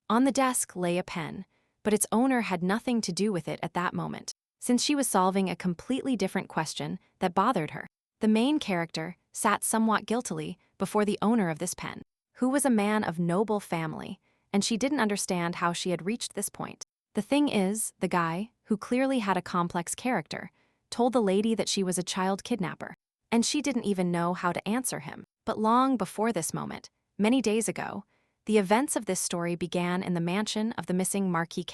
On the desk lay a pen, but its owner had nothing to do with it at that moment, since she was solving a completely different question that bothered her. The main character sat somewhat guiltily before the owner of this pen, who was a man of noble family, and she didn't understand how she had reached this point. The thing is, the guy, who clearly had a complex character, told the lady that she was a child kidnapper, and she didn't even know how to answer him. But long before this moment, many days ago, the events of this story began in the mansion of the missing Marquis,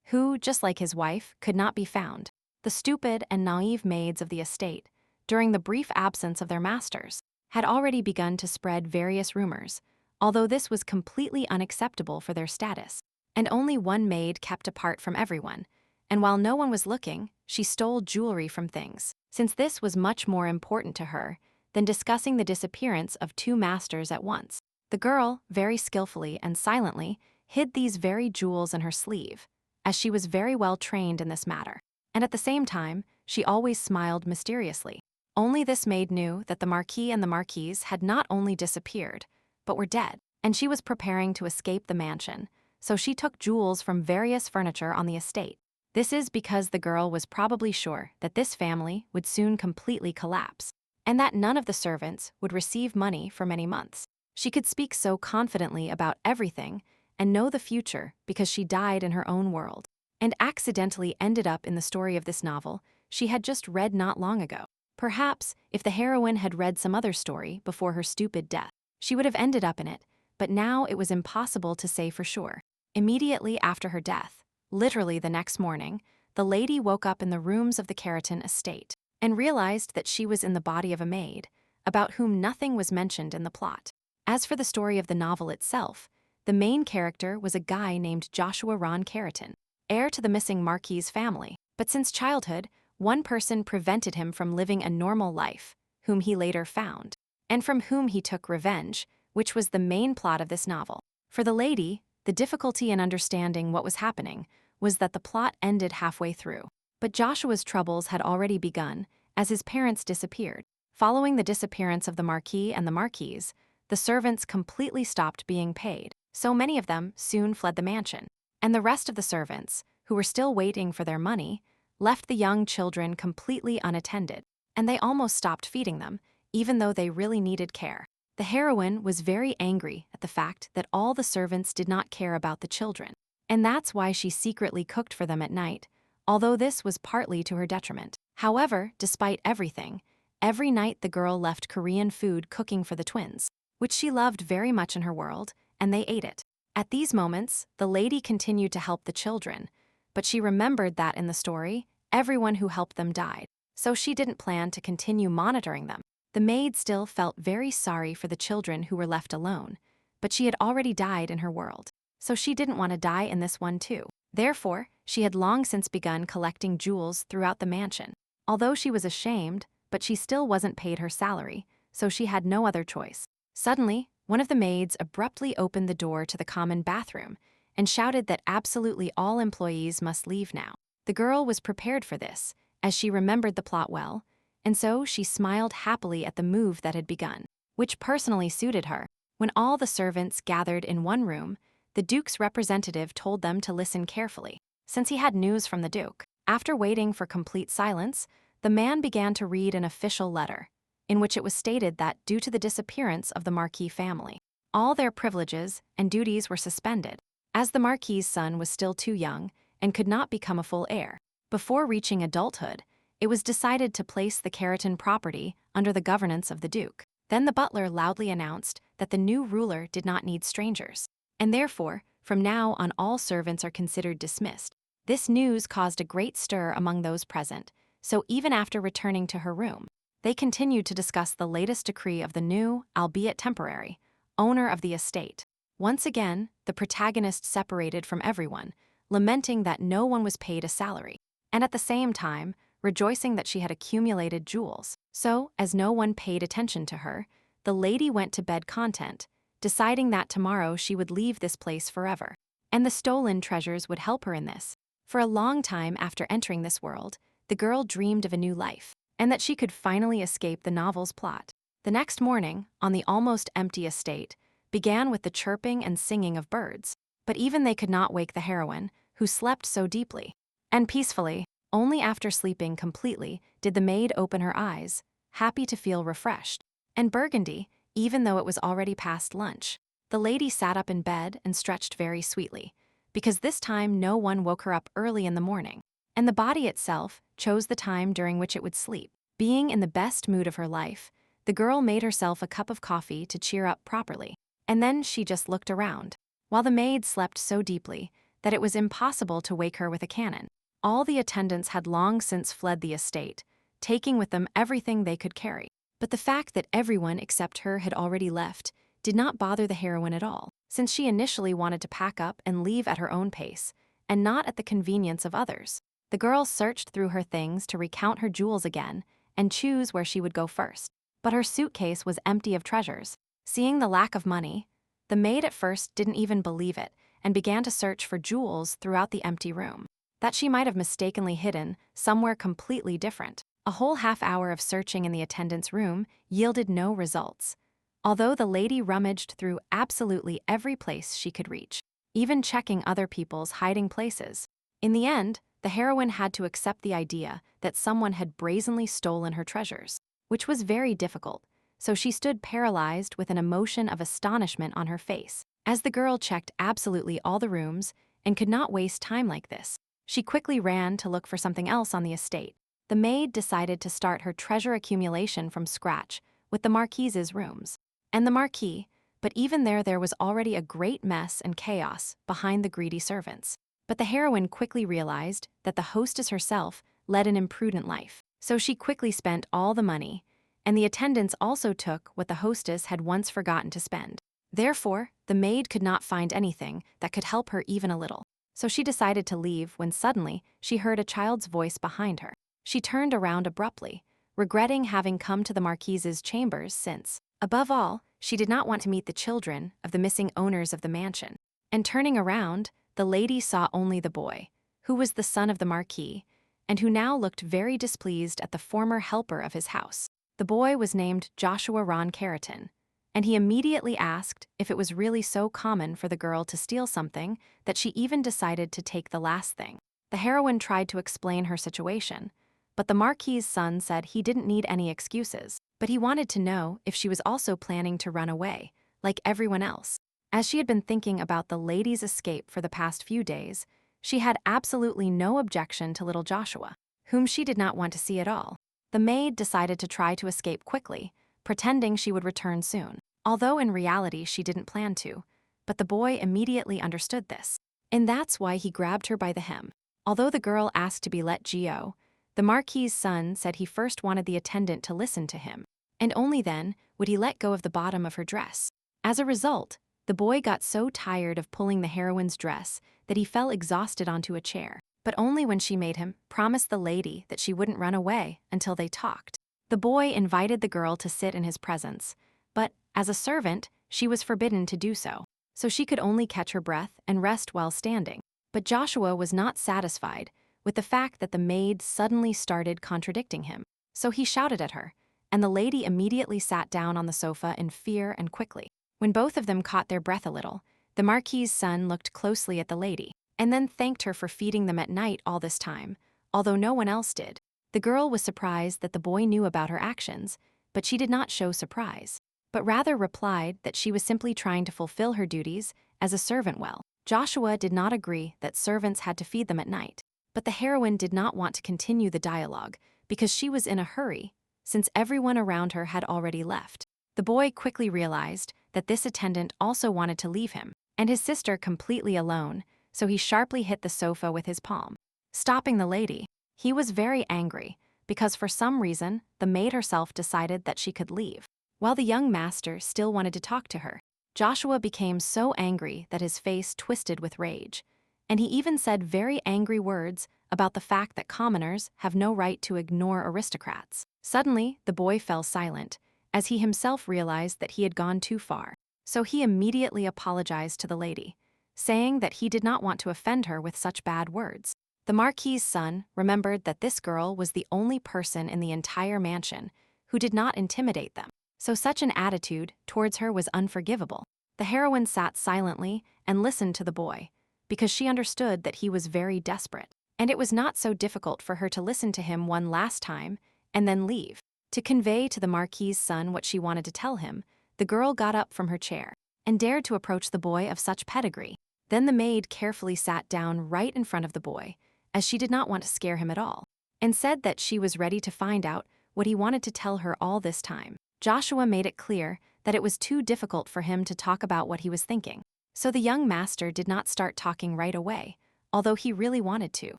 who, just like his wife, could not be found. The stupid and naive maids of the estate, during the brief absence of their masters, had already begun to spread various rumors, although this was completely unacceptable for their status. And only one maid kept apart from everyone, and while no one was looking, she stole jewelry from things, since this was much more important to her than discussing the disappearance of two masters at once. The girl, very skillfully and silently, hid these very jewels in her sleeve, as she was very well trained in this matter. And at the same time, she always smiled mysteriously. Only this maid knew that the Marquis and the Marquise had not only disappeared, but were dead, and she was preparing to escape the mansion, so she took jewels from various furniture on the estate. This is because the girl was probably sure that this family would soon completely collapse, and that none of the servants would receive money for many months. She could speak so confidently about everything and know the future because she died in her own world, and accidentally ended up in the story of this novel she had just read not long ago. Perhaps, if the heroine had read some other story before her stupid death, she would have ended up in it, but now it was impossible to say for sure. Immediately after her death, literally the next morning, the lady woke up in the rooms of the Keratin estate and realized that she was in the body of a maid, about whom nothing was mentioned in the plot. As for the story of the novel itself, the main character was a guy named Joshua Ron Keratin, heir to the missing Marquis family, but since childhood, one person prevented him from living a normal life, whom he later found, and from whom he took revenge, which was the main plot of this novel. For the lady, the difficulty in understanding what was happening was that the plot ended halfway through. But Joshua's troubles had already begun, as his parents disappeared. Following the disappearance of the Marquis and the Marquise, the servants completely stopped being paid, so many of them soon fled the mansion. And the rest of the servants, who were still waiting for their money, left the young children completely unattended, and they almost stopped feeding them, even though they really needed care. The heroine was very angry at the fact that all the servants did not care about the children, and that's why she secretly cooked for them at night, although this was partly to her detriment. However, despite everything, every night the girl left Korean food cooking for the twins, which she loved very much in her world, and they ate it. At these moments, the lady continued to help the children, but she remembered that in the story, everyone who helped them died, so she didn't plan to continue monitoring them. The maid still felt very sorry for the children who were left alone, but she had already died in her world, so she didn't want to die in this one too. Therefore, she had long since begun collecting jewels throughout the mansion. Although she was ashamed, but she still wasn't paid her salary, so she had no other choice. Suddenly, one of the maids abruptly opened the door to the common bathroom and shouted that absolutely all employees must leave now. The girl was prepared for this, as she remembered the plot well, and so she smiled happily at the move that had begun, which personally suited her. When all the servants gathered in one room, the Duke's representative told them to listen carefully, since he had news from the Duke. After waiting for complete silence, the man began to read an official letter, in which it was stated that due to the disappearance of the Marquis family, all their privileges and duties were suspended, as the Marquis's son was still too young and could not become a full heir. Before reaching adulthood, it was decided to place the Keratin property under the governance of the Duke. Then the butler loudly announced that the new ruler did not need strangers, and therefore, from now on all servants are considered dismissed. This news caused a great stir among those present, so even after returning to her room, they continued to discuss the latest decree of the new, albeit temporary, owner of the estate. Once again, the protagonist separated from everyone, lamenting that no one was paid a salary, and at the same time, rejoicing that she had accumulated jewels. So, as no one paid attention to her, the lady went to bed content, deciding that tomorrow she would leave this place forever, and the stolen treasures would help her in this. For a long time after entering this world, the girl dreamed of a new life, and that she could finally escape the novel's plot. The next morning, on the almost empty estate, began with the chirping and singing of birds. But even they could not wake the heroine, who slept so deeply and peacefully. Only after sleeping completely did the maid open her eyes, happy to feel refreshed. And Burgundy, even though it was already past lunch. The lady sat up in bed and stretched very sweetly, because this time no one woke her up early in the morning. And the body itself chose the time during which it would sleep. Being in the best mood of her life, the girl made herself a cup of coffee to cheer up properly. And then she just looked around, while the maid slept so deeply that it was impossible to wake her with a cannon. All the attendants had long since fled the estate, taking with them everything they could carry. But the fact that everyone except her had already left did not bother the heroine at all, since she initially wanted to pack up and leave at her own pace, and not at the convenience of others. The girl searched through her things to recount her jewels again and choose where she would go first. But her suitcase was empty of treasures. Seeing the lack of money, the maid at first didn't even believe it and began to search for jewels throughout the empty room that she might have mistakenly hidden somewhere completely different. A whole half-hour of searching in the attendant's room yielded no results, although the lady rummaged through absolutely every place she could reach, even checking other people's hiding places. In the end, the heroine had to accept the idea that someone had brazenly stolen her treasures, which was very difficult, so she stood paralyzed with an emotion of astonishment on her face, as the girl checked absolutely all the rooms and could not waste time like this. She quickly ran to look for something else on the estate. The maid decided to start her treasure accumulation from scratch with the Marquis's rooms. And the Marquis, but even there was already a great mess and chaos behind the greedy servants. But the heroine quickly realized that the hostess herself led an imprudent life, so she quickly spent all the money, and the attendants also took what the hostess had once forgotten to spend. Therefore, the maid could not find anything that could help her even a little. So she decided to leave when suddenly she heard a child's voice behind her. She turned around abruptly, regretting having come to the Marquis's chambers since, above all, she did not want to meet the children of the missing owners of the mansion. And turning around, the lady saw only the boy, who was the son of the Marquis, and who now looked very displeased at the former helper of his house. The boy was named Joshua Ron Keratin, and he immediately asked if it was really so common for the girl to steal something that she even decided to take the last thing. The heroine tried to explain her situation, but the Marquis's son said he didn't need any excuses, but he wanted to know if she was also planning to run away, like everyone else. As she had been thinking about the lady's escape for the past few days, she had absolutely no objection to little Joshua, whom she did not want to see at all. The maid decided to try to escape quickly, pretending she would return soon, although in reality she didn't plan to, but the boy immediately understood this. And that's why he grabbed her by the hem. Although the girl asked to be let go, the Marquis's son said he first wanted the attendant to listen to him, and only then would he let go of the bottom of her dress. As a result, the boy got so tired of pulling the heroine's dress that he fell exhausted onto a chair, but only when she made him promise the lady that she wouldn't run away until they talked. The boy invited the girl to sit in his presence, but, as a servant, she was forbidden to do so, so she could only catch her breath and rest while standing. But Joshua was not satisfied with the fact that the maid suddenly started contradicting him, so he shouted at her, and the lady immediately sat down on the sofa in fear and quickly. When both of them caught their breath a little, the Marquis's son looked closely at the lady, and then thanked her for feeding them at night all this time, although no one else did. The girl was surprised that the boy knew about her actions, but she did not show surprise, but rather replied that she was simply trying to fulfill her duties as a servant well. Joshua did not agree that servants had to feed them at night, but the heroine did not want to continue the dialogue because she was in a hurry, since everyone around her had already left. The boy quickly realized that this attendant also wanted to leave him, and his sister completely alone, so he sharply hit the sofa with his palm, stopping the lady. He was very angry, because for some reason, the maid herself decided that she could leave, while the young master still wanted to talk to her. Joshua became so angry that his face twisted with rage, and he even said very angry words about the fact that commoners have no right to ignore aristocrats. Suddenly, the boy fell silent, as he himself realized that he had gone too far, so he immediately apologized to the lady, saying that he did not want to offend her with such bad words. The Marquis's son remembered that this girl was the only person in the entire mansion who did not intimidate them, so such an attitude towards her was unforgivable. The heroine sat silently and listened to the boy, because she understood that he was very desperate. And it was not so difficult for her to listen to him one last time and then leave. To convey to the Marquis's son what she wanted to tell him, the girl got up from her chair and dared to approach the boy of such pedigree. Then the maid carefully sat down right in front of the boy, as she did not want to scare him at all, and said that she was ready to find out what he wanted to tell her all this time. Joshua made it clear that it was too difficult for him to talk about what he was thinking. So the young master did not start talking right away, although he really wanted to.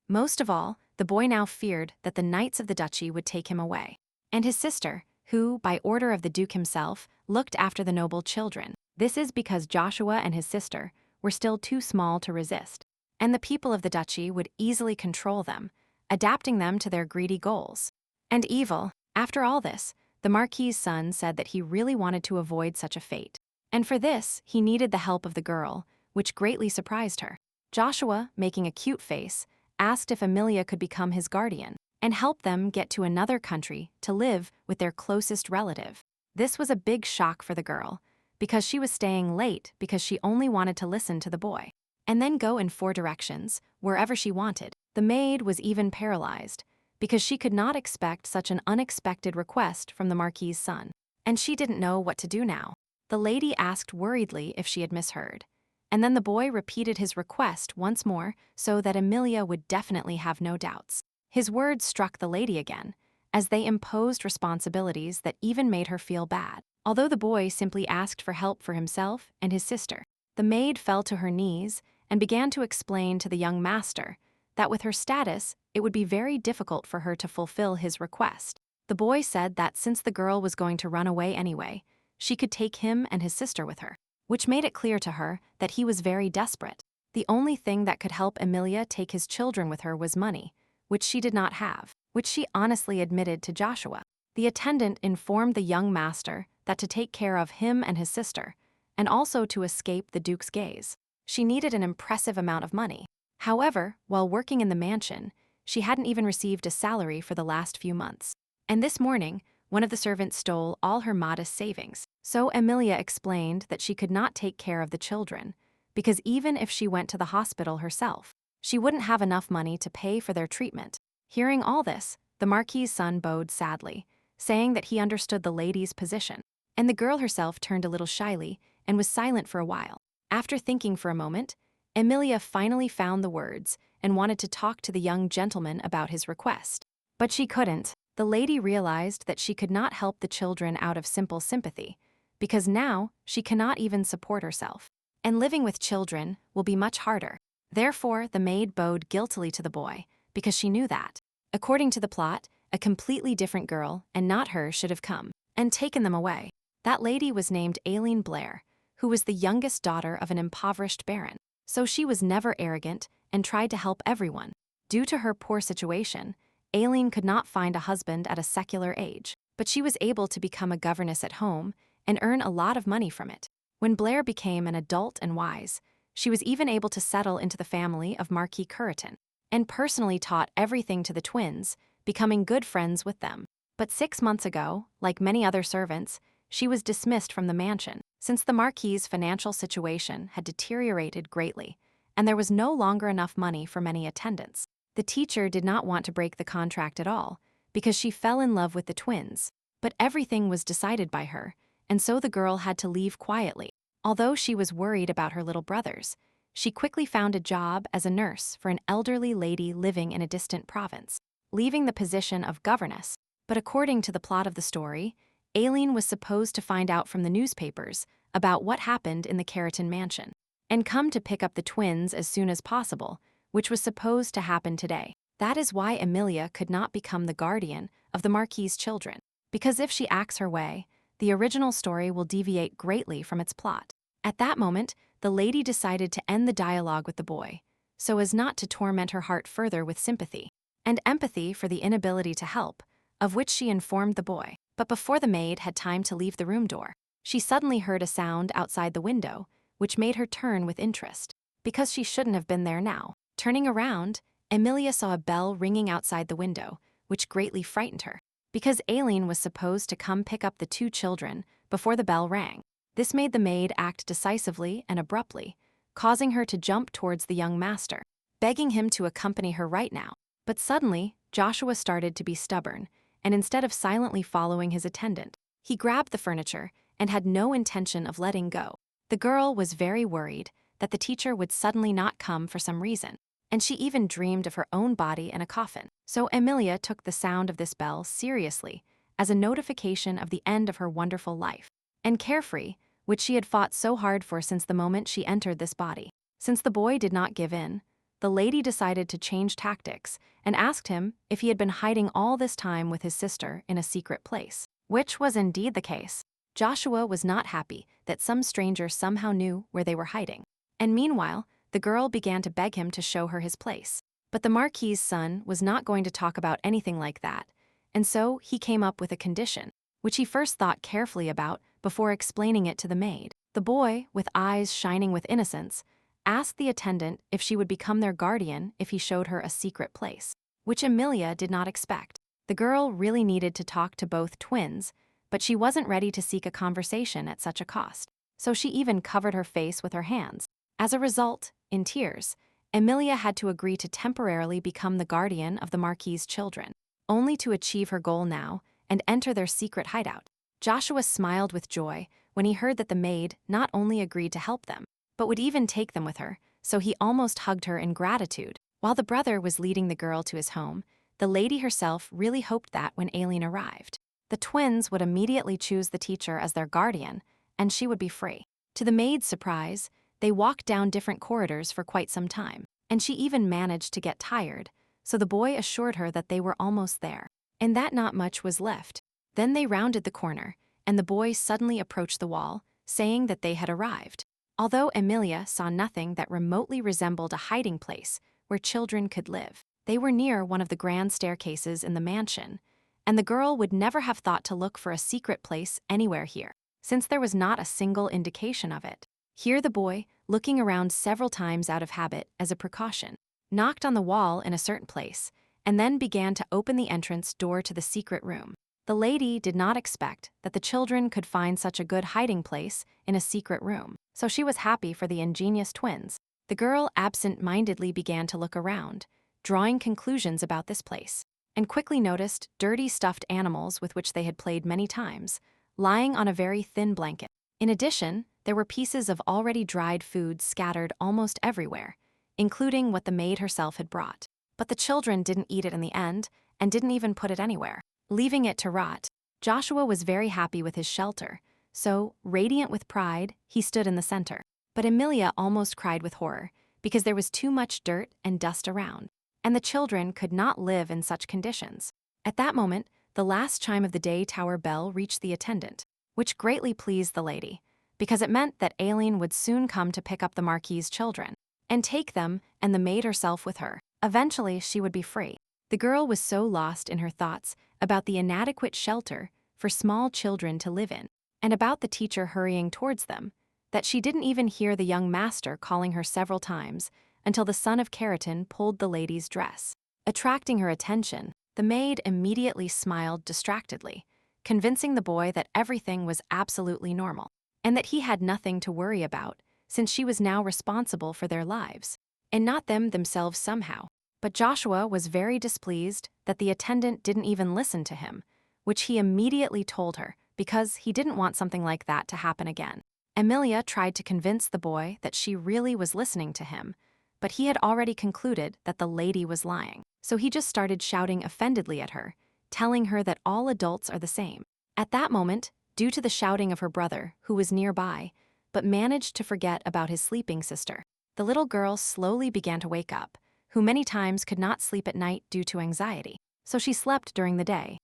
Most of all, the boy now feared that the knights of the duchy would take him away, and his sister, who, by order of the duke himself, looked after the noble children. This is because Joshua and his sister were still too small to resist, and the people of the duchy would easily control them, adapting them to their greedy goals. And evil. After all this, the Marquis's son said that he really wanted to avoid such a fate, and for this he needed the help of the girl, which greatly surprised her. Joshua, making a cute face, asked if Amelia could become his guardian and help them get to another country to live with their closest relative. This was a big shock for the girl, because she was staying late because she only wanted to listen to the boy and then go in 4 directions, wherever she wanted. The maid was even paralyzed, because she could not expect such an unexpected request from the Marquis's son, and she didn't know what to do now. The lady asked worriedly if she had misheard, and then the boy repeated his request once more so that Amelia would definitely have no doubts. His words struck the lady again, as they imposed responsibilities that even made her feel bad. Although the boy simply asked for help for himself and his sister, the maid fell to her knees and began to explain to the young master that with her status, it would be very difficult for her to fulfill his request. The boy said that since the girl was going to run away anyway, she could take him and his sister with her, which made it clear to her that he was very desperate. The only thing that could help Amelia take his children with her was money, which she did not have, which she honestly admitted to Joshua. The attendant informed the young master that to take care of him and his sister, and also to escape the duke's gaze, she needed an impressive amount of money. However, while working in the mansion, she hadn't even received a salary for the last few months. And this morning, one of the servants stole all her modest savings. So Amelia explained that she could not take care of the children, because even if she went to the hospital herself, she wouldn't have enough money to pay for their treatment. Hearing all this, the Marquis's son bowed sadly, saying that he understood the lady's position, and the girl herself turned a little shyly and was silent for a while. After thinking for a moment, Amelia finally found the words and wanted to talk to the young gentleman about his request. But she couldn't. The lady realized that she could not help the children out of simple sympathy, because now she cannot even support herself, and living with children will be much harder. Therefore, the maid bowed guiltily to the boy, because she knew that, according to the plot, a completely different girl, and not her, should have come and taken them away. That lady was named Aileen Blair, who was the youngest daughter of an impoverished baron. So she was never arrogant and tried to help everyone. Due to her poor situation, Aileen could not find a husband at a secular age, but she was able to become a governess at home and earn a lot of money from it. When Blair became an adult and wise, she was even able to settle into the family of Marquis Curriton, and personally taught everything to the twins, becoming good friends with them. But 6 months ago, like many other servants, she was dismissed from the mansion, since the Marquis's financial situation had deteriorated greatly, and there was no longer enough money for many attendants. The teacher did not want to break the contract at all, because she fell in love with the twins, but everything was decided by her, and so the girl had to leave quietly. Although she was worried about her little brothers, she quickly found a job as a nurse for an elderly lady living in a distant province, leaving the position of governess. But according to the plot of the story, Aileen was supposed to find out from the newspapers about what happened in the Curriton mansion, and come to pick up the twins as soon as possible, which was supposed to happen today. That is why Amelia could not become the guardian of the Marquis's children, because if she acts her way, the original story will deviate greatly from its plot. At that moment, the lady decided to end the dialogue with the boy, so as not to torment her heart further with sympathy and empathy for the inability to help, of which she informed the boy. But before the maid had time to leave the room door, she suddenly heard a sound outside the window, which made her turn with interest, because she shouldn't have been there now. Turning around, Amelia saw a bell ringing outside the window, which greatly frightened her, because Aileen was supposed to come pick up the 2 children before the bell rang. This made the maid act decisively and abruptly, causing her to jump towards the young master, begging him to accompany her right now. But suddenly, Joshua started to be stubborn, and instead of silently following his attendant, he grabbed the furniture and had no intention of letting go. The girl was very worried that the teacher would suddenly not come for some reason, and she even dreamed of her own body in a coffin. So Amelia took the sound of this bell seriously as a notification of the end of her wonderful life and carefree, which she had fought so hard for since the moment she entered this body. Since the boy did not give in, the lady decided to change tactics and asked him if he had been hiding all this time with his sister in a secret place, which was indeed the case. Joshua was not happy that some stranger somehow knew where they were hiding, and meanwhile, the girl began to beg him to show her his place. But the Marquis's son was not going to talk about anything like that, and so he came up with a condition, which he first thought carefully about before explaining it to the maid. The boy, with eyes shining with innocence, asked the attendant if she would become their guardian if he showed her a secret place, which Amelia did not expect. The girl really needed to talk to both twins, but she wasn't ready to seek a conversation at such a cost, so she even covered her face with her hands. As a result, in tears, Amelia had to agree to temporarily become the guardian of the Marquis's children, only to achieve her goal now and enter their secret hideout. Joshua smiled with joy when he heard that the maid not only agreed to help them, but would even take them with her, so he almost hugged her in gratitude. While the brother was leading the girl to his home, the lady herself really hoped that when Aileen arrived, the twins would immediately choose the teacher as their guardian, and she would be free. To the maid's surprise, they walked down different corridors for quite some time, and she even managed to get tired, so the boy assured her that they were almost there, and that not much was left. Then they rounded the corner, and the boy suddenly approached the wall, saying that they had arrived. Although Amelia saw nothing that remotely resembled a hiding place where children could live, they were near one of the grand staircases in the mansion, and the girl would never have thought to look for a secret place anywhere here, since there was not a single indication of it. Here the boy, looking around several times out of habit as a precaution, knocked on the wall in a certain place, and then began to open the entrance door to the secret room. The lady did not expect that the children could find such a good hiding place in a secret room, so she was happy for the ingenious twins. The girl absent-mindedly began to look around, drawing conclusions about this place, and quickly noticed dirty stuffed animals with which they had played many times, lying on a very thin blanket. In addition, there were pieces of already dried food scattered almost everywhere, including what the maid herself had brought. But the children didn't eat it in the end and didn't even put it anywhere, leaving it to rot. Joshua was very happy with his shelter, so, radiant with pride, he stood in the center. But Amelia almost cried with horror because there was too much dirt and dust around, and the children could not live in such conditions. At that moment, the last chime of the day tower bell reached the attendant, which greatly pleased the lady, because it meant that Aileen would soon come to pick up the Marquis's children and take them and the maid herself with her. Eventually, she would be free. The girl was so lost in her thoughts about the inadequate shelter for small children to live in, and about the teacher hurrying towards them, that she didn't even hear the young master calling her several times until the son of Keratin pulled the lady's dress. Attracting her attention, the maid immediately smiled distractedly, convincing the boy that everything was absolutely normal, and that he had nothing to worry about, since she was now responsible for their lives, and not them themselves somehow. But Joshua was very displeased that the attendant didn't even listen to him, which he immediately told her because he didn't want something like that to happen again. Amelia tried to convince the boy that she really was listening to him, but he had already concluded that the lady was lying, so he just started shouting offendedly at her, telling her that all adults are the same. At that moment, due to the shouting of her brother, who was nearby, but managed to forget about his sleeping sister, the little girl slowly began to wake up, who many times could not sleep at night due to anxiety, so she slept during the day.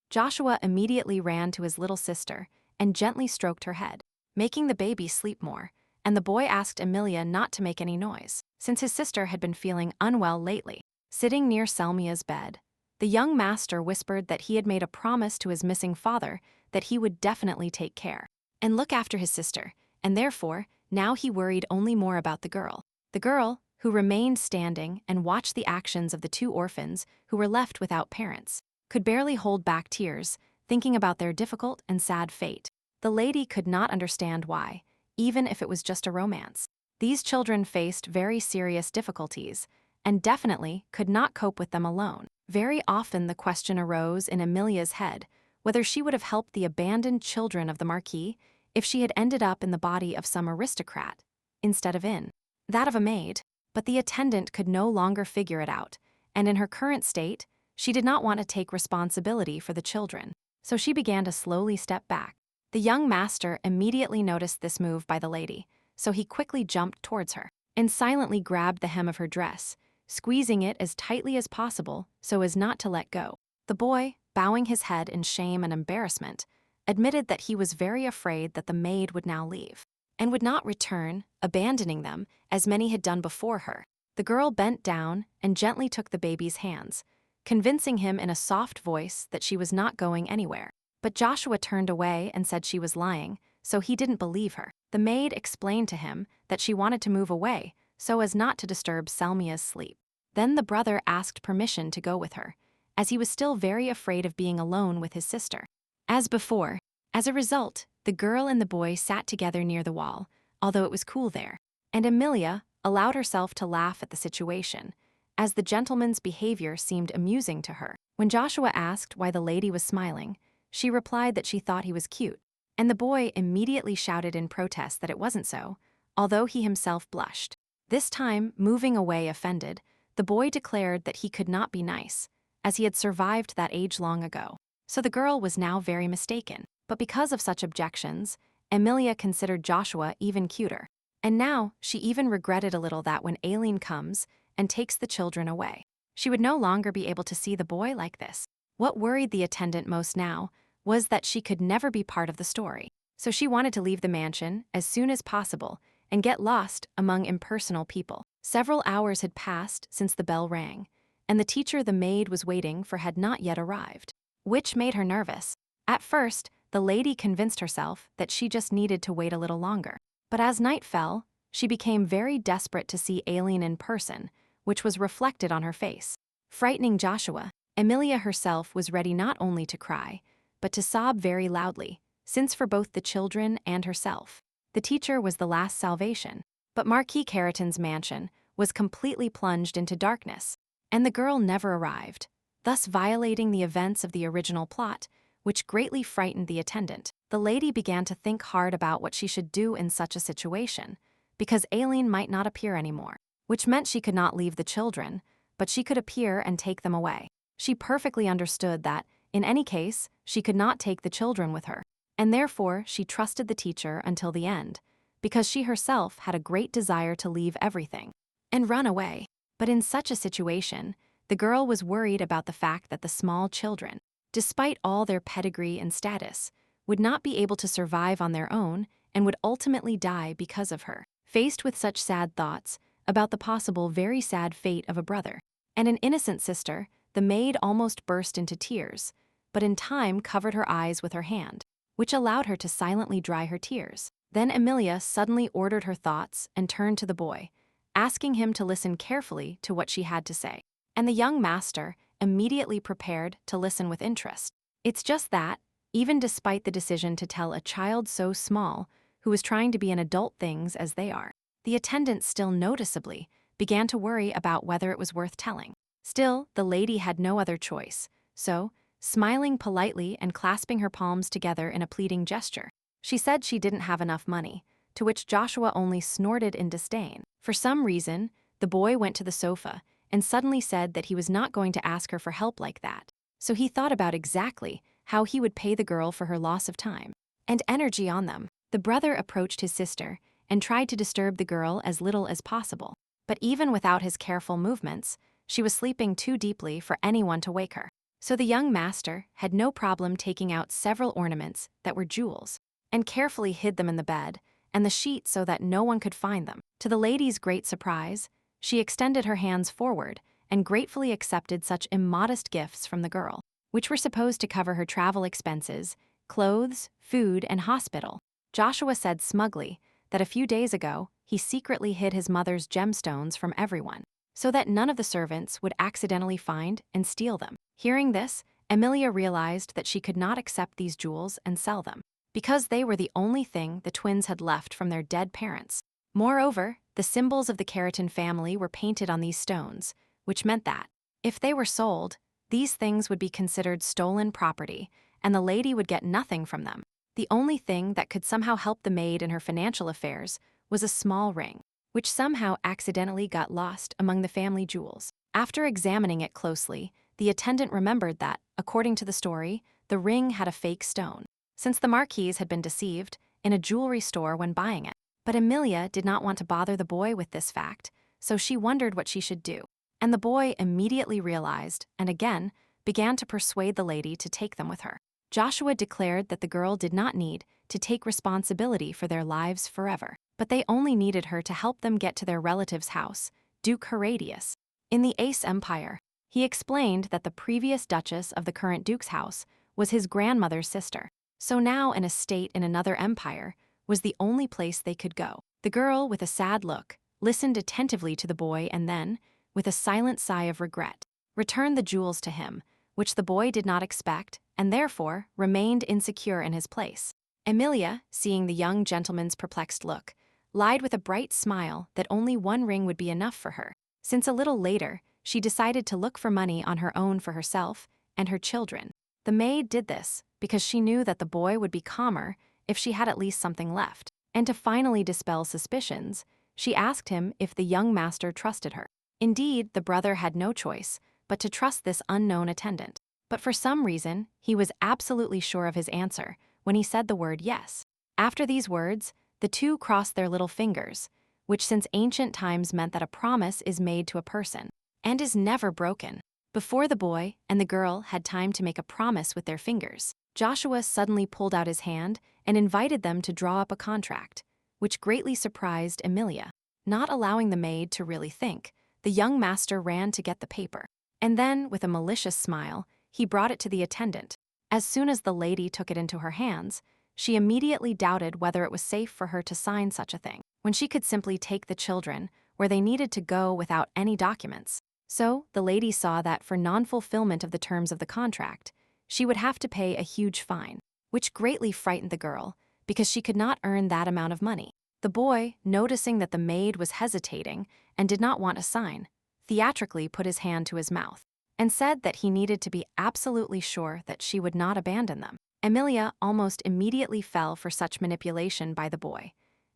Joshua immediately ran to his little sister and gently stroked her head, making the baby sleep more, and the boy asked Amelia not to make any noise, since his sister had been feeling unwell lately. Sitting near Selmia's bed, the young master whispered that he had made a promise to his missing father that he would definitely take care and look after his sister, and therefore, now he worried only more about the girl. The girl, who remained standing and watched the actions of the two orphans who were left without parents, could barely hold back tears, thinking about their difficult and sad fate. The lady could not understand why, even if it was just a romance. These children faced very serious difficulties and definitely could not cope with them alone. Very often the question arose in Amelia's head whether she would have helped the abandoned children of the Marquis if she had ended up in the body of some aristocrat, instead of in that of a maid. But the attendant could no longer figure it out, and in her current state, she did not want to take responsibility for the children, so she began to slowly step back. The young master immediately noticed this move by the lady, so he quickly jumped towards her and silently grabbed the hem of her dress, squeezing it as tightly as possible so as not to let go. The boy, bowing his head in shame and embarrassment, admitted that he was very afraid that the maid would now leave and would not return, abandoning them as many had done before her. The girl bent down and gently took the baby's hands, convincing him in a soft voice that she was not going anywhere. But Joshua turned away and said she was lying, so he didn't believe her. The maid explained to him that she wanted to move away so as not to disturb Selmia's sleep. Then the brother asked permission to go with her, as he was still very afraid of being alone with his sister. As before, as a result, the girl and the boy sat together near the wall, although it was cool there, and Amelia allowed herself to laugh at the situation, as the gentleman's behavior seemed amusing to her. When Joshua asked why the lady was smiling, she replied that she thought he was cute, and the boy immediately shouted in protest that it wasn't so, although he himself blushed. This time, moving away offended, the boy declared that he could not be nice, as he had survived that age long ago. So the girl was now very mistaken. But because of such objections, Amelia considered Joshua even cuter. And now, she even regretted a little that when Aileen comes and takes the children away, she would no longer be able to see the boy like this. What worried the attendant most now was that she could never be part of the story. So she wanted to leave the mansion as soon as possible and get lost among impersonal people. Several hours had passed since the bell rang, and the teacher the maid was waiting for had not yet arrived, which made her nervous. At first, the lady convinced herself that she just needed to wait a little longer. But as night fell, she became very desperate to see Aileen in person, which was reflected on her face. Frightening Joshua, Amelia herself was ready not only to cry, but to sob very loudly, since for both the children and herself, the teacher was the last salvation. But Marquis Carrington's mansion was completely plunged into darkness, and the girl never arrived, thus violating the events of the original plot, which greatly frightened the attendant. The lady began to think hard about what she should do in such a situation, because Aileen might not appear anymore, which meant she could not leave the children, but she could appear and take them away. She perfectly understood that, in any case, she could not take the children with her, and therefore she trusted the teacher until the end, because she herself had a great desire to leave everything and run away. But in such a situation, the girl was worried about the fact that the small children, despite all their pedigree and status, would not be able to survive on their own and would ultimately die because of her. Faced with such sad thoughts about the possible very sad fate of a brother and an innocent sister, the maid almost burst into tears, but in time covered her eyes with her hand, which allowed her to silently dry her tears. Then Amelia suddenly ordered her thoughts and turned to the boy, asking him to listen carefully to what she had to say. And the young master immediately prepared to listen with interest. It's just that, even despite the decision to tell a child so small, who was trying to be an adult things as they are, the attendant still noticeably began to worry about whether it was worth telling. Still, the lady had no other choice, so, smiling politely and clasping her palms together in a pleading gesture, she said she didn't have enough money, to which Joshua only snorted in disdain. For some reason, the boy went to the sofa and suddenly said that he was not going to ask her for help like that. So he thought about exactly how he would pay the girl for her loss of time and energy on them. The brother approached his sister and tried to disturb the girl as little as possible. But even without his careful movements, she was sleeping too deeply for anyone to wake her. So the young master had no problem taking out several ornaments that were jewels and carefully hid them in the bed and the sheet so that no one could find them. To the lady's great surprise, she extended her hands forward and gratefully accepted such immodest gifts from the girl, which were supposed to cover her travel expenses, clothes, food, and hospital. Joshua said smugly that a few days ago he secretly hid his mother's gemstones from everyone, so that none of the servants would accidentally find and steal them. Hearing this, Amelia realized that she could not accept these jewels and sell them, because they were the only thing the twins had left from their dead parents. Moreover, the symbols of the keratin family were painted on these stones, which meant that, if they were sold, these things would be considered stolen property, and the lady would get nothing from them. The only thing that could somehow help the maid in her financial affairs was a small ring, which somehow accidentally got lost among the family jewels. After examining it closely, the attendant remembered that, according to the story, the ring had a fake stone, since the Marquis had been deceived in a jewelry store when buying it. But Amelia did not want to bother the boy with this fact, so she wondered what she should do. And the boy immediately realized, and again, began to persuade the lady to take them with her. Joshua declared that the girl did not need to take responsibility for their lives forever, but they only needed her to help them get to their relative's house, Duke Herodias. In the Ace Empire, he explained that the previous duchess of the current duke's house was his grandmother's sister, so now an estate in another empire was the only place they could go. The girl, with a sad look, listened attentively to the boy and then, with a silent sigh of regret, returned the jewels to him, which the boy did not expect and therefore remained insecure in his place. Amelia, seeing the young gentleman's perplexed look, lied with a bright smile that only one ring would be enough for her, since a little later she decided to look for money on her own for herself and her children. The maid did this because she knew that the boy would be calmer if she had at least something left, and to finally dispel suspicions, she asked him if the young master trusted her. Indeed, the brother had no choice but to trust this unknown attendant. But for some reason, he was absolutely sure of his answer when he said the word yes. After these words, the two crossed their little fingers, which since ancient times meant that a promise is made to a person and is never broken. Before the boy and the girl had time to make a promise with their fingers, Joshua suddenly pulled out his hand and invited them to draw up a contract, which greatly surprised Amelia. Not allowing the maid to really think, the young master ran to get the paper, and then, with a malicious smile, he brought it to the attendant. As soon as the lady took it into her hands, she immediately doubted whether it was safe for her to sign such a thing, when she could simply take the children where they needed to go without any documents. So, the lady saw that for non-fulfillment of the terms of the contract, she would have to pay a huge fine, which greatly frightened the girl because she could not earn that amount of money. The boy, noticing that the maid was hesitating and did not want to sign, theatrically put his hand to his mouth and said that he needed to be absolutely sure that she would not abandon them. Amelia almost immediately fell for such manipulation by the boy,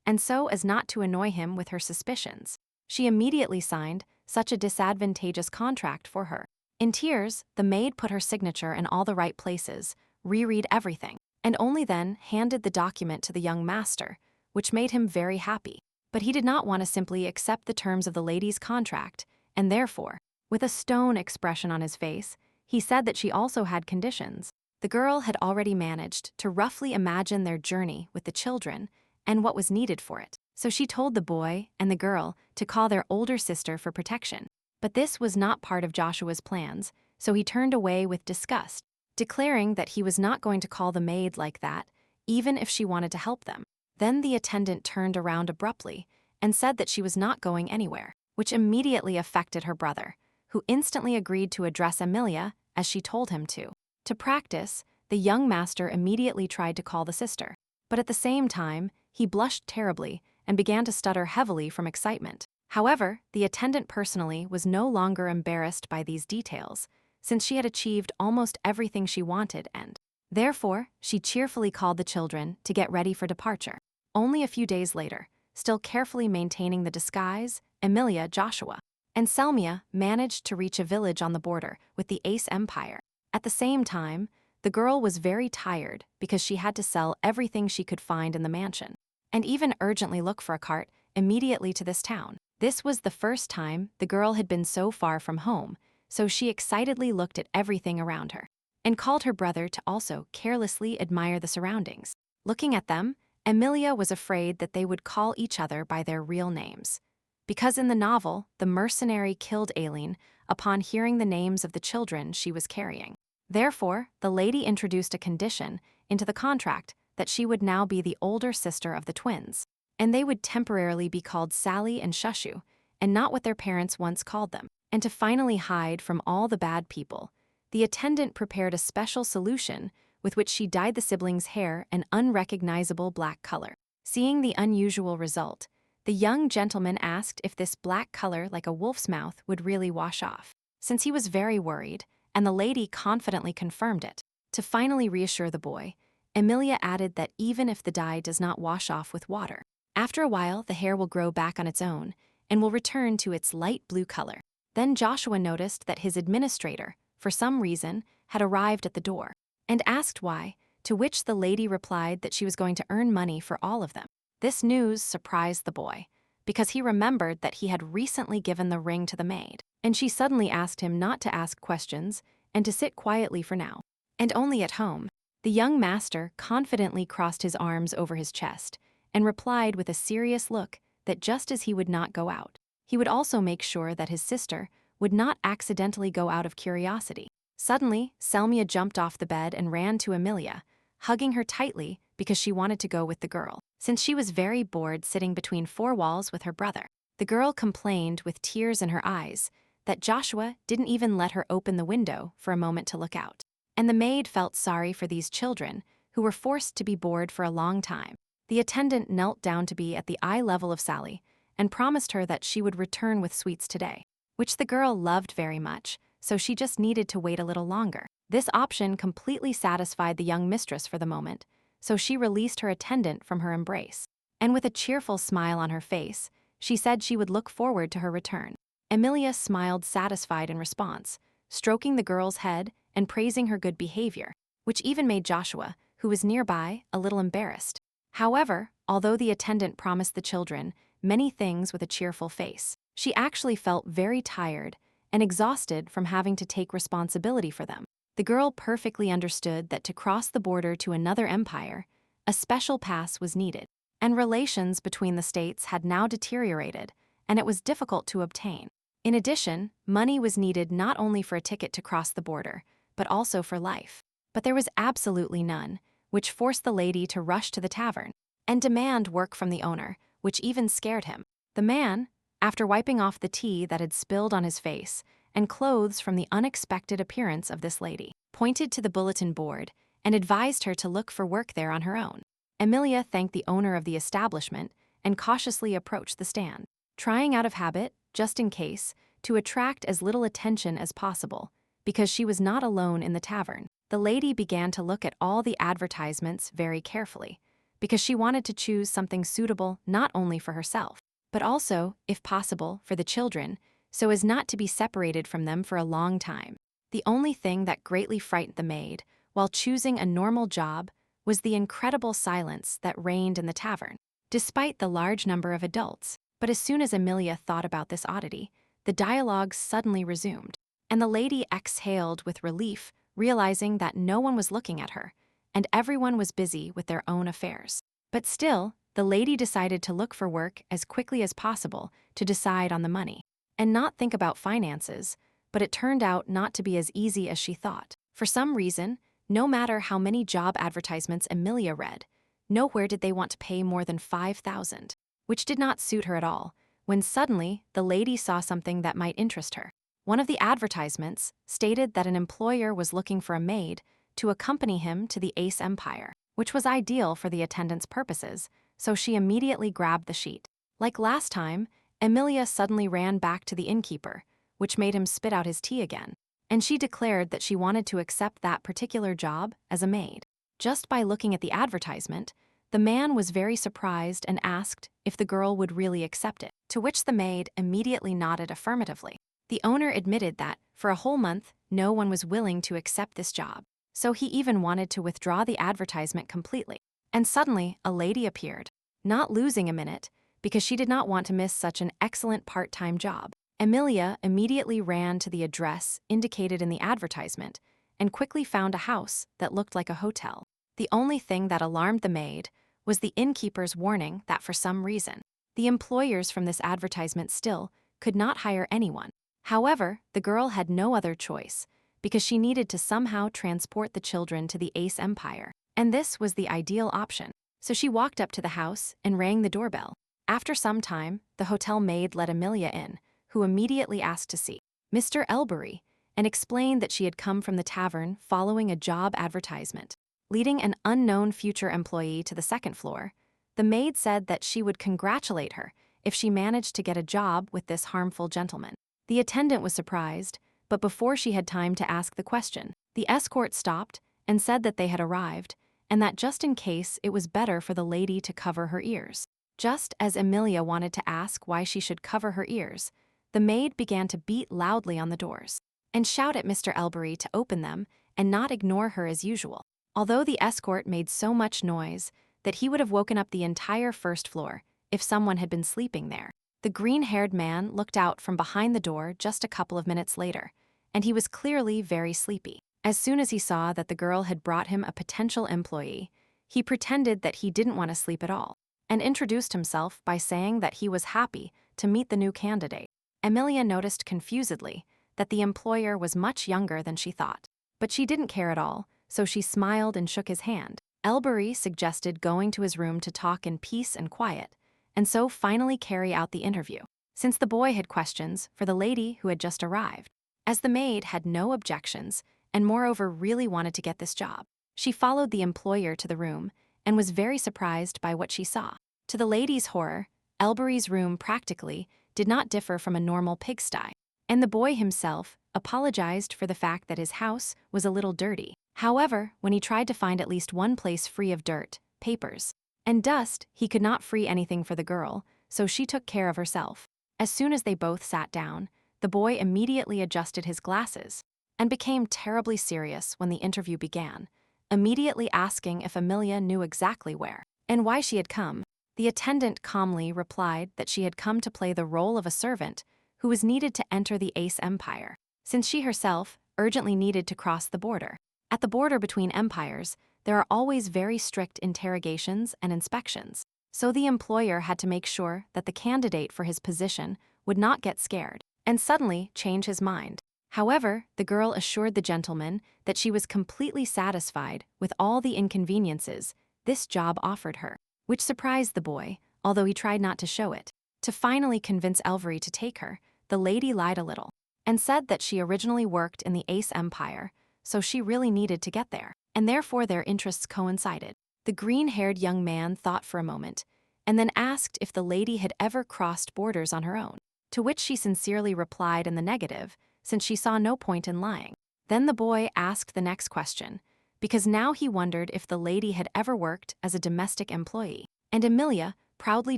and so as not to annoy him with her suspicions, she immediately signed such a disadvantageous contract for her. In tears, the maid put her signature in all the right places, reread everything, and only then handed the document to the young master, which made him very happy. But he did not want to simply accept the terms of the lady's contract, and therefore, with a stone expression on his face, he said that she also had conditions. The girl had already managed to roughly imagine their journey with the children and what was needed for it, so she told the boy and the girl to call their older sister for protection. But this was not part of Joshua's plans, so he turned away with disgust, declaring that he was not going to call the maid like that, even if she wanted to help them. Then the attendant turned around abruptly and said that she was not going anywhere, which immediately affected her brother, who instantly agreed to address Amelia as she told him to. To practice, the young master immediately tried to call the sister, but at the same time, he blushed terribly and began to stutter heavily from excitement. However, the attendant personally was no longer embarrassed by these details, since she had achieved almost everything she wanted and, therefore, she cheerfully called the children to get ready for departure. Only a few days later, still carefully maintaining the disguise, Amelia, Joshua, and Selmia managed to reach a village on the border with the Ace Empire. At the same time, the girl was very tired because she had to sell everything she could find in the mansion, and even urgently look for a cart immediately to this town. This was the first time the girl had been so far from home, so she excitedly looked at everything around her, and called her brother to also carelessly admire the surroundings. Looking at them, Amelia was afraid that they would call each other by their real names, because in the novel, the mercenary killed Aileen upon hearing the names of the children she was carrying. Therefore, the lady introduced a condition into the contract that she would now be the older sister of the twins, and they would temporarily be called Sally and Shushu, and not what their parents once called them. And to finally hide from all the bad people, the attendant prepared a special solution with which she dyed the siblings' hair an unrecognizable black color. Seeing the unusual result, The young gentleman asked if this black color like a wolf's mouth would really wash off, since he was very worried, and the lady confidently confirmed it. To finally reassure the boy, Amelia added that even if the dye does not wash off with water, after a while the hair will grow back on its own and will return to its light blue color. Then Joshua noticed that his administrator, for some reason, had arrived at the door and asked why, to which the lady replied that she was going to earn money for all of them. This news surprised the boy, because he remembered that he had recently given the ring to the maid, and she suddenly asked him not to ask questions and to sit quietly for now. And only at home, the young master confidently crossed his arms over his chest and replied with a serious look that just as he would not go out, he would also make sure that his sister would not accidentally go out of curiosity. Suddenly, Selmia jumped off the bed and ran to Amelia, hugging her tightly because she wanted to go with the girl, since she was very bored sitting between four walls with her brother. The girl complained with tears in her eyes that Joshua didn't even let her open the window for a moment to look out. And the maid felt sorry for these children who were forced to be bored for a long time. The attendant knelt down to be at the eye level of Sally and promised her that she would return with sweets today, which the girl loved very much, so she just needed to wait a little longer. This option completely satisfied the young mistress for the moment, so she released her attendant from her embrace. And with a cheerful smile on her face, she said she would look forward to her return. Amelia smiled satisfied in response, stroking the girl's head and praising her good behavior, which even made Joshua, who was nearby, a little embarrassed. However, although the attendant promised the children many things with a cheerful face, she actually felt very tired and exhausted from having to take responsibility for them. The girl perfectly understood that to cross the border to another empire, a special pass was needed, and relations between the states had now deteriorated, and it was difficult to obtain. In addition, money was needed not only for a ticket to cross the border, but also for life. But there was absolutely none, which forced the lady to rush to the tavern and demand work from the owner, which even scared him. The man, after wiping off the tea that had spilled on his face and clothes from the unexpected appearance of this lady, pointed to the bulletin board and advised her to look for work there on her own. Amelia thanked the owner of the establishment and cautiously approached the stand, trying out of habit, just in case, to attract as little attention as possible, because she was not alone in the tavern. The lady began to look at all the advertisements very carefully, because she wanted to choose something suitable not only for herself, but also, if possible, for the children, so as not to be separated from them for a long time. The only thing that greatly frightened the maid, while choosing a normal job, was the incredible silence that reigned in the tavern, despite the large number of adults. But as soon as Amelia thought about this oddity, the dialogue suddenly resumed, and the lady exhaled with relief, realizing that no one was looking at her, and everyone was busy with their own affairs. But still, the lady decided to look for work as quickly as possible to decide on the money, and not think about finances, but it turned out not to be as easy as she thought. For some reason, no matter how many job advertisements Amelia read, nowhere did they want to pay more than $5,000, which did not suit her at all, when suddenly the lady saw something that might interest her. One of the advertisements stated that an employer was looking for a maid to accompany him to the Ace Empire, which was ideal for the attendant's purposes, so she immediately grabbed the sheet. Like last time, Amelia suddenly ran back to the innkeeper, which made him spit out his tea again, and she declared that she wanted to accept that particular job as a maid. Just by looking at the advertisement, the man was very surprised and asked if the girl would really accept it, to which the maid immediately nodded affirmatively. The owner admitted that, for a whole month, no one was willing to accept this job, so he even wanted to withdraw the advertisement completely. And suddenly, a lady appeared, not losing a minute, because she did not want to miss such an excellent part-time job. Amelia immediately ran to the address indicated in the advertisement and quickly found a house that looked like a hotel. The only thing that alarmed the maid was the innkeeper's warning that for some reason, the employers from this advertisement still could not hire anyone. However, the girl had no other choice, because she needed to somehow transport the children to the Ace Empire, and this was the ideal option. So she walked up to the house and rang the doorbell. After some time, the hotel maid let Amelia in, who immediately asked to see Mr. Elbury, and explained that she had come from the tavern following a job advertisement. Leading an unknown future employee to the second floor, the maid said that she would congratulate her if she managed to get a job with this harmful gentleman. The attendant was surprised, but before she had time to ask the question, the escort stopped and said that they had arrived, and that just in case it was better for the lady to cover her ears. Just as Amelia wanted to ask why she should cover her ears, the maid began to beat loudly on the doors and shout at Mr. Elbury to open them and not ignore her as usual. Although the escort made so much noise that he would have woken up the entire first floor if someone had been sleeping there, the green-haired man looked out from behind the door just a couple of minutes later, and he was clearly very sleepy. As soon as he saw that the girl had brought him a potential employee, he pretended that he didn't want to sleep at all, and introduced himself by saying that he was happy to meet the new candidate. Amelia noticed confusedly that the employer was much younger than she thought, but she didn't care at all, so she smiled and shook his hand. Elbury suggested going to his room to talk in peace and quiet, and so finally carry out the interview, since the boy had questions for the lady who had just arrived. As the maid had no objections, and moreover really wanted to get this job, she followed the employer to the room and was very surprised by what she saw. To the lady's horror, Elbury's room practically did not differ from a normal pigsty, and the boy himself apologized for the fact that his house was a little dirty. However, when he tried to find at least one place free of dirt, papers, and dust, he could not free anything for the girl, so she took care of herself. As soon as they both sat down, the boy immediately adjusted his glasses and became terribly serious when the interview began, immediately asking if Amelia knew exactly where and why she had come. The attendant calmly replied that she had come to play the role of a servant who was needed to enter the Ace Empire, since she herself urgently needed to cross the border. At the border between empires, there are always very strict interrogations and inspections, so the employer had to make sure that the candidate for his position would not get scared and suddenly change his mind. However, the girl assured the gentleman that she was completely satisfied with all the inconveniences this job offered her, which surprised the boy, although he tried not to show it. To finally convince Elbury to take her, the lady lied a little and said that she originally worked in the Ace Empire, so she really needed to get there, and therefore their interests coincided. The green-haired young man thought for a moment, and then asked if the lady had ever crossed borders on her own, to which she sincerely replied in the negative, since she saw no point in lying. Then the boy asked the next question, because now he wondered if the lady had ever worked as a domestic employee, and Amelia proudly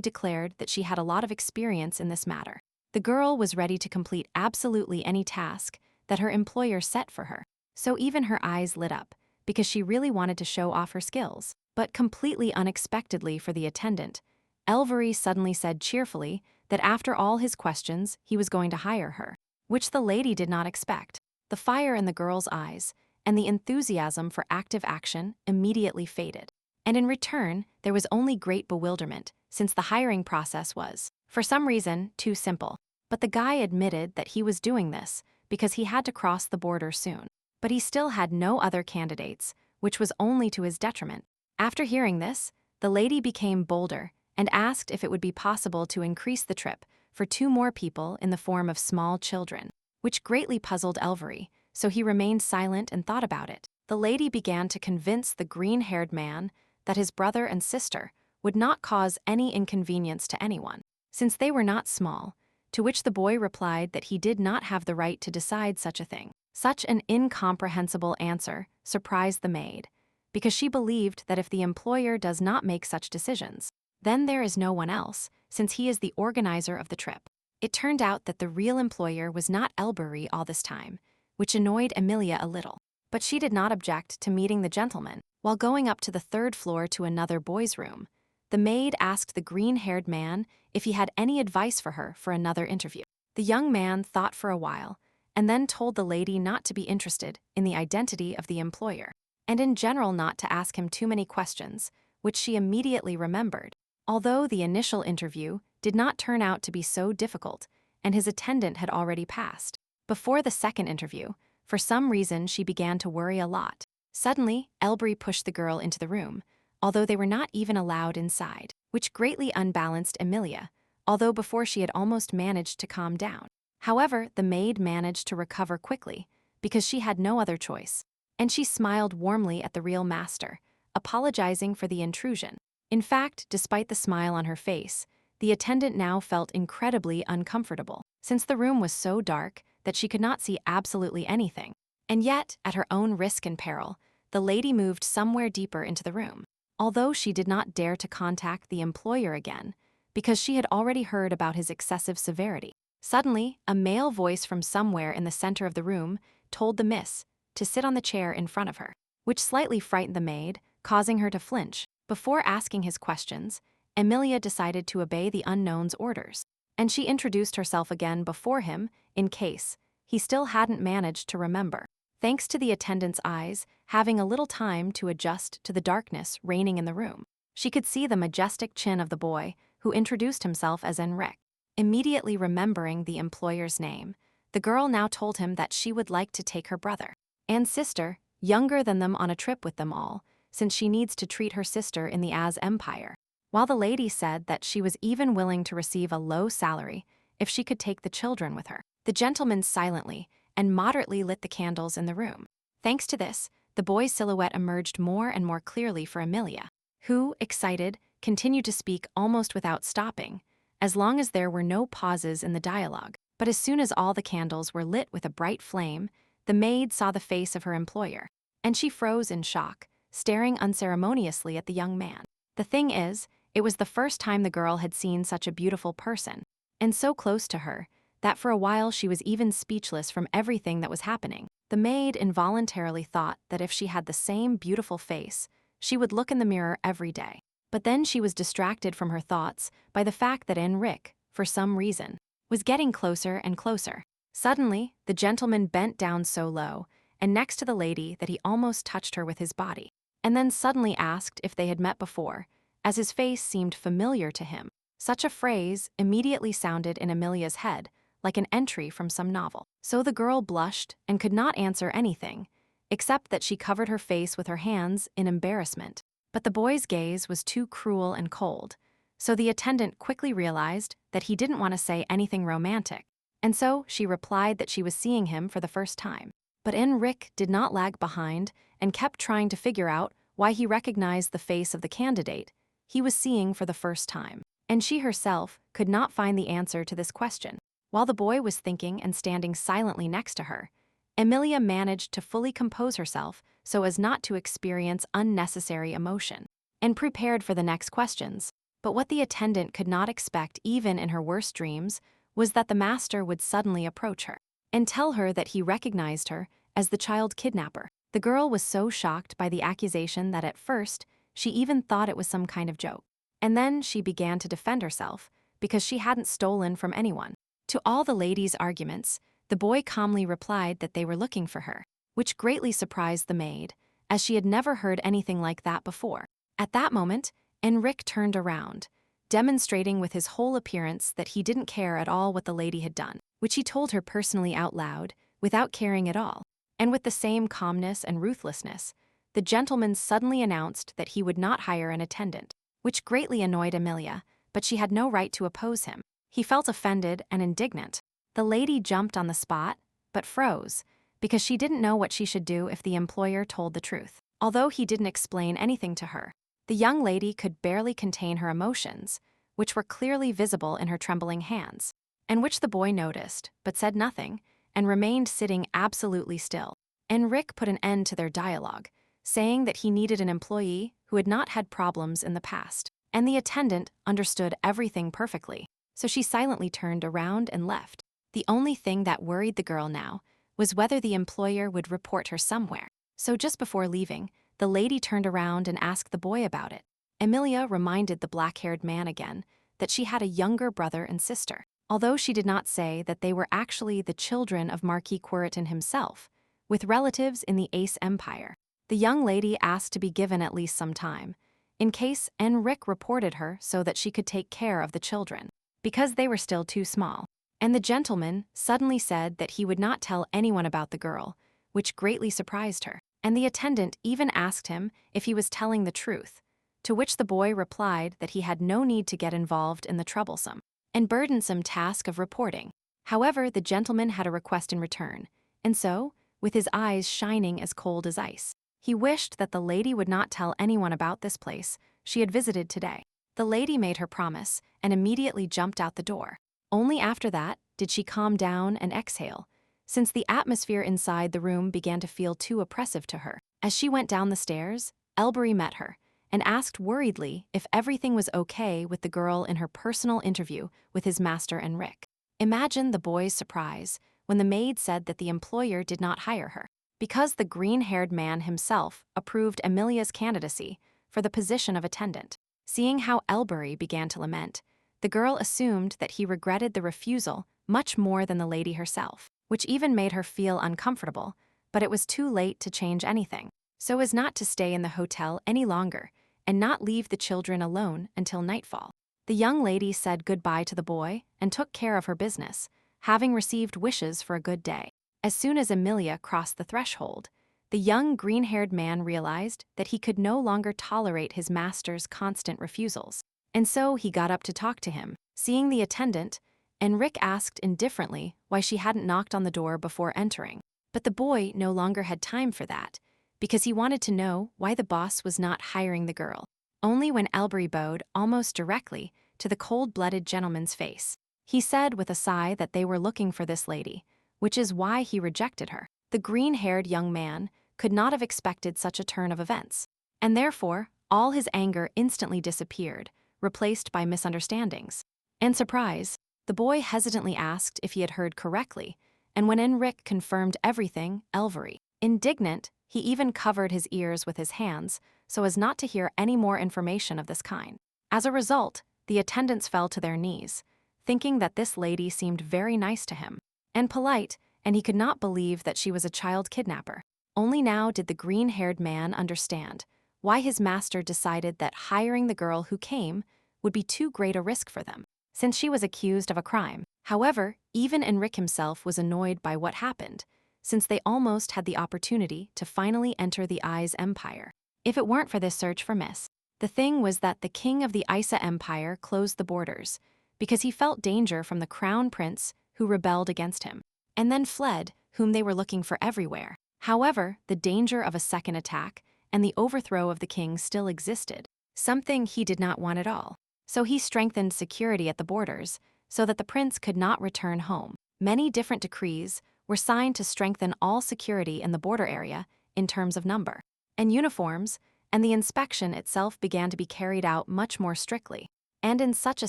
declared that she had a lot of experience in this matter. The girl was ready to complete absolutely any task that her employer set for her, so even her eyes lit up, because she really wanted to show off her skills. But completely unexpectedly for the attendant, Elbury suddenly said cheerfully that after all his questions, he was going to hire her, which the lady did not expect. The fire in the girl's eyes and the enthusiasm for active action immediately faded, and in return, there was only great bewilderment, since the hiring process was, for some reason, too simple. But the guy admitted that he was doing this because he had to cross the border soon. But he still had no other candidates, which was only to his detriment. After hearing this, the lady became bolder and asked if it would be possible to increase the trip for 2 more people in the form of small children, which greatly puzzled Elbury, so he remained silent and thought about it. The lady began to convince the green-haired man that his brother and sister would not cause any inconvenience to anyone, since they were not small, to which the boy replied that he did not have the right to decide such a thing. Such an incomprehensible answer surprised the maid, because she believed that if the employer does not make such decisions, then there is no one else, since he is the organizer of the trip. It turned out that the real employer was not Elbury all this time, which annoyed Amelia a little, but she did not object to meeting the gentleman. While going up to the 3rd floor to another boy's room, the maid asked the green-haired man if he had any advice for her for another interview. The young man thought for a while, and then told the lady not to be interested in the identity of the employer, and in general not to ask him too many questions, which she immediately remembered. Although the initial interview did not turn out to be so difficult, and his attendant had already passed. Before the second interview, for some reason she began to worry a lot. Suddenly, Elbury pushed the girl into the room, although they were not even allowed inside, which greatly unbalanced Amelia, although before she had almost managed to calm down. However, the maid managed to recover quickly, because she had no other choice, and she smiled warmly at the real master, apologizing for the intrusion. In fact, despite the smile on her face, the attendant now felt incredibly uncomfortable, since the room was so dark that she could not see absolutely anything. And yet, at her own risk and peril, the lady moved somewhere deeper into the room, although she did not dare to contact the employer again, because she had already heard about his excessive severity. Suddenly, a male voice from somewhere in the center of the room told the miss to sit on the chair in front of her, which slightly frightened the maid, causing her to flinch. Before asking his questions, Amelia decided to obey the unknown's orders, and she introduced herself again before him in case he still hadn't managed to remember. Thanks to the attendant's eyes having a little time to adjust to the darkness reigning in the room, she could see the majestic chin of the boy who introduced himself as Enrich. Immediately remembering the employer's name, the girl now told him that she would like to take her brother and sister, younger than them, on a trip with them all, since she needs to treat her sister in the Az Empire, while the lady said that she was even willing to receive a low salary if she could take the children with her. The gentleman silently and moderately lit the candles in the room. Thanks to this, the boy's silhouette emerged more and more clearly for Amelia, who, excited, continued to speak almost without stopping, as long as there were no pauses in the dialogue. But as soon as all the candles were lit with a bright flame, the maid saw the face of her employer, and she froze in shock, staring unceremoniously at the young man. The thing is, it was the first time the girl had seen such a beautiful person, and so close to her, that for a while she was even speechless from everything that was happening. The maid involuntarily thought that if she had the same beautiful face, she would look in the mirror every day. But then she was distracted from her thoughts by the fact that Enrich, for some reason, was getting closer and closer. Suddenly, the gentleman bent down so low and next to the lady that he almost touched her with his body, and then suddenly asked if they had met before, as his face seemed familiar to him. Such a phrase immediately sounded in Amelia's head like an entry from some novel. So the girl blushed and could not answer anything, except that she covered her face with her hands in embarrassment. But the boy's gaze was too cruel and cold, so the attendant quickly realized that he didn't want to say anything romantic, and so she replied that she was seeing him for the first time. But Enrich did not lag behind and kept trying to figure out why he recognized the face of the candidate he was seeing for the first time, and she herself could not find the answer to this question. While the boy was thinking and standing silently next to her, Amelia managed to fully compose herself so as not to experience unnecessary emotion, and prepared for the next questions. But what the attendant could not expect even in her worst dreams was that the master would suddenly approach her and tell her that he recognized her as the child kidnapper. The girl was so shocked by the accusation that at first she even thought it was some kind of joke. And then she began to defend herself because she hadn't stolen from anyone. To all the lady's arguments, the boy calmly replied that they were looking for her, which greatly surprised the maid, as she had never heard anything like that before. At that moment, Enrich turned around, demonstrating with his whole appearance that he didn't care at all what the lady had done, which he told her personally out loud, without caring at all. And with the same calmness and ruthlessness, the gentleman suddenly announced that he would not hire an attendant, which greatly annoyed Amelia, but she had no right to oppose him. He felt offended and indignant. The lady jumped on the spot, but froze, because she didn't know what she should do if the employer told the truth. Although he didn't explain anything to her, the young lady could barely contain her emotions, which were clearly visible in her trembling hands, and which the boy noticed, but said nothing, and remained sitting absolutely still. Enrich put an end to their dialogue, saying that he needed an employee who had not had problems in the past, and the attendant understood everything perfectly, so she silently turned around and left. The only thing that worried the girl now was whether the employer would report her somewhere. So just before leaving, the lady turned around and asked the boy about it. Amelia reminded the black-haired man again that she had a younger brother and sister, although she did not say that they were actually the children of Marquis himself, with relatives in the Ace Empire. The young lady asked to be given at least some time, in case Enrich reported her so that she could take care of the children, because they were still too small. And the gentleman suddenly said that he would not tell anyone about the girl, which greatly surprised her. And the attendant even asked him if he was telling the truth, to which the boy replied that he had no need to get involved in the troublesome and burdensome task of reporting. However, the gentleman had a request in return, and so, with his eyes shining as cold as ice, he wished that the lady would not tell anyone about this place she had visited today. The lady made her promise and immediately jumped out the door. Only after that did she calm down and exhale, since the atmosphere inside the room began to feel too oppressive to her. As she went down the stairs, Robbery met her and asked worriedly if everything was okay with the girl in her personal interview with his master Enrich. Imagine the boy's surprise when the maid said that the employer did not hire her, because the green-haired man himself approved Amelia's candidacy for the position of attendant. Seeing how Robbery began to lament, the girl assumed that he regretted the refusal much more than the lady herself, which even made her feel uncomfortable, but it was too late to change anything, so as not to stay in the hotel any longer and not leave the children alone until nightfall. The young lady said goodbye to the boy and took care of her business, having received wishes for a good day. As soon as Amelia crossed the threshold, the young green-haired man realized that he could no longer tolerate his master's constant refusals, and so he got up to talk to him. Seeing the attendant, Enrich asked indifferently why she hadn't knocked on the door before entering. But the boy no longer had time for that, because he wanted to know why the boss was not hiring the girl. Only when Robbery bowed almost directly to the cold-blooded gentleman's face. He said with a sigh that they were looking for this lady, which is why he rejected her. The green-haired young man could not have expected such a turn of events, and therefore all his anger instantly disappeared, replaced by misunderstandings and surprise. The boy hesitantly asked if he had heard correctly, and when Enrich confirmed everything, Robbery, indignant, he even covered his ears with his hands so as not to hear any more information of this kind. As a result, the attendants fell to their knees, thinking that this lady seemed very nice to him and polite, and he could not believe that she was a child kidnapper. Only now did the green-haired man understand why his master decided that hiring the girl who came would be too great a risk for them, since she was accused of a crime. However, even Enrich himself was annoyed by what happened, since they almost had the opportunity to finally enter the Ice Empire. If it weren't for this search for Miss. The thing was that the king of the Ice Empire closed the borders, because he felt danger from the crown prince who rebelled against him, and then fled, whom they were looking for everywhere. However, the danger of a second attack and the overthrow of the king still existed, something he did not want at all. So he strengthened security at the borders so that the prince could not return home. Many different decrees were signed to strengthen all security in the border area in terms of number and uniforms, and the inspection itself began to be carried out much more strictly. And in such a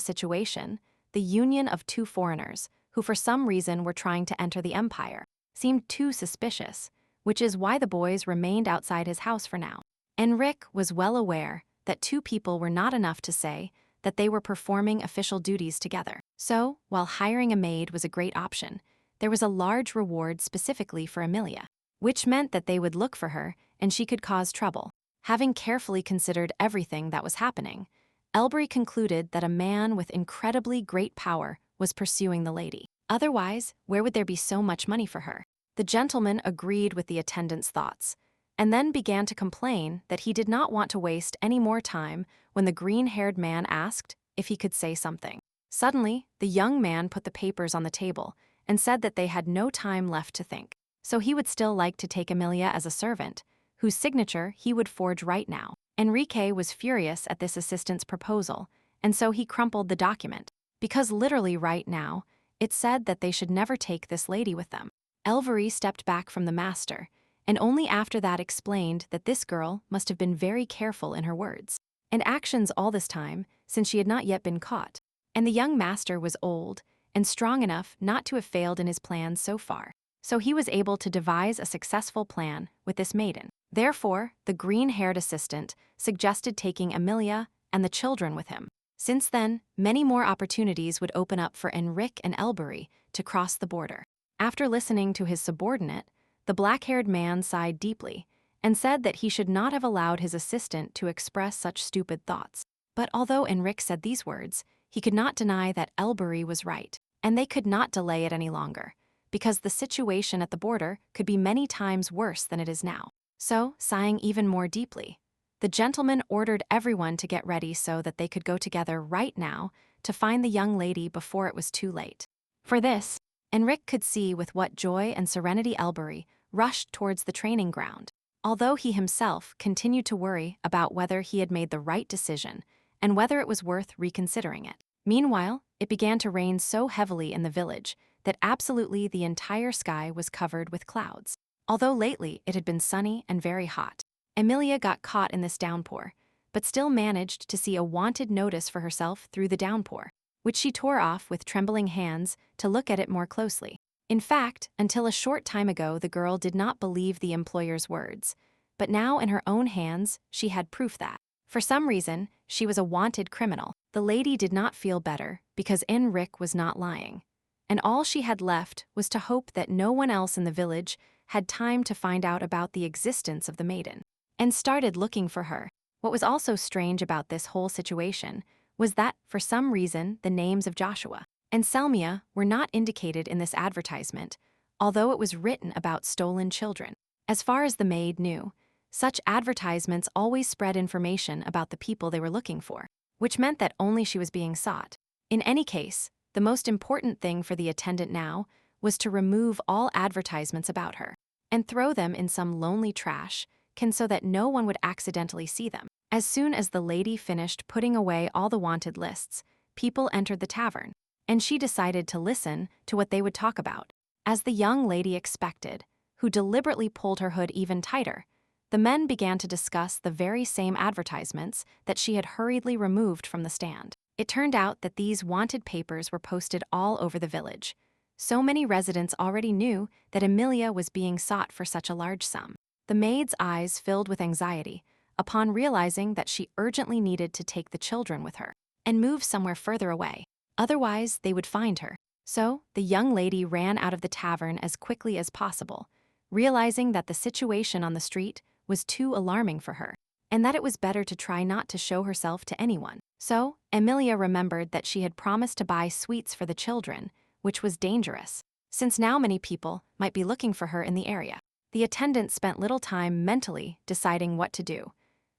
situation, the union of two foreigners, who for some reason were trying to enter the empire, seemed too suspicious, which is why the boys remained outside his house for now. Enrich was well aware that two people were not enough to say that they were performing official duties together. So, while hiring a maid was a great option, there was a large reward specifically for Amelia, which meant that they would look for her and she could cause trouble. Having carefully considered everything that was happening, Robbery concluded that a man with incredibly great power was pursuing the lady. Otherwise, where would there be so much money for her? The gentleman agreed with the attendant's thoughts, and then began to complain that he did not want to waste any more time when the green-haired man asked if he could say something. Suddenly, the young man put the papers on the table and said that they had no time left to think, so he would still like to take Amelia as a servant, whose signature he would forge right now. Enrique was furious at this assistant's proposal, and so he crumpled the document, because literally right now, it said that they should never take this lady with them. Robbery stepped back from the master, and only after that explained that this girl must have been very careful in her words and actions all this time, since she had not yet been caught. And the young master was old and strong enough not to have failed in his plans so far, so he was able to devise a successful plan with this maiden. Therefore, the green-haired assistant suggested taking Amelia and the children with him. Since then, many more opportunities would open up for Enrich and Robbery to cross the border. After listening to his subordinate, the black-haired man sighed deeply and said that he should not have allowed his assistant to express such stupid thoughts. But although Enrich said these words, he could not deny that Robbery was right, and they could not delay it any longer, because the situation at the border could be many times worse than it is now. So, sighing even more deeply, the gentleman ordered everyone to get ready so that they could go together right now to find the young lady before it was too late. For this, Enrich could see with what joy and serenity Robbery rushed towards the training ground, although he himself continued to worry about whether he had made the right decision and whether it was worth reconsidering it. Meanwhile, it began to rain so heavily in the village that absolutely the entire sky was covered with clouds. Although lately it had been sunny and very hot, Amelia got caught in this downpour, but still managed to see a wanted notice for herself through the downpour, which she tore off with trembling hands to look at it more closely. In fact, until a short time ago, the girl did not believe the employer's words, but now in her own hands, she had proof that, for some reason, she was a wanted criminal. The lady did not feel better because Enrich was not lying, and all she had left was to hope that no one else in the village had time to find out about the existence of the maiden, and started looking for her. What was also strange about this whole situation was that, for some reason, the names of Joshua and Selmia were not indicated in this advertisement, although it was written about stolen children. As far as the maid knew, such advertisements always spread information about the people they were looking for, which meant that only she was being sought. In any case, the most important thing for the attendant now was to remove all advertisements about her and throw them in some lonely trash can so that no one would accidentally see them. As soon as the lady finished putting away all the wanted lists, people entered the tavern, and she decided to listen to what they would talk about. As the young lady expected, who deliberately pulled her hood even tighter, the men began to discuss the very same advertisements that she had hurriedly removed from the stand. It turned out that these wanted papers were posted all over the village. So many residents already knew that Amelia was being sought for such a large sum. The maid's eyes filled with anxiety upon realizing that she urgently needed to take the children with her and move somewhere further away. Otherwise, they would find her. So, the young lady ran out of the tavern as quickly as possible, realizing that the situation on the street was too alarming for her, and that it was better to try not to show herself to anyone. So, Amelia remembered that she had promised to buy sweets for the children, which was dangerous, since now many people might be looking for her in the area. The attendant spent little time mentally deciding what to do,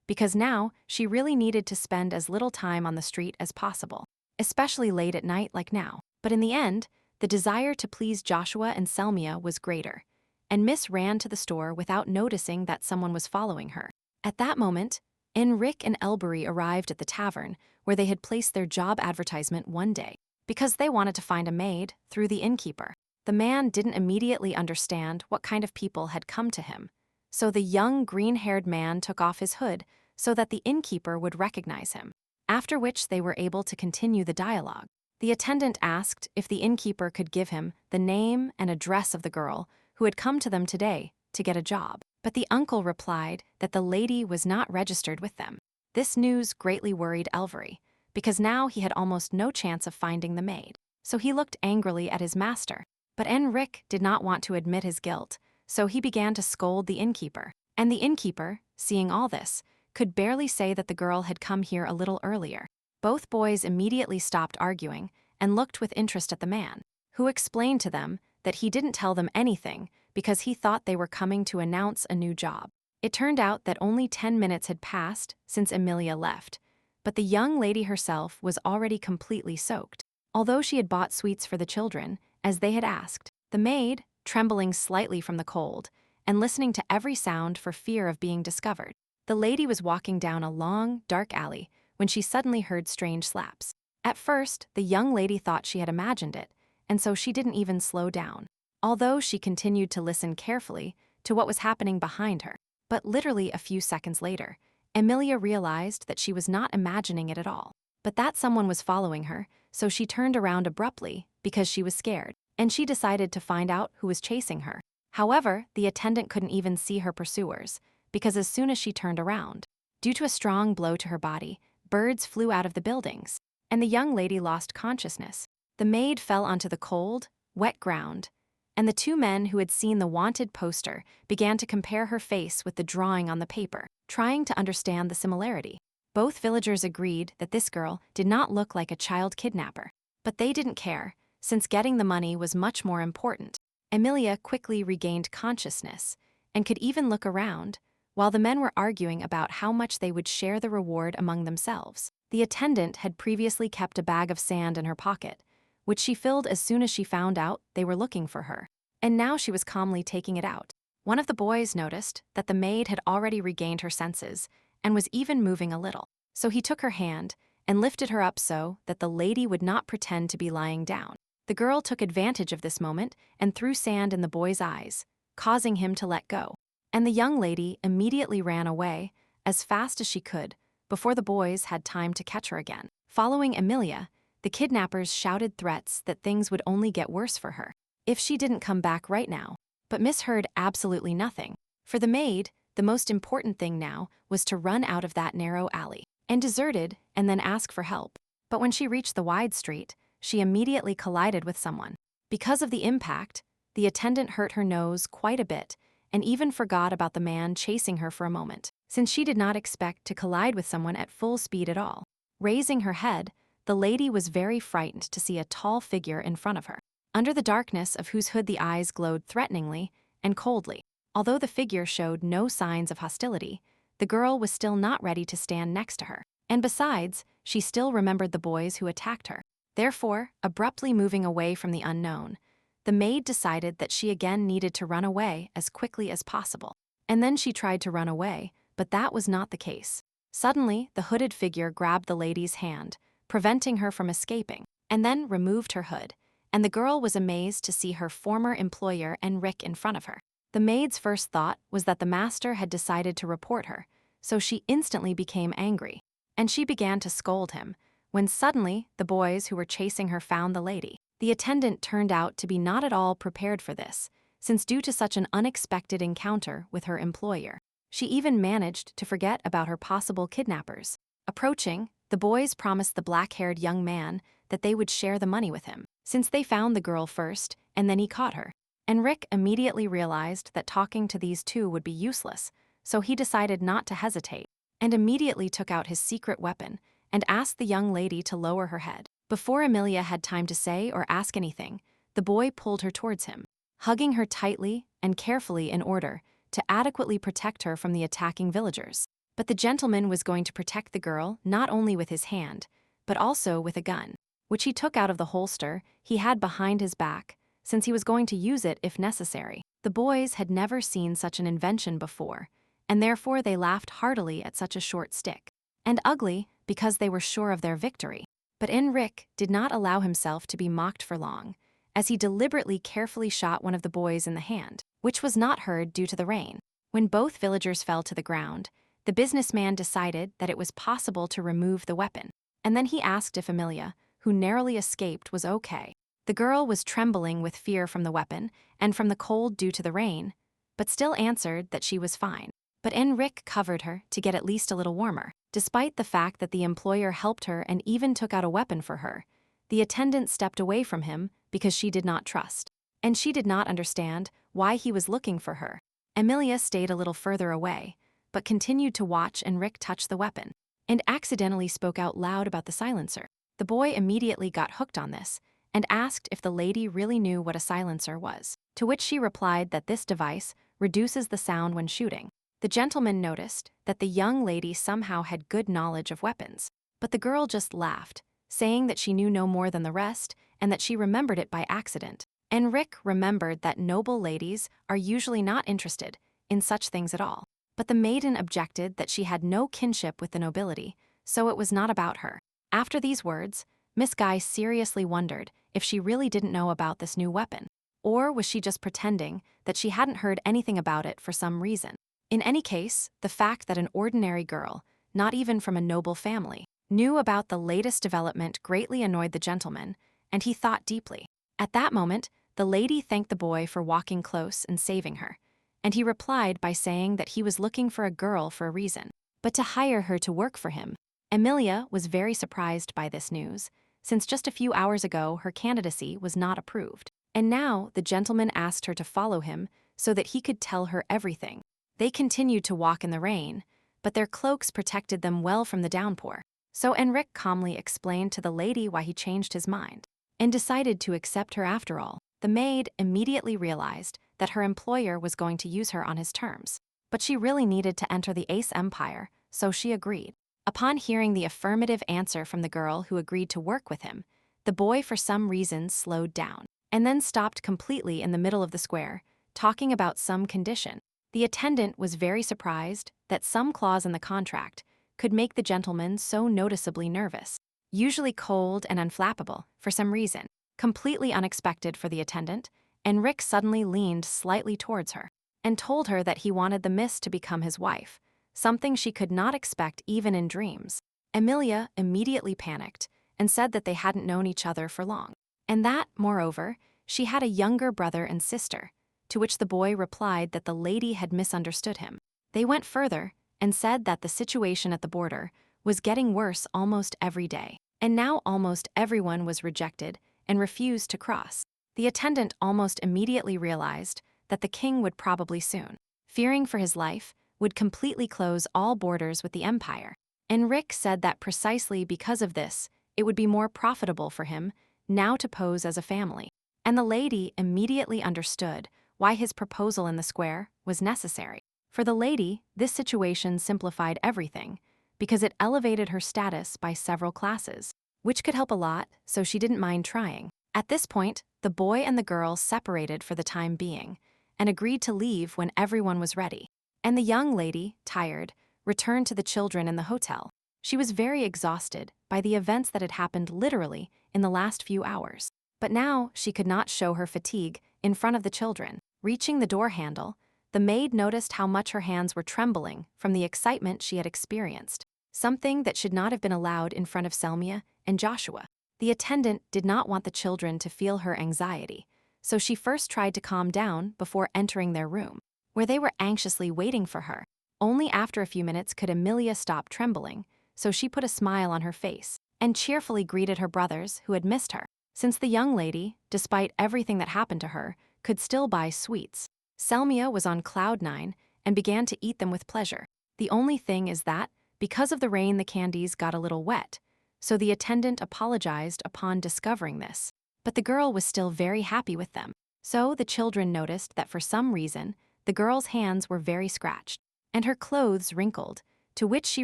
because now she really needed to spend as little time on the street as possible, especially late at night like now. But in the end, the desire to please Joshua and Selmia was greater, and Miss ran to the store without noticing that someone was following her. At that moment, Enrich and Robbery arrived at the tavern where they had placed their job advertisement one day, because they wanted to find a maid through the innkeeper. The man didn't immediately understand what kind of people had come to him, so the young green-haired man took off his hood so that the innkeeper would recognize him, after which they were able to continue the dialogue. The attendant asked if the innkeeper could give him the name and address of the girl who had come to them today to get a job, but the uncle replied that the lady was not registered with them. This news greatly worried Robbery, because now he had almost no chance of finding the maid, so he looked angrily at his master. But Enrich did not want to admit his guilt, so he began to scold the innkeeper. And the innkeeper, seeing all this, could barely say that the girl had come here a little earlier. Both boys immediately stopped arguing and looked with interest at the man, who explained to them that he didn't tell them anything because he thought they were coming to announce a new job. It turned out that only 10 minutes had passed since Amelia left, but the young lady herself was already completely soaked. Although she had bought sweets for the children, as they had asked, the maid, trembling slightly from the cold and listening to every sound for fear of being discovered, the lady was walking down a long, dark alley when she suddenly heard strange slaps. At first, the young lady thought she had imagined it, and so she didn't even slow down, although she continued to listen carefully to what was happening behind her. But literally a few seconds later, Amelia realized that she was not imagining it at all, but that someone was following her, so she turned around abruptly because she was scared, and she decided to find out who was chasing her. However, the attendant couldn't even see her pursuers, because as soon as she turned around, due to a strong blow to her body, birds flew out of the buildings, and the young lady lost consciousness. The maid fell onto the cold, wet ground, and the two men who had seen the wanted poster began to compare her face with the drawing on the paper, trying to understand the similarity. Both villagers agreed that this girl did not look like a child kidnapper, but they didn't care, since getting the money was much more important. Amelia quickly regained consciousness and could even look around, while the men were arguing about how much they would share the reward among themselves. The attendant had previously kept a bag of sand in her pocket, which she filled as soon as she found out they were looking for her, and now she was calmly taking it out. One of the boys noticed that the maid had already regained her senses and was even moving a little, so he took her hand and lifted her up so that the lady would not pretend to be lying down. The girl took advantage of this moment and threw sand in the boy's eyes, causing him to let go. And the young lady immediately ran away as fast as she could before the boys had time to catch her again. Following Amelia, the kidnappers shouted threats that things would only get worse for her if she didn't come back right now. But Miss heard absolutely nothing. For the maid, the most important thing now was to run out of that narrow alley and deserted and then ask for help. But when she reached the wide street, she immediately collided with someone. Because of the impact, the attendant hurt her nose quite a bit and even forgot about the man chasing her for a moment, since she did not expect to collide with someone at full speed at all. Raising her head, the lady was very frightened to see a tall figure in front of her, under the darkness of whose hood the eyes glowed threateningly and coldly. Although the figure showed no signs of hostility, the girl was still not ready to stand next to her. And besides, she still remembered the boys who attacked her. Therefore, abruptly moving away from the unknown, the maid decided that she again needed to run away as quickly as possible. And then she tried to run away, but that was not the case. Suddenly, the hooded figure grabbed the lady's hand, preventing her from escaping, and then removed her hood, and the girl was amazed to see her former employer Enrich in front of her. The maid's first thought was that the master had decided to report her, so she instantly became angry, and she began to scold him, when suddenly the boys who were chasing her found the lady. The attendant turned out to be not at all prepared for this, since due to such an unexpected encounter with her employer, she even managed to forget about her possible kidnappers. Approaching, the boys promised the black-haired young man that they would share the money with him, since they found the girl first and then he caught her. Enrich immediately realized that talking to these two would be useless, so he decided not to hesitate, and immediately took out his secret weapon and asked the young lady to lower her head. Before Amelia had time to say or ask anything, the boy pulled her towards him, hugging her tightly and carefully in order to adequately protect her from the attacking villagers. But the gentleman was going to protect the girl not only with his hand, but also with a gun, which he took out of the holster he had behind his back, since he was going to use it if necessary. The boys had never seen such an invention before, and therefore they laughed heartily at such a short stick. And ugly, because they were sure of their victory. But Enrich did not allow himself to be mocked for long, as he deliberately carefully shot one of the boys in the hand, which was not heard due to the rain. When both villagers fell to the ground, the businessman decided that it was possible to remove the weapon, and then he asked if Amelia, who narrowly escaped, was okay. The girl was trembling with fear from the weapon and from the cold due to the rain, but still answered that she was fine. But Enrich covered her to get at least a little warmer. Despite the fact that the employer helped her and even took out a weapon for her, the attendant stepped away from him because she did not trust, and she did not understand why he was looking for her. Amelia stayed a little further away, but continued to watch Enrich touch the weapon, and accidentally spoke out loud about the silencer. The boy immediately got hooked on this, and asked if the lady really knew what a silencer was, to which she replied that this device reduces the sound when shooting. The gentleman noticed that the young lady somehow had good knowledge of weapons, but the girl just laughed, saying that she knew no more than the rest and that she remembered it by accident. Enrich remembered that noble ladies are usually not interested in such things at all, but the maiden objected that she had no kinship with the nobility, so it was not about her. After these words, Miss Guy seriously wondered if she really didn't know about this new weapon, or was she just pretending that she hadn't heard anything about it for some reason. In any case, the fact that an ordinary girl, not even from a noble family, knew about the latest development greatly annoyed the gentleman, and he thought deeply. At that moment, the lady thanked the boy for walking close and saving her, and he replied by saying that he was looking for a girl for a reason, but to hire her to work for him. Amelia was very surprised by this news, since just a few hours ago her candidacy was not approved, and now the gentleman asked her to follow him so that he could tell her everything. They continued to walk in the rain, but their cloaks protected them well from the downpour. So Enrich calmly explained to the lady why he changed his mind, and decided to accept her after all. The maid immediately realized that her employer was going to use her on his terms, but she really needed to enter the Ace Empire, so she agreed. Upon hearing the affirmative answer from the girl who agreed to work with him, the boy for some reason slowed down, and then stopped completely in the middle of the square, talking about some condition. The attendant was very surprised that some clause in the contract could make the gentleman so noticeably nervous. usually cold and unflappable for some reason. Completely unexpected for the attendant, Enrich suddenly leaned slightly towards her and told her that he wanted the miss to become his wife, something she could not expect even in dreams. Amelia immediately panicked and said that they hadn't known each other for long, and that, moreover, she had a younger brother and sister, to which the boy replied that the lady had misunderstood him. They went further and said that the situation at the border was getting worse almost every day, and now almost everyone was rejected and refused to cross. The attendant almost immediately realized that the king would probably soon, fearing for his life, would completely close all borders with the empire. Enrich said that precisely because of this, it would be more profitable for him now to pose as a family. And the lady immediately understood why his proposal in the square was necessary. For the lady, this situation simplified everything, because it elevated her status by several classes, which could help a lot, so she didn't mind trying. At this point, the boy and the girl separated for the time being, and agreed to leave when everyone was ready. And the young lady, tired, returned to the children in the hotel. She was very exhausted by the events that had happened literally in the last few hours. But now she could not show her fatigue in front of the children. Reaching the door handle, the maid noticed how much her hands were trembling from the excitement she had experienced, something that should not have been allowed in front of Selmia and Joshua. The attendant did not want the children to feel her anxiety, so she first tried to calm down before entering their room, where they were anxiously waiting for her. Only after a few minutes could Amelia stop trembling, so she put a smile on her face and cheerfully greeted her brothers who had missed her. Since the young lady, despite everything that happened to her, could still buy sweets, Selmia was on cloud nine and began to eat them with pleasure. The only thing is that, because of the rain, the candies got a little wet, so the attendant apologized upon discovering this. But the girl was still very happy with them. So the children noticed that for some reason, the girl's hands were very scratched, and her clothes wrinkled, to which she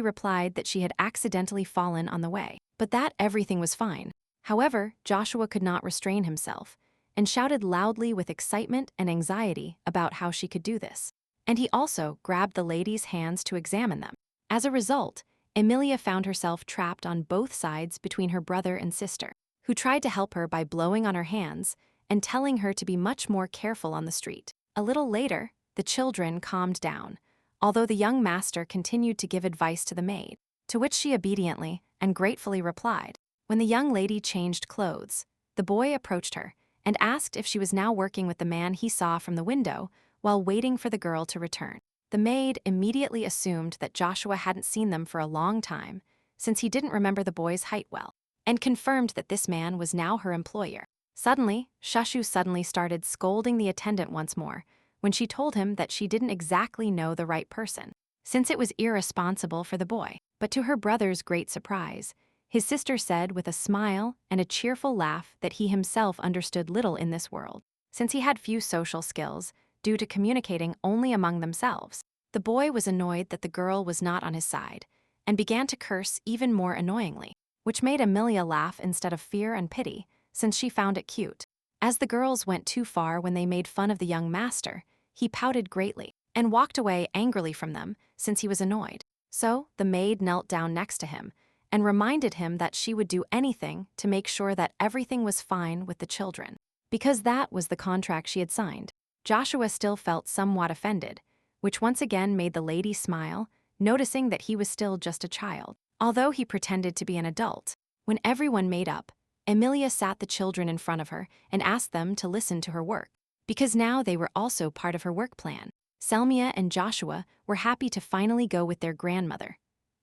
replied that she had accidentally fallen on the way, but that everything was fine. However, Joshua could not restrain himself, and shouted loudly with excitement and anxiety about how she could do this. And he also grabbed the lady's hands to examine them. As a result, Amelia found herself trapped on both sides between her brother and sister, who tried to help her by blowing on her hands and telling her to be much more careful on the street. A little later, the children calmed down, although the young master continued to give advice to the maid, to which she obediently and gratefully replied. When the young lady changed clothes, the boy approached her and asked if she was now working with the man he saw from the window while waiting for the girl to return. The maid immediately assumed that Joshua hadn't seen them for a long time, since he didn't remember the boy's height well, and confirmed that this man was now her employer. Suddenly, Shushu suddenly started scolding the attendant once more when she told him that she didn't exactly know the right person, since it was irresponsible for the boy. But to her brother's great surprise, his sister said with a smile and a cheerful laugh that he himself understood little in this world, since he had few social skills due to communicating only among themselves. The boy was annoyed that the girl was not on his side, and began to curse even more annoyingly, which made Amelia laugh instead of fear and pity, since she found it cute. As the girls went too far when they made fun of the young master, he pouted greatly and walked away angrily from them since he was annoyed. So the maid knelt down next to him and reminded him that she would do anything to make sure that everything was fine with the children, because that was the contract she had signed. Joshua still felt somewhat offended, which once again made the lady smile, noticing that he was still just a child, although he pretended to be an adult. When everyone made up, Amelia sat the children in front of her and asked them to listen to her work, because now they were also part of her work plan. Selmia and Joshua were happy to finally go with their grandmother,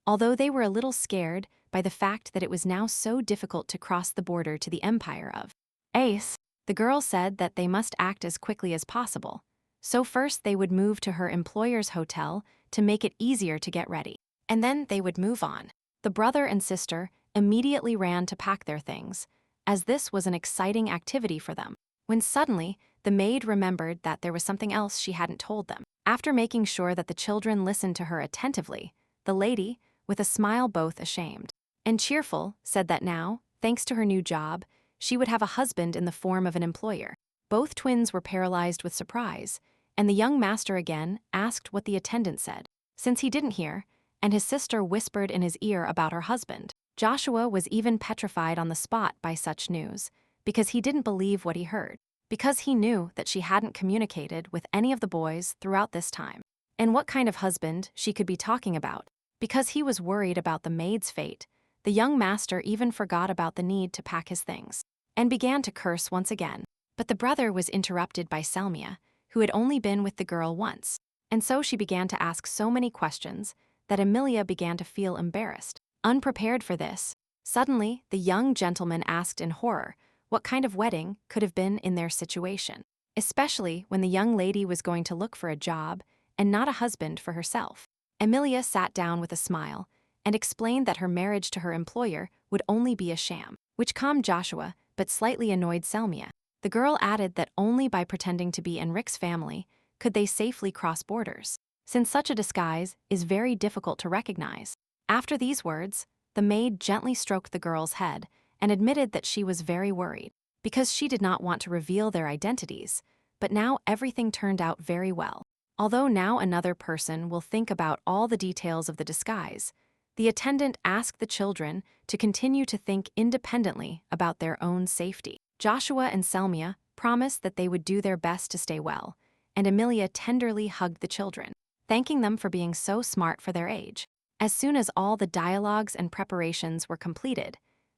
although they were a little scared by the fact that it was now so difficult to cross the border to the empire of Ace. The girl said that they must act as quickly as possible, so first they would move to her employer's hotel to make it easier to get ready, and then they would move on. The brother and sister immediately ran to pack their things, as this was an exciting activity for them, when suddenly the maid remembered that there was something else she hadn't told them. After making sure that the children listened to her attentively, the lady, with a smile both ashamed and cheerful, said that now, thanks to her new job, she would have a husband in the form of an employer. Both twins were paralyzed with surprise, and the young master again asked what the attendant said, since he didn't hear, and his sister whispered in his ear about her husband. Joshua was even petrified on the spot by such news, because he didn't believe what he heard, because he knew that she hadn't communicated with any of the boys throughout this time. And what kind of husband she could be talking about. Because he was worried about the maid's fate, the young master even forgot about the need to pack his things, and began to curse once again. But the brother was interrupted by Selmia, who had only been with the girl once, and so she began to ask so many questions that Amelia began to feel embarrassed. Unprepared for this, suddenly the young gentleman asked in horror what kind of wedding could have been in their situation, especially when the young lady was going to look for a job and not a husband for herself. Amelia sat down with a smile and explained that her marriage to her employer would only be a sham, which calmed Joshua but slightly annoyed Selmia. The girl added that only by pretending to be Enrich's family could they safely cross borders, since such a disguise is very difficult to recognize. After these words, the maid gently stroked the girl's head and admitted that she was very worried, because she did not want to reveal their identities, but now everything turned out very well. Although now another person will think about all the details of the disguise, the attendant asked the children to continue to think independently about their own safety. Joshua and Selmia promised that they would do their best to stay well, and Amelia tenderly hugged the children, thanking them for being so smart for their age. As soon as all the dialogues and preparations were completed,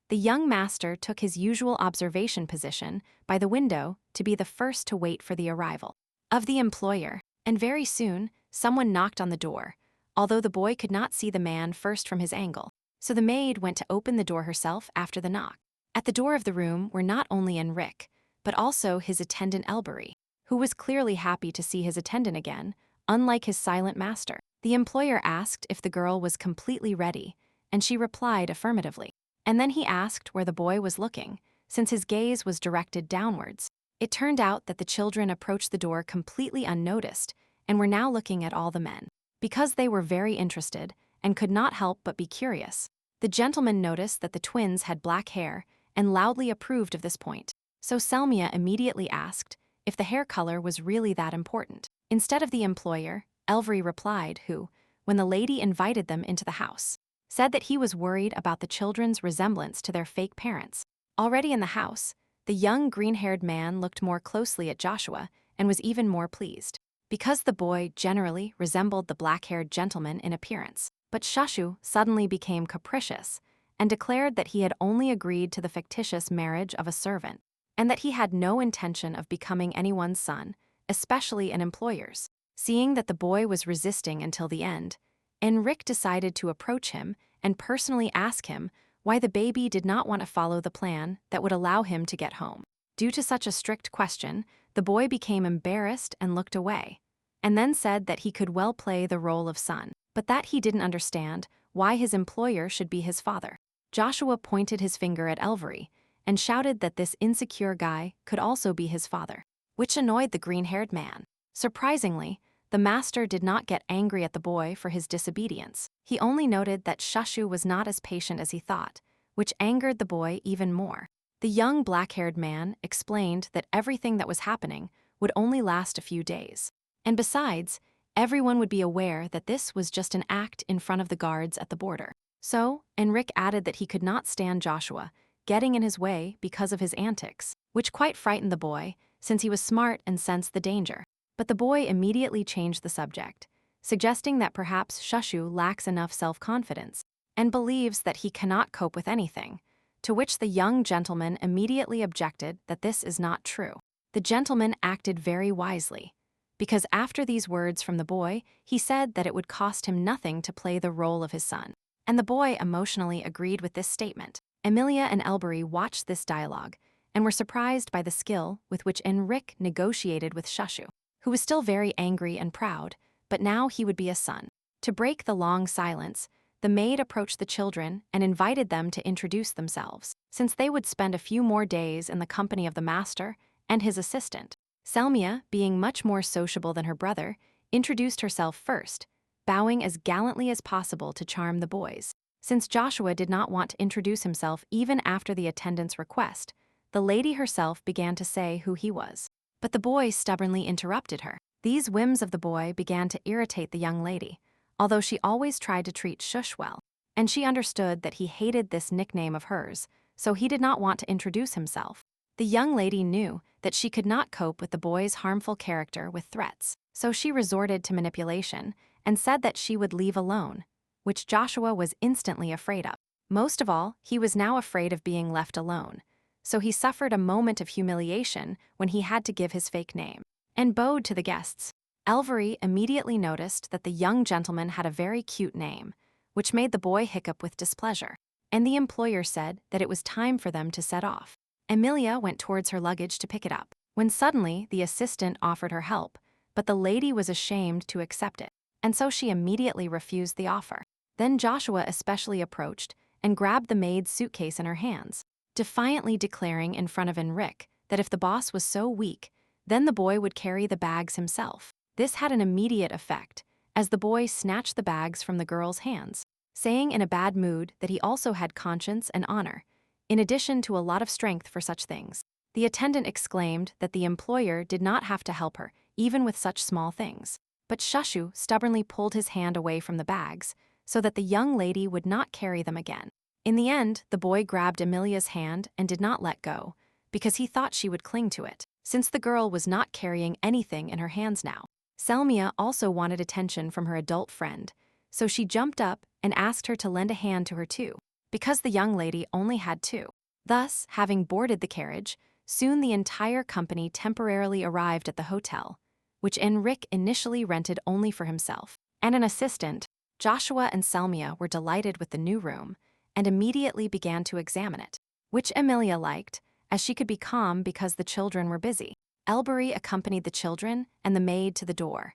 the young master took his usual observation position by the window to be the first to wait for the arrival of the employer, and very soon someone knocked on the door, although the boy could not see the man first from his angle, so the maid went to open the door herself after the knock. At the door of the room were not only Enrich, but also his attendant Robbery, who was clearly happy to see his attendant again, unlike his silent master. The employer asked if the girl was completely ready, and she replied affirmatively. And then he asked where the boy was looking, since his gaze was directed downwards. It turned out that the children approached the door completely unnoticed and were now looking at all the men, because they were very interested and could not help but be curious. The gentleman noticed that the twins had black hair and loudly approved of this point, so Selmia immediately asked if the hair color was really that important. Instead of the employer, Robbery replied, who, when the lady invited them into the house, said that he was worried about the children's resemblance to their fake parents. Already in the house, the young green-haired man looked more closely at Joshua and was even more pleased, because the boy generally resembled the black-haired gentleman in appearance. But Shushu suddenly became capricious and declared that he had only agreed to the fictitious marriage of a servant, and that he had no intention of becoming anyone's son, especially an employer's. Seeing that the boy was resisting until the end, Enrich decided to approach him and personally ask him why the baby did not want to follow the plan that would allow him to get home. Due to such a strict question, the boy became embarrassed and looked away, and then said that he could well play the role of son, but that he didn't understand why his employer should be his father. Joshua pointed his finger at Robbery and shouted that this insecure guy could also be his father, which annoyed the green-haired man. Surprisingly, the master did not get angry at the boy for his disobedience. He only noted that Shushu was not as patient as he thought, which angered the boy even more. The young black-haired man explained that everything that was happening would only last a few days, and besides, everyone would be aware that this was just an act in front of the guards at the border. So, Enrich added that he could not stand Joshua getting in his way because of his antics, which quite frightened the boy, since he was smart and sensed the danger. But the boy immediately changed the subject, suggesting that perhaps Shushu lacks enough self-confidence and believes that he cannot cope with anything, to which the young gentleman immediately objected that this is not true. The gentleman acted very wisely, because after these words from the boy, he said that it would cost him nothing to play the role of his son, and the boy emotionally agreed with this statement. Amelia and Robbery watched this dialogue and were surprised by the skill with which Enrich negotiated with Shushu, who was still very angry and proud, but now he would be a son. To break the long silence, the maid approached the children and invited them to introduce themselves, since they would spend a few more days in the company of the master and his assistant. Selmia, being much more sociable than her brother, introduced herself first, bowing as gallantly as possible to charm the boys. Since Joshua did not want to introduce himself even after the attendant's request, the lady herself began to say who he was. But the boy stubbornly interrupted her. These whims of the boy began to irritate the young lady, although she always tried to treat Shush well. and she understood that he hated this nickname of hers, so he did not want to introduce himself. The young lady knew that she could not cope with the boy's harmful character with threats, so she resorted to manipulation and said that she would leave alone, which Joshua was instantly afraid of. Most of all, he was now afraid of being left alone, so he suffered a moment of humiliation when he had to give his fake name and bowed to the guests. Elvery immediately noticed that the young gentleman had a very cute name, which made the boy hiccup with displeasure, and the employer said that it was time for them to set off. Amelia went towards her luggage to pick it up, when suddenly the assistant offered her help, but the lady was ashamed to accept it, and so she immediately refused the offer. Then Joshua especially approached and grabbed the maid's suitcase in her hands, defiantly declaring in front of Enrich that if the boss was so weak, then the boy would carry the bags himself. This had an immediate effect, as the boy snatched the bags from the girl's hands, saying in a bad mood that he also had conscience and honor, in addition to a lot of strength for such things. The attendant exclaimed that the employer did not have to help her, even with such small things. But Shushu stubbornly pulled his hand away from the bags, so that the young lady would not carry them again. In the end, the boy grabbed Amelia's hand and did not let go, because he thought she would cling to it, since the girl was not carrying anything in her hands now. Selmia also wanted attention from her adult friend, so she jumped up and asked her to lend a hand to her too, because the young lady only had two. Thus, having boarded the carriage, soon the entire company temporarily arrived at the hotel, which Enrich initially rented only for himself and an assistant. Joshua and Selmia were delighted with the new room and immediately began to examine it, which Amelia liked, as she could be calm because the children were busy. Elbury accompanied the children and the maid to the door,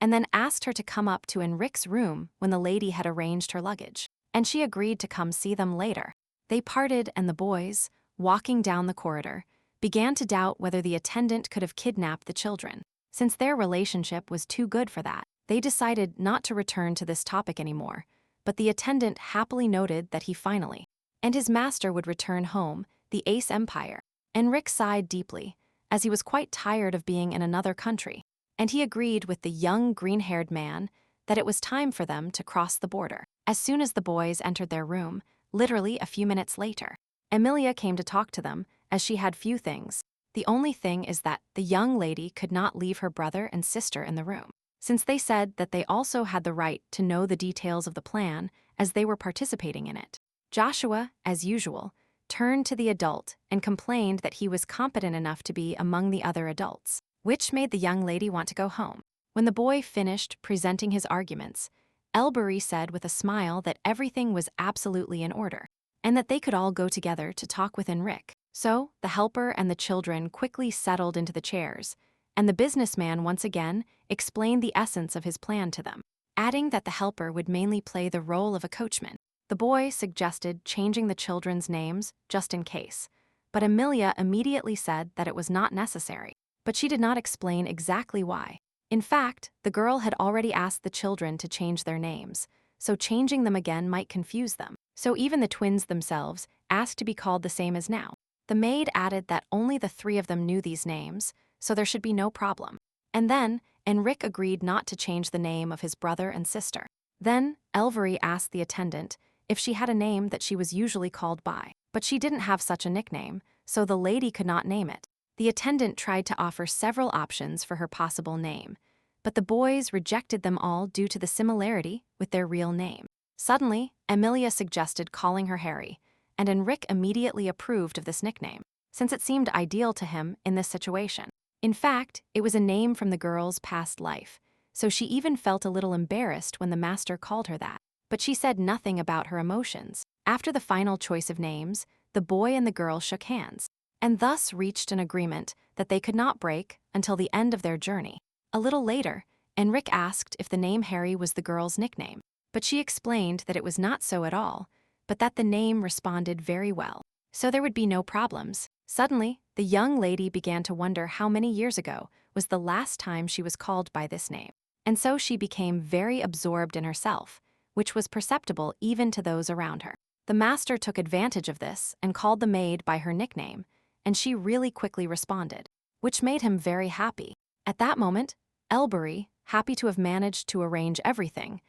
and then asked her to come up to Enrich's room when the lady had arranged her luggage, and she agreed to come see them later. They parted, and the boys, walking down the corridor, began to doubt whether the attendant could have kidnapped the children. Since their relationship was too good for that, they decided not to return to this topic anymore, but the attendant happily noted that he finally and his master would return home, the Ace Empire. Enrich sighed deeply, as he was quite tired of being in another country, and he agreed with the young green-haired man that it was time for them to cross the border. As soon as the boys entered their room, literally a few minutes later, Amelia came to talk to them, as she had few things. The only thing is that the young lady could not leave her brother and sister in the room, since they said that they also had the right to know the details of the plan as they were participating in it. Joshua, as usual, turned to the adult and complained that he was competent enough to be among the other adults, which made the young lady want to go home. When the boy finished presenting his arguments, Elbury said with a smile that everything was absolutely in order, and that they could all go together to talk with Enrich. So, the helper and the children quickly settled into the chairs, and the businessman once again explained the essence of his plan to them, adding that the helper would mainly play the role of a coachman. The boy suggested changing the children's names just in case, but Amelia immediately said that it was not necessary, but she did not explain exactly why. In fact, the girl had already asked the children to change their names, so changing them again might confuse them. So even the twins themselves asked to be called the same as now. The maid added that only the three of them knew these names, so there should be no problem. And then, Enrich agreed not to change the name of his brother and sister. Then, Elvery asked the attendant if she had a name that she was usually called by, but she didn't have such a nickname, so the lady could not name it. The attendant tried to offer several options for her possible name, but the boys rejected them all due to the similarity with their real name. Suddenly, Amelia suggested calling her Harry, and Enrich immediately approved of this nickname, since it seemed ideal to him in this situation. In fact, it was a name from the girl's past life, so she even felt a little embarrassed when the master called her that. But she said nothing about her emotions. After the final choice of names, the boy and the girl shook hands, and thus reached an agreement that they could not break until the end of their journey. A little later, Enrich asked if the name Harry was the girl's nickname, but she explained that it was not so at all, but that the name responded very well, so there would be no problems. Suddenly, the young lady began to wonder how many years ago was the last time she was called by this name, and so she became very absorbed in herself, which was perceptible even to those around her. The master took advantage of this and called the maid by her nickname, and she really quickly responded, which made him very happy. At that moment, Elbury, happy to have managed to arrange everything,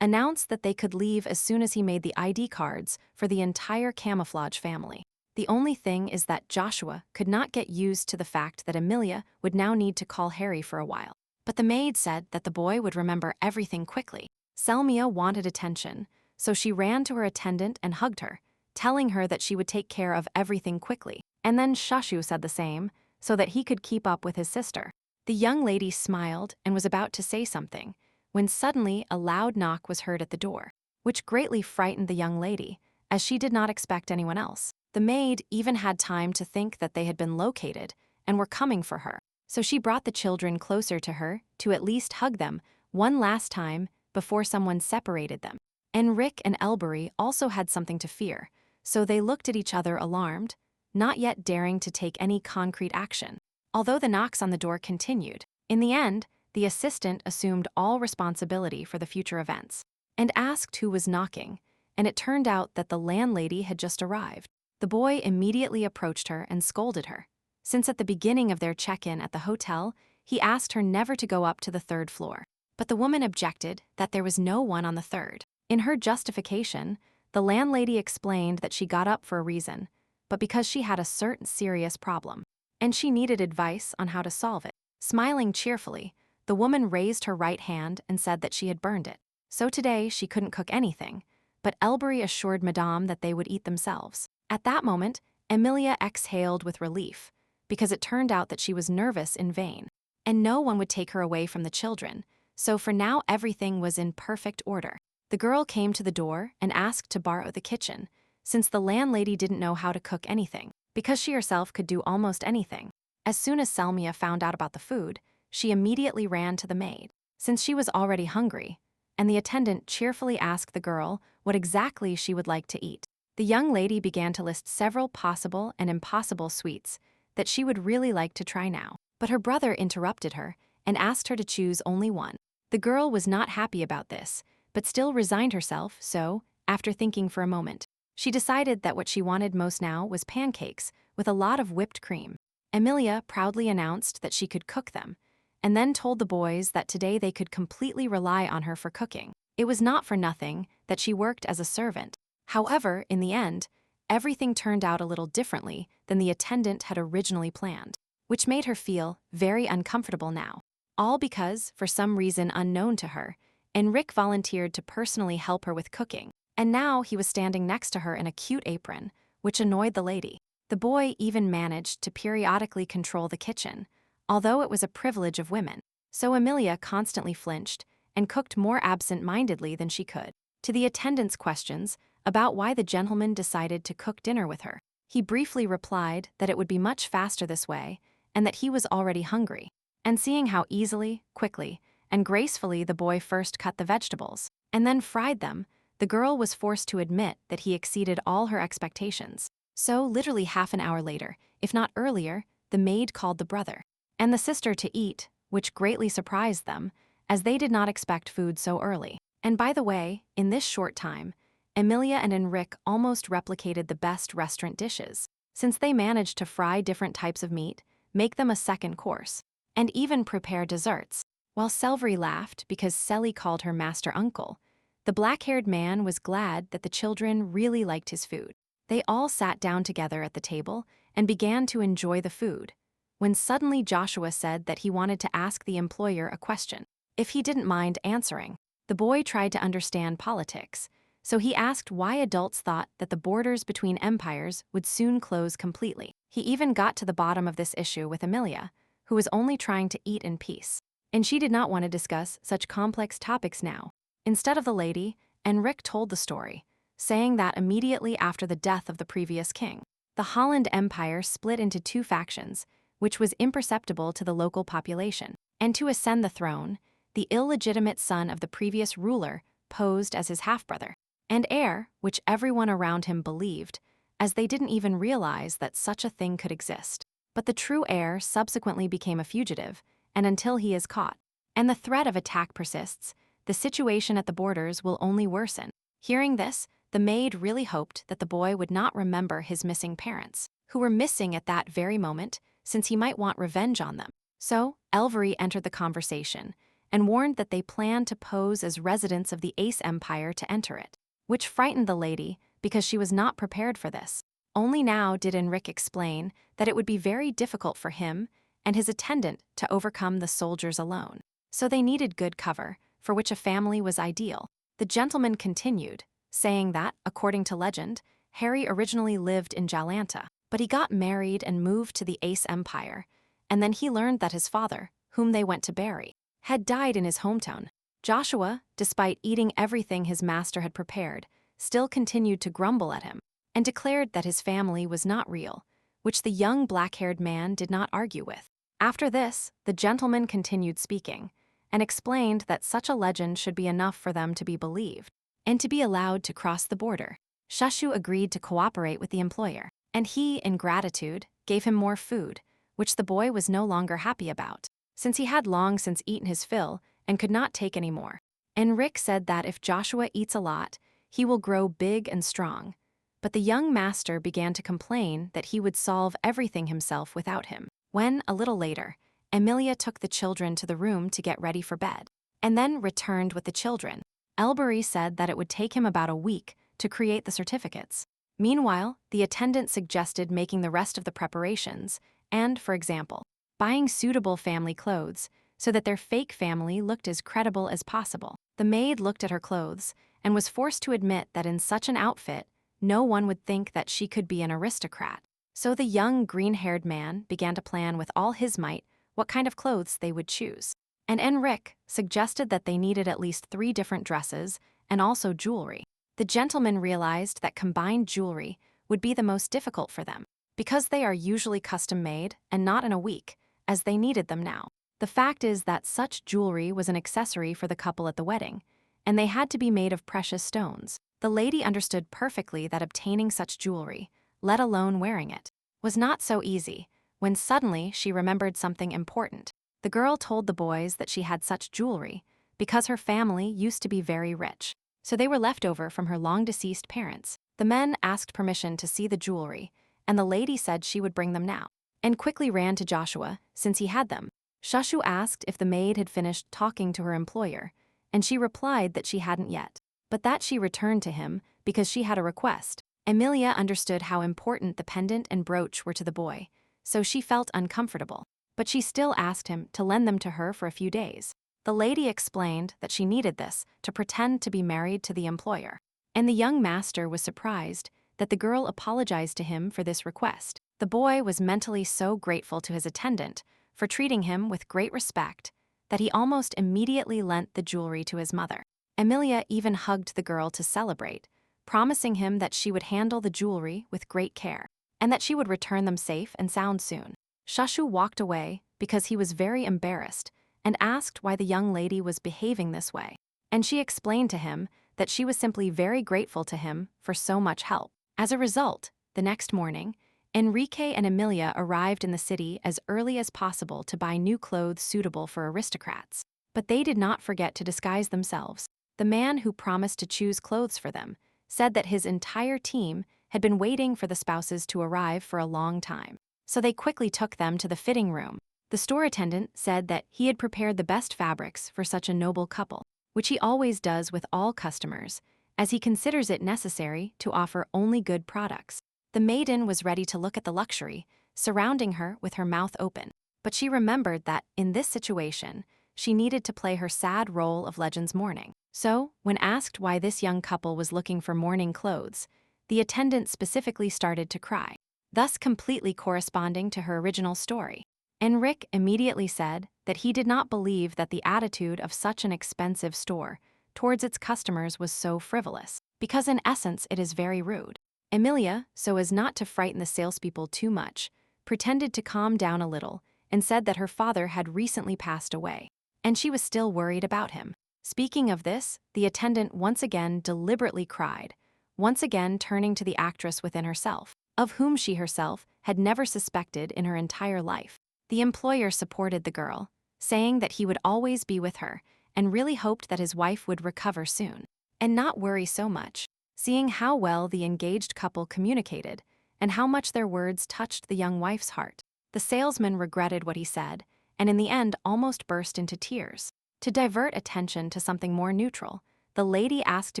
announced that they could leave as soon as he made the ID cards for the entire camouflage family. The only thing is that Joshua could not get used to the fact that Amelia would now need to call Harry for a while. But the maid said that the boy would remember everything quickly. Selmia wanted attention, so she ran to her attendant and hugged her, telling her that she would take care of everything quickly. And then Shashu said the same, so that he could keep up with his sister. The young lady smiled and was about to say something, when suddenly a loud knock was heard at the door, which greatly frightened the young lady, as she did not expect anyone else. The maid even had time to think that they had been located and were coming for her, so she brought the children closer to her to at least hug them one last time before someone separated them. Enrich and Robbery also had something to fear, so they looked at each other alarmed, not yet daring to take any concrete action. Although the knocks on the door continued, in the end, the assistant assumed all responsibility for the future events and asked who was knocking, and it turned out that the landlady had just arrived. The boy immediately approached her and scolded her, since at the beginning of their check-in at the hotel, he asked her never to go up to the third floor. But the woman objected that there was no one on the third. In her justification, the landlady explained that she got up for a reason, but because she had a certain serious problem, and she needed advice on how to solve it. Smiling cheerfully, the woman raised her right hand and said that she had burned it. So today she couldn't cook anything, but Robbery assured Madame that they would eat themselves. At that moment, Amelia exhaled with relief, because it turned out that she was nervous in vain, and no one would take her away from the children, so for now everything was in perfect order. The girl came to the door and asked to borrow the kitchen, since the landlady didn't know how to cook anything, because she herself could do almost anything. As soon as Selmia found out about the food, she immediately ran to the maid, since she was already hungry, and the attendant cheerfully asked the girl what exactly she would like to eat. The young lady began to list several possible and impossible sweets that she would really like to try now, but her brother interrupted her and asked her to choose only one. The girl was not happy about this, but still resigned herself, so, after thinking for a moment, she decided that what she wanted most now was pancakes with a lot of whipped cream. Amelia proudly announced that she could cook them, and then told the boys that today they could completely rely on her for cooking. It was not for nothing that she worked as a servant. However, in the end, everything turned out a little differently than the attendant had originally planned, which made her feel very uncomfortable now. All because, for some reason unknown to her, Enrich volunteered to personally help her with cooking, and now he was standing next to her in a cute apron, which annoyed the lady. The boy even managed to periodically control the kitchen, although it was a privilege of women, so Amelia constantly flinched and cooked more absent-mindedly than she could. To the attendant's questions about why the gentleman decided to cook dinner with her, he briefly replied that it would be much faster this way and that he was already hungry. And seeing how easily, quickly, and gracefully the boy first cut the vegetables and then fried them, the girl was forced to admit that he exceeded all her expectations. So, literally half an hour later, if not earlier, the maid called the brother and the sister to eat, which greatly surprised them, as they did not expect food so early. And by the way, in this short time, Amelia and Enrich almost replicated the best restaurant dishes, since they managed to fry different types of meat, make them a second course, and even prepare desserts. While Selvery laughed because Selly called her master uncle, the black-haired man was glad that the children really liked his food. They all sat down together at the table and began to enjoy the food, when suddenly Joshua said that he wanted to ask the employer a question, if he didn't mind answering. The boy tried to understand politics, so he asked why adults thought that the borders between empires would soon close completely. He even got to the bottom of this issue with Amelia, who was only trying to eat in peace, and she did not want to discuss such complex topics now. Instead of the lady, Enrich told the story, saying that immediately after the death of the previous king, the Holland Empire split into two factions, which was imperceptible to the local population, and to ascend the throne, the illegitimate son of the previous ruler posed as his half-brother and heir, which everyone around him believed, as they didn't even realize that such a thing could exist. But the true heir subsequently became a fugitive, and until he is caught, and the threat of attack persists, the situation at the borders will only worsen. Hearing this, the maid really hoped that the boy would not remember his missing parents, who were missing at that very moment, since he might want revenge on them. So, Elvery entered the conversation, and warned that they planned to pose as residents of the Ace Empire to enter it, which frightened the lady because she was not prepared for this. Only now did Enrich explain that it would be very difficult for him and his attendant to overcome the soldiers alone. So they needed good cover, for which a family was ideal. The gentleman continued, saying that, according to legend, Harry originally lived in Jalanta, but he got married and moved to the Ace Empire, and then he learned that his father, whom they went to bury, had died in his hometown. Joshua, despite eating everything his master had prepared, still continued to grumble at him, and declared that his family was not real, which the young black-haired man did not argue with. After this, the gentleman continued speaking, and explained that such a legend should be enough for them to be believed, and to be allowed to cross the border. Shushu agreed to cooperate with the employer, and he, in gratitude, gave him more food, which the boy was no longer happy about, since he had long since eaten his fill and could not take any more. Enrich said that if Joshua eats a lot, he will grow big and strong, but the young master began to complain that he would solve everything himself without him. When, a little later, Amelia took the children to the room to get ready for bed, and then returned with the children, Robbery said that it would take him about a week to create the certificates. Meanwhile, the attendant suggested making the rest of the preparations and, for example, buying suitable family clothes so that their fake family looked as credible as possible. The maid looked at her clothes and was forced to admit that in such an outfit, no one would think that she could be an aristocrat. So the young green-haired man began to plan with all his might what kind of clothes they would choose. And Enrich suggested that they needed at least 3 different dresses and also jewelry. The gentleman realized that combined jewelry would be the most difficult for them, because they are usually custom-made and not in a week, as they needed them now. The fact is that such jewelry was an accessory for the couple at the wedding, and they had to be made of precious stones. The lady understood perfectly that obtaining such jewelry, let alone wearing it, was not so easy, when suddenly she remembered something important. The girl told the boys that she had such jewelry because her family used to be very rich, so they were left over from her long-deceased parents. The men asked permission to see the jewelry, and the lady said she would bring them now, and quickly ran to Joshua, since he had them. Shushu asked if the maid had finished talking to her employer, and she replied that she hadn't yet, but that she returned to him because she had a request. Amelia understood how important the pendant and brooch were to the boy, so she felt uncomfortable, but she still asked him to lend them to her for a few days. The lady explained that she needed this to pretend to be married to the employer, and the young master was surprised that the girl apologized to him for this request. The boy was mentally so grateful to his attendant for treating him with great respect that he almost immediately lent the jewelry to his mother. Amelia even hugged the girl to celebrate, promising him that she would handle the jewelry with great care, and that she would return them safe and sound soon. Shushu walked away because he was very embarrassed and asked why the young lady was behaving this way, and she explained to him that she was simply very grateful to him for so much help. As a result, the next morning, Enrique and Amelia arrived in the city as early as possible to buy new clothes suitable for aristocrats. But they did not forget to disguise themselves. The man who promised to choose clothes for them said that his entire team had been waiting for the spouses to arrive for a long time, so they quickly took them to the fitting room. The store attendant said that he had prepared the best fabrics for such a noble couple, which he always does with all customers, as he considers it necessary to offer only good products. The maiden was ready to look at the luxury surrounding her with her mouth open, but she remembered that, in this situation, she needed to play her sad role of Legend's mourning. So, when asked why this young couple was looking for mourning clothes, the attendant specifically started to cry, thus completely corresponding to her original story. Enrich immediately said that he did not believe that the attitude of such an expensive store towards its customers was so frivolous, because in essence it is very rude. Amelia, so as not to frighten the salespeople too much, pretended to calm down a little and said that her father had recently passed away, and she was still worried about him. Speaking of this, the attendant once again deliberately cried, once again turning to the actress within herself, of whom she herself had never suspected in her entire life. The employer supported the girl, saying that he would always be with her and really hoped that his wife would recover soon and not worry so much, seeing how well the engaged couple communicated and how much their words touched the young wife's heart. The salesman regretted what he said and in the end almost burst into tears. To divert attention to something more neutral, the lady asked to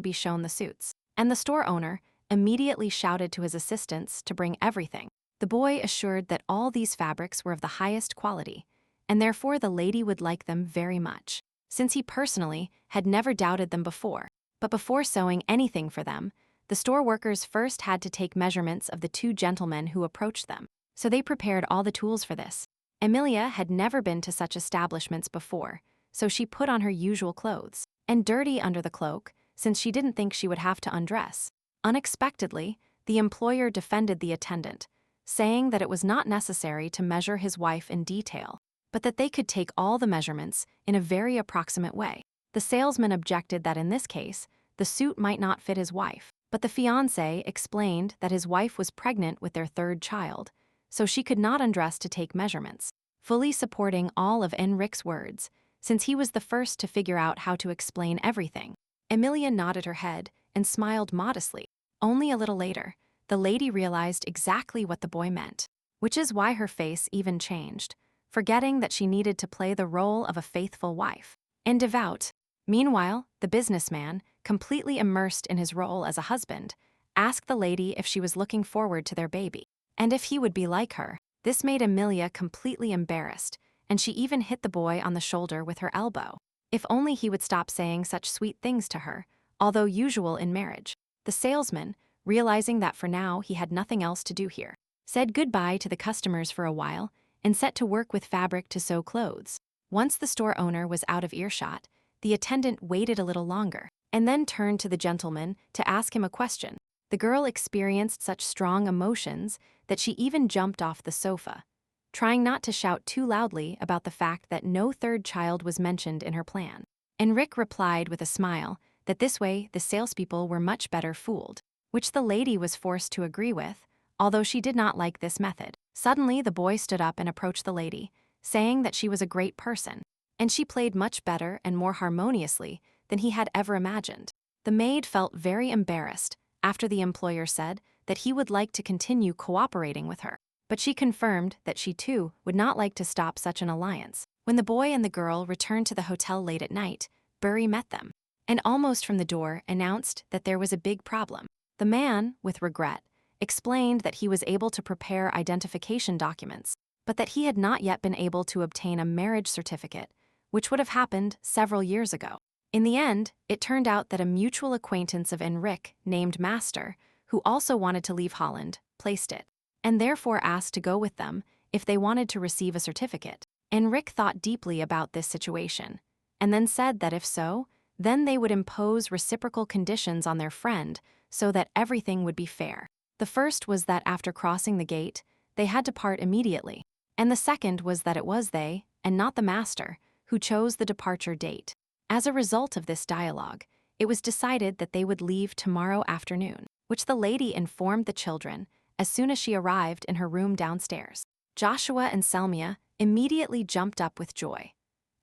be shown the suits, and the store owner immediately shouted to his assistants to bring everything. The boy assured that all these fabrics were of the highest quality, and therefore the lady would like them very much, since he personally had never doubted them before. But before sewing anything for them, the store workers first had to take measurements of the two gentlemen who approached them, so they prepared all the tools for this. Amelia had never been to such establishments before, so she put on her usual clothes, and dirty under the cloak, since she didn't think she would have to undress. Unexpectedly, the employer defended the attendant, saying that it was not necessary to measure his wife in detail, but that they could take all the measurements in a very approximate way. The salesman objected that in this case, the suit might not fit his wife, but the fiancé explained that his wife was pregnant with their third child, so she could not undress to take measurements, fully supporting all of Enrich's words, since he was the first to figure out how to explain everything. Amelia nodded her head and smiled modestly. Only a little later, the lady realized exactly what the boy meant, which is why her face even changed, forgetting that she needed to play the role of a faithful wife and devout. Meanwhile, the businessman, completely immersed in his role as a husband, asked the lady if she was looking forward to their baby, and if he would be like her. This made Amelia completely embarrassed, and she even hit the boy on the shoulder with her elbow. If only he would stop saying such sweet things to her, although usual in marriage. The salesman, realizing that for now he had nothing else to do here, said goodbye to the customers for a while and set to work with fabric to sew clothes. Once the store owner was out of earshot, the attendant waited a little longer, and then turned to the gentleman to ask him a question. The girl experienced such strong emotions that she even jumped off the sofa, trying not to shout too loudly about the fact that no third child was mentioned in her plan. Enrich replied with a smile that this way the salespeople were much better fooled, which the lady was forced to agree with, although she did not like this method. Suddenly, the boy stood up and approached the lady, saying that she was a great person, and she played much better and more harmoniously than he had ever imagined. The maid felt very embarrassed after the employer said that he would like to continue cooperating with her, but she confirmed that she too would not like to stop such an alliance. When the boy and the girl returned to the hotel late at night, Burry met them, and almost from the door announced that there was a big problem. The man, with regret, explained that he was able to prepare identification documents, but that he had not yet been able to obtain a marriage certificate, which would have happened several years ago. In the end, it turned out that a mutual acquaintance of Enrich, named Master, who also wanted to leave Holland, placed it, and therefore asked to go with them if they wanted to receive a certificate. Enrich thought deeply about this situation, and then said that if so, then they would impose reciprocal conditions on their friend so that everything would be fair. The first was that after crossing the gate, they had to part immediately, and the second was that it was they, and not the master, who chose the departure date. As a result of this dialogue, it was decided that they would leave tomorrow afternoon, which the lady informed the children as soon as she arrived in her room downstairs. Joshua and Selmia immediately jumped up with joy,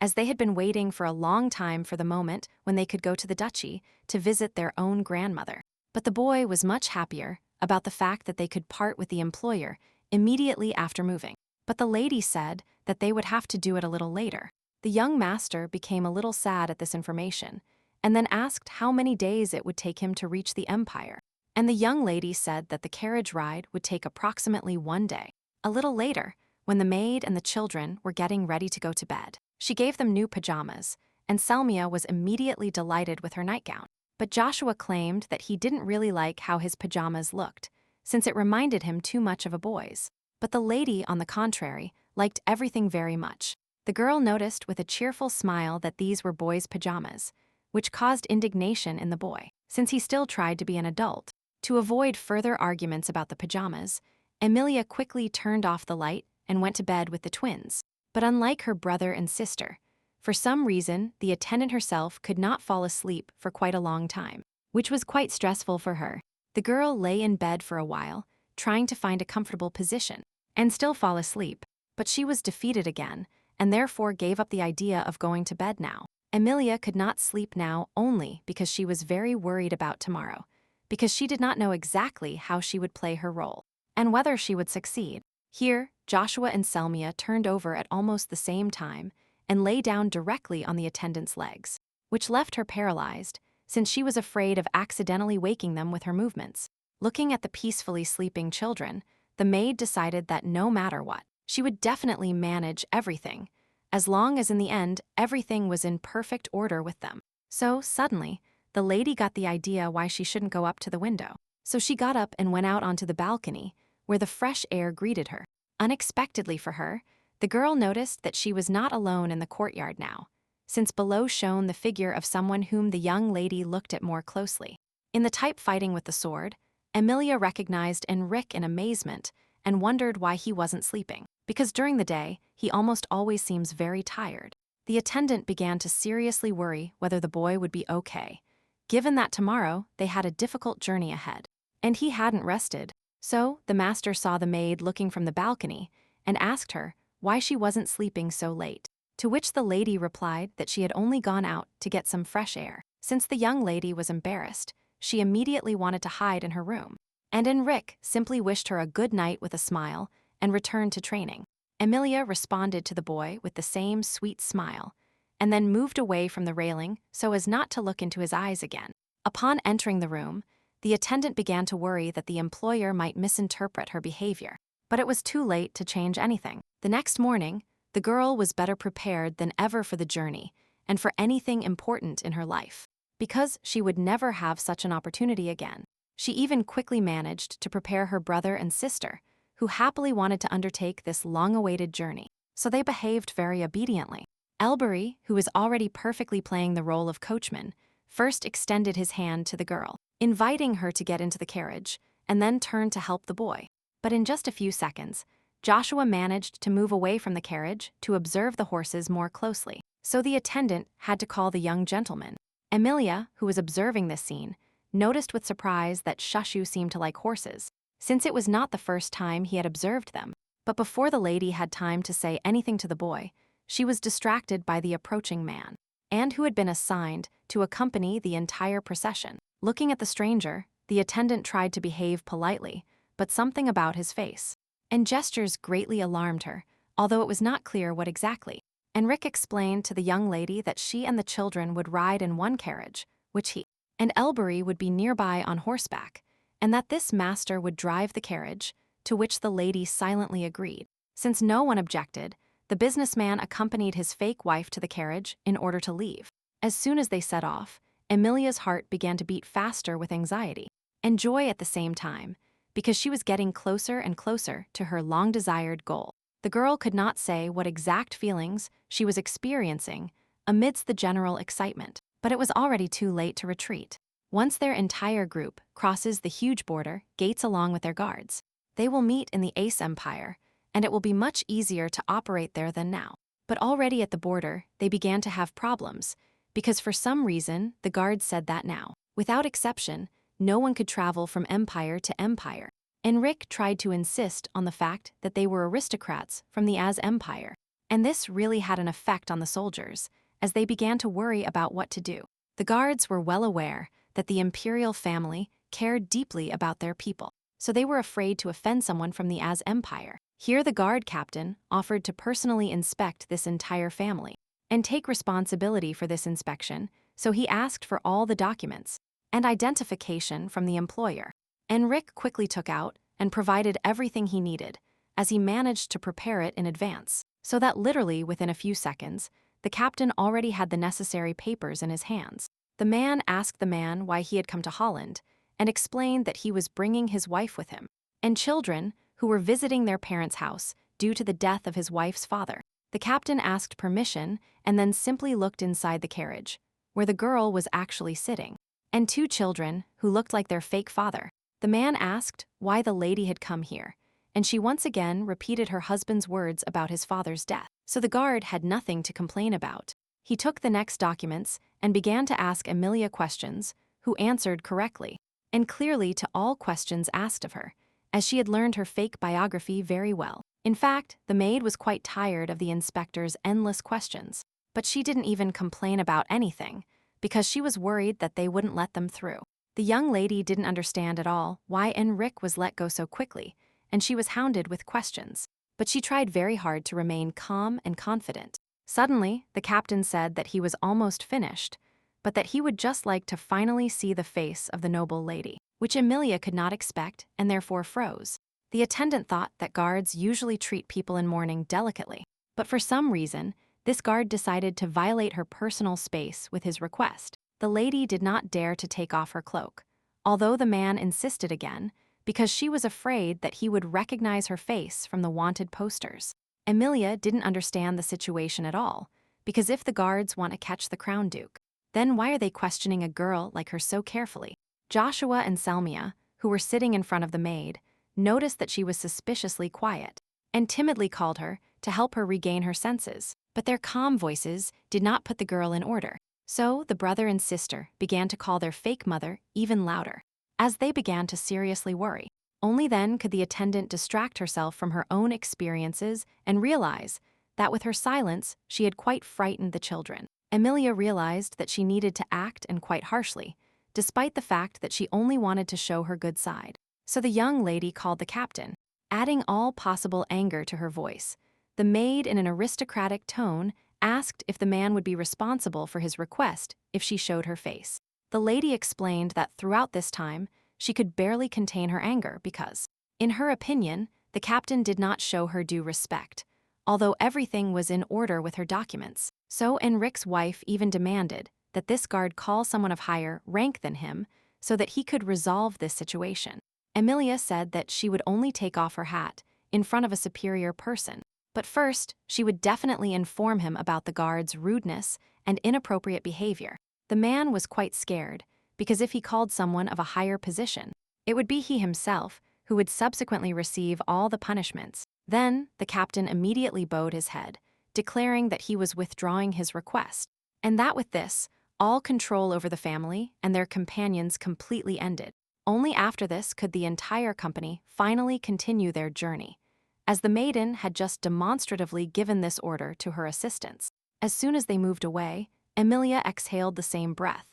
as they had been waiting for a long time for the moment when they could go to the duchy to visit their own grandmother. But the boy was much happier about the fact that they could part with the employer immediately after moving. But the lady said that they would have to do it a little later. The young master became a little sad at this information, and then asked how many days it would take him to reach the empire. And the young lady said that the carriage ride would take approximately 1 day. A little later, when the maid and the children were getting ready to go to bed, she gave them new pajamas, and Selmia was immediately delighted with her nightgown. But Joshua claimed that he didn't really like how his pajamas looked, since it reminded him too much of a boy's. But the lady, on the contrary, liked everything very much. The girl noticed with a cheerful smile that these were boys' pajamas, which caused indignation in the boy, since he still tried to be an adult. To avoid further arguments about the pajamas, Amelia quickly turned off the light and went to bed with the twins. But unlike her brother and sister, for some reason, the attendant herself could not fall asleep for quite a long time, which was quite stressful for her. The girl lay in bed for a while, trying to find a comfortable position and still fall asleep, but she was defeated again, and therefore gave up the idea of going to bed now. Amelia could not sleep now only because she was very worried about tomorrow, because she did not know exactly how she would play her role, and whether she would succeed. Here, Joshua and Selmia turned over at almost the same time, and lay down directly on the attendant's legs, which left her paralyzed, since she was afraid of accidentally waking them with her movements. Looking at the peacefully sleeping children, the maid decided that no matter what, she would definitely manage everything, as long as in the end everything was in perfect order with them. So, suddenly, the lady got the idea why she shouldn't go up to the window. So she got up and went out onto the balcony, where the fresh air greeted her. Unexpectedly for her, the girl noticed that she was not alone in the courtyard now, since below shone the figure of someone whom the young lady looked at more closely. In the type fighting with the sword, Amelia recognized Enrich in amazement and wondered why he wasn't sleeping, because during the day, he almost always seems very tired. The attendant began to seriously worry whether the boy would be okay, given that tomorrow they had a difficult journey ahead. And he hadn't rested. So, the master saw the maid looking from the balcony and asked her why she wasn't sleeping so late, to which the lady replied that she had only gone out to get some fresh air. Since the young lady was embarrassed, she immediately wanted to hide in her room. And Enrich simply wished her a good night with a smile and returned to training. Amelia responded to the boy with the same sweet smile, and then moved away from the railing so as not to look into his eyes again. Upon entering the room, the attendant began to worry that the employer might misinterpret her behavior, but it was too late to change anything. The next morning, the girl was better prepared than ever for the journey and for anything important in her life, because she would never have such an opportunity again. She even quickly managed to prepare her brother and sister, who happily wanted to undertake this long-awaited journey, so they behaved very obediently. Robbery, who was already perfectly playing the role of coachman, first extended his hand to the girl, inviting her to get into the carriage, and then turned to help the boy. But in just a few seconds, Joshua managed to move away from the carriage to observe the horses more closely, so the attendant had to call the young gentleman. Amelia, who was observing this scene, noticed with surprise that Shushu seemed to like horses, since it was not the first time he had observed them. But before the lady had time to say anything to the boy, she was distracted by the approaching man, and who had been assigned to accompany the entire procession. Looking at the stranger, the attendant tried to behave politely, but something about his face and gestures greatly alarmed her, although it was not clear what exactly. Enrich explained to the young lady that she and the children would ride in one carriage, which he and Robbery would be nearby on horseback, and that this master would drive the carriage, to which the lady silently agreed. Since no one objected, the businessman accompanied his fake wife to the carriage in order to leave. As soon as they set off, Amelia's heart began to beat faster with anxiety and joy at the same time, because she was getting closer and closer to her long-desired goal. The girl could not say what exact feelings she was experiencing amidst the general excitement, but it was already too late to retreat. Once their entire group crosses the huge border gates along with their guards, they will meet in the Ace Empire, and it will be much easier to operate there than now. But already at the border, they began to have problems, because for some reason, the guards said that now, without exception, no one could travel from empire to empire. Enrich tried to insist on the fact that they were aristocrats from the Az Empire, and this really had an effect on the soldiers, as they began to worry about what to do. The guards were well aware that the imperial family cared deeply about their people, so they were afraid to offend someone from the Az Empire. Here the guard captain offered to personally inspect this entire family and take responsibility for this inspection, so he asked for all the documents and identification from the employer. Enrich quickly took out and provided everything he needed, as he managed to prepare it in advance, so that literally within a few seconds, the captain already had the necessary papers in his hands. The man asked the man why he had come to Holland and explained that he was bringing his wife with him and children who were visiting their parents' house due to the death of his wife's father. The captain asked permission and then simply looked inside the carriage, where the girl was actually sitting, and two children who looked like their fake father. The man asked why the lady had come here, and she once again repeated her husband's words about his father's death. So the guard had nothing to complain about. He took the next documents and began to ask Amelia questions, who answered correctly, and clearly to all questions asked of her, as she had learned her fake biography very well. In fact, the maid was quite tired of the inspector's endless questions, but she didn't even complain about anything, because she was worried that they wouldn't let them through. The young lady didn't understand at all why Enrich was let go so quickly, and she was hounded with questions, but she tried very hard to remain calm and confident. Suddenly, the captain said that he was almost finished, but that he would just like to finally see the face of the noble lady, which Amelia could not expect and therefore froze. The attendant thought that guards usually treat people in mourning delicately, but for some reason, this guard decided to violate her personal space with his request. The lady did not dare to take off her cloak, although the man insisted again, because she was afraid that he would recognize her face from the wanted posters. Amelia didn't understand the situation at all, because if the guards want to catch the Crown Duke, then why are they questioning a girl like her so carefully? Joshua and Selmia, who were sitting in front of the maid, noticed that she was suspiciously quiet, and timidly called her to help her regain her senses. But their calm voices did not put the girl in order. So the brother and sister began to call their fake mother even louder, as they began to seriously worry. Only then could the attendant distract herself from her own experiences and realize that with her silence, she had quite frightened the children. Amelia realized that she needed to act, and quite harshly, despite the fact that she only wanted to show her good side. So the young lady called the captain, adding all possible anger to her voice. The maid, in an aristocratic tone, asked if the man would be responsible for his request if she showed her face. The lady explained that throughout this time, she could barely contain her anger because, in her opinion, the captain did not show her due respect, although everything was in order with her documents. So Enrich's wife even demanded that this guard call someone of higher rank than him so that he could resolve this situation. Amelia said that she would only take off her hat in front of a superior person, but first she would definitely inform him about the guard's rudeness and inappropriate behavior. The man was quite scared, because if he called someone of a higher position, it would be he himself who would subsequently receive all the punishments. Then, the captain immediately bowed his head, declaring that he was withdrawing his request, and that with this, all control over the family and their companions completely ended. Only after this could the entire company finally continue their journey, as the maiden had just demonstratively given this order to her assistants. As soon as they moved away, Amelia exhaled the same breath,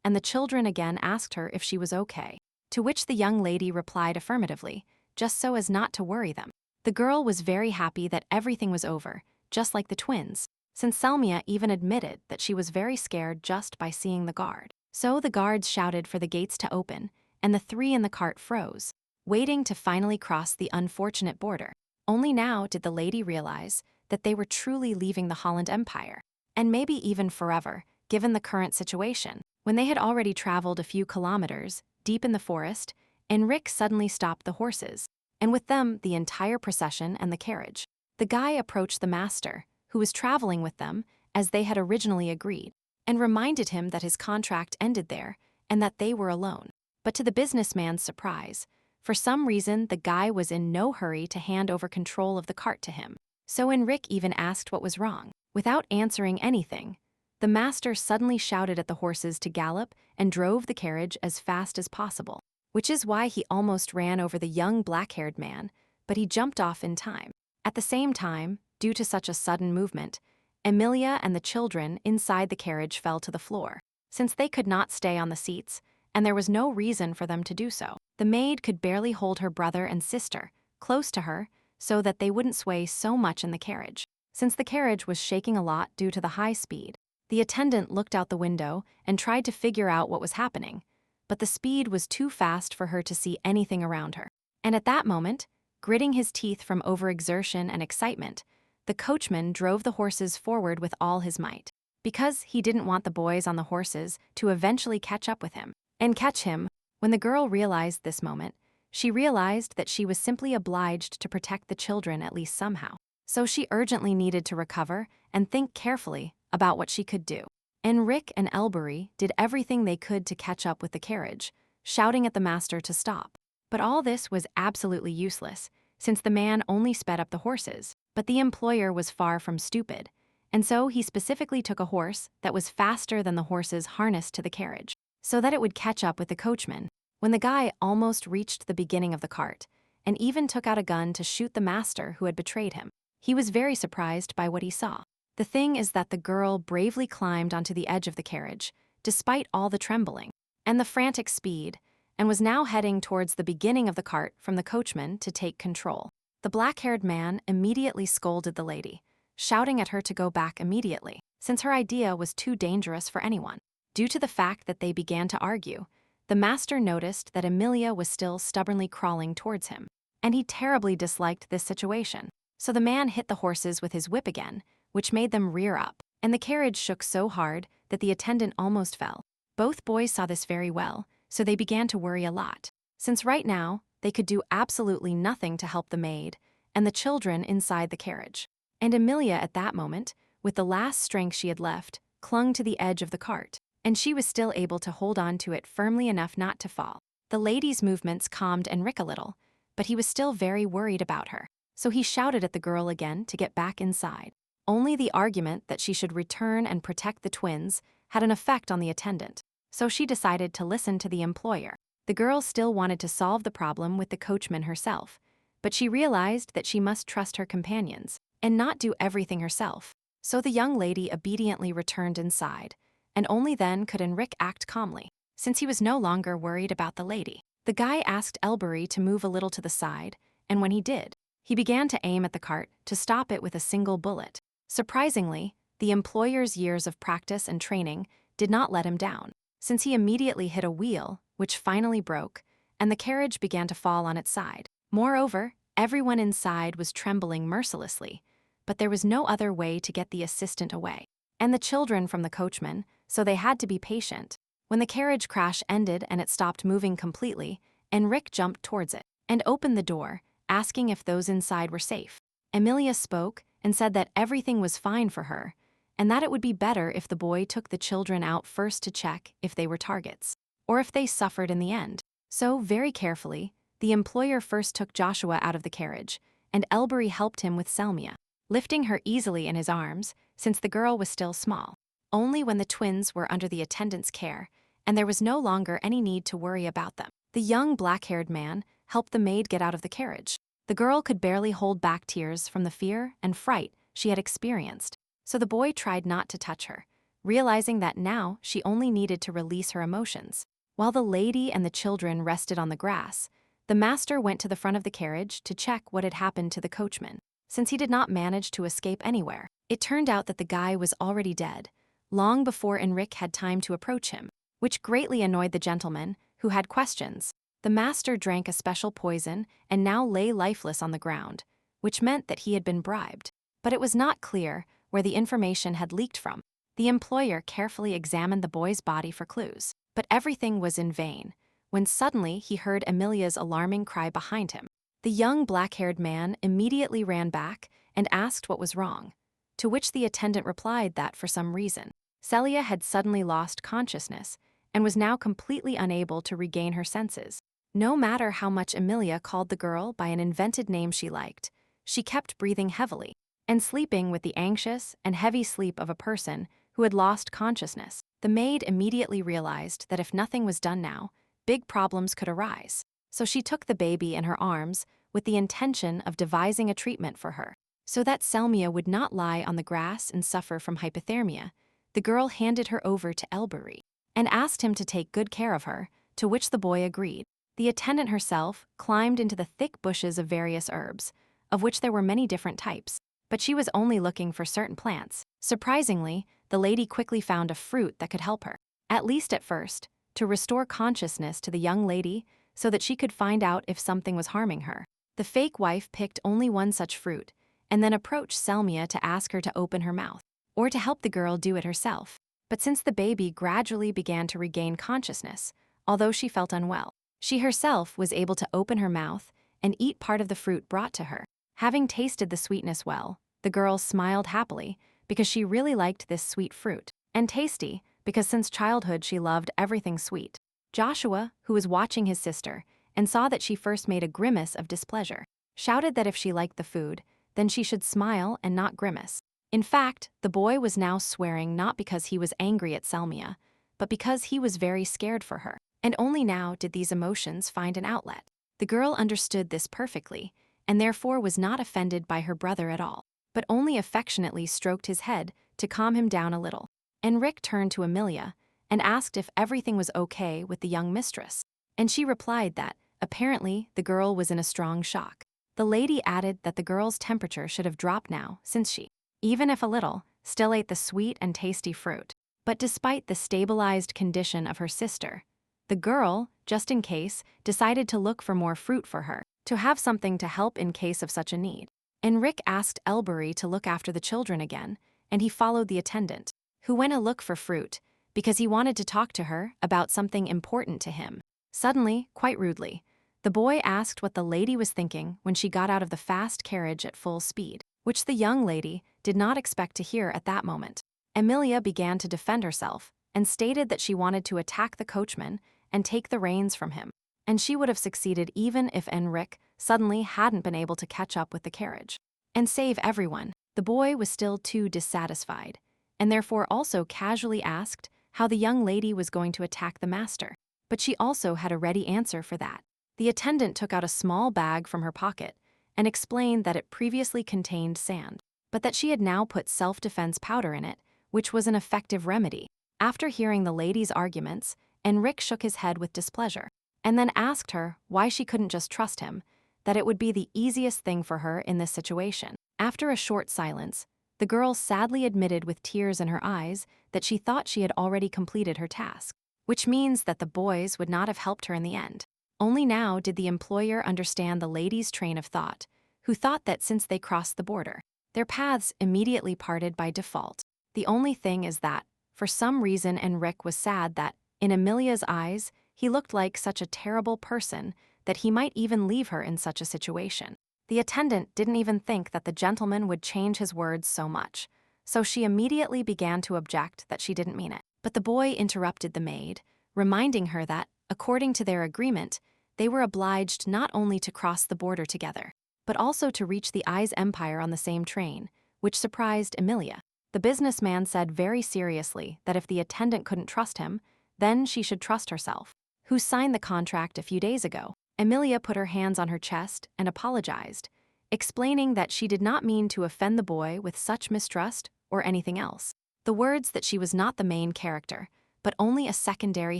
and the children again asked her if she was okay, to which the young lady replied affirmatively, just so as not to worry them. The girl was very happy that everything was over, just like the twins, since Selmia even admitted that she was very scared just by seeing the guard. So the guards shouted for the gates to open, and the three in the cart froze, waiting to finally cross the unfortunate border. Only now did the lady realize that they were truly leaving the Holland Empire, and maybe even forever, given the current situation. When they had already traveled a few kilometers, deep in the forest, Enrich suddenly stopped the horses, and with them the entire procession and the carriage. The guy approached the master, who was traveling with them, as they had originally agreed, and reminded him that his contract ended there and that they were alone. But to the businessman's surprise, for some reason the guy was in no hurry to hand over control of the cart to him. So Enrich even asked what was wrong. Without answering anything, the master suddenly shouted at the horses to gallop and drove the carriage as fast as possible, which is why he almost ran over the young black-haired man, but he jumped off in time. At the same time, due to such a sudden movement, Amelia and the children inside the carriage fell to the floor, since they could not stay on the seats, and there was no reason for them to do so. The maid could barely hold her brother and sister close to her so that they wouldn't sway so much in the carriage, since the carriage was shaking a lot due to the high speed. The attendant looked out the window and tried to figure out what was happening, but the speed was too fast for her to see anything around her. And at that moment, gritting his teeth from overexertion and excitement, the coachman drove the horses forward with all his might, because he didn't want the boys on the horses to eventually catch up with him and catch him. When the girl realized this moment, she realized that she was simply obliged to protect the children at least somehow. So she urgently needed to recover and think carefully about what she could do. Enrich and Robbery did everything they could to catch up with the carriage, shouting at the master to stop. But all this was absolutely useless, since the man only sped up the horses. But the employer was far from stupid, and so he specifically took a horse that was faster than the horses harnessed to the carriage, so that it would catch up with the coachman. When the guy almost reached the beginning of the cart, and even took out a gun to shoot the master who had betrayed him, he was very surprised by what he saw. The thing is that the girl bravely climbed onto the edge of the carriage, despite all the trembling and the frantic speed, and was now heading towards the beginning of the cart from the coachman to take control. The black-haired man immediately scolded the lady, shouting at her to go back immediately, since her idea was too dangerous for anyone. Due to the fact that they began to argue, the master noticed that Amelia was still stubbornly crawling towards him, and he terribly disliked this situation. So the man hit the horses with his whip again, which made them rear up, and the carriage shook so hard that the attendant almost fell. Both boys saw this very well, so they began to worry a lot, since right now they could do absolutely nothing to help the maid and the children inside the carriage. And Amelia at that moment, with the last strength she had left, clung to the edge of the cart, and she was still able to hold on to it firmly enough not to fall. The lady's movements calmed Enrich a little, but he was still very worried about her, so he shouted at the girl again to get back inside. Only the argument that she should return and protect the twins had an effect on the attendant, so she decided to listen to the employer. The girl still wanted to solve the problem with the coachman herself, but she realized that she must trust her companions and not do everything herself. So the young lady obediently returned inside, and only then could Enrich act calmly, since he was no longer worried about the lady. The guy asked Robbery to move a little to the side, and when he did, he began to aim at the cart to stop it with a single bullet. Surprisingly, the employer's years of practice and training did not let him down, since he immediately hit a wheel, which finally broke, and the carriage began to fall on its side. Moreover, everyone inside was trembling mercilessly, but there was no other way to get the assistant away, and the children from the coachman, so they had to be patient. When the carriage crash ended and it stopped moving completely, Enrich jumped towards it and opened the door, asking if those inside were safe. Amelia spoke and said that everything was fine for her, and that it would be better if the boy took the children out first to check if they were targets, or if they suffered in the end. So, very carefully, the employer first took Joshua out of the carriage, and Robbery helped him with Selmia, lifting her easily in his arms since the girl was still small. Only when the twins were under the attendant's care, and there was no longer any need to worry about them, the young black-haired man helped the maid get out of the carriage. The girl could barely hold back tears from the fear and fright she had experienced, so the boy tried not to touch her, realizing that now she only needed to release her emotions. While the lady and the children rested on the grass, the master went to the front of the carriage to check what had happened to the coachman. Since he did not manage to escape anywhere, it turned out that the guy was already dead, long before Enrich had time to approach him, which greatly annoyed the gentleman, who had questions. The master drank a special poison and now lay lifeless on the ground, which meant that he had been bribed. But it was not clear where the information had leaked from. The employer carefully examined the boy's body for clues, but everything was in vain, when suddenly he heard Amelia's alarming cry behind him. The young black-haired man immediately ran back and asked what was wrong, to which the attendant replied that, for some reason, Celia had suddenly lost consciousness and was now completely unable to regain her senses. No matter how much Amelia called the girl by an invented name she liked, she kept breathing heavily and sleeping with the anxious and heavy sleep of a person who had lost consciousness. The maid immediately realized that if nothing was done now, big problems could arise. So she took the baby in her arms with the intention of devising a treatment for her. So that Selmia would not lie on the grass and suffer from hypothermia, the girl handed her over to Robbery and asked him to take good care of her, to which the boy agreed. The attendant herself climbed into the thick bushes of various herbs, of which there were many different types, but she was only looking for certain plants. Surprisingly, the lady quickly found a fruit that could help her, at least at first, to restore consciousness to the young lady so that she could find out if something was harming her. The fake wife picked only one such fruit and then approached Selmia to ask her to open her mouth, or to help the girl do it herself. But since the baby gradually began to regain consciousness, although she felt unwell, she herself was able to open her mouth and eat part of the fruit brought to her. Having tasted the sweetness well, the girl smiled happily because she really liked this sweet fruit, and tasty because since childhood she loved everything sweet. Joshua, who was watching his sister and saw that she first made a grimace of displeasure, shouted that if she liked the food, then she should smile and not grimace. In fact, the boy was now swearing not because he was angry at Selmia, but because he was very scared for her, and only now did these emotions find an outlet. The girl understood this perfectly, and therefore was not offended by her brother at all, but only affectionately stroked his head to calm him down a little. Enrich turned to Amelia and asked if everything was okay with the young mistress, and she replied that, apparently, the girl was in a strong shock. The lady added that the girl's temperature should have dropped now, since she even if a little, still ate the sweet and tasty fruit. But despite the stabilized condition of her sister, the girl, just in case, decided to look for more fruit for her, to have something to help in case of such a need. Enrich asked Elbury to look after the children again, and he followed the attendant, who went to look for fruit, because he wanted to talk to her about something important to him. Suddenly, quite rudely, the boy asked what the lady was thinking when she got out of the fast carriage at full speed, which the young lady did not expect to hear at that moment. Amelia began to defend herself and stated that she wanted to attack the coachman and take the reins from him, and she would have succeeded even if Enrich suddenly hadn't been able to catch up with the carriage and save everyone. The boy was still too dissatisfied, and therefore also casually asked how the young lady was going to attack the master, but she also had a ready answer for that. The attendant took out a small bag from her pocket and explained that it previously contained sand, but that she had now put self-defense powder in it, which was an effective remedy. After hearing the lady's arguments, Enrich shook his head with displeasure, and then asked her why she couldn't just trust him, that it would be the easiest thing for her in this situation. After a short silence, the girl sadly admitted with tears in her eyes that she thought she had already completed her task, which means that the boys would not have helped her in the end. Only now did the employer understand the lady's train of thought, who thought that since they crossed the border, their paths immediately parted by default. The only thing is that, for some reason, Enrich was sad that, in Amelia's eyes, he looked like such a terrible person that he might even leave her in such a situation. The attendant didn't even think that the gentleman would change his words so much, so she immediately began to object that she didn't mean it. But the boy interrupted the maid, reminding her that, according to their agreement, they were obliged not only to cross the border together, but also to reach the Eyes Empire on the same train, which surprised Amelia. The businessman said very seriously that if the attendant couldn't trust him, then she should trust herself, who signed the contract a few days ago. Amelia put her hands on her chest and apologized, explaining that she did not mean to offend the boy with such mistrust or anything else. The words that she was not the main character, but only a secondary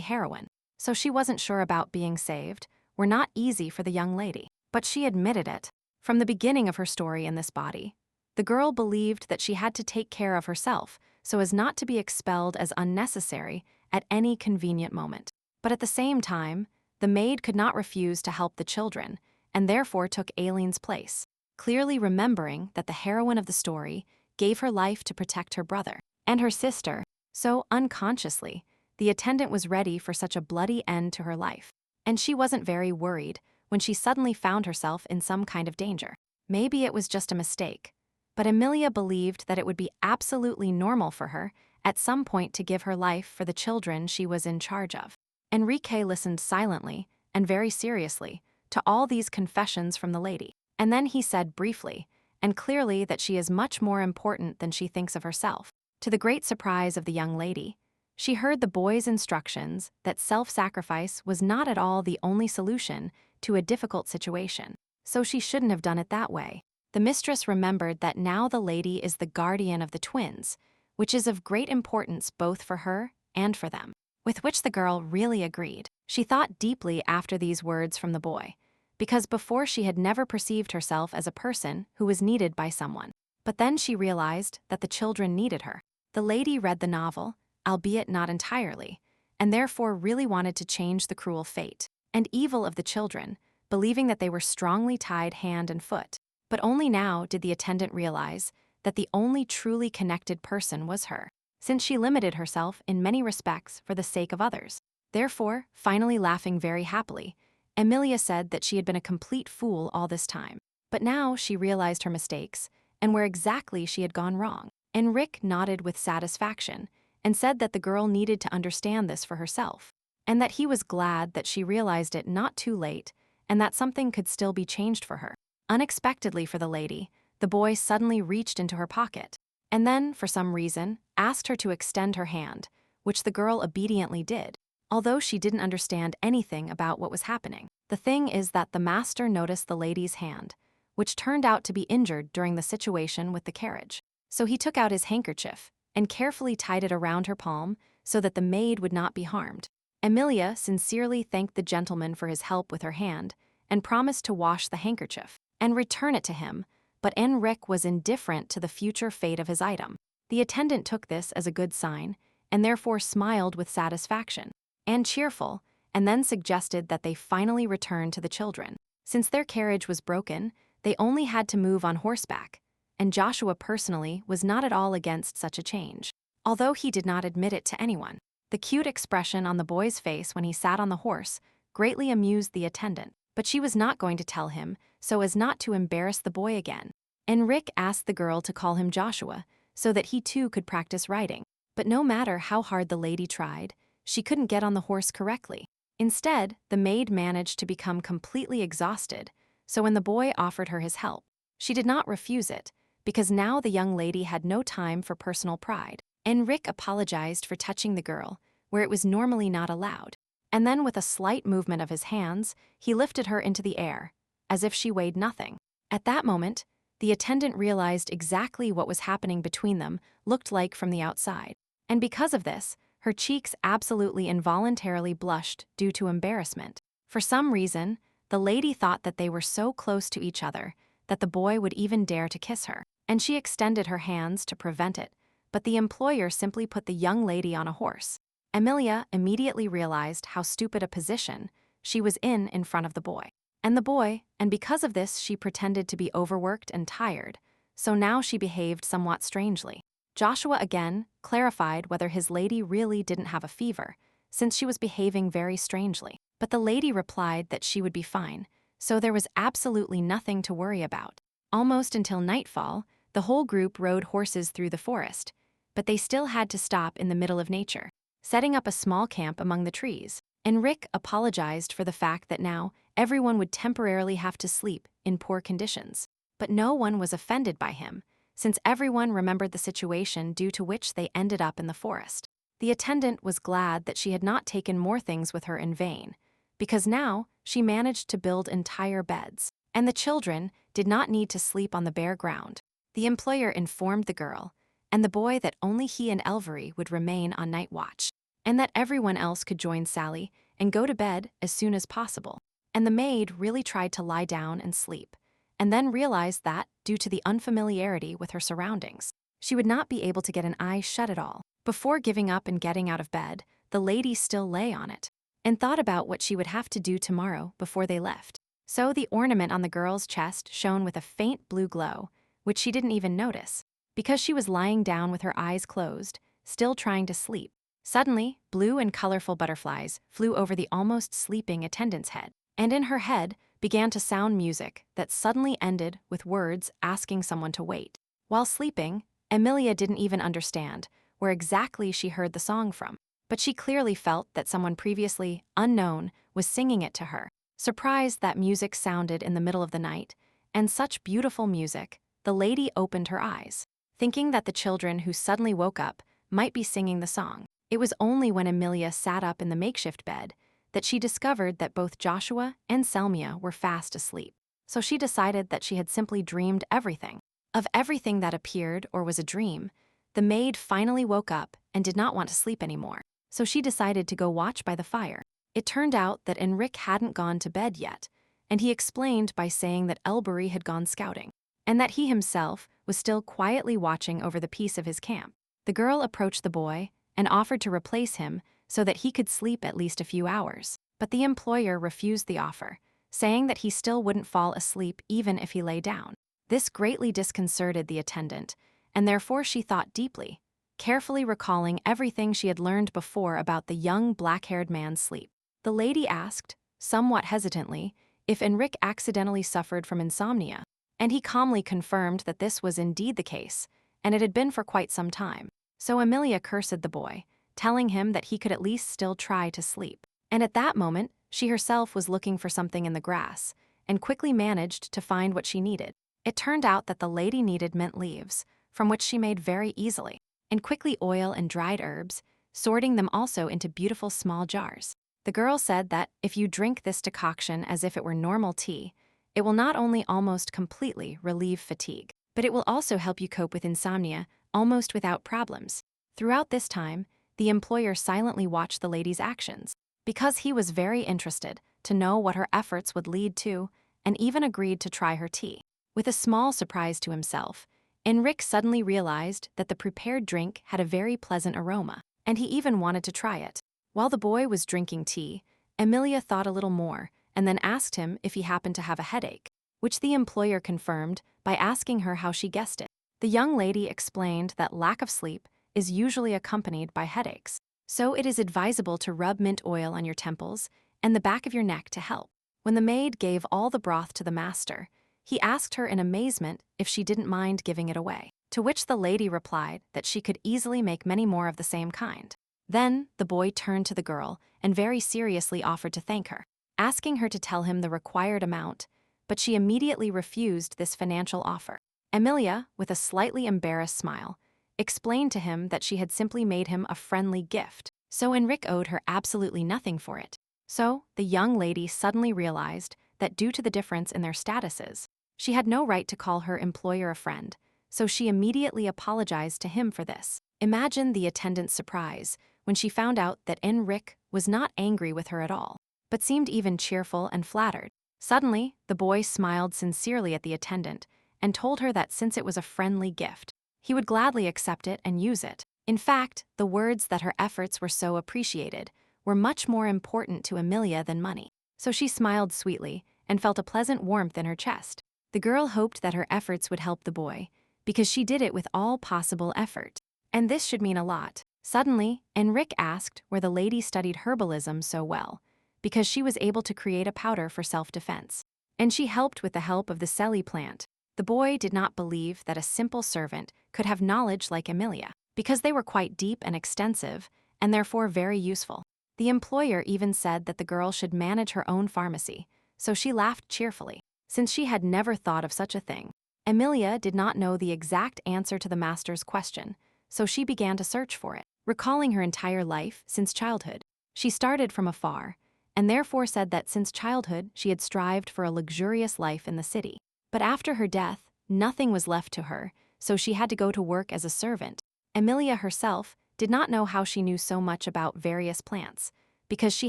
heroine, so she wasn't sure about being saved, were not easy for the young lady. But she admitted it. From the beginning of her story in this body, the girl believed that she had to take care of herself so as not to be expelled as unnecessary at any convenient moment. But at the same time, the maid could not refuse to help the children, and therefore took Aileen's place, clearly remembering that the heroine of the story gave her life to protect her brother and her sister, so unconsciously, the attendant was ready for such a bloody end to her life, and she wasn't very worried when she suddenly found herself in some kind of danger. Maybe it was just a mistake, but Amelia believed that it would be absolutely normal for her at some point to give her life for the children she was in charge of. Enrique listened silently and very seriously to all these confessions from the lady, and then he said briefly and clearly that she is much more important than she thinks of herself. To the great surprise of the young lady, she heard the boy's instructions that self-sacrifice was not at all the only solution to a difficult situation, so she shouldn't have done it that way. The mistress remembered that now the lady is the guardian of the twins, which is of great importance both for her and for them, with which the girl really agreed. She thought deeply after these words from the boy, because before she had never perceived herself as a person who was needed by someone. But then she realized that the children needed her. The lady read the novel, albeit not entirely, and therefore really wanted to change the cruel fate and evil of the children, believing that they were strongly tied hand and foot. But only now did the attendant realize that the only truly connected person was her, since she limited herself in many respects for the sake of others. Therefore, finally laughing very happily, Amelia said that she had been a complete fool all this time. But now she realized her mistakes and where exactly she had gone wrong. Enrich nodded with satisfaction and said that the girl needed to understand this for herself, and that he was glad that she realized it not too late and that something could still be changed for her. Unexpectedly for the lady, the boy suddenly reached into her pocket, and then, for some reason, asked her to extend her hand, which the girl obediently did, although she didn't understand anything about what was happening. The thing is that the master noticed the lady's hand, which turned out to be injured during the situation with the carriage. So he took out his handkerchief and carefully tied it around her palm so that the maid would not be harmed. Amelia sincerely thanked the gentleman for his help with her hand and promised to wash the handkerchief and return it to him, but Enrich was indifferent to the future fate of his item. The attendant took this as a good sign, and therefore smiled with satisfaction and cheerful, and then suggested that they finally return to the children. Since their carriage was broken, they only had to move on horseback, and Joshua personally was not at all against such a change, although he did not admit it to anyone. The cute expression on the boy's face when he sat on the horse greatly amused the attendant, but she was not going to tell him so as not to embarrass the boy again. Enrich asked the girl to call him Joshua so that he too could practice riding, but no matter how hard the lady tried, she couldn't get on the horse correctly. Instead, the maid managed to become completely exhausted, so when the boy offered her his help, she did not refuse it, because now the young lady had no time for personal pride. Enrich apologized for touching the girl, where it was normally not allowed, and then with a slight movement of his hands, he lifted her into the air, as if she weighed nothing. At that moment, the attendant realized exactly what was happening between them looked like from the outside, and because of this, her cheeks absolutely involuntarily blushed due to embarrassment. For some reason, the lady thought that they were so close to each other that the boy would even dare to kiss her, and she extended her hands to prevent it, but the employer simply put the young lady on a horse. Amelia immediately realized how stupid a position she was in front of the boy. And because of this she pretended to be overworked and tired, so now she behaved somewhat strangely. Joshua again clarified whether his lady really didn't have a fever, since she was behaving very strangely. But the lady replied that she would be fine, so there was absolutely nothing to worry about. Almost until nightfall, the whole group rode horses through the forest, but they still had to stop in the middle of nature, setting up a small camp among the trees. Enrich apologized for the fact that now everyone would temporarily have to sleep in poor conditions, but no one was offended by him, since everyone remembered the situation due to which they ended up in the forest. The attendant was glad that she had not taken more things with her in vain, because now she managed to build entire beds, and the children did not need to sleep on the bare ground. The employer informed the girl and the boy that only he and Elvery would remain on night watch, and that everyone else could join Sally and go to bed as soon as possible. And the maid really tried to lie down and sleep, and then realized that, due to the unfamiliarity with her surroundings, she would not be able to get an eye shut at all. Before giving up and getting out of bed, the lady still lay on it, and thought about what she would have to do tomorrow before they left. So the ornament on the girl's chest shone with a faint blue glow, which she didn't even notice, because she was lying down with her eyes closed, still trying to sleep. Suddenly, blue and colorful butterflies flew over the almost sleeping attendant's head, and in her head began to sound music that suddenly ended with words asking someone to wait. While sleeping, Amelia didn't even understand where exactly she heard the song from, but she clearly felt that someone previously unknown was singing it to her. Surprised that music sounded in the middle of the night, and such beautiful music, the lady opened her eyes, thinking that the children who suddenly woke up might be singing the song. It was only when Amelia sat up in the makeshift bed that she discovered that both Joshua and Selmia were fast asleep. So she decided that she had simply dreamed everything. Of everything that appeared or was a dream, the maid finally woke up and did not want to sleep anymore, so she decided to go watch by the fire. It turned out that Enrich hadn't gone to bed yet, and he explained by saying that Elbury had gone scouting, and that he himself was still quietly watching over the peace of his camp. The girl approached the boy and offered to replace him so that he could sleep at least a few hours, but the employer refused the offer, saying that he still wouldn't fall asleep even if he lay down. This greatly disconcerted the attendant, and therefore she thought deeply, carefully recalling everything she had learned before about the young black-haired man's sleep. The lady asked, somewhat hesitantly, if Enrich accidentally suffered from insomnia, and he calmly confirmed that this was indeed the case, and it had been for quite some time. So Amelia cursed the boy, telling him that he could at least still try to sleep. And at that moment, she herself was looking for something in the grass, and quickly managed to find what she needed. It turned out that the lady needed mint leaves, from which she made very easily, and quickly oil and dried herbs, sorting them also into beautiful small jars. The girl said that if you drink this decoction as if it were normal tea, it will not only almost completely relieve fatigue, but it will also help you cope with insomnia almost without problems. Throughout this time, the employer silently watched the lady's actions, because he was very interested to know what her efforts would lead to, and even agreed to try her tea. With a small surprise to himself, Enrich suddenly realized that the prepared drink had a very pleasant aroma, and he even wanted to try it. While the boy was drinking tea, Amelia thought a little more and then asked him if he happened to have a headache, which the employer confirmed by asking her how she guessed it. The young lady explained that lack of sleep is usually accompanied by headaches, so it is advisable to rub mint oil on your temples and the back of your neck to help. When the maid gave all the broth to the master, he asked her in amazement if she didn't mind giving it away, to which the lady replied that she could easily make many more of the same kind. Then the boy turned to the girl and very seriously offered to thank her, asking her to tell him the required amount, but she immediately refused this financial offer. Amelia, with a slightly embarrassed smile, explained to him that she had simply made him a friendly gift, so Enrich owed her absolutely nothing for it. So the young lady suddenly realized that due to the difference in their statuses, she had no right to call her employer a friend, so she immediately apologized to him for this. Imagine the attendant's surprise when she found out that Enrich was not angry with her at all, but seemed even cheerful and flattered. Suddenly, the boy smiled sincerely at the attendant and told her that since it was a friendly gift, he would gladly accept it and use it. In fact, the words that her efforts were so appreciated were much more important to Amelia than money, so she smiled sweetly and felt a pleasant warmth in her chest. The girl hoped that her efforts would help the boy, because she did it with all possible effort. And this should mean a lot. Suddenly, Enrich asked where the lady studied herbalism so well, because she was able to create a powder for self-defense. And she helped with the help of the Selly plant. The boy did not believe that a simple servant could have knowledge like Amelia, because they were quite deep and extensive, and therefore very useful. The employer even said that the girl should manage her own pharmacy, so she laughed cheerfully, since she had never thought of such a thing. Amelia did not know the exact answer to the master's question, so she began to search for it, recalling her entire life since childhood. She started from afar, and therefore said that since childhood she had strived for a luxurious life in the city. But after her death, nothing was left to her, so she had to go to work as a servant. Amelia herself did not know how she knew so much about various plants, because she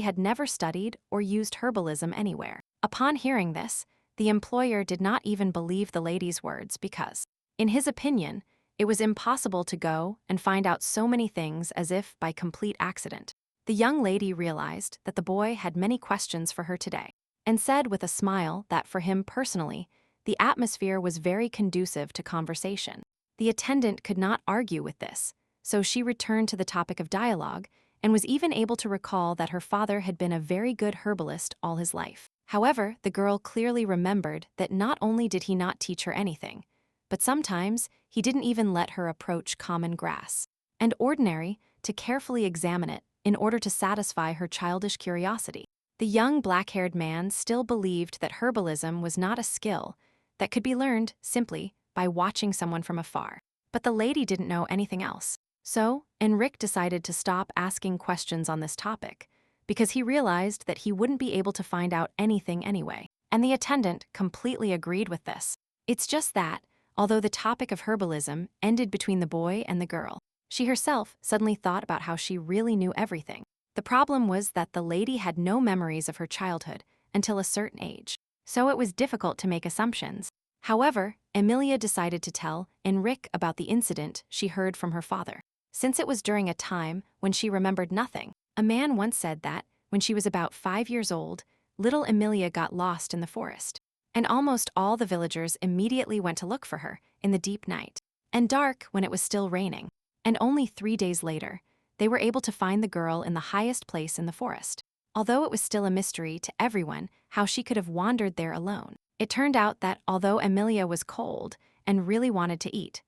had never studied or used herbalism anywhere. Upon hearing this, the employer did not even believe the lady's words because, in his opinion, it was impossible to go and find out so many things as if by complete accident. The young lady realized that the boy had many questions for her today, and said with a smile that for him personally, the atmosphere was very conducive to conversation. The attendant could not argue with this, so she returned to the topic of dialogue and was even able to recall that her father had been a very good herbalist all his life. However, the girl clearly remembered that not only did he not teach her anything, but sometimes he didn't even let her approach common grass and ordinary to carefully examine it in order to satisfy her childish curiosity. The young black-haired man still believed that herbalism was not a skill that could be learned simply by watching someone from afar. But the lady didn't know anything else. So, Enrich decided to stop asking questions on this topic, because he realized that he wouldn't be able to find out anything anyway. And the attendant completely agreed with this. It's just that, although the topic of herbalism ended between the boy and the girl, she herself suddenly thought about how she really knew everything. The problem was that the lady had no memories of her childhood until a certain age, so it was difficult to make assumptions. However, Amelia decided to tell Enrich about the incident she heard from her father, since it was during a time when she remembered nothing. A man once said that, when she was about 5 years old, little Amelia got lost in the forest, and almost all the villagers immediately went to look for her in the deep night and dark when it was still raining. And only 3 days later, they were able to find the girl in the highest place in the forest. Although it was still a mystery to everyone how she could have wandered there alone, it turned out that although Amelia was cold and really wanted to eat,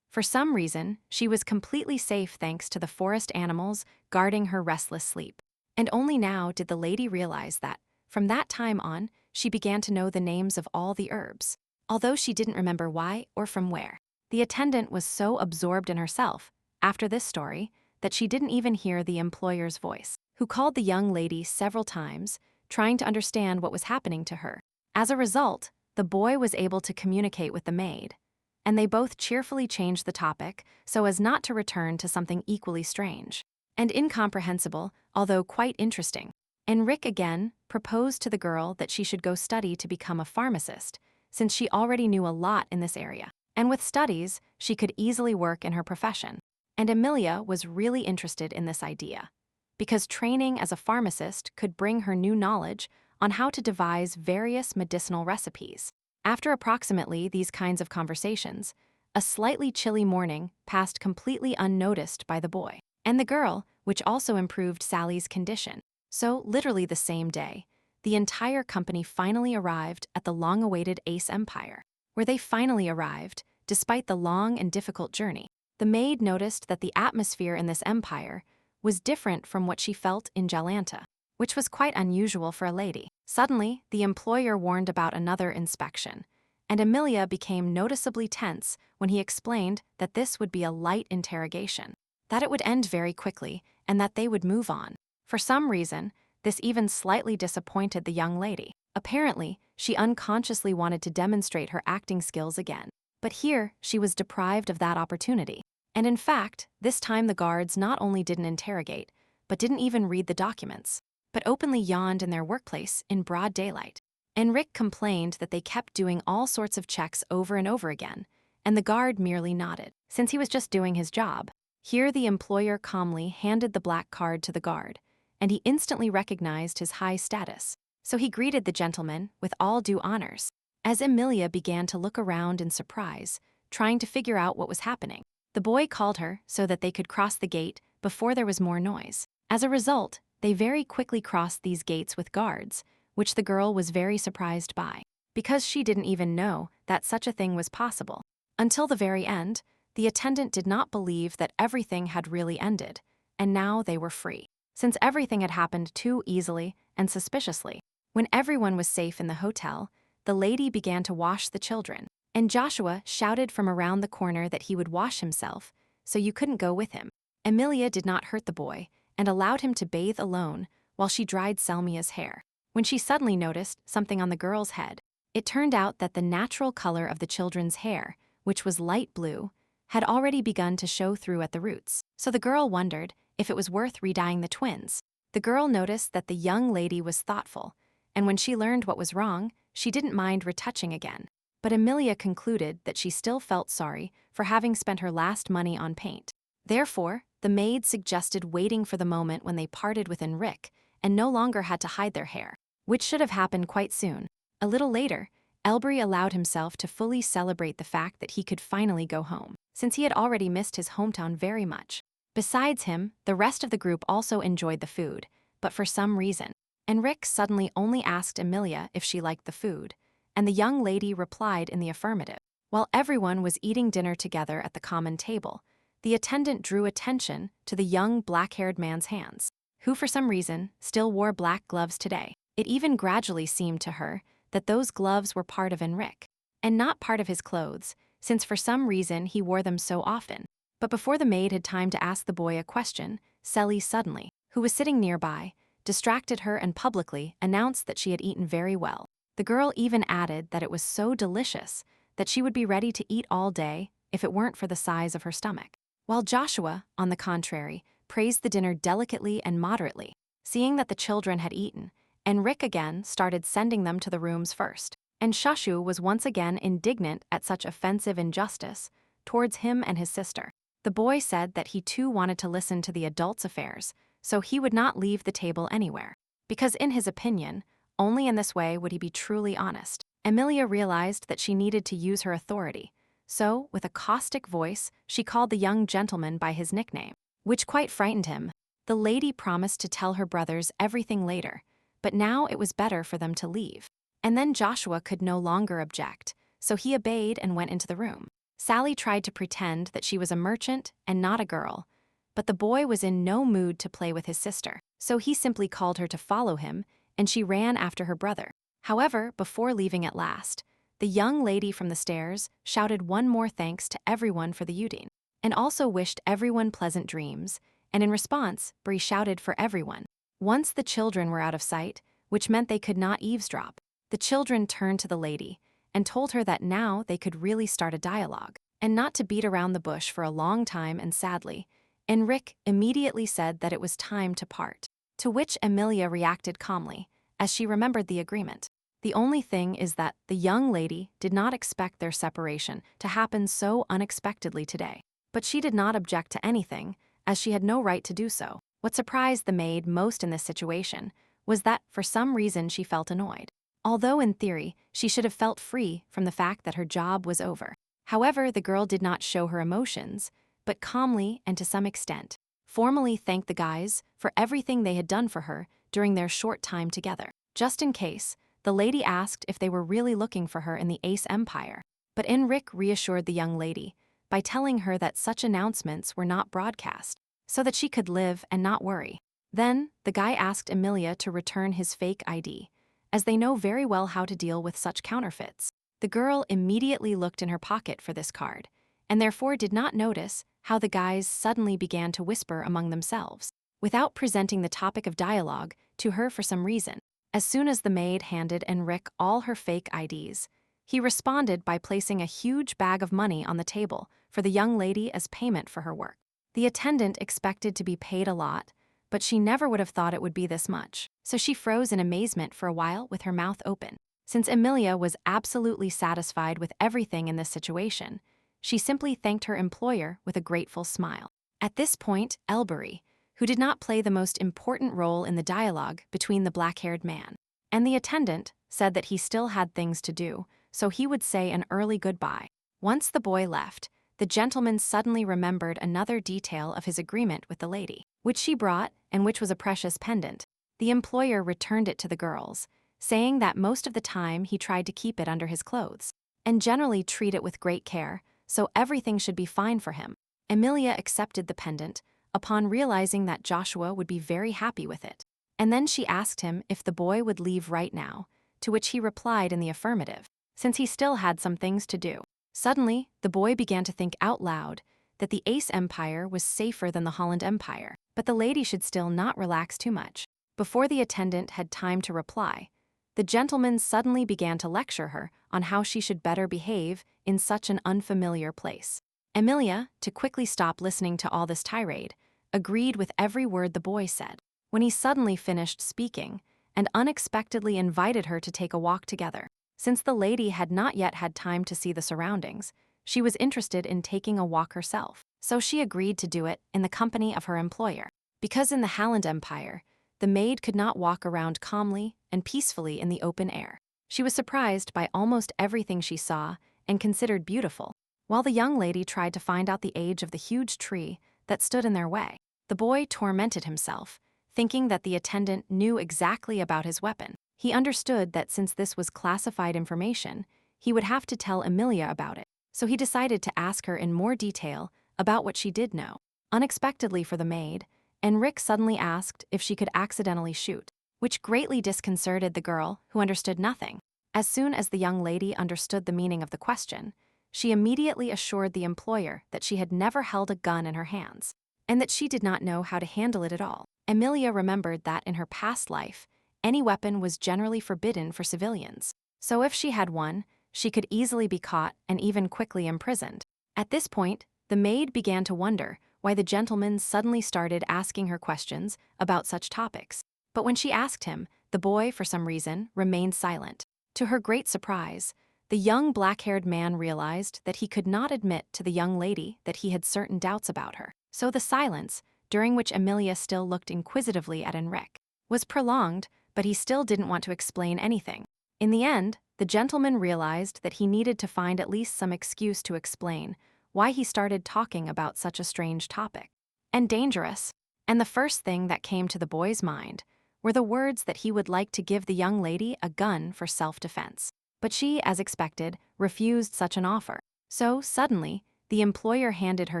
for some reason, she was completely safe thanks to the forest animals guarding her restless sleep. And only now did the lady realize that, from that time on, she began to know the names of all the herbs, although she didn't remember why or from where. The attendant was so absorbed in herself, after this story, that she didn't even hear the employer's voice, who called the young lady several times, trying to understand what was happening to her. As a result, the boy was able to communicate with the maid, and they both cheerfully changed the topic so as not to return to something equally strange and incomprehensible, although quite interesting. Enrich again proposed to the girl that she should go study to become a pharmacist, since she already knew a lot in this area. And with studies, she could easily work in her profession. And Amelia was really interested in this idea, because training as a pharmacist could bring her new knowledge on how to devise various medicinal recipes. After approximately these kinds of conversations, a slightly chilly morning passed completely unnoticed by the boy and the girl, which also improved Sally's condition. So, literally the same day, the entire company finally arrived at the long-awaited Ace Empire, where they finally arrived, despite the long and difficult journey. The maid noticed that the atmosphere in this empire was different from what she felt in Jalanta, which was quite unusual for a lady. Suddenly, the employer warned about another inspection, and Amelia became noticeably tense when he explained that this would be a light interrogation, that it would end very quickly, and that they would move on. For some reason, this even slightly disappointed the young lady. Apparently, she unconsciously wanted to demonstrate her acting skills again. But here, she was deprived of that opportunity. And in fact, this time the guards not only didn't interrogate, but didn't even read the documents, but openly yawned in their workplace in broad daylight. Enrich complained that they kept doing all sorts of checks over and over again, and the guard merely nodded, since he was just doing his job. Here the employer calmly handed the black card to the guard, and he instantly recognized his high status. So he greeted the gentleman with all due honors. As Amelia began to look around in surprise, trying to figure out what was happening, the boy called her so that they could cross the gate before there was more noise. As a result, they very quickly crossed these gates with guards, which the girl was very surprised by, because she didn't even know that such a thing was possible. Until the very end, the attendant did not believe that everything had really ended, and now they were free, since everything had happened too easily and suspiciously. When everyone was safe in the hotel, the lady began to wash the children, and Joshua shouted from around the corner that he would wash himself, so you couldn't go with him. Amelia did not hurt the boy and allowed him to bathe alone while she dried Selmia's hair, when she suddenly noticed something on the girl's head. It turned out that the natural color of the children's hair, which was light blue, had already begun to show through at the roots. So the girl wondered if it was worth redyeing the twins. The girl noticed that the young lady was thoughtful, and when she learned what was wrong, she didn't mind retouching again. But Amelia concluded that she still felt sorry for having spent her last money on paint. Therefore, the maid suggested waiting for the moment when they parted with Enrich and no longer had to hide their hair, which should have happened quite soon. A little later, Elbury allowed himself to fully celebrate the fact that he could finally go home, since he had already missed his hometown very much. Besides him, the rest of the group also enjoyed the food, but for some reason, Enrich suddenly only asked Amelia if she liked the food, and the young lady replied in the affirmative. While everyone was eating dinner together at the common table, the attendant drew attention to the young black-haired man's hands, who for some reason still wore black gloves today. It even gradually seemed to her that those gloves were part of Enrich, and not part of his clothes, since for some reason he wore them so often. But before the maid had time to ask the boy a question, Selly suddenly, who was sitting nearby, distracted her and publicly announced that she had eaten very well. The girl even added that it was so delicious that she would be ready to eat all day if it weren't for the size of her stomach. While Joshua, on the contrary, praised the dinner delicately and moderately. Seeing that the children had eaten, Enrich again started sending them to the rooms first, and Shashu was once again indignant at such offensive injustice towards him and his sister. The boy said that he too wanted to listen to the adults' affairs, so he would not leave the table anywhere, because in his opinion, only in this way would he be truly honest. Amelia realized that she needed to use her authority, so, with a caustic voice, she called the young gentleman by his nickname, which quite frightened him. The lady promised to tell her brothers everything later, but now it was better for them to leave. And then Joshua could no longer object, so he obeyed and went into the room. Sally tried to pretend that she was a merchant and not a girl, but the boy was in no mood to play with his sister, so he simply called her to follow him, and she ran after her brother. However, before leaving at last, the young lady from the stairs shouted one more thanks to everyone for the Udine, and also wished everyone pleasant dreams, and in response, Bree shouted for everyone. Once the children were out of sight, which meant they could not eavesdrop, the children turned to the lady and told her that now they could really start a dialogue, and not to beat around the bush for a long time. And sadly, Enrich immediately said that it was time to part, to which Amelia reacted calmly, as she remembered the agreement. The only thing is that the young lady did not expect their separation to happen so unexpectedly today. But she did not object to anything, as she had no right to do so. What surprised the maid most in this situation was that for some reason she felt annoyed. Although in theory, she should have felt free from the fact that her job was over. However, the girl did not show her emotions, but calmly and to some extent, formally thanked the guys for everything they had done for her during their short time together. Just in case, the lady asked if they were really looking for her in the Ace Empire. But Enrich reassured the young lady by telling her that such announcements were not broadcast, so that she could live and not worry. Then, the guy asked Amelia to return his fake ID, as they know very well how to deal with such counterfeits. The girl immediately looked in her pocket for this card, and therefore did not notice how the guys suddenly began to whisper among themselves, without presenting the topic of dialogue to her for some reason. As soon as the maid handed Enrich all her fake IDs, he responded by placing a huge bag of money on the table for the young lady as payment for her work. The attendant expected to be paid a lot, but she never would have thought it would be this much, so she froze in amazement for a while with her mouth open. Since Amelia was absolutely satisfied with everything in this situation, she simply thanked her employer with a grateful smile. At this point, Robbery, who did not play the most important role in the dialogue between the black-haired man and the attendant, said that he still had things to do, so he would say an early goodbye. Once the boy left, the gentleman suddenly remembered another detail of his agreement with the lady, which she brought and which was a precious pendant. The employer returned it to the girls, saying that most of the time he tried to keep it under his clothes and generally treat it with great care, so everything should be fine for him. Amelia accepted the pendant upon realizing that Joshua would be very happy with it. And then she asked him if the boy would leave right now, to which he replied in the affirmative, since he still had some things to do. Suddenly, the boy began to think out loud that the Ace Empire was safer than the Holland Empire, but the lady should still not relax too much. Before the attendant had time to reply, the gentleman suddenly began to lecture her on how she should better behave in such an unfamiliar place. Amelia, to quickly stop listening to all this tirade, agreed with every word the boy said, when he suddenly finished speaking and unexpectedly invited her to take a walk together. Since the lady had not yet had time to see the surroundings, she was interested in taking a walk herself, so she agreed to do it in the company of her employer. Because in the Holland Empire, the maid could not walk around calmly and peacefully in the open air. She was surprised by almost everything she saw and considered beautiful, while the young lady tried to find out the age of the huge tree that stood in their way. The boy tormented himself, thinking that the attendant knew exactly about his weapon. He understood that since this was classified information, he would have to tell Amelia about it, so he decided to ask her in more detail about what she did know. Unexpectedly for the maid, Enrich suddenly asked if she could accidentally shoot, which greatly disconcerted the girl, who understood nothing. As soon as the young lady understood the meaning of the question, she immediately assured the employer that she had never held a gun in her hands, and that she did not know how to handle it at all. Amelia remembered that in her past life, any weapon was generally forbidden for civilians, so if she had one, she could easily be caught and even quickly imprisoned. At this point, the maid began to wonder why the gentleman suddenly started asking her questions about such topics. But when she asked him, the boy, for some reason, remained silent. To her great surprise, the young black-haired man realized that he could not admit to the young lady that he had certain doubts about her. So the silence, during which Amelia still looked inquisitively at Enrich, was prolonged, but he still didn't want to explain anything. In the end, the gentleman realized that he needed to find at least some excuse to explain why he started talking about such a strange topic and dangerous. And the first thing that came to the boy's mind were the words that he would like to give the young lady a gun for self-defense. But she, as expected, refused such an offer. So, suddenly, the employer handed her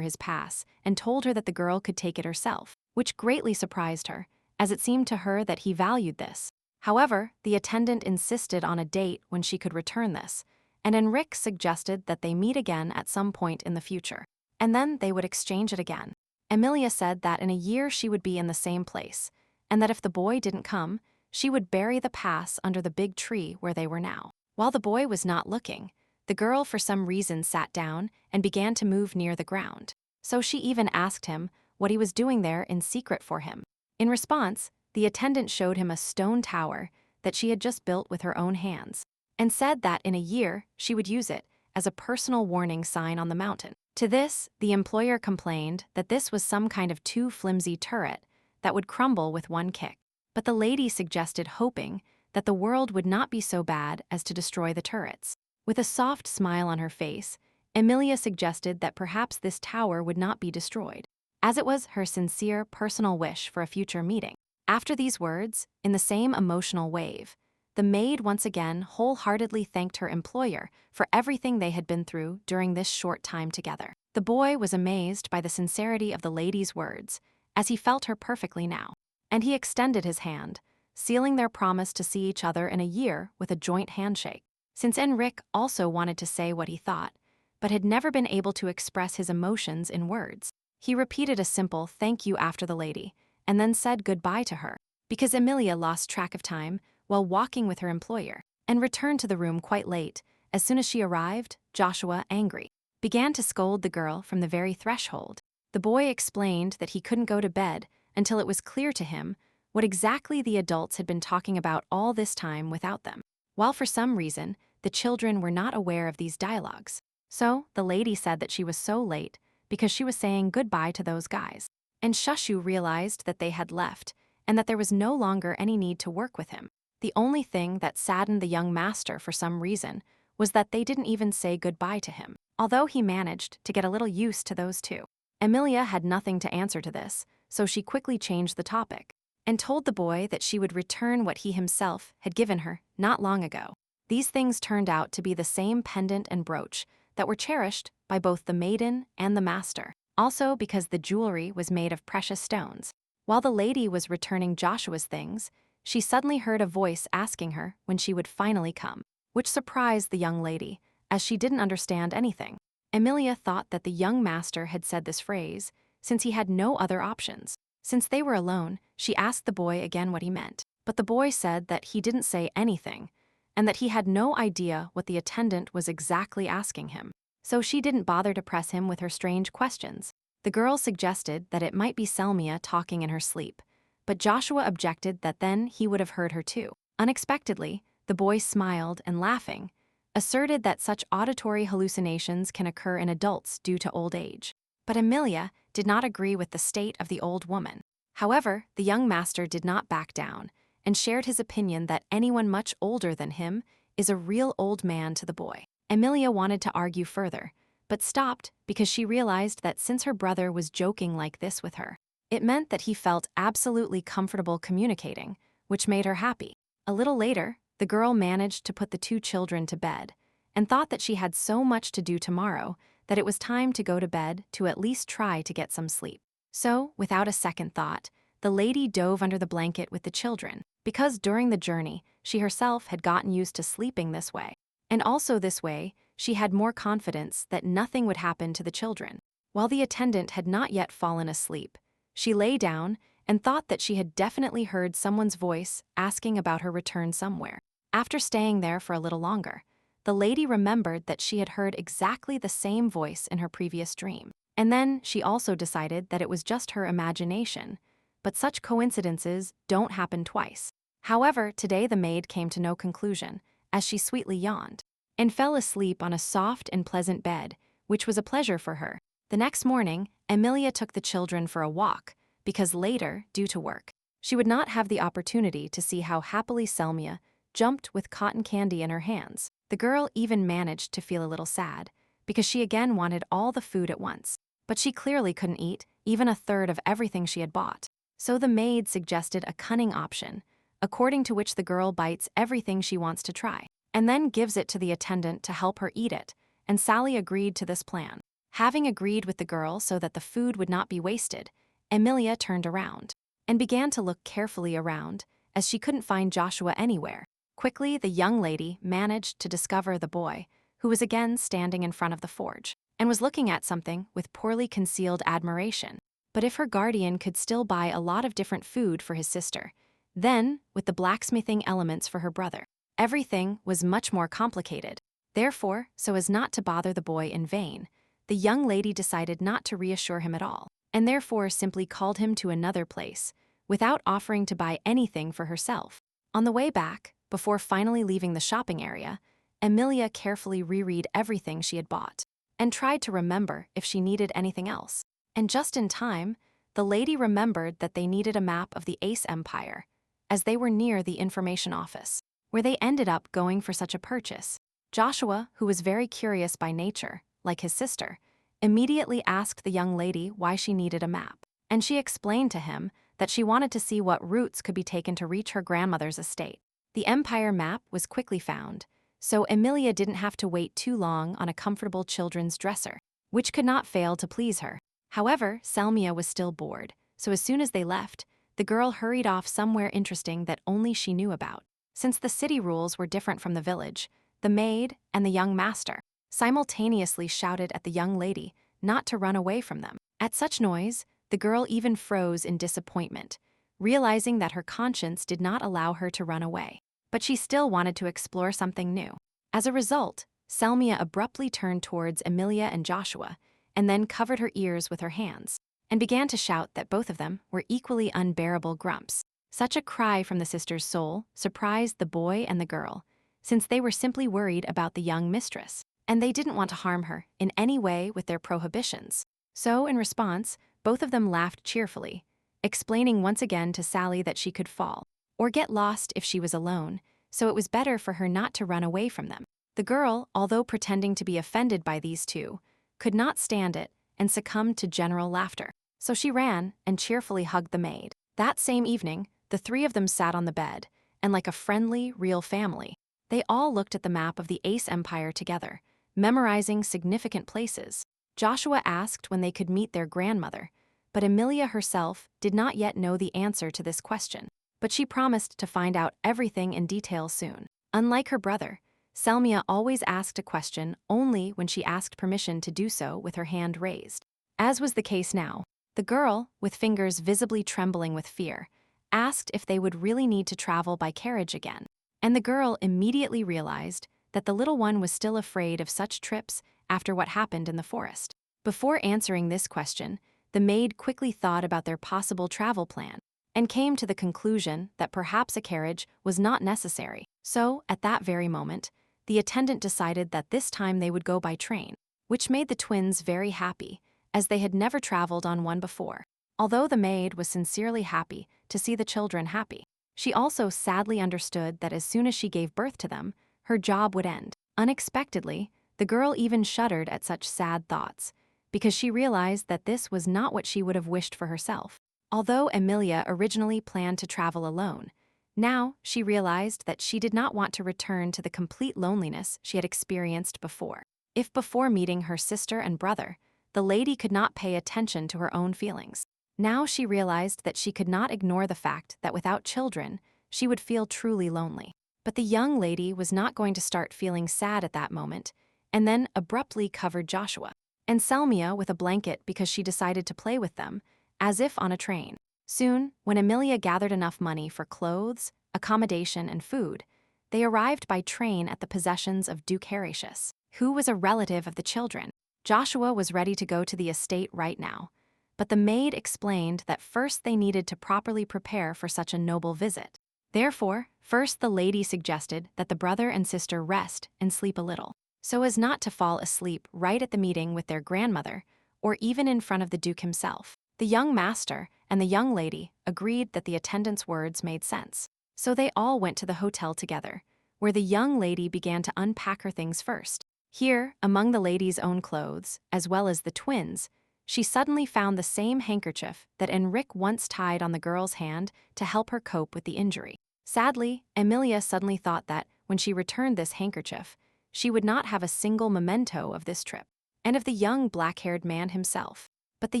his pass and told her that the girl could take it herself, which greatly surprised her, as it seemed to her that he valued this. However, the attendant insisted on a date when she could return this, and Enrich suggested that they meet again at some point in the future, and then they would exchange it again. Amelia said that in a year she would be in the same place, and that if the boy didn't come, she would bury the pass under the big tree where they were now. While the boy was not looking, the girl for some reason sat down and began to move near the ground, so she even asked him what he was doing there in secret for him. In response, the attendant showed him a stone tower that she had just built with her own hands, and said that in a year she would use it as a personal warning sign on the mountain. To this, the employer complained that this was some kind of too flimsy turret that would crumble with one kick. But the lady suggested, hoping that the world would not be so bad as to destroy the turrets. With a soft smile on her face, Amelia suggested that perhaps this tower would not be destroyed, as it was her sincere personal wish for a future meeting. After these words, in the same emotional wave, the maid once again wholeheartedly thanked her employer for everything they had been through during this short time together. The boy was amazed by the sincerity of the lady's words, as he felt her perfectly now, and he extended his hand, sealing their promise to see each other in a year with a joint handshake. Since Enrich also wanted to say what he thought, but had never been able to express his emotions in words, he repeated a simple thank you after the lady, and then said goodbye to her, because Amelia lost track of time while walking with her employer, and returned to the room quite late. As soon as she arrived, Joshua, angry, began to scold the girl from the very threshold. The boy explained that he couldn't go to bed until it was clear to him what exactly the adults had been talking about all this time without them, while for some reason the children were not aware of these dialogues. So the lady said that she was so late because she was saying goodbye to those guys, and Shushu realized that they had left and that there was no longer any need to work with him. The only thing that saddened the young master for some reason was that they didn't even say goodbye to him, although he managed to get a little used to those two. Amelia had nothing to answer to this, so she quickly changed the topic and told the boy that she would return what he himself had given her not long ago. These things turned out to be the same pendant and brooch that were cherished by both the maiden and the master, also because the jewelry was made of precious stones. While the lady was returning Joshua's things, she suddenly heard a voice asking her when she would finally come, which surprised the young lady, as she didn't understand anything. Amelia thought that the young master had said this phrase since he had no other options. Since they were alone, she asked the boy again what he meant, but the boy said that he didn't say anything, and that he had no idea what the attendant was exactly asking him. So she didn't bother to press him with her strange questions. The girl suggested that it might be Selmia talking in her sleep, but Joshua objected that then he would have heard her too. Unexpectedly, the boy smiled and, laughing, asserted that such auditory hallucinations can occur in adults due to old age. But Amelia did not agree with the state of the old woman. However, the young master did not back down and shared his opinion that anyone much older than him is a real old man to the boy. Amelia wanted to argue further, but stopped because she realized that since her brother was joking like this with her, it meant that he felt absolutely comfortable communicating, which made her happy. A little later, the girl managed to put the two children to bed and thought that she had so much to do tomorrow that it was time to go to bed to at least try to get some sleep. So, without a second thought, the lady dove under the blanket with the children, because during the journey, she herself had gotten used to sleeping this way. And also this way, she had more confidence that nothing would happen to the children. While the attendant had not yet fallen asleep, she lay down and thought that she had definitely heard someone's voice asking about her return somewhere. After staying there for a little longer, the lady remembered that she had heard exactly the same voice in her previous dream. And then she also decided that it was just her imagination, but such coincidences don't happen twice. However, today the maid came to no conclusion, as she sweetly yawned, and fell asleep on a soft and pleasant bed, which was a pleasure for her. The next morning, Amelia took the children for a walk, because later, due to work, she would not have the opportunity to see how happily Selmia jumped with cotton candy in her hands. The girl even managed to feel a little sad, because she again wanted all the food at once, but she clearly couldn't eat even a third of everything she had bought. So the maid suggested a cunning option, according to which the girl bites everything she wants to try, and then gives it to the attendant to help her eat it, and Sally agreed to this plan. Having agreed with the girl so that the food would not be wasted, Amelia turned around and began to look carefully around, as she couldn't find Joshua anywhere. Quickly, the young lady managed to discover the boy, who was again standing in front of the forge, and was looking at something with poorly concealed admiration. But if her guardian could still buy a lot of different food for his sister, then, with the blacksmithing elements for her brother, everything was much more complicated. Therefore, so as not to bother the boy in vain, the young lady decided not to reassure him at all, and therefore simply called him to another place, without offering to buy anything for herself. On the way back, before finally leaving the shopping area, Amelia carefully reread everything she had bought and tried to remember if she needed anything else. And just in time, the lady remembered that they needed a map of the Ace Empire, as they were near the information office, where they ended up going for such a purchase. Joshua, who was very curious by nature, like his sister, immediately asked the young lady why she needed a map, and she explained to him that she wanted to see what routes could be taken to reach her grandmother's estate. The Empire map was quickly found, so Amelia didn't have to wait too long on a comfortable children's dresser, which could not fail to please her. However, Selmia was still bored, so as soon as they left, the girl hurried off somewhere interesting that only she knew about. Since the city rules were different from the village, the maid and the young master simultaneously shouted at the young lady not to run away from them. At such noise, the girl even froze in disappointment, realizing that her conscience did not allow her to run away. But she still wanted to explore something new. As a result, Selmia abruptly turned towards Amelia and Joshua, and then covered her ears with her hands, and began to shout that both of them were equally unbearable grumps. Such a cry from the sister's soul surprised the boy and the girl, since they were simply worried about the young mistress, and they didn't want to harm her in any way with their prohibitions. So, in response, both of them laughed cheerfully, explaining once again to Sally that she could fall or get lost if she was alone, so it was better for her not to run away from them. The girl, although pretending to be offended by these two, could not stand it and succumbed to general laughter. So she ran and cheerfully hugged the maid. That same evening, the three of them sat on the bed, and like a friendly, real family, they all looked at the map of the Ace Empire together, memorizing significant places. Joshua asked when they could meet their grandmother, but Amelia herself did not yet know the answer to this question. But she promised to find out everything in detail soon. Unlike her brother, Selmia always asked a question only when she asked permission to do so with her hand raised. As was the case now, the girl, with fingers visibly trembling with fear, asked if they would really need to travel by carriage again. And the girl immediately realized that the little one was still afraid of such trips after what happened in the forest. Before answering this question, the maid quickly thought about their possible travel plan and came to the conclusion that perhaps a carriage was not necessary. So, at that very moment, the attendant decided that this time they would go by train, which made the twins very happy, as they had never traveled on one before. Although the maid was sincerely happy to see the children happy, she also sadly understood that as soon as she gave birth to them, her job would end. Unexpectedly, the girl even shuddered at such sad thoughts, because she realized that this was not what she would have wished for herself. Although Amelia originally planned to travel alone, now she realized that she did not want to return to the complete loneliness she had experienced before. If before meeting her sister and brother, the lady could not pay attention to her own feelings, now she realized that she could not ignore the fact that without children, she would feel truly lonely. But the young lady was not going to start feeling sad at that moment, and then abruptly covered Joshua and Selmia with a blanket because she decided to play with them, as if on a train. Soon, when Amelia gathered enough money for clothes, accommodation, and food, they arrived by train at the possessions of Duke Heratius, who was a relative of the children. Joshua was ready to go to the estate right now, but the maid explained that first they needed to properly prepare for such a noble visit. Therefore, first the lady suggested that the brother and sister rest and sleep a little, so as not to fall asleep right at the meeting with their grandmother, or even in front of the Duke himself. The young master and the young lady agreed that the attendant's words made sense, so they all went to the hotel together, where the young lady began to unpack her things first. Here, among the lady's own clothes, as well as the twins', she suddenly found the same handkerchief that Enrich once tied on the girl's hand to help her cope with the injury. Sadly, Amelia suddenly thought that, when she returned this handkerchief, she would not have a single memento of this trip, and of the young black-haired man himself. But the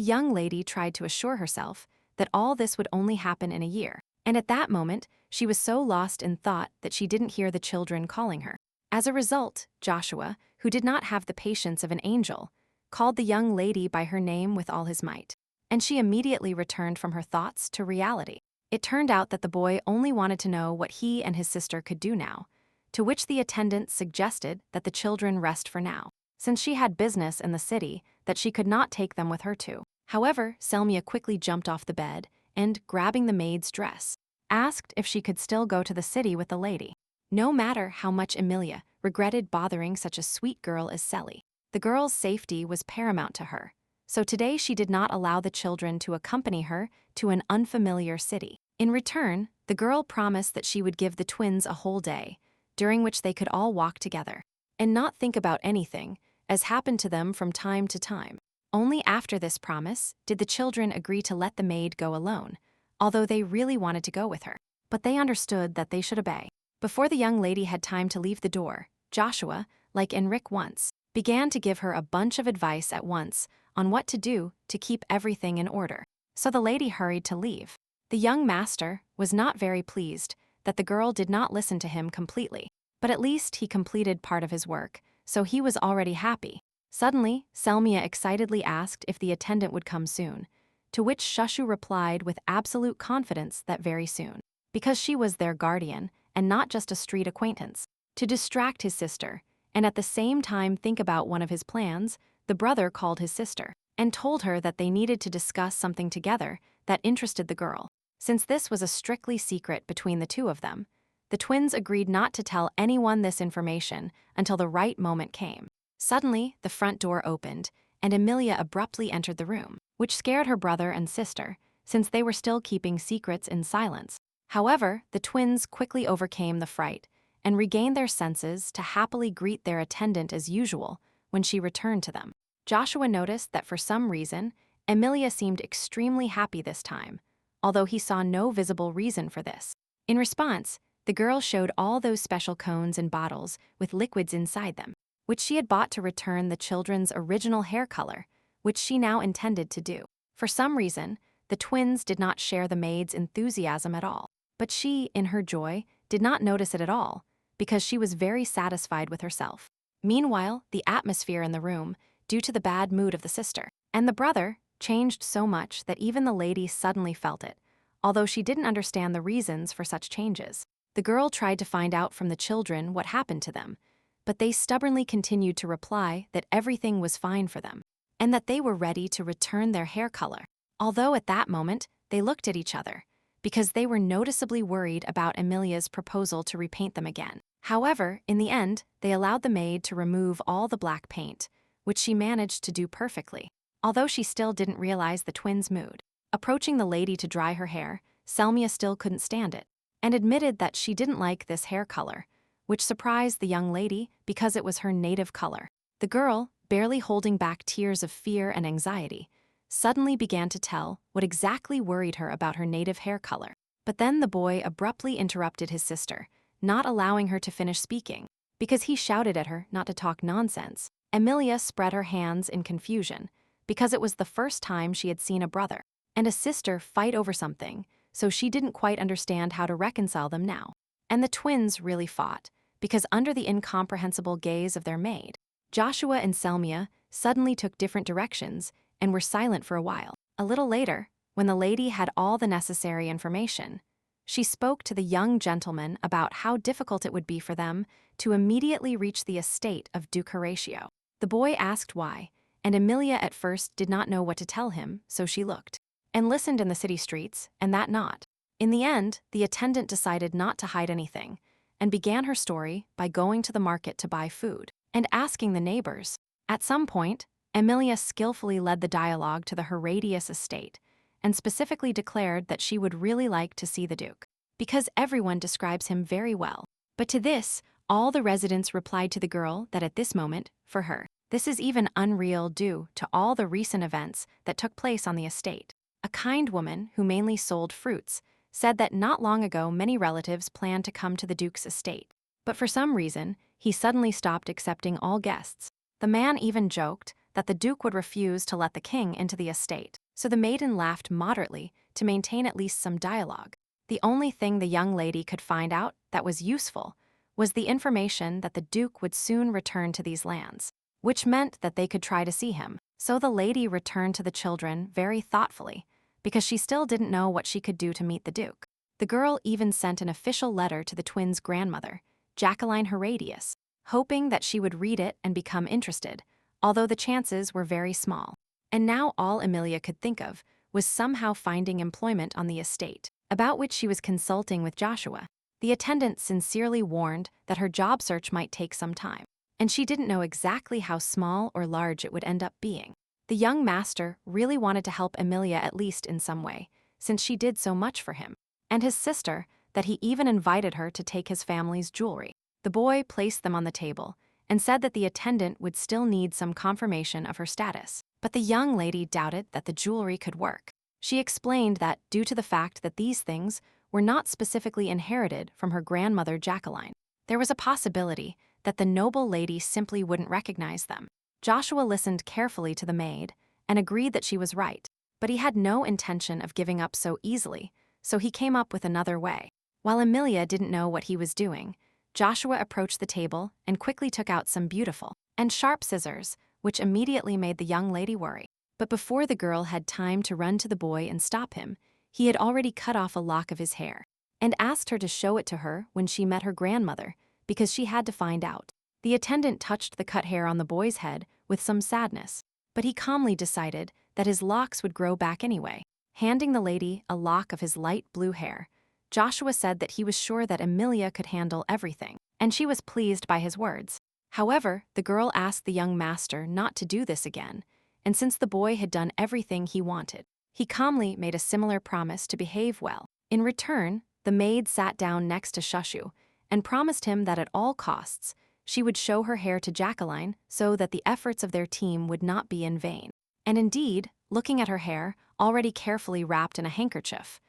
young lady tried to assure herself that all this would only happen in a year, and at that moment, she was so lost in thought that she didn't hear the children calling her. As a result, Joshua, who did not have the patience of an angel, called the young lady by her name with all his might, and she immediately returned from her thoughts to reality. It turned out that the boy only wanted to know what he and his sister could do now, to which the attendant suggested that the children rest for now, since she had business in the city that she could not take them with her too. However, Selmia quickly jumped off the bed and, grabbing the maid's dress, asked if she could still go to the city with the lady. No matter how much Amelia regretted bothering such a sweet girl as Selly, the girl's safety was paramount to her. So today she did not allow the children to accompany her to an unfamiliar city. In return, the girl promised that she would give the twins a whole day, during which they could all walk together and not think about anything, as happened to them from time to time. Only after this promise did the children agree to let the maid go alone, although they really wanted to go with her. But they understood that they should obey. Before the young lady had time to leave the door, Joshua, like Enrich once, began to give her a bunch of advice at once on what to do to keep everything in order. So the lady hurried to leave. The young master was not very pleased that the girl did not listen to him completely, but at least he completed part of his work, so he was already happy. Suddenly, Selmia excitedly asked if the attendant would come soon, to which Shushu replied with absolute confidence that very soon, because she was their guardian and not just a street acquaintance. To distract his sister, and at the same time think about one of his plans, the brother called his sister and told her that they needed to discuss something together that interested the girl. Since this was a strictly secret between the two of them, the twins agreed not to tell anyone this information until the right moment came. Suddenly, the front door opened, and Amelia abruptly entered the room, which scared her brother and sister, since they were still keeping secrets in silence. However, the twins quickly overcame the fright and regained their senses to happily greet their attendant as usual when she returned to them. Joshua noticed that for some reason, Amelia seemed extremely happy this time, although he saw no visible reason for this. In response, the girl showed all those special cones and bottles with liquids inside them, which she had bought to return the children's original hair color, which she now intended to do. For some reason, the twins did not share the maid's enthusiasm at all, but she, in her joy, did not notice it at all, because she was very satisfied with herself. Meanwhile, the atmosphere in the room, due to the bad mood of the sister and the brother, changed so much that even the lady suddenly felt it, although she didn't understand the reasons for such changes. The girl tried to find out from the children what happened to them, but they stubbornly continued to reply that everything was fine for them, and that they were ready to return their hair color. Although at that moment, they looked at each other, because they were noticeably worried about Amelia's proposal to repaint them again. However, in the end, they allowed the maid to remove all the black paint, which she managed to do perfectly, although she still didn't realize the twins' mood. Approaching the lady to dry her hair, Selmia still couldn't stand it, and admitted that she didn't like this hair color, which surprised the young lady because it was her native color. The girl, barely holding back tears of fear and anxiety, suddenly began to tell what exactly worried her about her native hair color. But then the boy abruptly interrupted his sister, not allowing her to finish speaking, because he shouted at her not to talk nonsense. Amelia spread her hands in confusion, because it was the first time she had seen a brother and a sister fight over something, so she didn't quite understand how to reconcile them now. And the twins really fought, because under the incomprehensible gaze of their maid, Joshua and Selmia suddenly took different directions and were silent for a while. A little later, when the lady had all the necessary information, she spoke to the young gentleman about how difficult it would be for them to immediately reach the estate of Duke Horatio. The boy asked why, and Amelia at first did not know what to tell him, so she looked and listened in the city streets, and that not. In the end, the attendant decided not to hide anything, and began her story by going to the market to buy food and asking the neighbors. At some point, Amelia skillfully led the dialogue to the Horatius estate, and specifically declared that she would really like to see the Duke, because everyone describes him very well. But to this, all the residents replied to the girl that at this moment, for her, this is even unreal due to all the recent events that took place on the estate. A kind woman who mainly sold fruits said that not long ago many relatives planned to come to the Duke's estate, but for some reason, he suddenly stopped accepting all guests. The man even joked that the Duke would refuse to let the king into the estate, so the maiden laughed moderately to maintain at least some dialogue. The only thing the young lady could find out that was useful was the information that the Duke would soon return to these lands, which meant that they could try to see him. So the lady returned to the children very thoughtfully, because she still didn't know what she could do to meet the Duke. The girl even sent an official letter to the twins' grandmother, Jacqueline Horatius, hoping that she would read it and become interested, although the chances were very small. And now all Amelia could think of was somehow finding employment on the estate. about which she was consulting with Joshua. The attendant sincerely warned that her job search might take some time, and she didn't know exactly how small or large it would end up being. The young master really wanted to help Amelia at least in some way, since she did so much for him, and his sister, that he even invited her to take his family's jewelry. The boy placed them on the table and said that the attendant would still need some confirmation of her status. But the young lady doubted that the jewelry could work. She explained that due to the fact that these things were not specifically inherited from her grandmother Jacqueline, there was a possibility that the noble lady simply wouldn't recognize them. Joshua listened carefully to the maid and agreed that she was right, but he had no intention of giving up so easily, so he came up with another way. While Amelia didn't know what he was doing, Joshua approached the table and quickly took out some beautiful and sharp scissors, which immediately made the young lady worry. But before the girl had time to run to the boy and stop him, he had already cut off a lock of his hair and asked her to show it to her when she met her grandmother, because she had to find out. The attendant touched the cut hair on the boy's head with some sadness, but he calmly decided that his locks would grow back anyway. Handing the lady a lock of his light blue hair, Joshua said that he was sure that Amelia could handle everything, and she was pleased by his words. However, the girl asked the young master not to do this again, and since the boy had done everything he wanted, he calmly made a similar promise to behave well. In return, the maid sat down next to Shushu and promised him that at all costs, she would show her hair to Jacqueline so that the efforts of their team would not be in vain. And indeed, looking at her hair, already carefully wrapped in a handkerchief,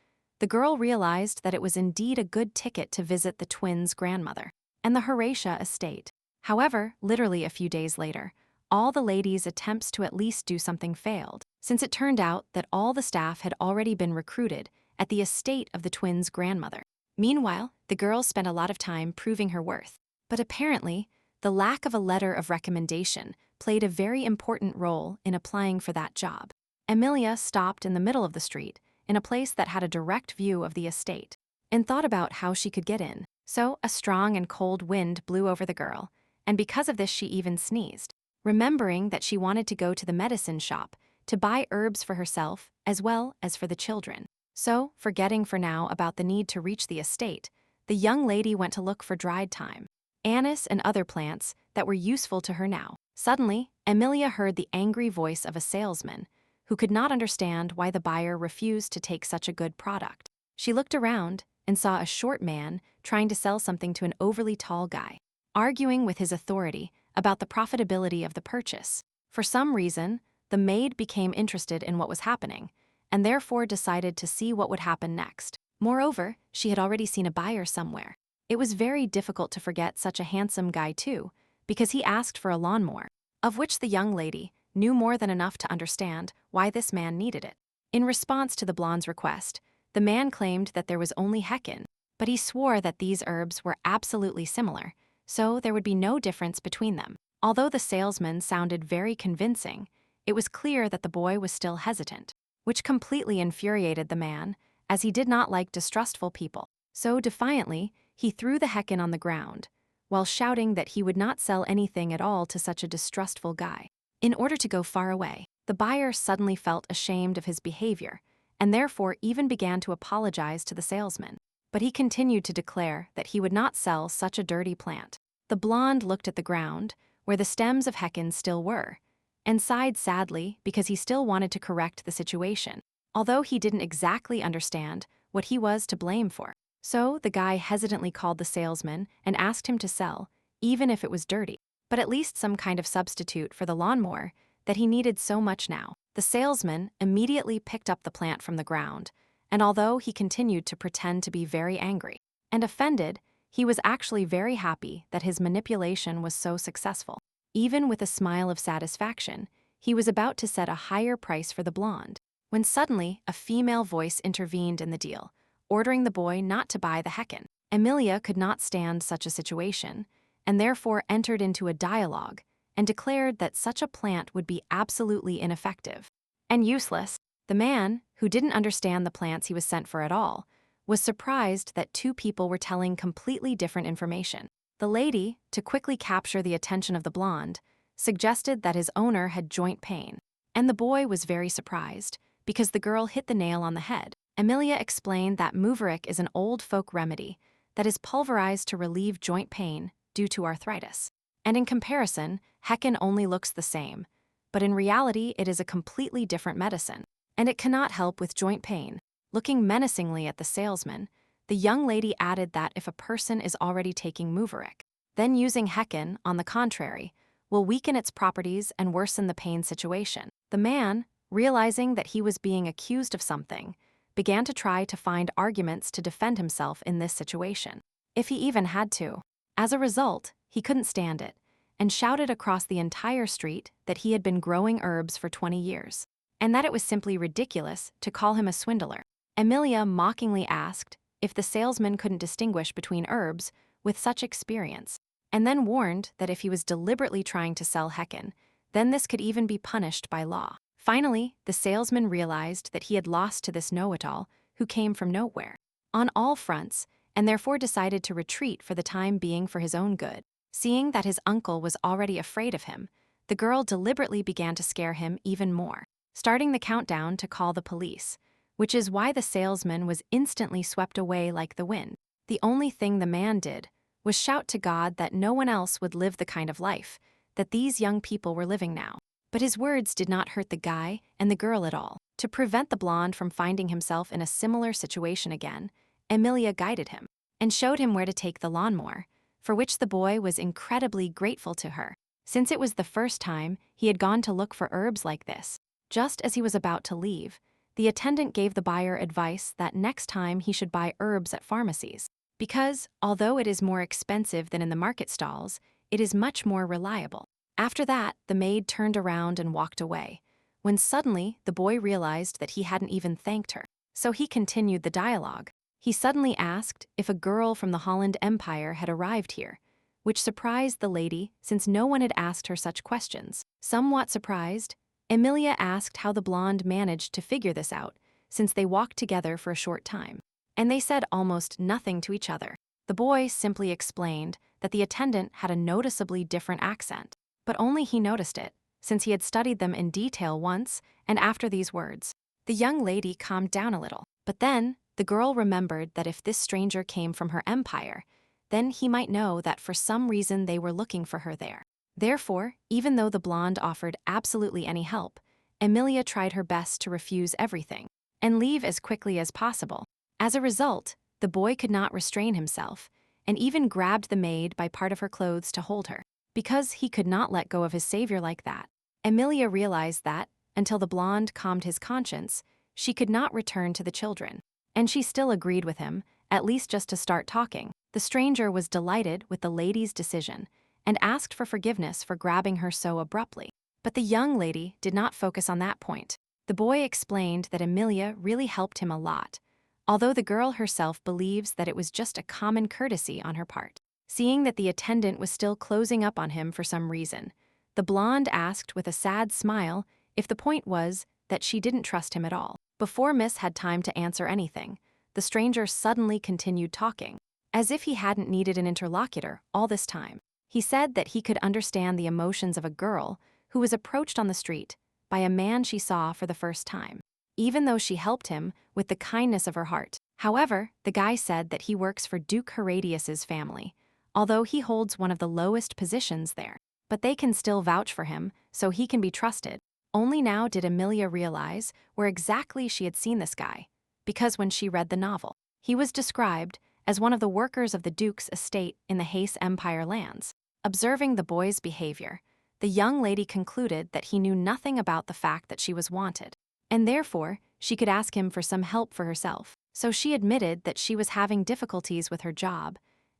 the girl realized that it was indeed a good ticket to visit the twins' grandmother and the Horatia estate. However, literally a few days later, all the ladies' attempts to at least do something failed, since it turned out that all the staff had already been recruited at the estate of the twins' grandmother. Meanwhile, the girl spent a lot of time proving her worth, but apparently, the lack of a letter of recommendation played a very important role in applying for that job. Amelia stopped in the middle of the street, in a place that had a direct view of the estate, and thought about how she could get in. So, a strong and cold wind blew over the girl, and because of this she even sneezed, remembering that she wanted to go to the medicine shop to buy herbs for herself as well as for the children. So, forgetting for now about the need to reach the estate, the young lady went to look for dried thyme, anise, and other plants that were useful to her now. Suddenly, Amelia heard the angry voice of a salesman who could not understand why the buyer refused to take such a good product. She looked around and saw a short man trying to sell something to an overly tall guy, arguing with his authority about the profitability of the purchase. For some reason, the maid became interested in what was happening, and therefore decided to see what would happen next. Moreover, she had already seen a buyer somewhere. It was very difficult to forget such a handsome guy too, because he asked for a lawnmower, of which the young lady knew more than enough to understand why this man needed it. In response to the blonde's request, the man claimed that there was only heckin, but he swore that these herbs were absolutely similar, so there would be no difference between them. Although the salesman sounded very convincing, it was clear that the boy was still hesitant, which completely infuriated the man, as he did not like distrustful people. So defiantly, he threw the heckin on the ground, while shouting that he would not sell anything at all to such a distrustful guy. In order to go far away, the buyer suddenly felt ashamed of his behavior, and therefore even began to apologize to the salesman. But he continued to declare that he would not sell such a dirty plant. The blonde looked at the ground, where the stems of heckin still were, and sighed sadly because he still wanted to correct the situation, although he didn't exactly understand what he was to blame for. So the guy hesitantly called the salesman and asked him to sell, even if it was dirty, but at least some kind of substitute for the lawnmower that he needed so much now. The salesman immediately picked up the plant from the ground, and although he continued to pretend to be very angry and offended, he was actually very happy that his manipulation was so successful. Even with a smile of satisfaction, he was about to set a higher price for the blonde, when suddenly a female voice intervened in the deal, ordering the boy not to buy the heckin. Amelia could not stand such a situation, and therefore entered into a dialogue and declared that such a plant would be absolutely ineffective and useless. The man, who didn't understand the plants he was sent for at all, was surprised that two people were telling completely different information. The lady, to quickly capture the attention of the blonde, suggested that his owner had joint pain, and the boy was very surprised because the girl hit the nail on the head. Amelia explained that muverick is an old folk remedy that is pulverized to relieve joint pain due to arthritis. And in comparison, heckin only looks the same, but in reality it is a completely different medicine, and it cannot help with joint pain. Looking menacingly at the salesman, the young lady added that if a person is already taking muverick, then using heckin, on the contrary, will weaken its properties and worsen the pain situation. The man, realizing that he was being accused of something, began to try to find arguments to defend himself in this situation, if he even had to. As a result, he couldn't stand it, and shouted across the entire street that he had been growing herbs for 20 years, and that it was simply ridiculous to call him a swindler. Amelia mockingly asked if the salesman couldn't distinguish between herbs with such experience, and then warned that if he was deliberately trying to sell heckin, then this could even be punished by law. Finally, the salesman realized that he had lost to this know-it-all who came from nowhere, on all fronts, and therefore decided to retreat for the time being for his own good. Seeing that his uncle was already afraid of him, the girl deliberately began to scare him even more, starting the countdown to call the police, which is why the salesman was instantly swept away like the wind. The only thing the man did was shout to God that no one else would live the kind of life that these young people were living now. But his words did not hurt the guy and the girl at all. To prevent the blonde from finding himself in a similar situation again, Amelia guided him and showed him where to take the lawnmower, for which the boy was incredibly grateful to her, since it was the first time he had gone to look for herbs like this. Just as he was about to leave, the attendant gave the buyer advice that next time he should buy herbs at pharmacies, because, although it is more expensive than in the market stalls, it is much more reliable. After that, the maid turned around and walked away, when suddenly the boy realized that he hadn't even thanked her. So he continued the dialogue. He suddenly asked if a girl from the Holland Empire had arrived here, which surprised the lady since no one had asked her such questions. Somewhat surprised, Amelia asked how the blonde managed to figure this out, since they walked together for a short time, and they said almost nothing to each other. The boy simply explained that the attendant had a noticeably different accent, but only he noticed it, since he had studied them in detail once, and after these words, the young lady calmed down a little. But then, the girl remembered that if this stranger came from her empire, then he might know that for some reason they were looking for her there. Therefore, even though the blonde offered absolutely any help, Amelia tried her best to refuse everything and leave as quickly as possible. As a result, the boy could not restrain himself, and even grabbed the maid by part of her clothes to hold her, because he could not let go of his savior like that. Amelia realized that, until the blonde calmed his conscience, she could not return to the children, and she still agreed with him, at least just to start talking. The stranger was delighted with the lady's decision and asked for forgiveness for grabbing her so abruptly. But the young lady did not focus on that point. The boy explained that Amelia really helped him a lot, although the girl herself believes that it was just a common courtesy on her part. Seeing that the attendant was still closing up on him for some reason, the blonde asked with a sad smile if the point was that she didn't trust him at all. Before Miss had time to answer anything, the stranger suddenly continued talking, as if he hadn't needed an interlocutor all this time. He said that he could understand the emotions of a girl who was approached on the street by a man she saw for the first time, even though she helped him with the kindness of her heart. However, the guy said that he works for Duke Herodias's family, although he holds one of the lowest positions there, but they can still vouch for him, so he can be trusted. Only now did Amelia realize where exactly she had seen this guy, because when she read the novel, he was described as one of the workers of the Duke's estate in the Hayes Empire lands. Observing the boy's behavior, the young lady concluded that he knew nothing about the fact that she was wanted, and therefore she could ask him for some help for herself. So she admitted that she was having difficulties with her job,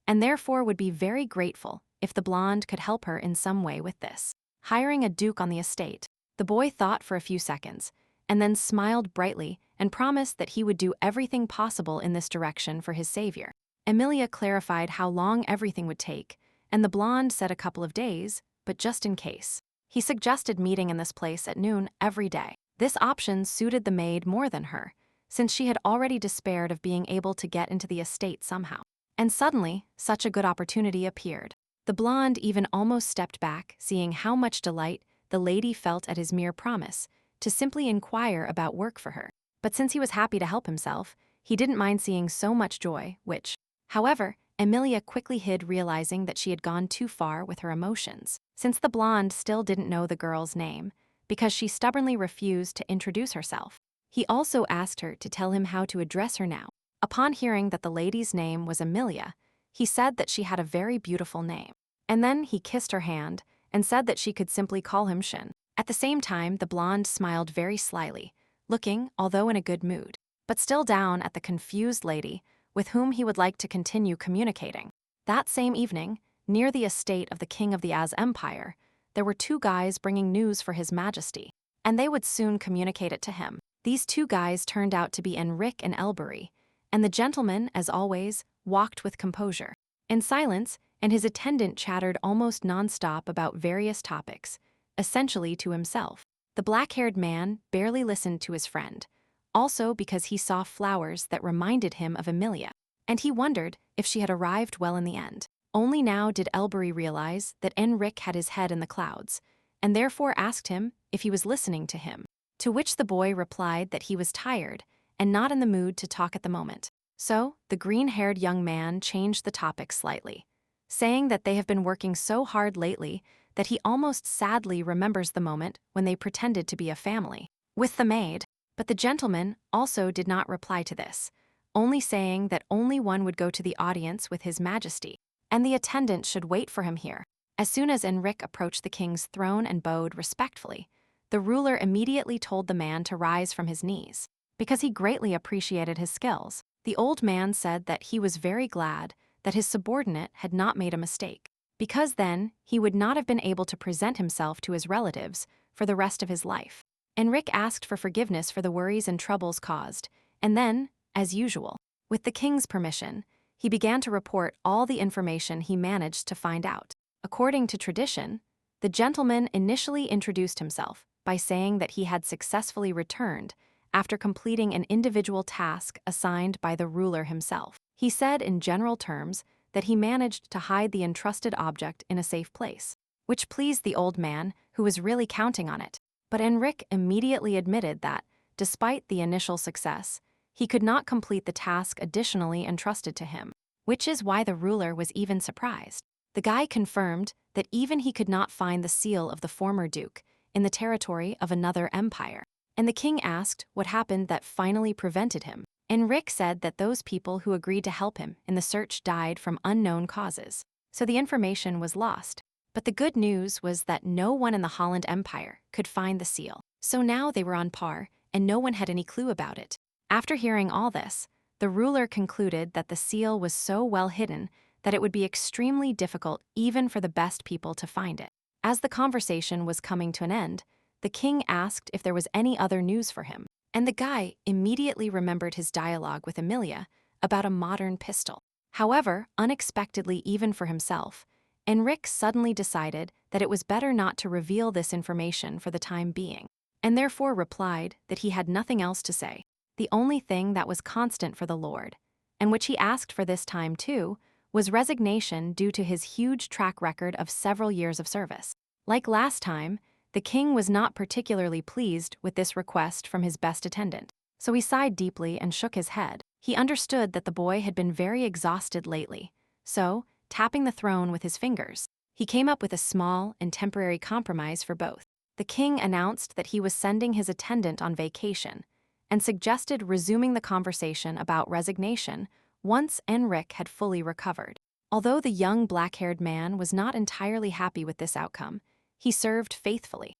and therefore would be very grateful if the blonde could help her in some way with this. Hiring a duke on the estate, the boy thought for a few seconds, and then smiled brightly and promised that he would do everything possible in this direction for his savior. Amelia clarified how long everything would take, and the blonde said a couple of days, but just in case. He suggested meeting in this place at noon every day. This option suited the maid more than her, since she had already despaired of being able to get into the estate somehow. And suddenly, such a good opportunity appeared. The blonde even almost stepped back, seeing how much delight the lady felt at his mere promise to simply inquire about work for her. but since he was happy to help himself, he didn't mind seeing so much joy, which, however, Amelia quickly hid, realizing that she had gone too far with her emotions, since the blonde still didn't know the girl's name, because she stubbornly refused to introduce herself. He also asked her to tell him how to address her now. Upon hearing that the lady's name was Amelia, he said that she had a very beautiful name. And then he kissed her hand and said that she could simply call him Shin. At the same time, the blonde smiled very slyly, looking, although in a good mood, but still down at the confused lady with whom he would like to continue communicating. That same evening, near the estate of the king of the Az Empire, there were two guys bringing news for His Majesty, and they would soon communicate it to him. These two guys turned out to be Enrich and Robbery, and the gentleman, as always, walked with composure, in silence, and his attendant chattered almost non-stop about various topics, essentially to himself. The black-haired man barely listened to his friend, also because he saw flowers that reminded him of Amelia, and he wondered if she had arrived well in the end. Only now did Robbery realize that Enrich had his head in the clouds, and therefore asked him if he was listening to him, to which the boy replied that he was tired and not in the mood to talk at the moment. So, the green-haired young man changed the topic slightly, saying that they have been working so hard lately that he almost sadly remembers the moment when they pretended to be a family with the maid. But the gentleman also did not reply to this, only saying that only one would go to the audience with His Majesty, and the attendant should wait for him here. As soon as Enrich approached the king's throne and bowed respectfully, the ruler immediately told the man to rise from his knees, because he greatly appreciated his skills. The old man said that he was very glad that his subordinate had not made a mistake, because then he would not have been able to present himself to his relatives for the rest of his life. Enrich asked for forgiveness for the worries and troubles caused, and then, as usual, with the king's permission, he began to report all the information he managed to find out. According to tradition, the gentleman initially introduced himself by saying that he had successfully returned after completing an individual task assigned by the ruler himself. He said in general terms that he managed to hide the entrusted object in a safe place, which pleased the old man, who was really counting on it. But Enrich immediately admitted that, despite the initial success, he could not complete the task additionally entrusted to him, which is why the ruler was even surprised. The guy confirmed that even he could not find the seal of the former duke in the territory of another empire, and the king asked what happened that finally prevented him. Enrich said that those people who agreed to help him in the search died from unknown causes, so the information was lost. But the good news was that no one in the Holland Empire could find the seal, so now they were on par, and no one had any clue about it. After hearing all this, the ruler concluded that the seal was so well hidden that it would be extremely difficult even for the best people to find it. As the conversation was coming to an end, the king asked if there was any other news for him, and the guy immediately remembered his dialogue with Amelia about a modern pistol. However, unexpectedly even for himself, Enrich suddenly decided that it was better not to reveal this information for the time being, and therefore replied that he had nothing else to say. The only thing that was constant for the Lord, and which he asked for this time too, was resignation due to his huge track record of several years of service. Like last time, the king was not particularly pleased with this request from his best attendant, so he sighed deeply and shook his head. He understood that the boy had been very exhausted lately, so, tapping the throne with his fingers, he came up with a small and temporary compromise for both. The king announced that he was sending his attendant on vacation and suggested resuming the conversation about resignation once Enrich had fully recovered. Although the young black-haired man was not entirely happy with this outcome, he served faithfully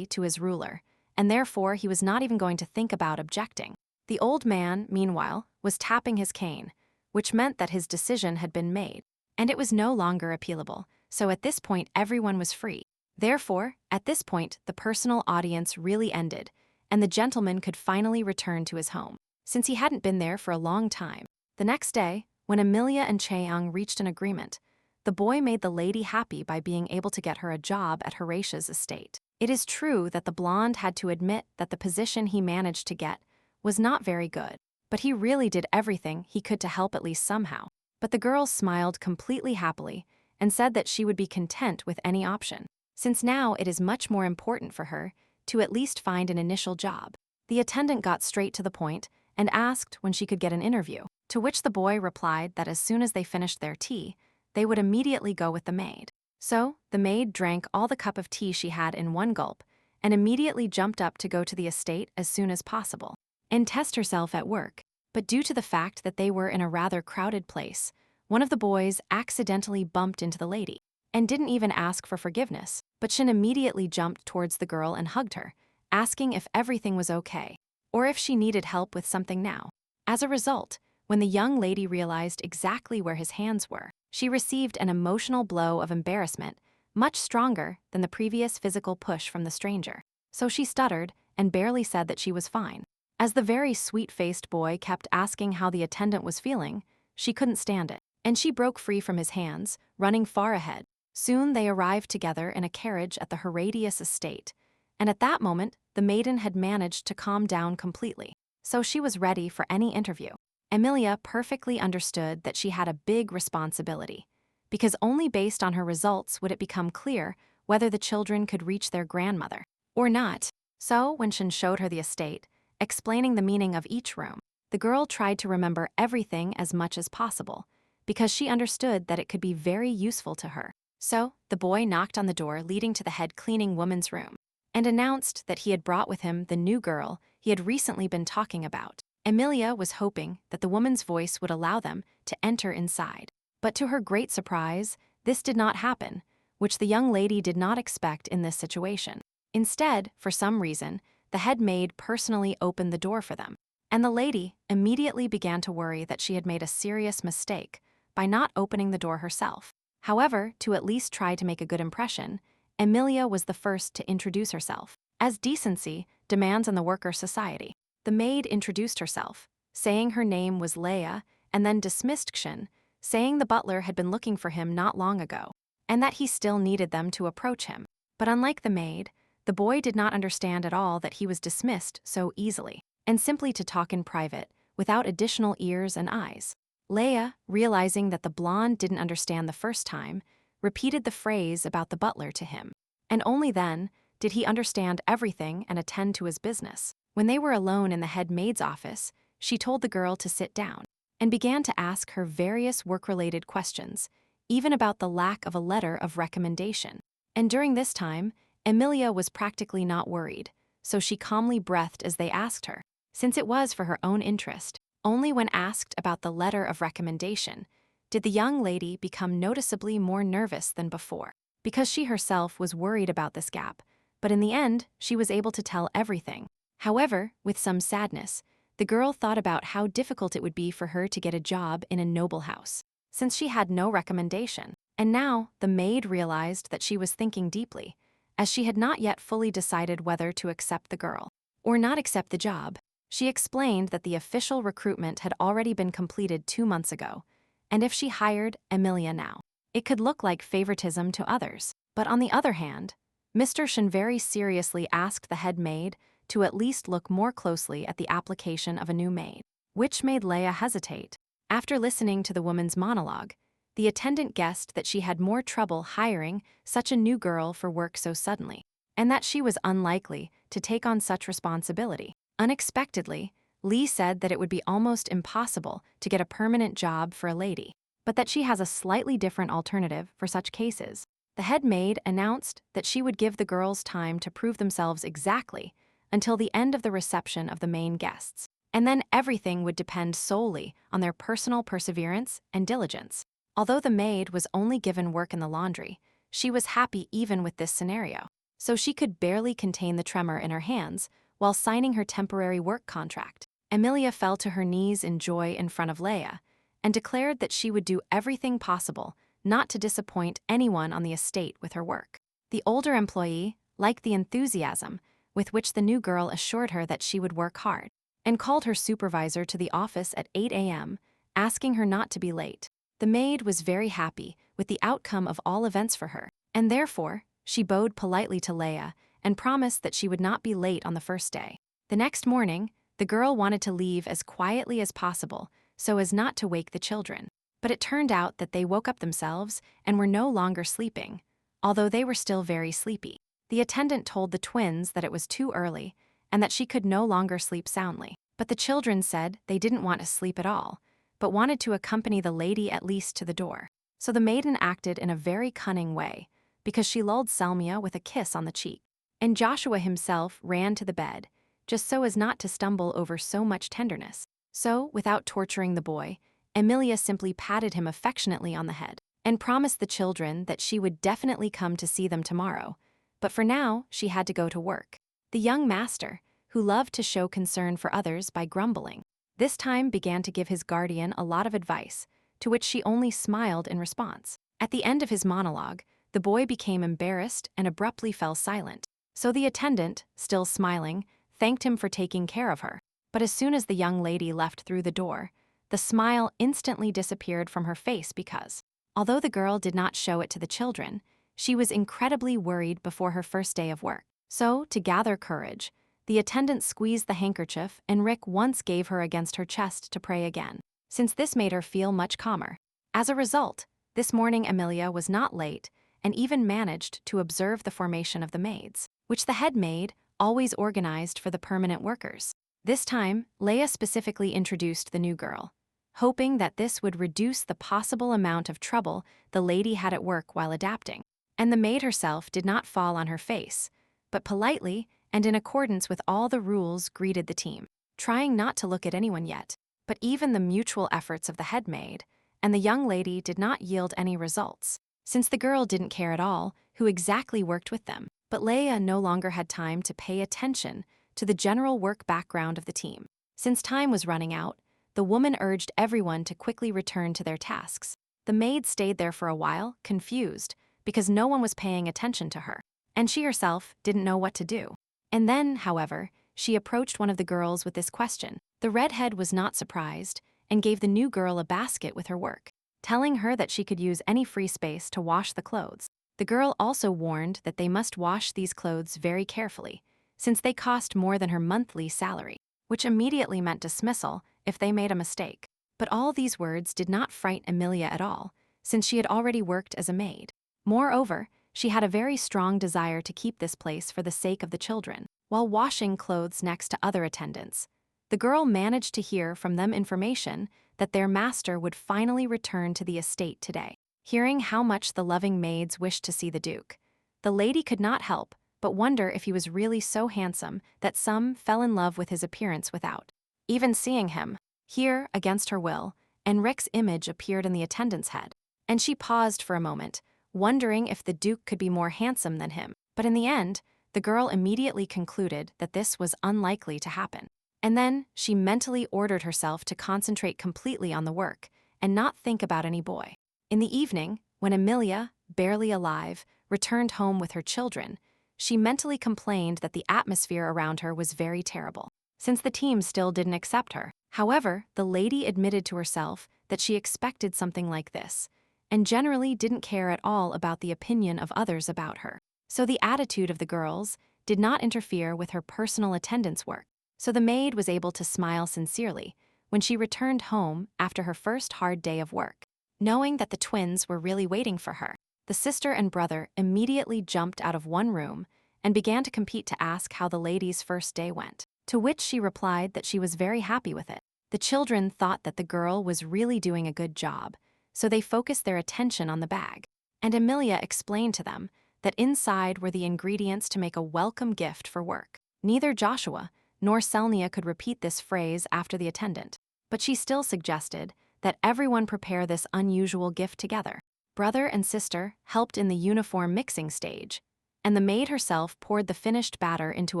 to his ruler, and therefore he was not even going to think about objecting. The old man, meanwhile, was tapping his cane, which meant that his decision had been made, and it was no longer appealable, so at this point everyone was free. Therefore, at this point the personal audience really ended, and the gentleman could finally return to his home, since he hadn't been there for a long time. The next day, when Amelia and Chaeyoung reached an agreement, the boy made the lady happy by being able to get her a job at Horatia's estate. It is true that the blonde had to admit that the position he managed to get was not very good, but he really did everything he could to help at least somehow. But the girl smiled completely happily and said that she would be content with any option, since now it is much more important for her to at least find an initial job. The attendant got straight to the point and asked when she could get an interview, to which the boy replied that as soon as they finished their tea, they would immediately go with the maid. So, the maid drank all the cup of tea she had in one gulp and immediately jumped up to go to the estate as soon as possible and test herself at work. But due to the fact that they were in a rather crowded place, one of the boys accidentally bumped into the lady and didn't even ask for forgiveness, but Shin immediately jumped towards the girl and hugged her, asking if everything was okay or if she needed help with something now. As a result, when the young lady realized exactly where his hands were, she received an emotional blow of embarrassment, much stronger than the previous physical push from the stranger. So she stuttered and barely said that she was fine. As the very sweet-faced boy kept asking how the attendant was feeling, she couldn't stand it, and she broke free from his hands, running far ahead. Soon they arrived together in a carriage at the Herodias estate, and at that moment, the maiden had managed to calm down completely, so she was ready for any interview. Amelia perfectly understood that she had a big responsibility, because only based on her results would it become clear whether the children could reach their grandmother or not. So, when Shin showed her the estate, explaining the meaning of each room, the girl tried to remember everything as much as possible, because she understood that it could be very useful to her. So, the boy knocked on the door leading to the head cleaning woman's room, and announced that he had brought with him the new girl he had recently been talking about. Amelia was hoping that the woman's voice would allow them to enter inside. But to her great surprise, this did not happen, which the young lady did not expect in this situation. Instead, for some reason, the head maid personally opened the door for them, and the lady immediately began to worry that she had made a serious mistake by not opening the door herself. However, to at least try to make a good impression, Amelia was the first to introduce herself, as decency demands in the worker society. The maid introduced herself, saying her name was Leia, and then dismissed Shin, saying the butler had been looking for him not long ago, and that he still needed them to approach him. But unlike the maid, the boy did not understand at all that he was dismissed so easily, and simply to talk in private, without additional ears and eyes. Leia, realizing that the blonde didn't understand the first time, repeated the phrase about the butler to him, and only then did he understand everything and attend to his business. When they were alone in the head maid's office, she told the girl to sit down, and began to ask her various work-related questions, even about the lack of a letter of recommendation. And during this time, Amelia was practically not worried, so she calmly breathed as they asked her, since it was for her own interest. Only when asked about the letter of recommendation did the young lady become noticeably more nervous than before, because she herself was worried about this gap, but in the end, she was able to tell everything. However, with some sadness, the girl thought about how difficult it would be for her to get a job in a noble house, since she had no recommendation. And now, the maid realized that she was thinking deeply, as she had not yet fully decided whether to accept the girl or not accept the job. She explained that the official recruitment had already been completed 2 months ago, and if she hired Amelia now, it could look like favoritism to others. But on the other hand, Mr. Shin very seriously asked the head maid to at least look more closely at the application of a new maid, which made Leia hesitate. After listening to the woman's monologue, the attendant guessed that she had more trouble hiring such a new girl for work so suddenly, and that she was unlikely to take on such responsibility. Unexpectedly, Lee said that it would be almost impossible to get a permanent job for a lady, but that she has a slightly different alternative for such cases. The head maid announced that she would give the girls time to prove themselves exactly until the end of the reception of the main guests, and then everything would depend solely on their personal perseverance and diligence. Although the maid was only given work in the laundry, she was happy even with this scenario, so she could barely contain the tremor in her hands while signing her temporary work contract. Amelia fell to her knees in joy in front of Leia and declared that she would do everything possible not to disappoint anyone on the estate with her work. The older employee liked the enthusiasm with which the new girl assured her that she would work hard, and called her supervisor to the office at 8 a.m., asking her not to be late. The maid was very happy with the outcome of all events for her, and therefore, she bowed politely to Leia and promised that she would not be late on the first day. The next morning, the girl wanted to leave as quietly as possible so as not to wake the children, but it turned out that they woke up themselves and were no longer sleeping, although they were still very sleepy. The attendant told the twins that it was too early and that she could no longer sleep soundly. But the children said they didn't want to sleep at all, but wanted to accompany the lady at least to the door. So the maiden acted in a very cunning way, because she lulled Selmia with a kiss on the cheek. And Joshua himself ran to the bed, just so as not to stumble over so much tenderness. So, without torturing the boy, Amelia simply patted him affectionately on the head and promised the children that she would definitely come to see them tomorrow, but for now she had to go to work. The young master, who loved to show concern for others by grumbling, this time began to give his guardian a lot of advice, to which she only smiled in response. At the end of his monologue, the boy became embarrassed and abruptly fell silent. So the attendant, still smiling, thanked him for taking care of her. But as soon as the young lady left through the door, the smile instantly disappeared from her face because, although the girl did not show it to the children, she was incredibly worried before her first day of work. So, to gather courage, the attendant squeezed the handkerchief Enrich once gave her against her chest to pray again, since this made her feel much calmer. As a result, this morning Amelia was not late and even managed to observe the formation of the maids, which the head maid always organized for the permanent workers. This time, Leia specifically introduced the new girl, hoping that this would reduce the possible amount of trouble the lady had at work while adapting. And the maid herself did not fall on her face, but politely and in accordance with all the rules greeted the team, trying not to look at anyone yet. But even the mutual efforts of the head maid and the young lady did not yield any results, since the girl didn't care at all who exactly worked with them. But Leia no longer had time to pay attention to the general work background of the team. Since time was running out, the woman urged everyone to quickly return to their tasks. The maid stayed there for a while, confused, because no one was paying attention to her, and she herself didn't know what to do. And then, however, she approached one of the girls with this question. The redhead was not surprised and gave the new girl a basket with her work, telling her that she could use any free space to wash the clothes. The girl also warned that they must wash these clothes very carefully, since they cost more than her monthly salary, which immediately meant dismissal if they made a mistake. But all these words did not frighten Amelia at all, since she had already worked as a maid. Moreover, she had a very strong desire to keep this place for the sake of the children. While washing clothes next to other attendants, the girl managed to hear from them information that their master would finally return to the estate today. Hearing how much the loving maids wished to see the Duke, the lady could not help but wonder if he was really so handsome that some fell in love with his appearance without even seeing him. Here, against her will, Enrich's image appeared in the attendant's head, and she paused for a moment, wondering if the Duke could be more handsome than him. But in the end, the girl immediately concluded that this was unlikely to happen. And then she mentally ordered herself to concentrate completely on the work and not think about any boy. In the evening, when Amelia, barely alive, returned home with her children, she mentally complained that the atmosphere around her was very terrible, since the team still didn't accept her. However, the lady admitted to herself that she expected something like this, and generally didn't care at all about the opinion of others about her. So the attitude of the girls did not interfere with her personal attendance work. So the maid was able to smile sincerely when she returned home after her first hard day of work, knowing that the twins were really waiting for her. The sister and brother immediately jumped out of one room and began to compete to ask how the lady's first day went, to which she replied that she was very happy with it. The children thought that the girl was really doing a good job, so they focused their attention on the bag. And Amelia explained to them that inside were the ingredients to make a welcome gift for work. Neither Joshua nor Selmia could repeat this phrase after the attendant, but she still suggested that everyone prepare this unusual gift together. Brother and sister helped in the uniform mixing stage, and the maid herself poured the finished batter into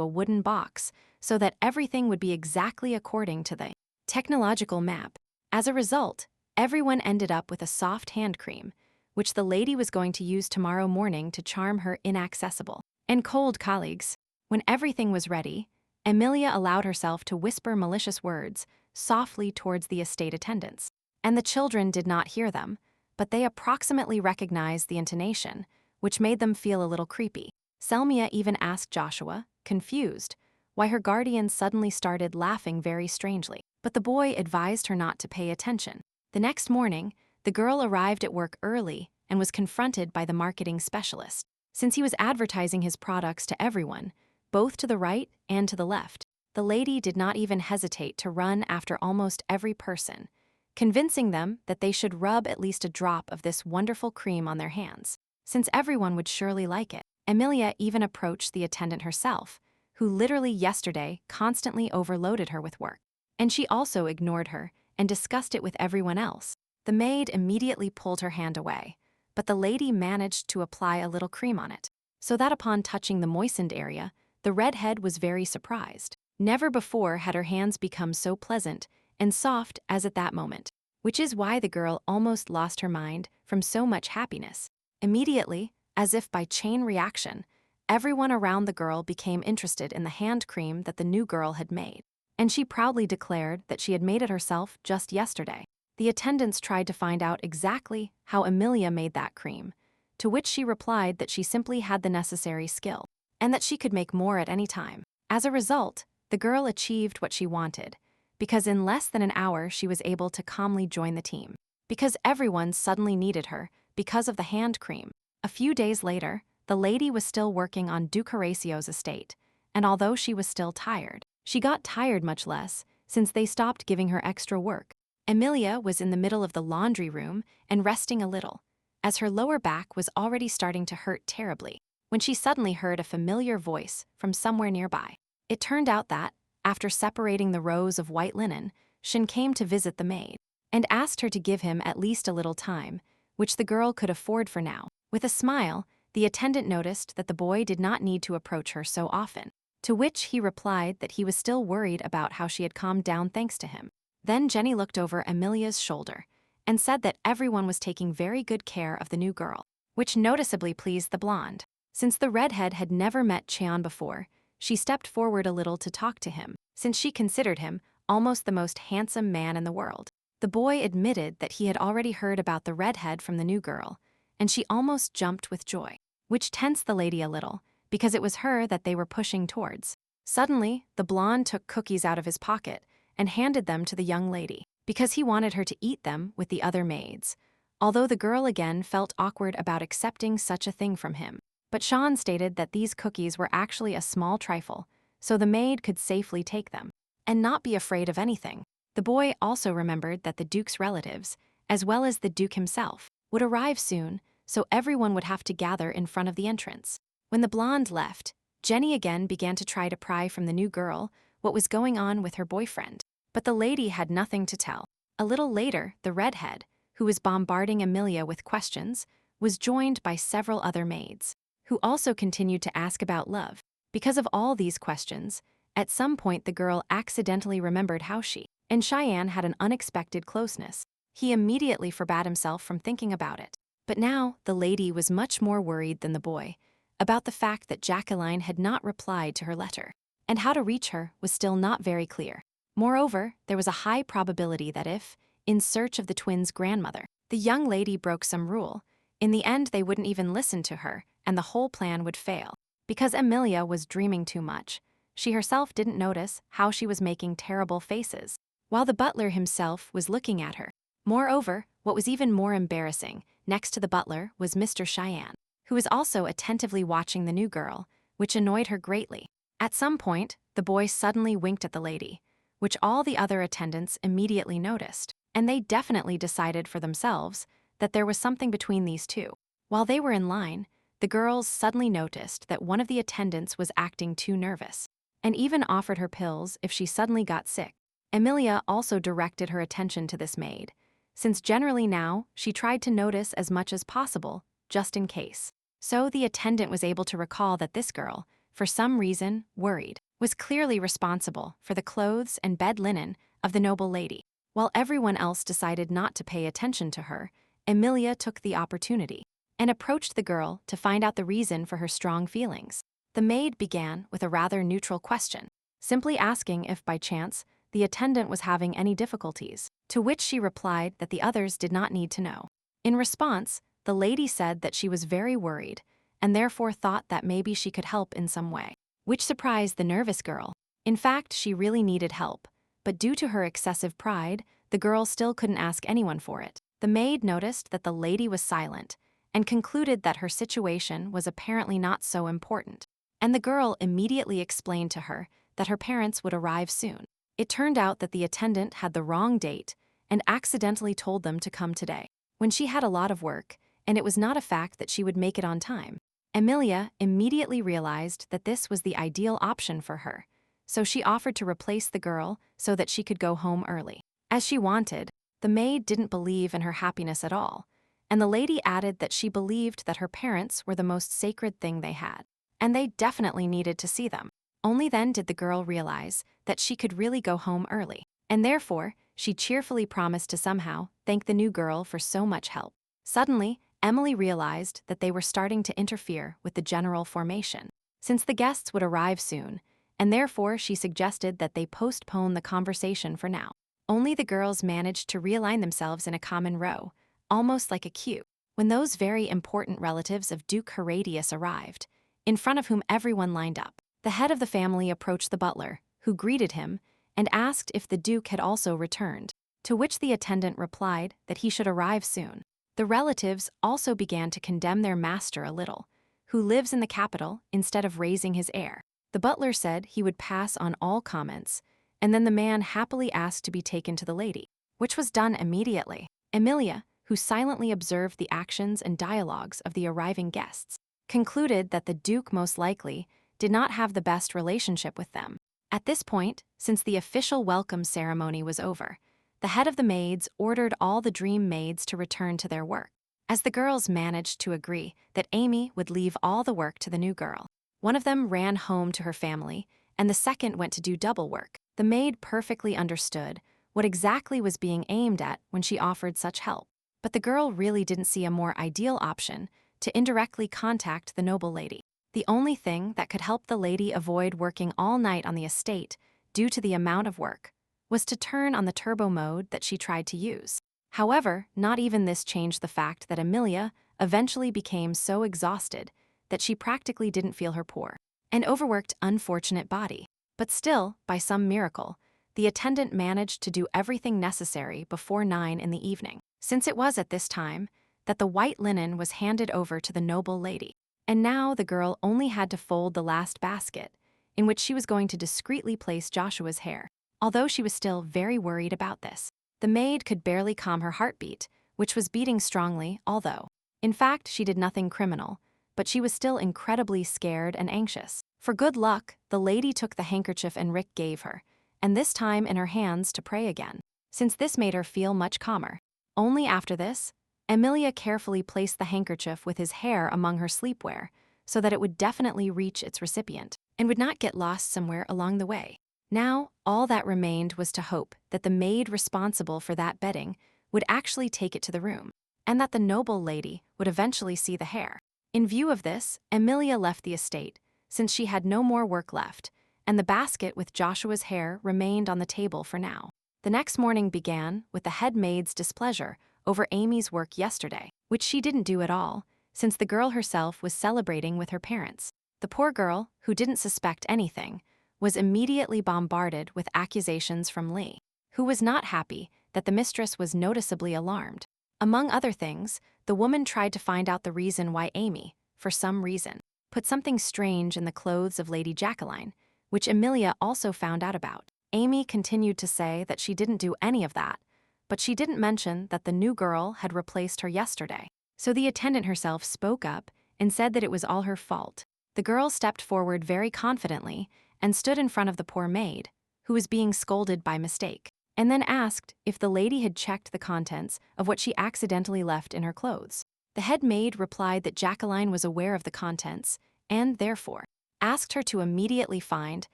a wooden box so that everything would be exactly according to the technological map. As a result, everyone ended up with a soft hand cream, which the lady was going to use tomorrow morning to charm her inaccessible and cold colleagues. When everything was ready, Amelia allowed herself to whisper malicious words softly towards the estate attendants, and the children did not hear them, but they approximately recognized the intonation, which made them feel a little creepy. Selmia even asked Joshua, confused, why her guardian suddenly started laughing very strangely, but the boy advised her not to pay attention. The next morning, the girl arrived at work early and was confronted by the marketing specialist. Since he was advertising his products to everyone, both to the right and to the left. The lady did not even hesitate to run after almost every person, convincing them that they should rub at least a drop of this wonderful cream on their hands, since everyone would surely like it. Amelia even approached the attendant herself, who literally yesterday constantly overloaded her with work. And she also ignored her and discussed it with everyone else. The maid immediately pulled her hand away, but the lady managed to apply a little cream on it, so that upon touching the moistened area, the redhead was very surprised. Never before had her hands become so pleasant and soft as at that moment, which is why the girl almost lost her mind from so much happiness. Immediately, as if by chain reaction, everyone around the girl became interested in the hand cream that the new girl had made, and she proudly declared that she had made it herself just yesterday. The attendants tried to find out exactly how Amelia made that cream, to which she replied that she simply had the necessary skill, and that she could make more at any time. As a result, the girl achieved what she wanted, because in less than an hour she was able to calmly join the team, because everyone suddenly needed her because of the hand cream. A few days later, the lady was still working on Duke Horacio's estate, and although she was still tired, she got tired much less since they stopped giving her extra work. Amelia was in the middle of the laundry room and resting a little, as her lower back was already starting to hurt terribly, when she suddenly heard a familiar voice from somewhere nearby. It turned out that, after separating the rows of white linen, Shin came to visit the maid, and asked her to give him at least a little time, which the girl could afford for now. With a smile, the attendant noticed that the boy did not need to approach her so often, to which he replied that he was still worried about how she had calmed down thanks to him. Then Jenny looked over Amelia's shoulder and said that everyone was taking very good care of the new girl, which noticeably pleased the blonde. Since the redhead had never met Cheon before, she stepped forward a little to talk to him, since she considered him almost the most handsome man in the world. The boy admitted that he had already heard about the redhead from the new girl, and she almost jumped with joy, which tensed the lady a little, because it was her that they were pushing towards. Suddenly, the blonde took cookies out of his pocket and handed them to the young lady, because he wanted her to eat them with the other maids, although the girl again felt awkward about accepting such a thing from him. But Sean stated that these cookies were actually a small trifle, so the maid could safely take them, and not be afraid of anything. The boy also remembered that the Duke's relatives, as well as the Duke himself, would arrive soon, so everyone would have to gather in front of the entrance. When the blonde left, Jenny again began to try to pry from the new girl what was going on with her boyfriend, but the lady had nothing to tell. A little later, the redhead, who was bombarding Amelia with questions, was joined by several other maids, who also continued to ask about love. Because of all these questions, at some point the girl accidentally remembered how she and Cheyenne had an unexpected closeness. He immediately forbade himself from thinking about it. But now the lady was much more worried than the boy about the fact that Jacqueline had not replied to her letter, and how to reach her was still not very clear. Moreover, there was a high probability that if, in search of the twins' grandmother, the young lady broke some rule, in the end they wouldn't even listen to her, and the whole plan would fail. Because Amelia was dreaming too much, she herself didn't notice how she was making terrible faces, while the butler himself was looking at her. Moreover, what was even more embarrassing, next to the butler was Mr. Cheyenne, who was also attentively watching the new girl, which annoyed her greatly. At some point, the boy suddenly winked at the lady, which all the other attendants immediately noticed, and they definitely decided for themselves that there was something between these two. While they were in line, the girls suddenly noticed that one of the attendants was acting too nervous, and even offered her pills if she suddenly got sick. Amelia also directed her attention to this maid, since generally now she tried to notice as much as possible, just in case. So the attendant was able to recall that this girl, for some reason, worried, was clearly responsible for the clothes and bed linen of the noble lady. While everyone else decided not to pay attention to her, Amelia took the opportunity and approached the girl to find out the reason for her strong feelings. The maid began with a rather neutral question, simply asking if by chance the attendant was having any difficulties, to which she replied that the others did not need to know. In response, the lady said that she was very worried and therefore thought that maybe she could help in some way, which surprised the nervous girl. In fact, she really needed help, but due to her excessive pride, the girl still couldn't ask anyone for it. The maid noticed that the lady was silent and concluded that her situation was apparently not so important. and the girl immediately explained to her that her parents would arrive soon. It turned out that the attendant had the wrong date and accidentally told them to come today, when she had a lot of work, and it was not a fact that she would make it on time. Amelia immediately realized that this was the ideal option for her, so she offered to replace the girl so that she could go home early. As she wanted, the maid didn't believe in her happiness at all, and the lady added that she believed that her parents were the most sacred thing they had, and they definitely needed to see them. Only then did the girl realize that she could really go home early, and therefore, she cheerfully promised to somehow thank the new girl for so much help. Suddenly, Emily realized that they were starting to interfere with the general formation, since the guests would arrive soon, and therefore she suggested that they postpone the conversation for now. Only the girls managed to realign themselves in a common row, almost like a queue, when those very important relatives of Duke Herodias arrived, in front of whom everyone lined up. The head of the family approached the butler, who greeted him, and asked if the Duke had also returned, to which the attendant replied that he should arrive soon. The relatives also began to condemn their master a little, who lives in the capital instead of raising his heir. The butler said he would pass on all comments, and then the man happily asked to be taken to the lady, which was done immediately. Amelia, who silently observed the actions and dialogues of the arriving guests, concluded that the Duke most likely did not have the best relationship with them. At this point, since the official welcome ceremony was over, the head of the maids ordered all the dream maids to return to their work. As the girls managed to agree that Amy would leave all the work to the new girl, one of them ran home to her family, and the second went to do double work. The maid perfectly understood what exactly was being aimed at when she offered such help, but the girl really didn't see a more ideal option to indirectly contact the noble lady. The only thing that could help the lady avoid working all night on the estate due to the amount of work was to turn on the turbo mode that she tried to use. However, not even this changed the fact that Amelia eventually became so exhausted that she practically didn't feel her poor and overworked unfortunate body. But still, by some miracle, the attendant managed to do everything necessary before 9 in the evening, since it was at this time that the white linen was handed over to the noble lady. And now the girl only had to fold the last basket, in which she was going to discreetly place Joshua's hair. Although she was still very worried about this, the maid could barely calm her heartbeat, which was beating strongly, although, in fact, she did nothing criminal, but she was still incredibly scared and anxious. For good luck, the lady took the handkerchief Enrich gave her, and this time in her hands to pray again, since this made her feel much calmer. Only after this, Amelia carefully placed the handkerchief with his hair among her sleepwear, so that it would definitely reach its recipient, and would not get lost somewhere along the way. Now, all that remained was to hope that the maid responsible for that bedding would actually take it to the room, and that the noble lady would eventually see the hair. In view of this, Amelia left the estate, since she had no more work left, and the basket with Joshua's hair remained on the table for now. The next morning began with the head maid's displeasure over Amy's work yesterday, which she didn't do at all, since the girl herself was celebrating with her parents. The poor girl, who didn't suspect anything, was immediately bombarded with accusations from Lee, who was not happy that the mistress was noticeably alarmed. Among other things, the woman tried to find out the reason why Amy, for some reason, put something strange in the clothes of Lady Jacqueline, which Amelia also found out about. Amy continued to say that she didn't do any of that, but she didn't mention that the new girl had replaced her yesterday. So the attendant herself spoke up and said that it was all her fault. The girl stepped forward very confidently and stood in front of the poor maid, who was being scolded by mistake, and then asked if the lady had checked the contents of what she accidentally left in her clothes. The head maid replied that Jacqueline was aware of the contents and, therefore, asked her to immediately find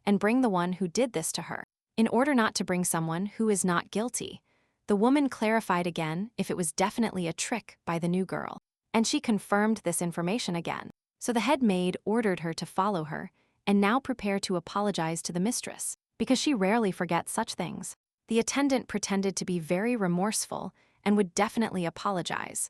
and bring the one who did this to her, in order not to bring someone who is not guilty. The woman clarified again if it was definitely a trick by the new girl, and she confirmed this information again. So the head maid ordered her to follow her and now prepare to apologize to the mistress, because she rarely forgets such things. The attendant pretended to be very remorseful and would definitely apologize,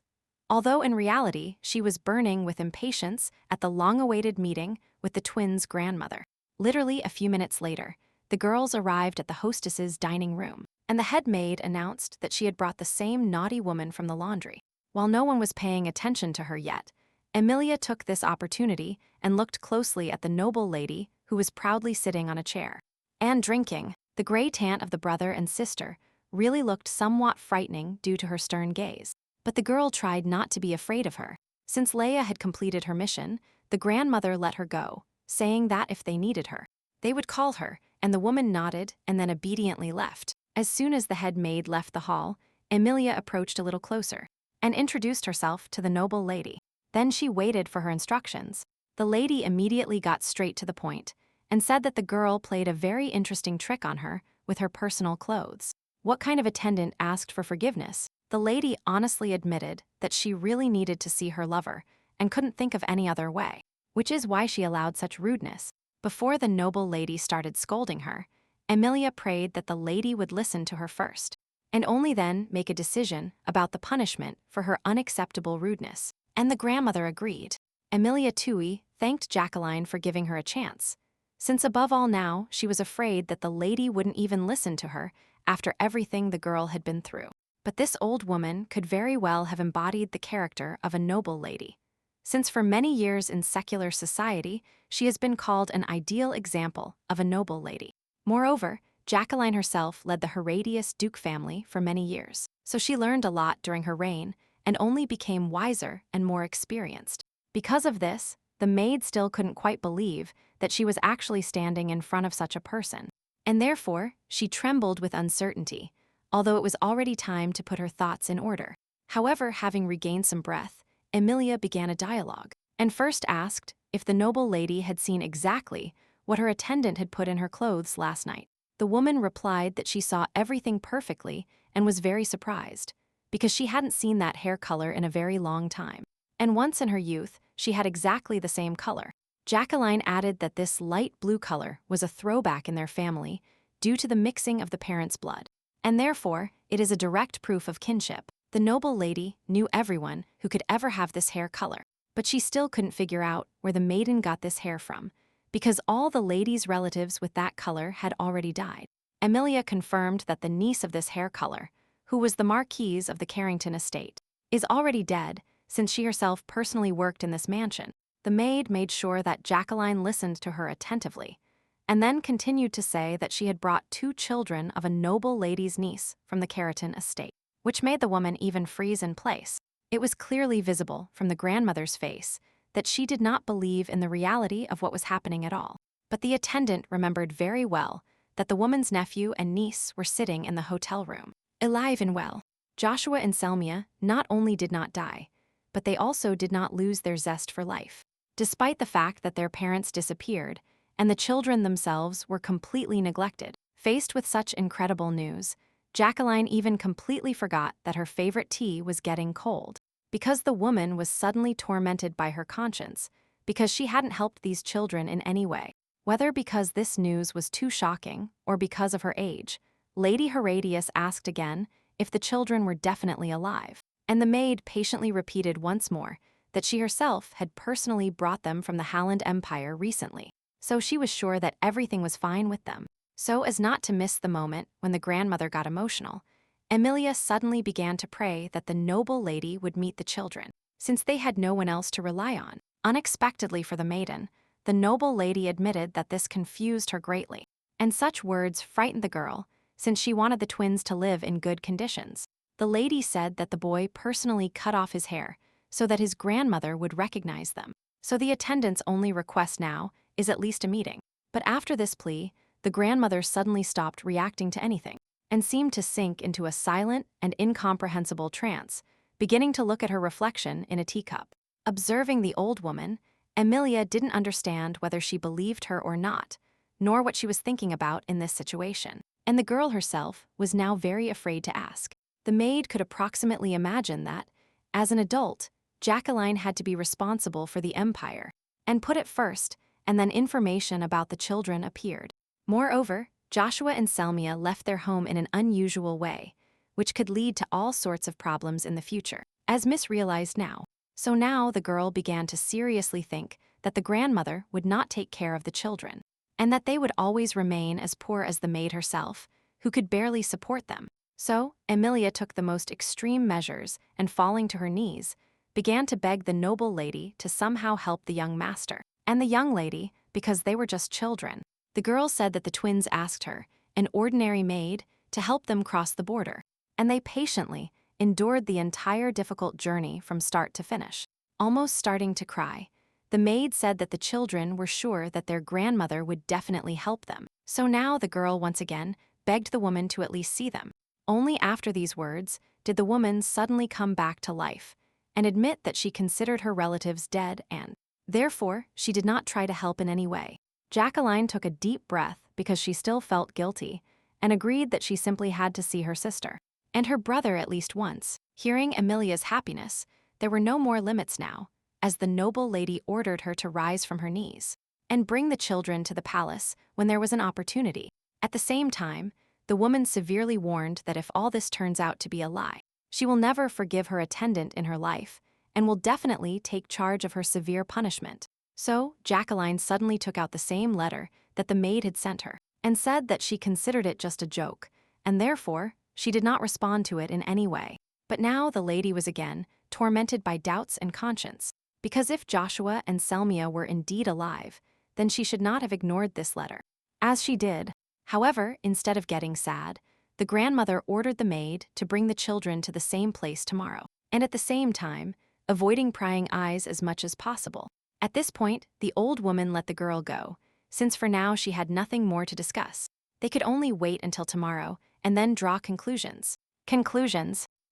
although in reality she was burning with impatience at the long-awaited meeting with the twins' grandmother. Literally a few minutes later, the girls arrived at the hostess's dining room, and the head maid announced that she had brought the same naughty woman from the laundry. While no one was paying attention to her yet, Amelia took this opportunity and looked closely at the noble lady who was proudly sitting on a chair and drinking. The gray tint of the brother and sister really looked somewhat frightening due to her stern gaze. But the girl tried not to be afraid of her. Since Leia had completed her mission, the grandmother let her go, saying that if they needed her, they would call her, and the woman nodded and then obediently left. As soon as the head maid left the hall, Amelia approached a little closer and introduced herself to the noble lady. Then she waited for her instructions. The lady immediately got straight to the point and said that the girl played a very interesting trick on her with her personal clothes. What kind of attendant asked for forgiveness? The lady honestly admitted that she really needed to see her lover and couldn't think of any other way, which is why she allowed such rudeness. Before the noble lady started scolding her, Amelia prayed that the lady would listen to her first, and only then make a decision about the punishment for her unacceptable rudeness. And the grandmother agreed. Amelia Tui thanked Jacqueline for giving her a chance, since above all now she was afraid that the lady wouldn't even listen to her after everything the girl had been through. But this old woman could very well have embodied the character of a noble lady, since for many years in secular society she has been called an ideal example of a noble lady. Moreover, Jacqueline herself led the Herodias Duke family for many years, so she learned a lot during her reign and only became wiser and more experienced. Because of this, the maid still couldn't quite believe that she was actually standing in front of such a person, and therefore she trembled with uncertainty, although it was already time to put her thoughts in order. However, having regained some breath, Amelia began a dialogue, and first asked if the noble lady had seen exactly what her attendant had put in her clothes last night. The woman replied that she saw everything perfectly and was very surprised, because she hadn't seen that hair color in a very long time. And once in her youth, she had exactly the same color. Jacqueline added that this light blue color was a throwback in their family due to the mixing of the parents' blood, and therefore it is a direct proof of kinship. The noble lady knew everyone who could ever have this hair color, but she still couldn't figure out where the maiden got this hair from, because all the lady's relatives with that color had already died. Amelia confirmed that the niece of this hair color, who was the Marquis of the Carrington estate, is already dead, since she herself personally worked in this mansion. The maid made sure that Jacqueline listened to her attentively, and then continued to say that she had brought 2 children of a noble lady's niece from the Carrington estate, which made the woman even freeze in place. It was clearly visible from the grandmother's face that she did not believe in the reality of what was happening at all. But the attendant remembered very well that the woman's nephew and niece were sitting in the hotel room, alive and well. Joshua and Selmia not only did not die, but they also did not lose their zest for life. Despite the fact that their parents disappeared and the children themselves were completely neglected, faced with such incredible news, Jacqueline even completely forgot that her favorite tea was getting cold, because the woman was suddenly tormented by her conscience, because she hadn't helped these children in any way. Whether because this news was too shocking or because of her age, Lady Herodias asked again if the children were definitely alive, and the maid patiently repeated once more that she herself had personally brought them from the Halland Empire recently, so she was sure that everything was fine with them. So as not to miss the moment when the grandmother got emotional, Amelia suddenly began to pray that the noble lady would meet the children, since they had no one else to rely on. Unexpectedly for the maiden, the noble lady admitted that this confused her greatly, and such words frightened the girl, since she wanted the twins to live in good conditions. The lady said that the boy personally cut off his hair so that his grandmother would recognize them. So the attendant's only request now is at least a meeting. But after this plea, the grandmother suddenly stopped reacting to anything and seemed to sink into a silent and incomprehensible trance, beginning to look at her reflection in a teacup. Observing the old woman, Amelia didn't understand whether she believed her or not, nor what she was thinking about in this situation. And the girl herself was now very afraid to ask. The maid could approximately imagine that, as an adult, Jacqueline had to be responsible for the empire, and put it first, and then information about the children appeared. Moreover, Joshua and Selmia left their home in an unusual way, which could lead to all sorts of problems in the future, as Miss realized now. So now the girl began to seriously think that the grandmother would not take care of the children, and that they would always remain as poor as the maid herself, who could barely support them. So, Amelia took the most extreme measures and, falling to her knees, began to beg the noble lady to somehow help the young master. And the young lady, because they were just children. The girl said that the twins asked her, an ordinary maid, to help them cross the border. And they patiently endured the entire difficult journey from start to finish. Almost starting to cry, the maid said that the children were sure that their grandmother would definitely help them. So now the girl once again begged the woman to at least see them. Only after these words did the woman suddenly come back to life and admit that she considered her relatives dead and, therefore, she did not try to help in any way. Jacqueline took a deep breath because she still felt guilty and agreed that she simply had to see her sister and her brother at least once. Hearing Amelia's happiness, there were no more limits now, as the noble lady ordered her to rise from her knees and bring the children to the palace when there was an opportunity. At the same time, the woman severely warned that if all this turns out to be a lie, she will never forgive her attendant in her life and will definitely take charge of her severe punishment. So, Jacqueline suddenly took out the same letter that the maid had sent her and said that she considered it just a joke, and therefore, she did not respond to it in any way. But now the lady was again tormented by doubts and conscience, because if Joshua and Selmia were indeed alive, then she should not have ignored this letter, as she did. However, instead of getting sad, the grandmother ordered the maid to bring the children to the same place tomorrow, and at the same time, avoiding prying eyes as much as possible. At this point, the old woman let the girl go, since for now she had nothing more to discuss. They could only wait until tomorrow and then draw conclusions.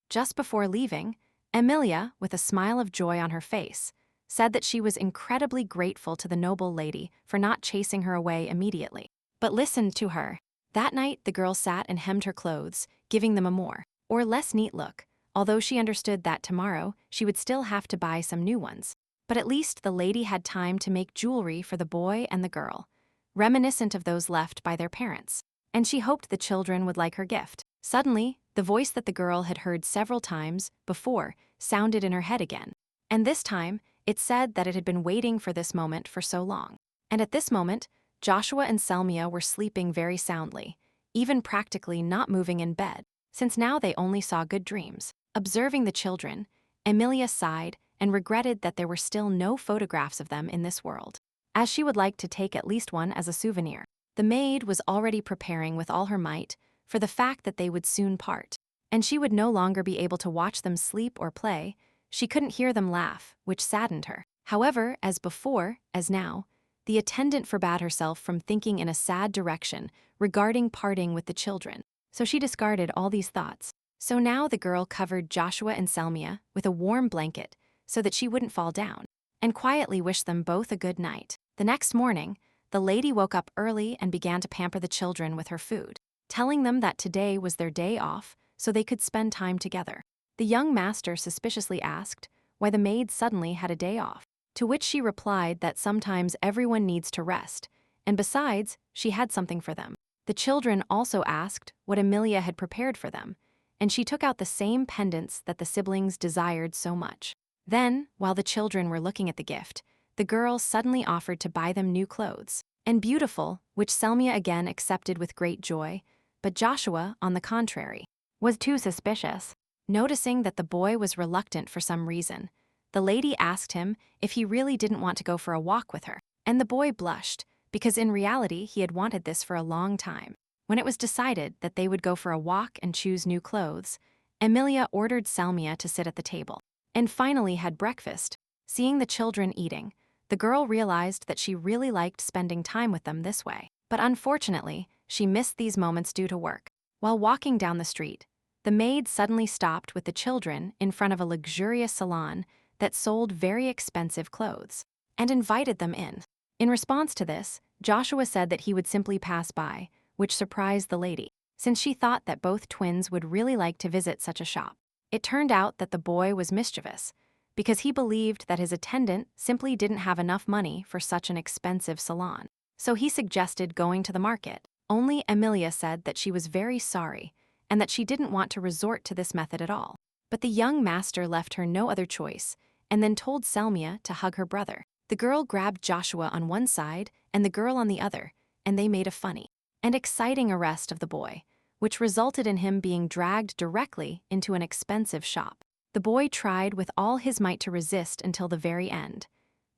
Just before leaving, Amelia, with a smile of joy on her face, said that she was incredibly grateful to the noble lady for not chasing her away immediately, but listened to her. That night, the girl sat and hemmed her clothes, giving them a more or less neat look, although she understood that tomorrow she would still have to buy some new ones. But at least the lady had time to make jewelry for the boy and the girl, reminiscent of those left by their parents, and she hoped the children would like her gift. Suddenly, the voice that the girl had heard several times before sounded in her head again, and this time, it said that it had been waiting for this moment for so long. And at this moment, Joshua and Selmia were sleeping very soundly, even practically not moving in bed, since now they only saw good dreams. Observing the children, Amelia sighed and regretted that there were still no photographs of them in this world, as she would like to take at least one as a souvenir. The maid was already preparing with all her might for the fact that they would soon part, and she would no longer be able to watch them sleep or play. She couldn't hear them laugh, which saddened her. However, as before, as now, the attendant forbade herself from thinking in a sad direction regarding parting with the children, so she discarded all these thoughts. So now the girl covered Joshua and Selmia with a warm blanket so that she wouldn't fall down, and quietly wished them both a good night. The next morning, the lady woke up early and began to pamper the children with her food, telling them that today was their day off so they could spend time together. The young master suspiciously asked why the maid suddenly had a day off, to which she replied that sometimes everyone needs to rest, and besides, she had something for them. The children also asked what Amelia had prepared for them, and she took out the same pendants that the siblings desired so much. Then, while the children were looking at the gift, the girl suddenly offered to buy them new clothes, and beautiful, which Selmia again accepted with great joy, but Joshua, on the contrary, was too suspicious. Noticing that the boy was reluctant for some reason, the lady asked him if he really didn't want to go for a walk with her, and the boy blushed, because in reality he had wanted this for a long time. When it was decided that they would go for a walk and choose new clothes, Amelia ordered Selmia to sit at the table, and finally had breakfast. Seeing the children eating, the girl realized that she really liked spending time with them this way. But unfortunately, she missed these moments due to work. While walking down the street, the maid suddenly stopped with the children in front of a luxurious salon that sold very expensive clothes, and invited them in. In response to this, Joshua said that he would simply pass by, which surprised the lady, since she thought that both twins would really like to visit such a shop. It turned out that the boy was mischievous, because he believed that his attendant simply didn't have enough money for such an expensive salon. So he suggested going to the market. Only Amelia said that she was very sorry, and that she didn't want to resort to this method at all. But the young master left her no other choice, and then told Selmia to hug her brother. The girl grabbed Joshua on one side and the girl on the other, and they made a funny and exciting arrest of the boy, which resulted in him being dragged directly into an expensive shop. The boy tried with all his might to resist until the very end.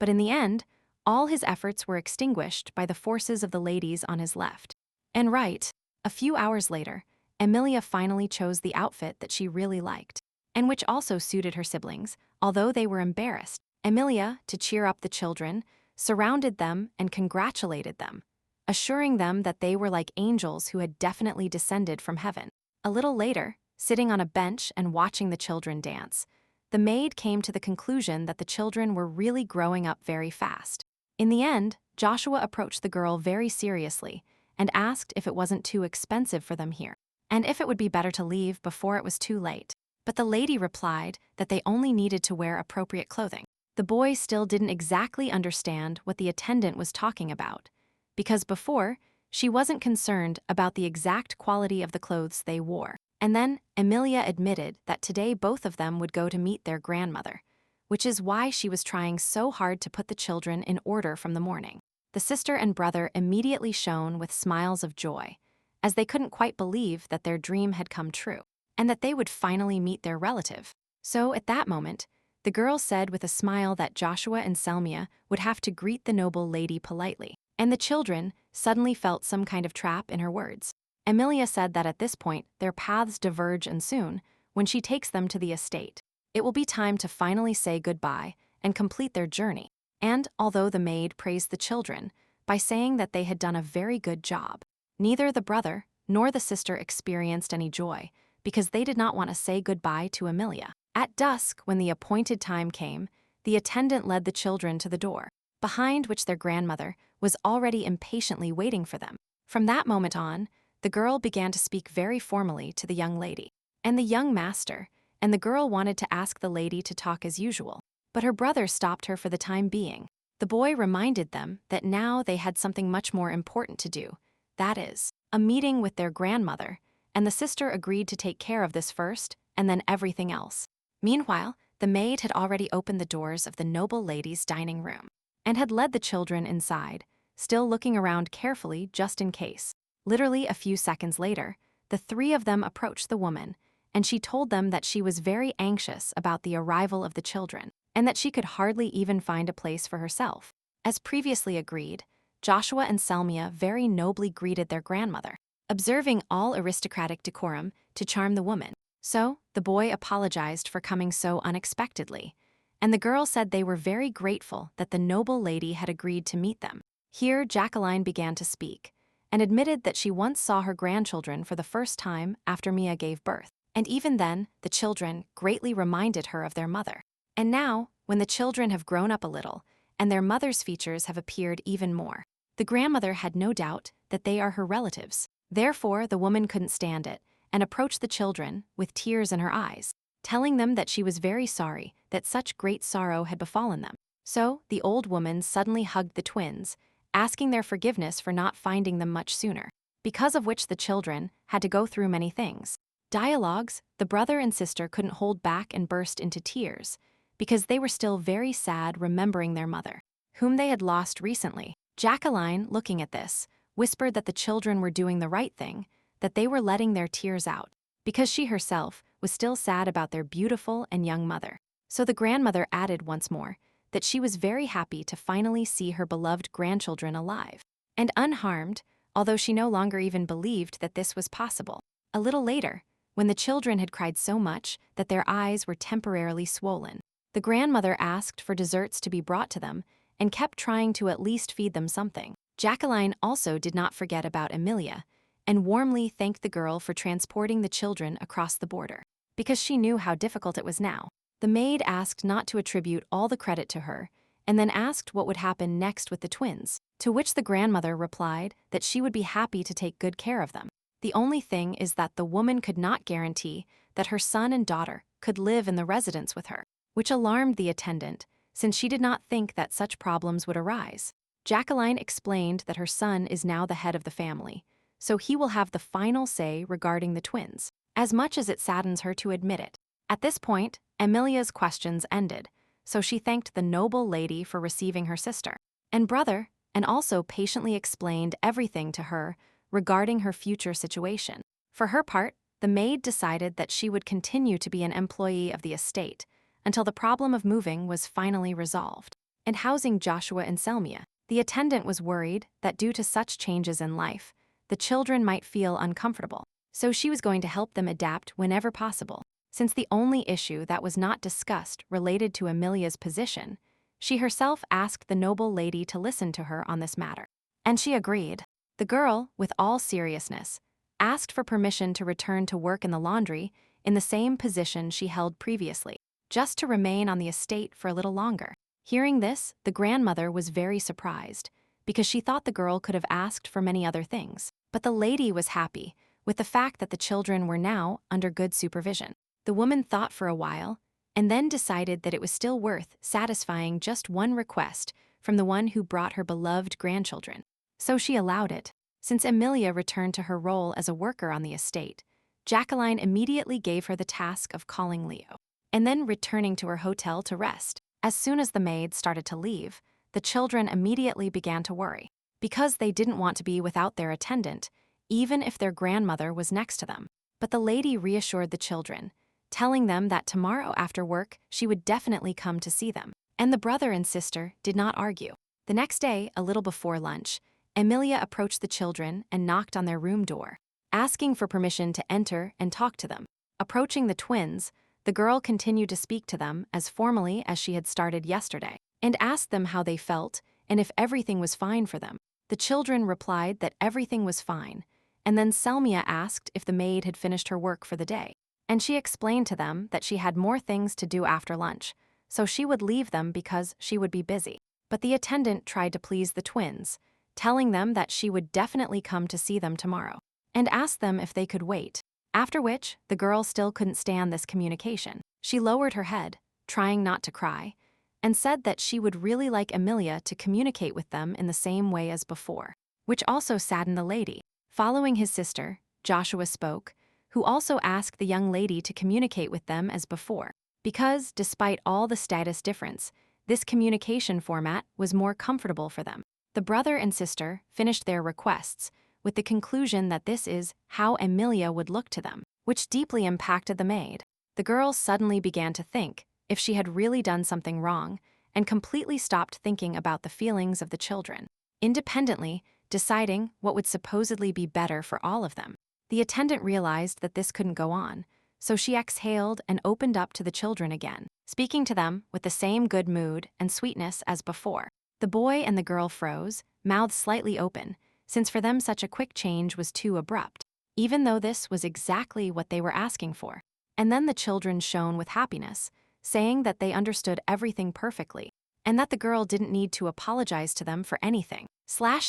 But in the end, all his efforts were extinguished by the forces of the ladies on his left and right. A few hours later, Amelia finally chose the outfit that she really liked, and which also suited her siblings, although they were embarrassed. Amelia, to cheer up the children, surrounded them and congratulated them, assuring them that they were like angels who had definitely descended from heaven. A little later, sitting on a bench and watching the children dance, the maid came to the conclusion that the children were really growing up very fast. In the end, Joshua approached the girl very seriously and asked if it wasn't too expensive for them here, and if it would be better to leave before it was too late. But the lady replied that they only needed to wear appropriate clothing. The boy still didn't exactly understand what the attendant was talking about, because before, she wasn't concerned about the exact quality of the clothes they wore. And then Amelia admitted that today both of them would go to meet their grandmother, which is why she was trying so hard to put the children in order from the morning. The sister and brother immediately shone with smiles of joy, as they couldn't quite believe that their dream had come true, and that they would finally meet their relative. So at that moment, the girl said with a smile that Joshua and Selmia would have to greet the noble lady politely, and the children suddenly felt some kind of trap in her words. Amelia said that at this point their paths diverge, and soon, when she takes them to the estate, it will be time to finally say goodbye and complete their journey. And although the maid praised the children by saying that they had done a very good job, neither the brother nor the sister experienced any joy because they did not want to say goodbye to Amelia. At dusk, when the appointed time came, the attendant led the children to the door, behind which their grandmother was already impatiently waiting for them. From that moment on, the girl began to speak very formally to the young lady and the young master, and the girl wanted to ask the lady to talk as usual, but her brother stopped her for the time being. The boy reminded them that now they had something much more important to do, that is, a meeting with their grandmother, and the sister agreed to take care of this first and then everything else. Meanwhile, the maid had already opened the doors of the noble lady's dining room and had led the children inside, still looking around carefully just in case. Literally a few seconds later, the three of them approached the woman, and she told them that she was very anxious about the arrival of the children, and that she could hardly even find a place for herself. As previously agreed, Joshua and Selmia very nobly greeted their grandmother, observing all aristocratic decorum to charm the woman. So, the boy apologized for coming so unexpectedly, and the girl said they were very grateful that the noble lady had agreed to meet them. Here, Jacqueline began to speak, and admitted that she once saw her grandchildren for the first time after Mia gave birth, and even then, the children greatly reminded her of their mother. And now, when the children have grown up a little, and their mother's features have appeared even more, the grandmother had no doubt that they are her relatives. Therefore, the woman couldn't stand it, and approached the children with tears in her eyes, telling them that she was very sorry that such great sorrow had befallen them. So, the old woman suddenly hugged the twins, asking their forgiveness for not finding them much sooner, because of which the children had to go through many things. Dialogues, the brother and sister couldn't hold back and burst into tears, because they were still very sad remembering their mother, whom they had lost recently. Jacqueline, looking at this, whispered that the children were doing the right thing, that they were letting their tears out, because she herself was still sad about their beautiful and young mother. So the grandmother added once more that she was very happy to finally see her beloved grandchildren alive and unharmed, although she no longer even believed that this was possible. A little later, when the children had cried so much that their eyes were temporarily swollen, the grandmother asked for desserts to be brought to them and kept trying to at least feed them something. Jacqueline also did not forget about Amelia and warmly thanked the girl for transporting the children across the border, because she knew how difficult it was now. The maid asked not to attribute all the credit to her, and then asked what would happen next with the twins, to which the grandmother replied that she would be happy to take good care of them. The only thing is that the woman could not guarantee that her son and daughter could live in the residence with her, which alarmed the attendant, since she did not think that such problems would arise. Jacqueline explained that her son is now the head of the family, so he will have the final say regarding the twins, as much as it saddens her to admit it. At this point, Amelia's questions ended, so she thanked the noble lady for receiving her sister and brother, and also patiently explained everything to her regarding her future situation. For her part, the maid decided that she would continue to be an employee of the estate until the problem of moving was finally resolved. And housing Joshua and Selmia, the attendant was worried that due to such changes in life, the children might feel uncomfortable, so she was going to help them adapt whenever possible. Since the only issue that was not discussed related to Amelia's position, she herself asked the noble lady to listen to her on this matter. And she agreed. The girl, with all seriousness, asked for permission to return to work in the laundry in the same position she held previously, just to remain on the estate for a little longer. Hearing this, the grandmother was very surprised, because she thought the girl could have asked for many other things. But the lady was happy with the fact that the children were now under good supervision. The woman thought for a while, and then decided that it was still worth satisfying just one request from the one who brought her beloved grandchildren. So she allowed it. Since Amelia returned to her role as a worker on the estate, Jacqueline immediately gave her the task of calling Leo, and then returning to her hotel to rest. As soon as the maids started to leave, the children immediately began to worry, because they didn't want to be without their attendant, even if their grandmother was next to them. But the lady reassured the children, telling them that tomorrow after work she would definitely come to see them. And the brother and sister did not argue. The next day, a little before lunch, Amelia approached the children and knocked on their room door, asking for permission to enter and talk to them. Approaching the twins, the girl continued to speak to them as formally as she had started yesterday, and asked them how they felt and if everything was fine for them. The children replied that everything was fine, and then Selmia asked if the maid had finished her work for the day. And she explained to them that she had more things to do after lunch, so she would leave them because she would be busy. But the attendant tried to please the twins, telling them that she would definitely come to see them tomorrow, and asked them if they could wait. After which, the girl still couldn't stand this communication. She lowered her head, trying not to cry, and said that she would really like Amelia to communicate with them in the same way as before, which also saddened the lady. Following his sister, Joshua spoke, who also asked the young lady to communicate with them as before, because, despite all the status difference, this communication format was more comfortable for them. The brother and sister finished their requests with the conclusion that this is how Amelia would look to them, which deeply impacted the maid. The girl suddenly began to think if she had really done something wrong and completely stopped thinking about the feelings of the children, independently deciding what would supposedly be better for all of them. The attendant realized that this couldn't go on, so she exhaled and opened up to the children again, speaking to them with the same good mood and sweetness as before. The boy and the girl froze, mouths slightly open, since for them such a quick change was too abrupt, even though this was exactly what they were asking for. And then the children shone with happiness, saying that they understood everything perfectly, and that the girl didn't need to apologize to them for anything.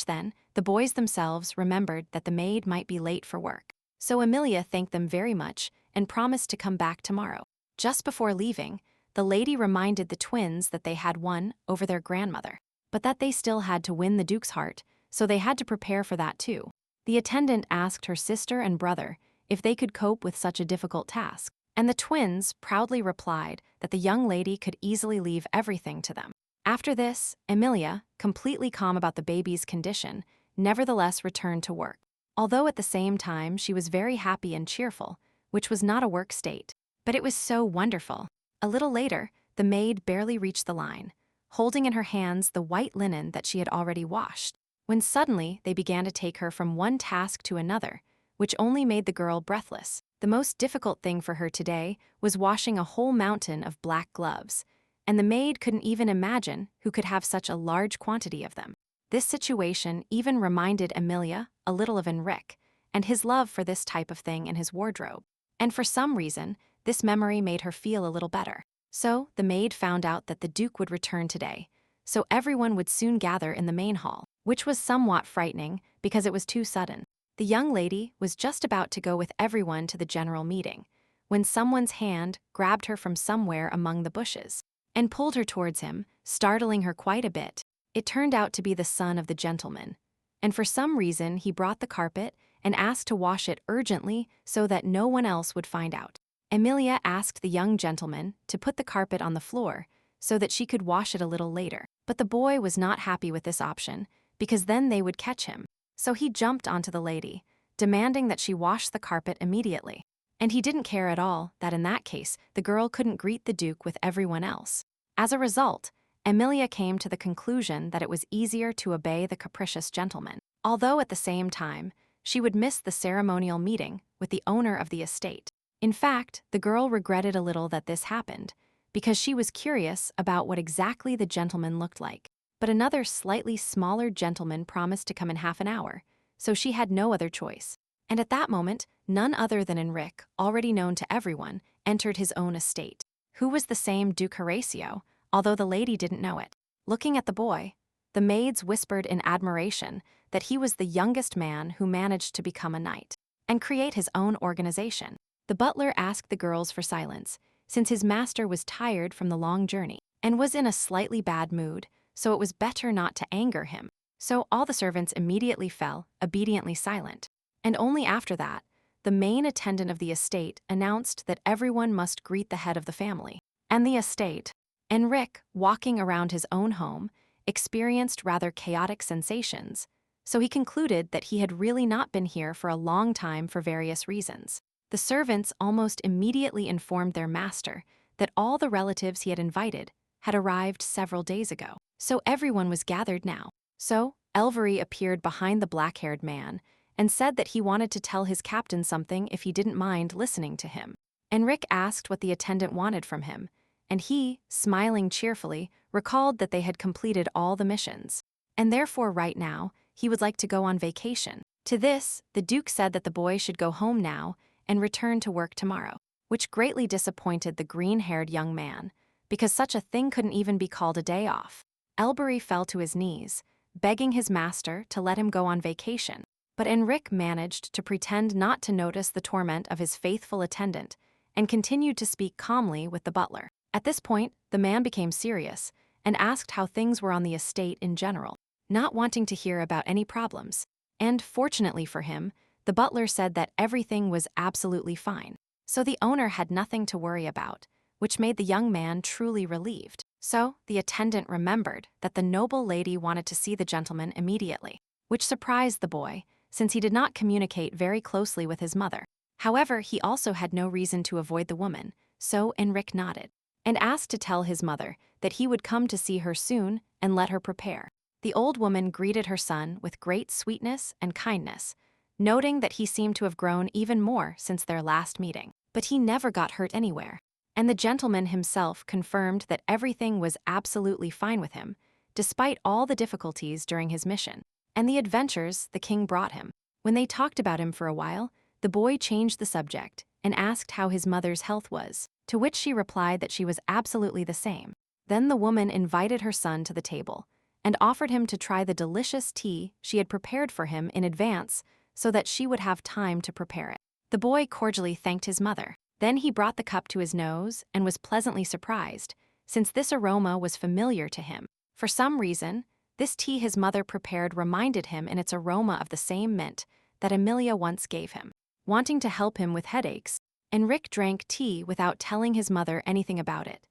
Then, the boys themselves remembered that the maid might be late for work. So Amelia thanked them very much and promised to come back tomorrow. Just before leaving, the lady reminded the twins that they had won over their grandmother, but that they still had to win the Duke's heart, so they had to prepare for that too. The attendant asked her sister and brother if they could cope with such a difficult task, and the twins proudly replied that the young lady could easily leave everything to them. After this, Amelia, completely calm about the baby's condition, nevertheless returned to work, although at the same time she was very happy and cheerful, which was not a work state. But it was so wonderful. A little later, the maid barely reached the line, holding in her hands the white linen that she had already washed, when suddenly they began to take her from one task to another, which only made the girl breathless. The most difficult thing for her today was washing a whole mountain of black gloves, and the maid couldn't even imagine who could have such a large quantity of them. This situation even reminded Amelia a little of Enrich and his love for this type of thing in his wardrobe. And for some reason, this memory made her feel a little better. So the maid found out that the Duke would return today, so everyone would soon gather in the main hall, which was somewhat frightening because it was too sudden. The young lady was just about to go with everyone to the general meeting, when someone's hand grabbed her from somewhere among the bushes and pulled her towards him, startling her quite a bit. It turned out to be the son of the gentleman, and for some reason he brought the carpet and asked to wash it urgently so that no one else would find out. Amelia asked the young gentleman to put the carpet on the floor so that she could wash it a little later, but the boy was not happy with this option because then they would catch him. So he jumped onto the lady, demanding that she wash the carpet immediately. And he didn't care at all that in that case, the girl couldn't greet the Duke with everyone else. As a result, Amelia came to the conclusion that it was easier to obey the capricious gentleman, although at the same time, she would miss the ceremonial meeting with the owner of the estate. In fact, the girl regretted a little that this happened, because she was curious about what exactly the gentleman looked like. But another slightly smaller gentleman promised to come in half an hour, so she had no other choice. And at that moment, none other than Enrich, already known to everyone, entered his own estate, who was the same Duke Horatio, although the lady didn't know it. Looking at the boy, the maids whispered in admiration that he was the youngest man who managed to become a knight and create his own organization. The butler asked the girls for silence, since his master was tired from the long journey and was in a slightly bad mood, so it was better not to anger him. So all the servants immediately fell, obediently silent. And only after that, the main attendant of the estate announced that everyone must greet the head of the family. And the estate, Enrich, walking around his own home, experienced rather chaotic sensations, so he concluded that he had really not been here for a long time for various reasons. The servants almost immediately informed their master that all the relatives he had invited had arrived several days ago, so everyone was gathered now. So, Elvery appeared behind the black-haired man and said that he wanted to tell his captain something if he didn't mind listening to him. Enrich asked what the attendant wanted from him, and he, smiling cheerfully, recalled that they had completed all the missions, and therefore right now, he would like to go on vacation. To this, the Duke said that the boy should go home now and return to work tomorrow, which greatly disappointed the green-haired young man, because such a thing couldn't even be called a day off. Elvery fell to his knees, begging his master to let him go on vacation, but Enrich managed to pretend not to notice the torment of his faithful attendant and continued to speak calmly with the butler. At this point, the man became serious and asked how things were on the estate in general, not wanting to hear about any problems. And fortunately for him, the butler said that everything was absolutely fine, so the owner had nothing to worry about, which made the young man truly relieved. So, the attendant remembered that the noble lady wanted to see the gentleman immediately, which surprised the boy, since he did not communicate very closely with his mother. However, he also had no reason to avoid the woman, so Enrich nodded, and asked to tell his mother that he would come to see her soon and let her prepare. The old woman greeted her son with great sweetness and kindness, noting that he seemed to have grown even more since their last meeting. But he never got hurt anywhere, and the gentleman himself confirmed that everything was absolutely fine with him, despite all the difficulties during his mission and the adventures the king brought him. When they talked about him for a while, the boy changed the subject and asked how his mother's health was, to which she replied that she was absolutely the same. Then the woman invited her son to the table and offered him to try the delicious tea she had prepared for him in advance so that she would have time to prepare it. The boy cordially thanked his mother. Then he brought the cup to his nose and was pleasantly surprised, since this aroma was familiar to him. For some reason, this tea his mother prepared reminded him in its aroma of the same mint that Amelia once gave him. Wanting to help him with headaches, Enrich drank tea without telling his mother anything about it,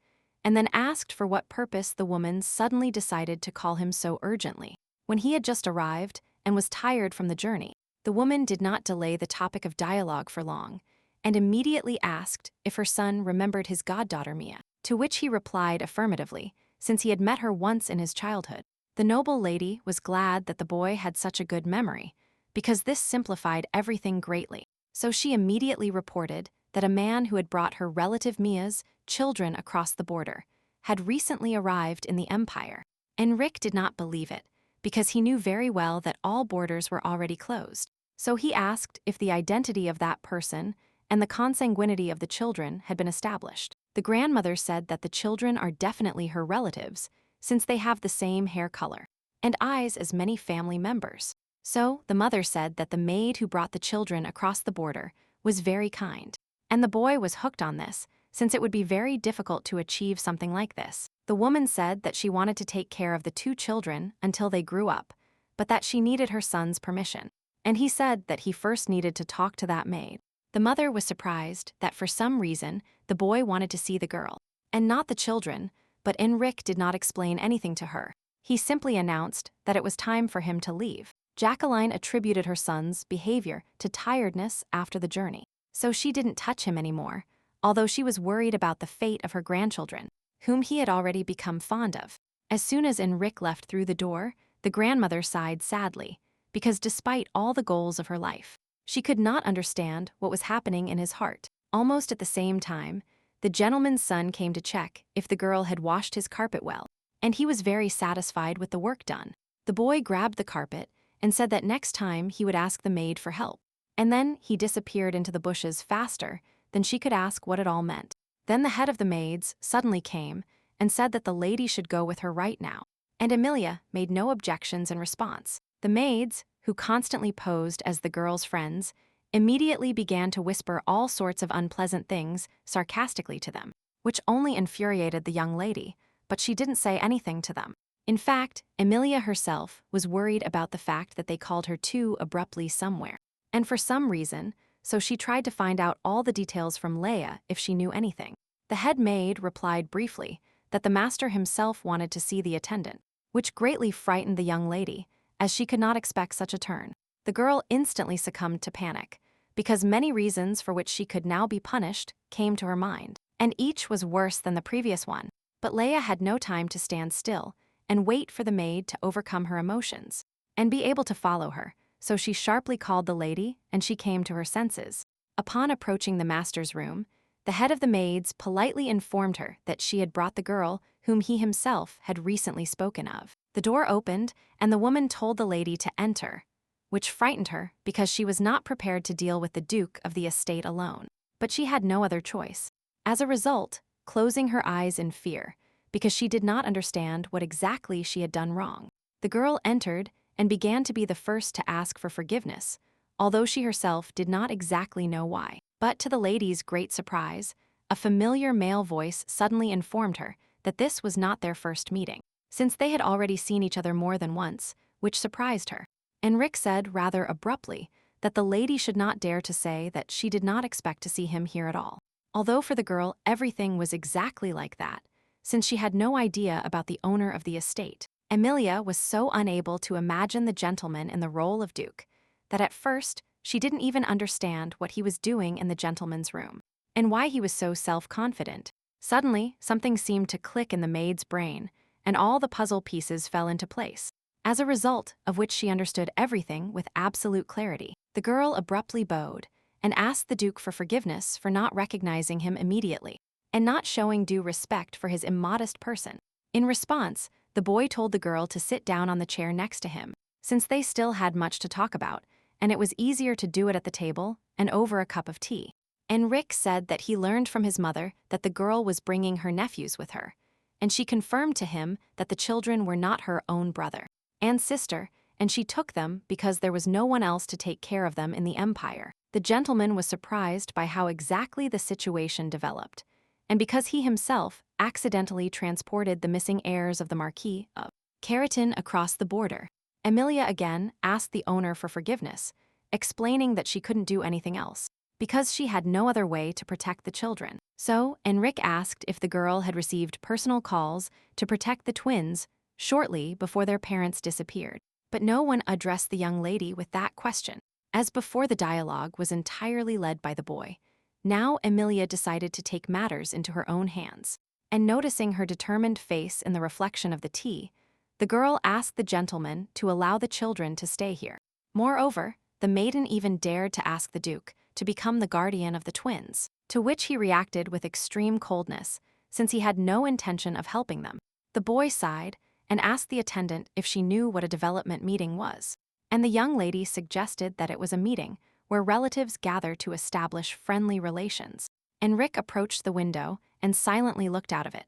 and then asked for what purpose the woman suddenly decided to call him so urgently. When he had just arrived and was tired from the journey, the woman did not delay the topic of dialogue for long, and immediately asked if her son remembered his goddaughter Mia, to which he replied affirmatively, since he had met her once in his childhood. The noble lady was glad that the boy had such a good memory, because this simplified everything greatly. So she immediately reported that a man who had brought her relative Mia's children across the border had recently arrived in the empire. Enrich did not believe it, because he knew very well that all borders were already closed. So he asked if the identity of that person and the consanguinity of the children had been established. The grandmother said that the children are definitely her relatives, since they have the same hair color and eyes as many family members. So the mother said that the maid who brought the children across the border was very kind, and the boy was hooked on this, since it would be very difficult to achieve something like this. The woman said that she wanted to take care of the two children until they grew up, but that she needed her son's permission, and he said that he first needed to talk to that maid. The mother was surprised that for some reason the boy wanted to see the girl, and not the children, but Enrich did not explain anything to her. He simply announced that it was time for him to leave. Jacqueline attributed her son's behavior to tiredness after the journey, so she didn't touch him anymore, although she was worried about the fate of her grandchildren, whom he had already become fond of. As soon as Enrich left through the door, the grandmother sighed sadly, because despite all the goals of her life, she could not understand what was happening in his heart. Almost at the same time, the gentleman's son came to check if the girl had washed his carpet well, and he was very satisfied with the work done. The boy grabbed the carpet and said that next time he would ask the maid for help, and then he disappeared into the bushes faster than she could ask what it all meant. Then the head of the maids suddenly came and said that the lady should go with her right now, and Amelia made no objections in response. The maids, who constantly posed as the girls' friends, immediately began to whisper all sorts of unpleasant things sarcastically to them, which only infuriated the young lady, but she didn't say anything to them. In fact, Amelia herself was worried about the fact that they called her too abruptly somewhere, and for some reason, so she tried to find out all the details from Leia if she knew anything. The head maid replied briefly that the master himself wanted to see the attendant, which greatly frightened the young lady, as she could not expect such a turn. The girl instantly succumbed to panic, because many reasons for which she could now be punished came to her mind, and each was worse than the previous one. But Leia had no time to stand still and wait for the maid to overcome her emotions and be able to follow her, so she sharply called the lady and she came to her senses. Upon approaching the master's room, the head of the maids politely informed her that she had brought the girl whom he himself had recently spoken of. The door opened, and the woman told the lady to enter, which frightened her because she was not prepared to deal with the duke of the estate alone. But she had no other choice. As a result, closing her eyes in fear, because she did not understand what exactly she had done wrong, the girl entered and began to be the first to ask for forgiveness, although she herself did not exactly know why. But to the lady's great surprise, a familiar male voice suddenly informed her that this was not their first meeting, since they had already seen each other more than once, which surprised her. Enrich said rather abruptly that the lady should not dare to say that she did not expect to see him here at all, although for the girl everything was exactly like that, since she had no idea about the owner of the estate. Amelia was so unable to imagine the gentleman in the role of duke that at first she didn't even understand what he was doing in the gentleman's room, and why he was so self-confident. Suddenly, something seemed to click in the maid's brain, and all the puzzle pieces fell into place, as a result of which she understood everything with absolute clarity. The girl abruptly bowed and asked the duke for forgiveness for not recognizing him immediately, and not showing due respect for his immodest person. In response, the boy told the girl to sit down on the chair next to him, since they still had much to talk about, and it was easier to do it at the table and over a cup of tea. Enrich said that he learned from his mother that the girl was bringing her nephews with her, and she confirmed to him that the children were not her own brother and sister, and she took them because there was no one else to take care of them in the empire. The gentleman was surprised by how exactly the situation developed, and because he himself accidentally transported the missing heirs of the Marquis of Keratin across the border. Amelia again asked the owner for forgiveness, explaining that she couldn't do anything else, because she had no other way to protect the children. So, Enrich asked if the girl had received personal calls to protect the twins shortly before their parents disappeared. But no one addressed the young lady with that question. As before, the dialogue was entirely led by the boy. Now Amelia decided to take matters into her own hands, and noticing her determined face in the reflection of the tea, the girl asked the gentleman to allow the children to stay here. Moreover, the maiden even dared to ask the duke to become the guardian of the twins, to which he reacted with extreme coldness, since he had no intention of helping them. The boy sighed and asked the attendant if she knew what a development meeting was, and the young lady suggested that it was a meeting where relatives gather to establish friendly relations. Enrich approached the window and silently looked out of it,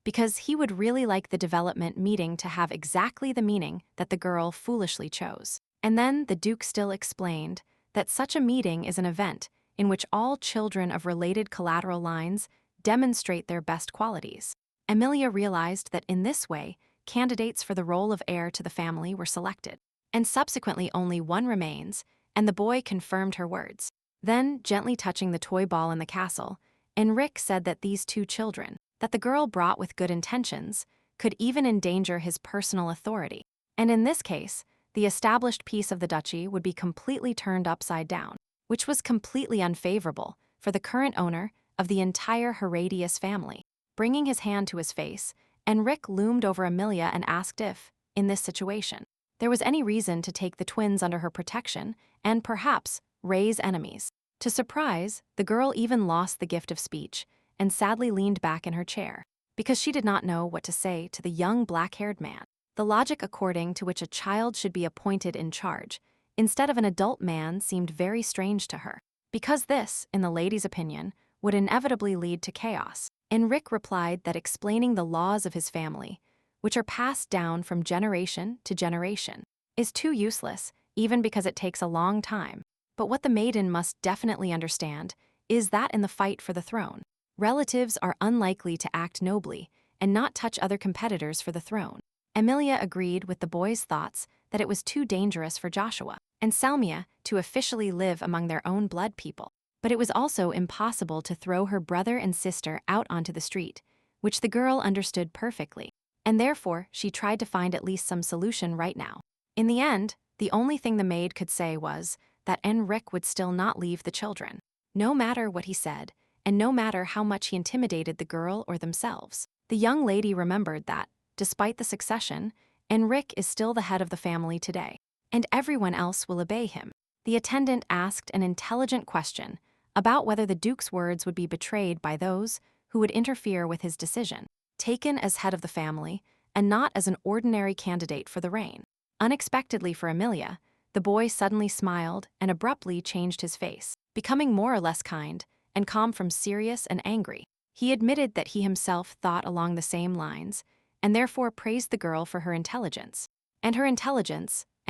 because he would really like the development meeting to have exactly the meaning that the girl foolishly chose. And then the duke still explained that such a meeting is an event in which all children of related collateral lines demonstrate their best qualities. Amelia realized that in this way, candidates for the role of heir to the family were selected, and subsequently only one remains, and the boy confirmed her words. Then, gently touching the toy ball in the castle, Enrich said that these two children, that the girl brought with good intentions, could even endanger his personal authority, and in this case, the established peace of the duchy would be completely turned upside down. which was completely unfavorable for the current owner of the entire Herodias family. Bringing his hand to his face, Enrich loomed over Amelia and asked if, in this situation, there was any reason to take the twins under her protection and perhaps raise enemies. To surprise, the girl even lost the gift of speech and sadly leaned back in her chair, because she did not know what to say to the young black-haired man. The logic according to which a child should be appointed in charge, instead of an adult man, seemed very strange to her, because this, in the lady's opinion, would inevitably lead to chaos. Enrich replied that explaining the laws of his family, which are passed down from generation to generation, is too useless, even because it takes a long time. But what the maiden must definitely understand is that in the fight for the throne, relatives are unlikely to act nobly and not touch other competitors for the throne. Amelia agreed with the boy's thoughts that it was too dangerous for Joshua and Selmia to officially live among their own blood people. But it was also impossible to throw her brother and sister out onto the street, which the girl understood perfectly, and therefore she tried to find at least some solution right now. In the end, the only thing the maid could say was that Enrich would still not leave the children, no matter what he said, and no matter how much he intimidated the girl or themselves. The young lady remembered that, despite the succession, Enrich is still the head of the family today, and everyone else will obey him. The attendant asked an intelligent question about whether the Duke's words would be betrayed by those who would interfere with his decision, taken as head of the family and not as an ordinary candidate for the reign. Unexpectedly for Amelia, the boy suddenly smiled and abruptly changed his face, becoming more or less kind and calm from serious and angry. He admitted that he himself thought along the same lines and therefore praised the girl for her intelligence. And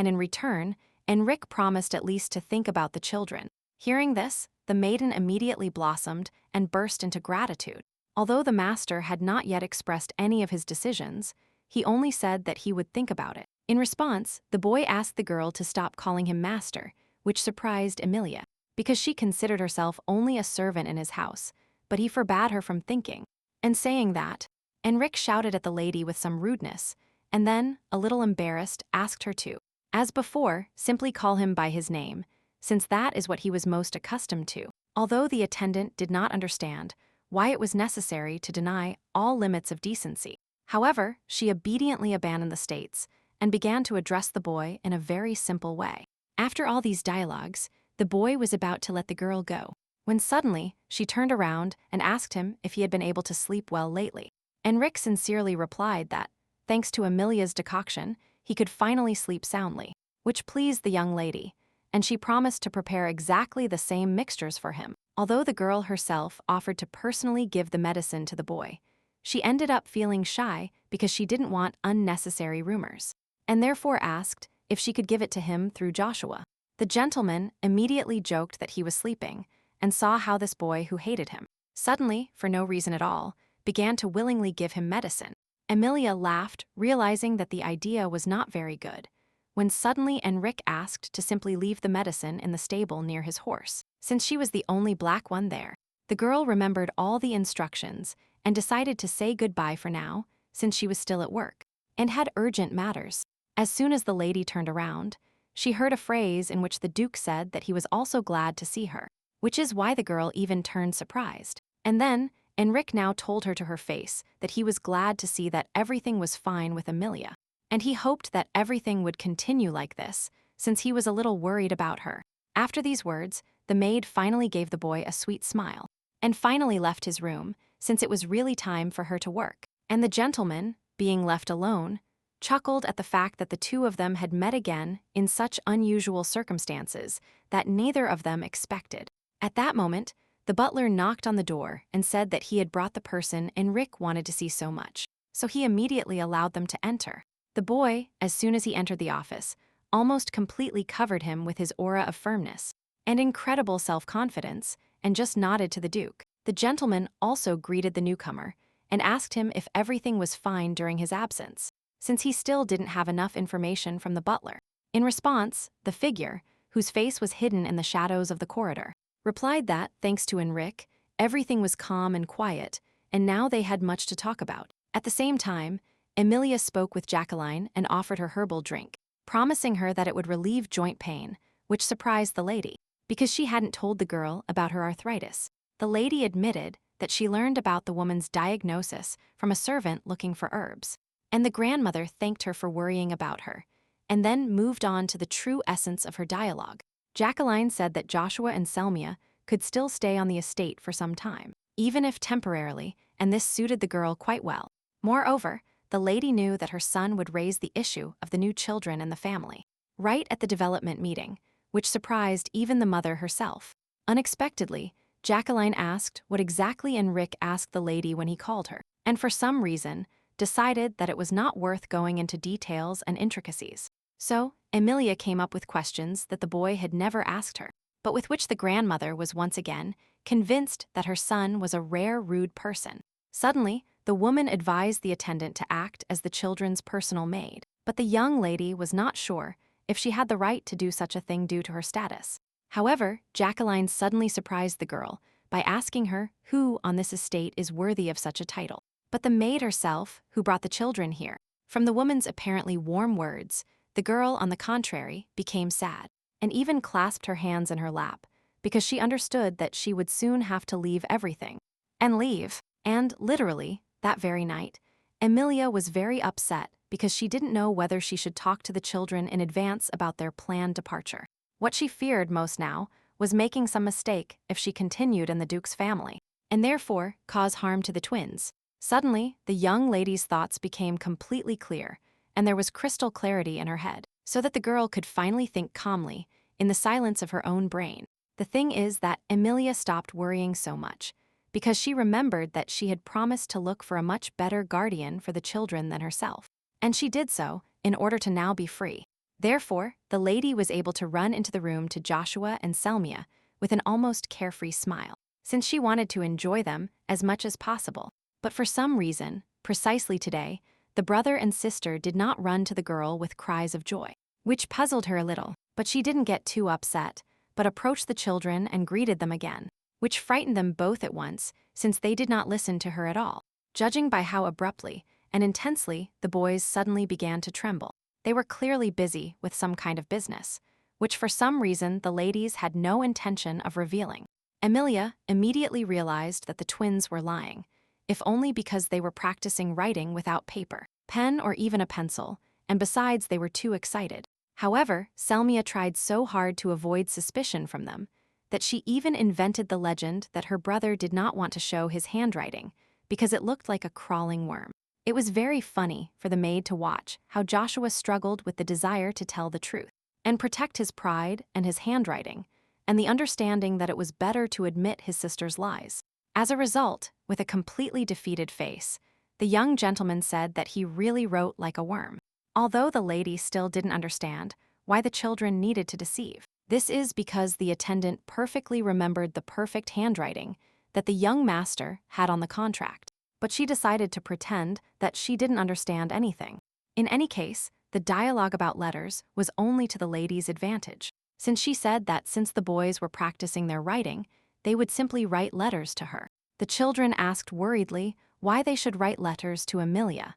in return, Enrich promised at least to think about the children. Hearing this, the maiden immediately blossomed and burst into gratitude. Although the master had not yet expressed any of his decisions, he only said that he would think about it. In response, the boy asked the girl to stop calling him master, which surprised Amelia, because she considered herself only a servant in his house, but he forbade her from thinking. And saying that, Enrich shouted at the lady with some rudeness, and then, a little embarrassed, asked her to, as before, simply call him by his name, since that is what he was most accustomed to. Although the attendant did not understand why it was necessary to deny all limits of decency, however, she obediently abandoned the states and began to address the boy in a very simple way. After all these dialogues, the boy was about to let the girl go, when suddenly she turned around and asked him if he had been able to sleep well lately. Enrich sincerely replied that, thanks to Amelia's decoction, he could finally sleep soundly, which pleased the young lady, and she promised to prepare exactly the same mixtures for him. Although the girl herself offered to personally give the medicine to the boy, she ended up feeling shy because she didn't want unnecessary rumors, and therefore asked if she could give it to him through Joshua. The gentleman immediately joked that he was sleeping and saw how this boy, who hated him, suddenly, for no reason at all, began to willingly give him medicine. Amelia laughed, realizing that the idea was not very good, when suddenly Enrich asked to simply leave the medicine in the stable near his horse, since she was the only black one there. The girl remembered all the instructions and decided to say goodbye for now, since she was still at work and had urgent matters. As soon as the lady turned around, she heard a phrase in which the Duke said that he was also glad to see her, which is why the girl even turned surprised. And then, Enrich now told her to her face that he was glad to see that everything was fine with Amelia, and he hoped that everything would continue like this, since he was a little worried about her. After these words, the maid finally gave the boy a sweet smile, and finally left his room, since it was really time for her to work. And the gentleman, being left alone, chuckled at the fact that the two of them had met again in such unusual circumstances that neither of them expected. At that moment, the butler knocked on the door and said that he had brought the person Enrich wanted to see so much, so he immediately allowed them to enter. The boy, as soon as he entered the office, almost completely covered him with his aura of firmness and incredible self-confidence, and just nodded to the Duke. The gentleman also greeted the newcomer and asked him if everything was fine during his absence, since he still didn't have enough information from the butler. In response, the figure, whose face was hidden in the shadows of the corridor, replied that, thanks to Enrich, everything was calm and quiet, and now they had much to talk about. At the same time, Amelia spoke with Jacqueline and offered her herbal drink, promising her that it would relieve joint pain, which surprised the lady. because she hadn't told the girl about her arthritis. The lady admitted that she learned about the woman's diagnosis from a servant looking for herbs, and the grandmother thanked her for worrying about her, and then moved on to the true essence of her dialogue. Jacqueline said that Joshua and Selmia could still stay on the estate for some time, even if temporarily, and this suited the girl quite well. Moreover, the lady knew that her son would raise the issue of the new children in the family, right at the development meeting, which surprised even the mother herself. Unexpectedly, Jacqueline asked what exactly Enrich asked the lady when he called her, and for some reason, decided that it was not worth going into details and intricacies. So, Amelia came up with questions that the boy had never asked her, but with which the grandmother was once again convinced that her son was a rare, rude person. Suddenly, the woman advised the attendant to act as the children's personal maid, but the young lady was not sure if she had the right to do such a thing due to her status. However, Jacqueline suddenly surprised the girl by asking her who on this estate is worthy of such a title. But the maid herself, who brought the children here. From the woman's apparently warm words, the girl, on the contrary, became sad, and even clasped her hands in her lap, because she understood that she would soon have to leave everything. And leave. And, literally, that very night, Amelia was very upset because she didn't know whether she should talk to the children in advance about their planned departure. What she feared most now was making some mistake if she continued in the Duke's family, and therefore cause harm to the twins. Suddenly, the young lady's thoughts became completely clear, and there was crystal clarity in her head, so that the girl could finally think calmly, in the silence of her own brain. The thing is that Amelia stopped worrying so much, because she remembered that she had promised to look for a much better guardian for the children than herself, and she did so in order to now be free. Therefore, the lady was able to run into the room to Joshua and Selmia with an almost carefree smile, since she wanted to enjoy them as much as possible. But for some reason, precisely today, the brother and sister did not run to the girl with cries of joy, which puzzled her a little, but she didn't get too upset, but approached the children and greeted them again, which frightened them both at once, since they did not listen to her at all. Judging by how abruptly and intensely the boys suddenly began to tremble, they were clearly busy with some kind of business, which for some reason the ladies had no intention of revealing. Amelia immediately realized that the twins were lying, if only because they were practicing writing without paper, pen, or even a pencil, and besides they were too excited. However, Selmia tried so hard to avoid suspicion from them that she even invented the legend that her brother did not want to show his handwriting because it looked like a crawling worm. It was very funny for the maid to watch how Joshua struggled with the desire to tell the truth and protect his pride and his handwriting, and the understanding that it was better to admit his sister's lies. As a result, with a completely defeated face, the young gentleman said that he really wrote like a worm, although the lady still didn't understand why the children needed to deceive. This is because the attendant perfectly remembered the perfect handwriting that the young master had on the contract, but she decided to pretend that she didn't understand anything. In any case, the dialogue about letters was only to the lady's advantage, since she said that since the boys were practicing their writing, they would simply write letters to her. The children asked worriedly why they should write letters to Amelia,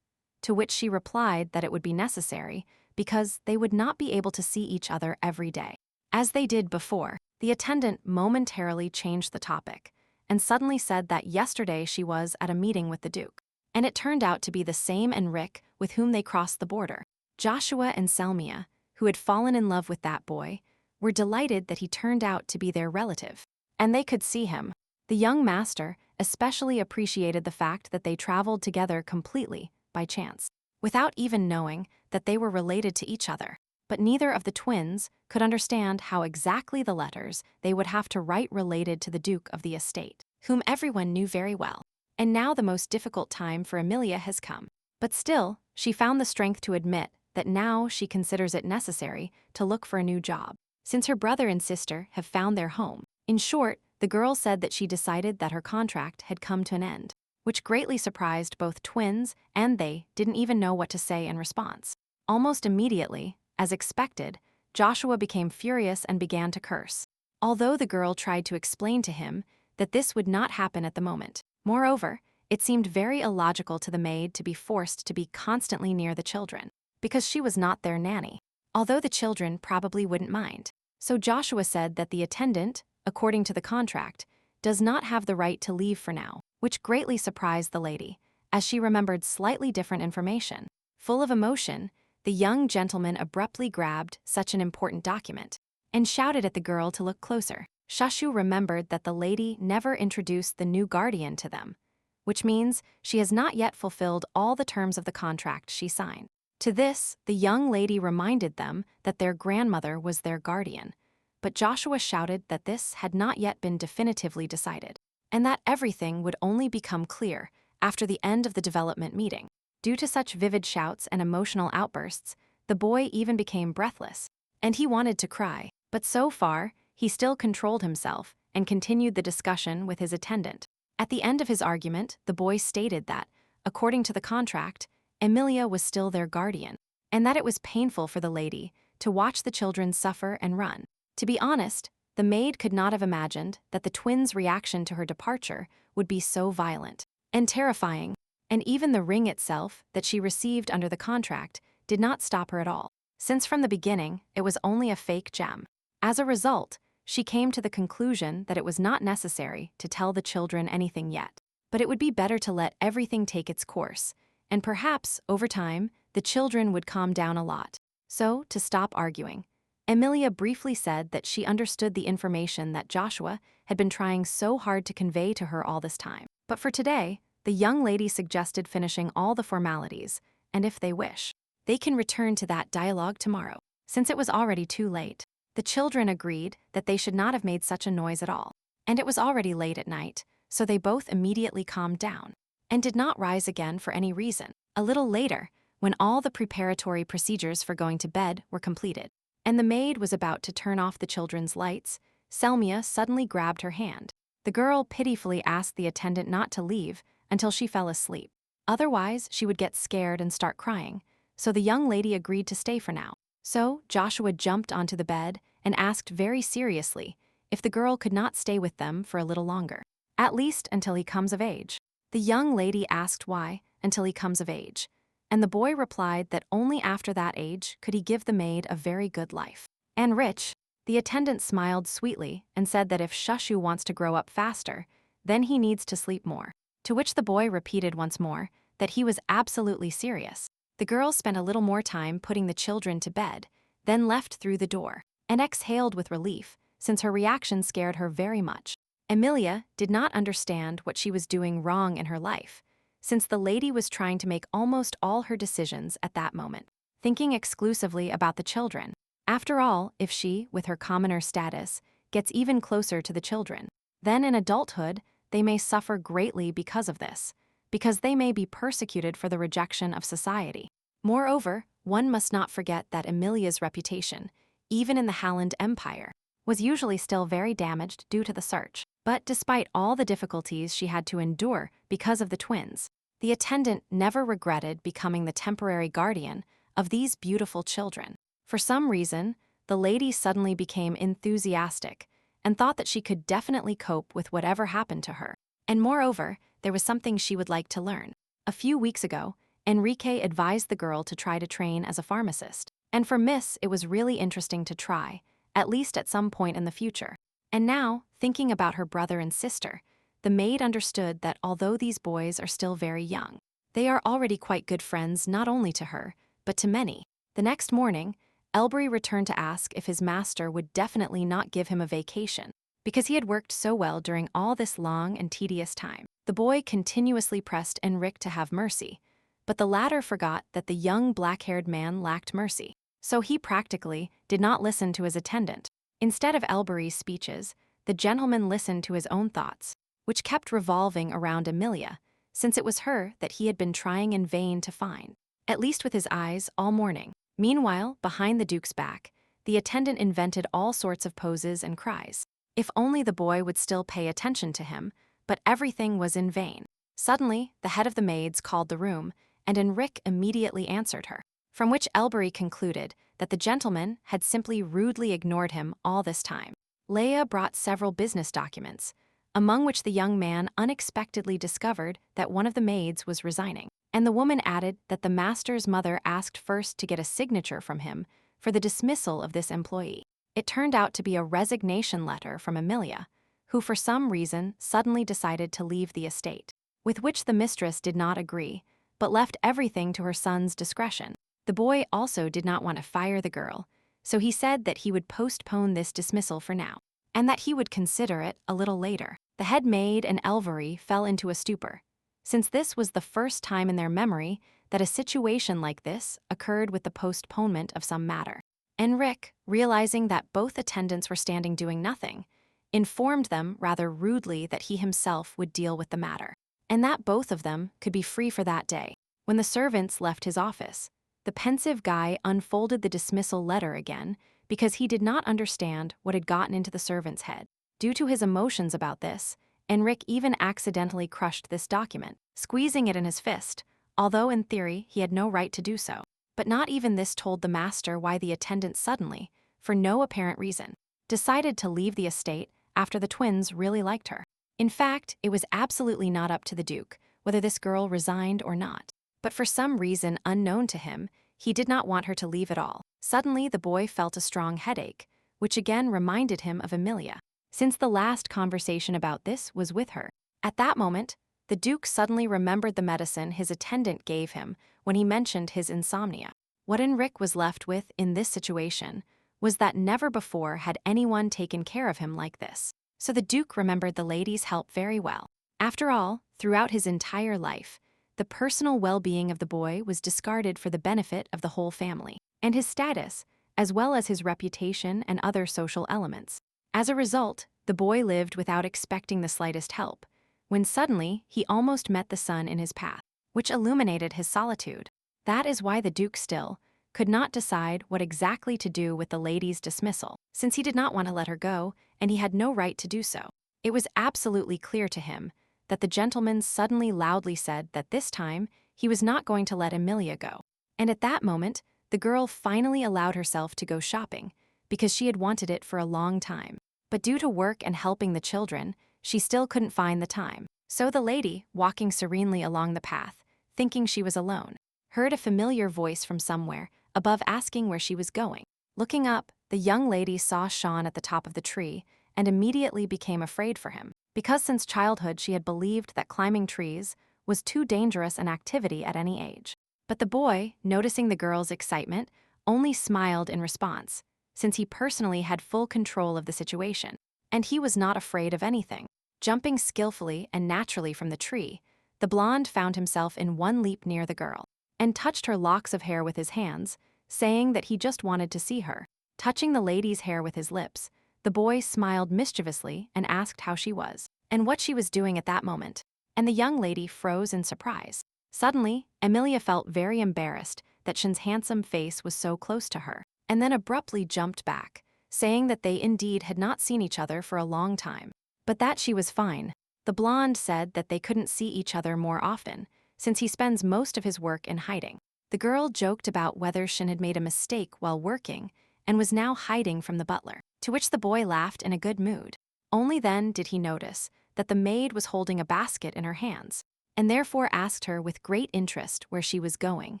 to which she replied that it would be necessary because they would not be able to see each other every day. As they did before, the attendant momentarily changed the topic and suddenly said that yesterday she was at a meeting with the Duke, and it turned out to be the same Enrich with whom they crossed the border. Joshua and Selmia, who had fallen in love with that boy, were delighted that he turned out to be their relative, and they could see him. The young master especially appreciated the fact that they traveled together completely by chance, without even knowing that they were related to each other. But neither of the twins could understand how exactly the letters they would have to write related to the Duke of the estate, whom everyone knew very well. And now the most difficult time for Amelia has come. But still, she found the strength to admit that now she considers it necessary to look for a new job, since her brother and sister have found their home. In short, the girl said that she decided that her contract had come to an end, which greatly surprised both twins, and they didn't even know what to say in response. Almost immediately, as expected, Joshua became furious and began to curse, although the girl tried to explain to him that this would not happen at the moment. Moreover, it seemed very illogical to the maid to be forced to be constantly near the children, because she was not their nanny, although the children probably wouldn't mind. So Joshua said that the attendant, according to the contract, does not have the right to leave for now, which greatly surprised the lady, as she remembered slightly different information. Full of emotion, the young gentleman abruptly grabbed such an important document and shouted at the girl to look closer. Shashu remembered that the lady never introduced the new guardian to them, which means she has not yet fulfilled all the terms of the contract she signed. To this, the young lady reminded them that their grandmother was their guardian, but Joshua shouted that this had not yet been definitively decided, and that everything would only become clear after the end of the development meeting. Due to such vivid shouts and emotional outbursts, the boy even became breathless, and he wanted to cry, but so far, he still controlled himself and continued the discussion with his attendant. At the end of his argument, the boy stated that, according to the contract, Amelia was still their guardian, and that it was painful for the lady to watch the children suffer and run. To be honest, the maid could not have imagined that the twins' reaction to her departure would be so violent and terrifying, and even the ring itself that she received under the contract did not stop her at all, since from the beginning it was only a fake gem. As a result, she came to the conclusion that it was not necessary to tell the children anything yet, but it would be better to let everything take its course, and perhaps, over time, the children would calm down a lot. So, to stop arguing, Amelia briefly said that she understood the information that Joshua had been trying so hard to convey to her all this time. But for today, the young lady suggested finishing all the formalities, and if they wish, they can return to that dialogue tomorrow, since it was already too late. The children agreed that they should not have made such a noise at all, and it was already late at night, so they both immediately calmed down and did not rise again for any reason. A little later, when all the preparatory procedures for going to bed were completed, and the maid was about to turn off the children's lights, Selmia suddenly grabbed her hand. The girl pitifully asked the attendant not to leave until she fell asleep. Otherwise, she would get scared and start crying, so the young lady agreed to stay for now. So Joshua jumped onto the bed and asked very seriously if the girl could not stay with them for a little longer, at least until he comes of age. The young lady asked why, until he comes of age, and the boy replied that only after that age could he give the maid a very good life. Enrich, the attendant smiled sweetly and said that if Shashu wants to grow up faster, then he needs to sleep more, to which the boy repeated once more that he was absolutely serious. The girl spent a little more time putting the children to bed, then left through the door, and exhaled with relief, since her reaction scared her very much. Amelia did not understand what she was doing wrong in her life, since the lady was trying to make almost all her decisions at that moment, thinking exclusively about the children. After all, if she, with her commoner status, gets even closer to the children, then in adulthood, they may suffer greatly because of this, because they may be persecuted for the rejection of society. Moreover, one must not forget that Amelia's reputation, even in the Halland Empire, was usually still very damaged due to the search. But despite all the difficulties she had to endure because of the twins, the attendant never regretted becoming the temporary guardian of these beautiful children. For some reason, the lady suddenly became enthusiastic and thought that she could definitely cope with whatever happened to her. And moreover, there was something she would like to learn. A few weeks ago, Enrique advised the girl to try to train as a pharmacist. And for Miss, it was really interesting to try, at least at some point in the future. And now, thinking about her brother and sister, the maid understood that although these boys are still very young, they are already quite good friends not only to her, but to many. The next morning, Elbury returned to ask if his master would definitely not give him a vacation, because he had worked so well during all this long and tedious time. The boy continuously pressed Enrich to have mercy, but the latter forgot that the young black-haired man lacked mercy, so he practically did not listen to his attendant. Instead of Elbury's speeches, the gentleman listened to his own thoughts, which kept revolving around Amelia, since it was her that he had been trying in vain to find, at least with his eyes, all morning. Meanwhile, behind the Duke's back, the attendant invented all sorts of poses and cries. If only the boy would still pay attention to him, but everything was in vain. Suddenly, the head of the maids called the room, and Enrich immediately answered her, from which Elbury concluded that the gentleman had simply rudely ignored him all this time. Leia brought several business documents, among which the young man unexpectedly discovered that one of the maids was resigning, and the woman added that the master's mother asked first to get a signature from him for the dismissal of this employee. It turned out to be a resignation letter from Amelia, who for some reason suddenly decided to leave the estate, with which the mistress did not agree, but left everything to her son's discretion. The boy also did not want to fire the girl, so he said that he would postpone this dismissal for now, and that he would consider it a little later. The head maid and Elvery fell into a stupor, since this was the first time in their memory that a situation like this occurred with the postponement of some matter. Enrich, realizing that both attendants were standing doing nothing, informed them rather rudely that he himself would deal with the matter, and that both of them could be free for that day. When the servants left his office, the pensive guy unfolded the dismissal letter again because he did not understand what had gotten into the servant's head. Due to his emotions about this, Enrich even accidentally crushed this document, squeezing it in his fist, although in theory he had no right to do so. But not even this told the master why the attendant suddenly, for no apparent reason, decided to leave the estate after the twins really liked her. In fact, it was absolutely not up to the Duke whether this girl resigned or not. But for some reason unknown to him, he did not want her to leave at all. Suddenly, the boy felt a strong headache, which again reminded him of Amelia, since the last conversation about this was with her. At that moment, the Duke suddenly remembered the medicine his attendant gave him when he mentioned his insomnia. What Enrich was left with in this situation was that never before had anyone taken care of him like this. So the Duke remembered the lady's help very well. After all, throughout his entire life, the personal well-being of the boy was discarded for the benefit of the whole family, and his status, as well as his reputation and other social elements. As a result, the boy lived without expecting the slightest help, when suddenly he almost met the sun in his path, which illuminated his solitude. That is why the Duke still could not decide what exactly to do with the lady's dismissal, since he did not want to let her go, and he had no right to do so. It was absolutely clear to him that the gentleman suddenly loudly said that this time he was not going to let Amelia go. And at that moment, the girl finally allowed herself to go shopping, because she had wanted it for a long time. But due to work and helping the children, she still couldn't find the time. So the lady, walking serenely along the path, thinking she was alone, heard a familiar voice from somewhere above asking where she was going. Looking up, the young lady saw Shin at the top of the tree and immediately became afraid for him, because since childhood she had believed that climbing trees was too dangerous an activity at any age. But the boy, noticing the girl's excitement, only smiled in response, since he personally had full control of the situation, and he was not afraid of anything. Jumping skillfully and naturally from the tree, the blonde found himself in one leap near the girl, and touched her locks of hair with his hands, saying that he just wanted to see her. Touching the lady's hair with his lips, the boy smiled mischievously and asked how she was, and what she was doing at that moment, and the young lady froze in surprise. Suddenly, Amelia felt very embarrassed that Shin's handsome face was so close to her, and then abruptly jumped back, saying that they indeed had not seen each other for a long time, but that she was fine. The blonde said that they couldn't see each other more often, since he spends most of his work in hiding. The girl joked about whether Shin had made a mistake while working and was now hiding from the butler, to which the boy laughed in a good mood. Only then did he notice that the maid was holding a basket in her hands, and therefore asked her with great interest where she was going,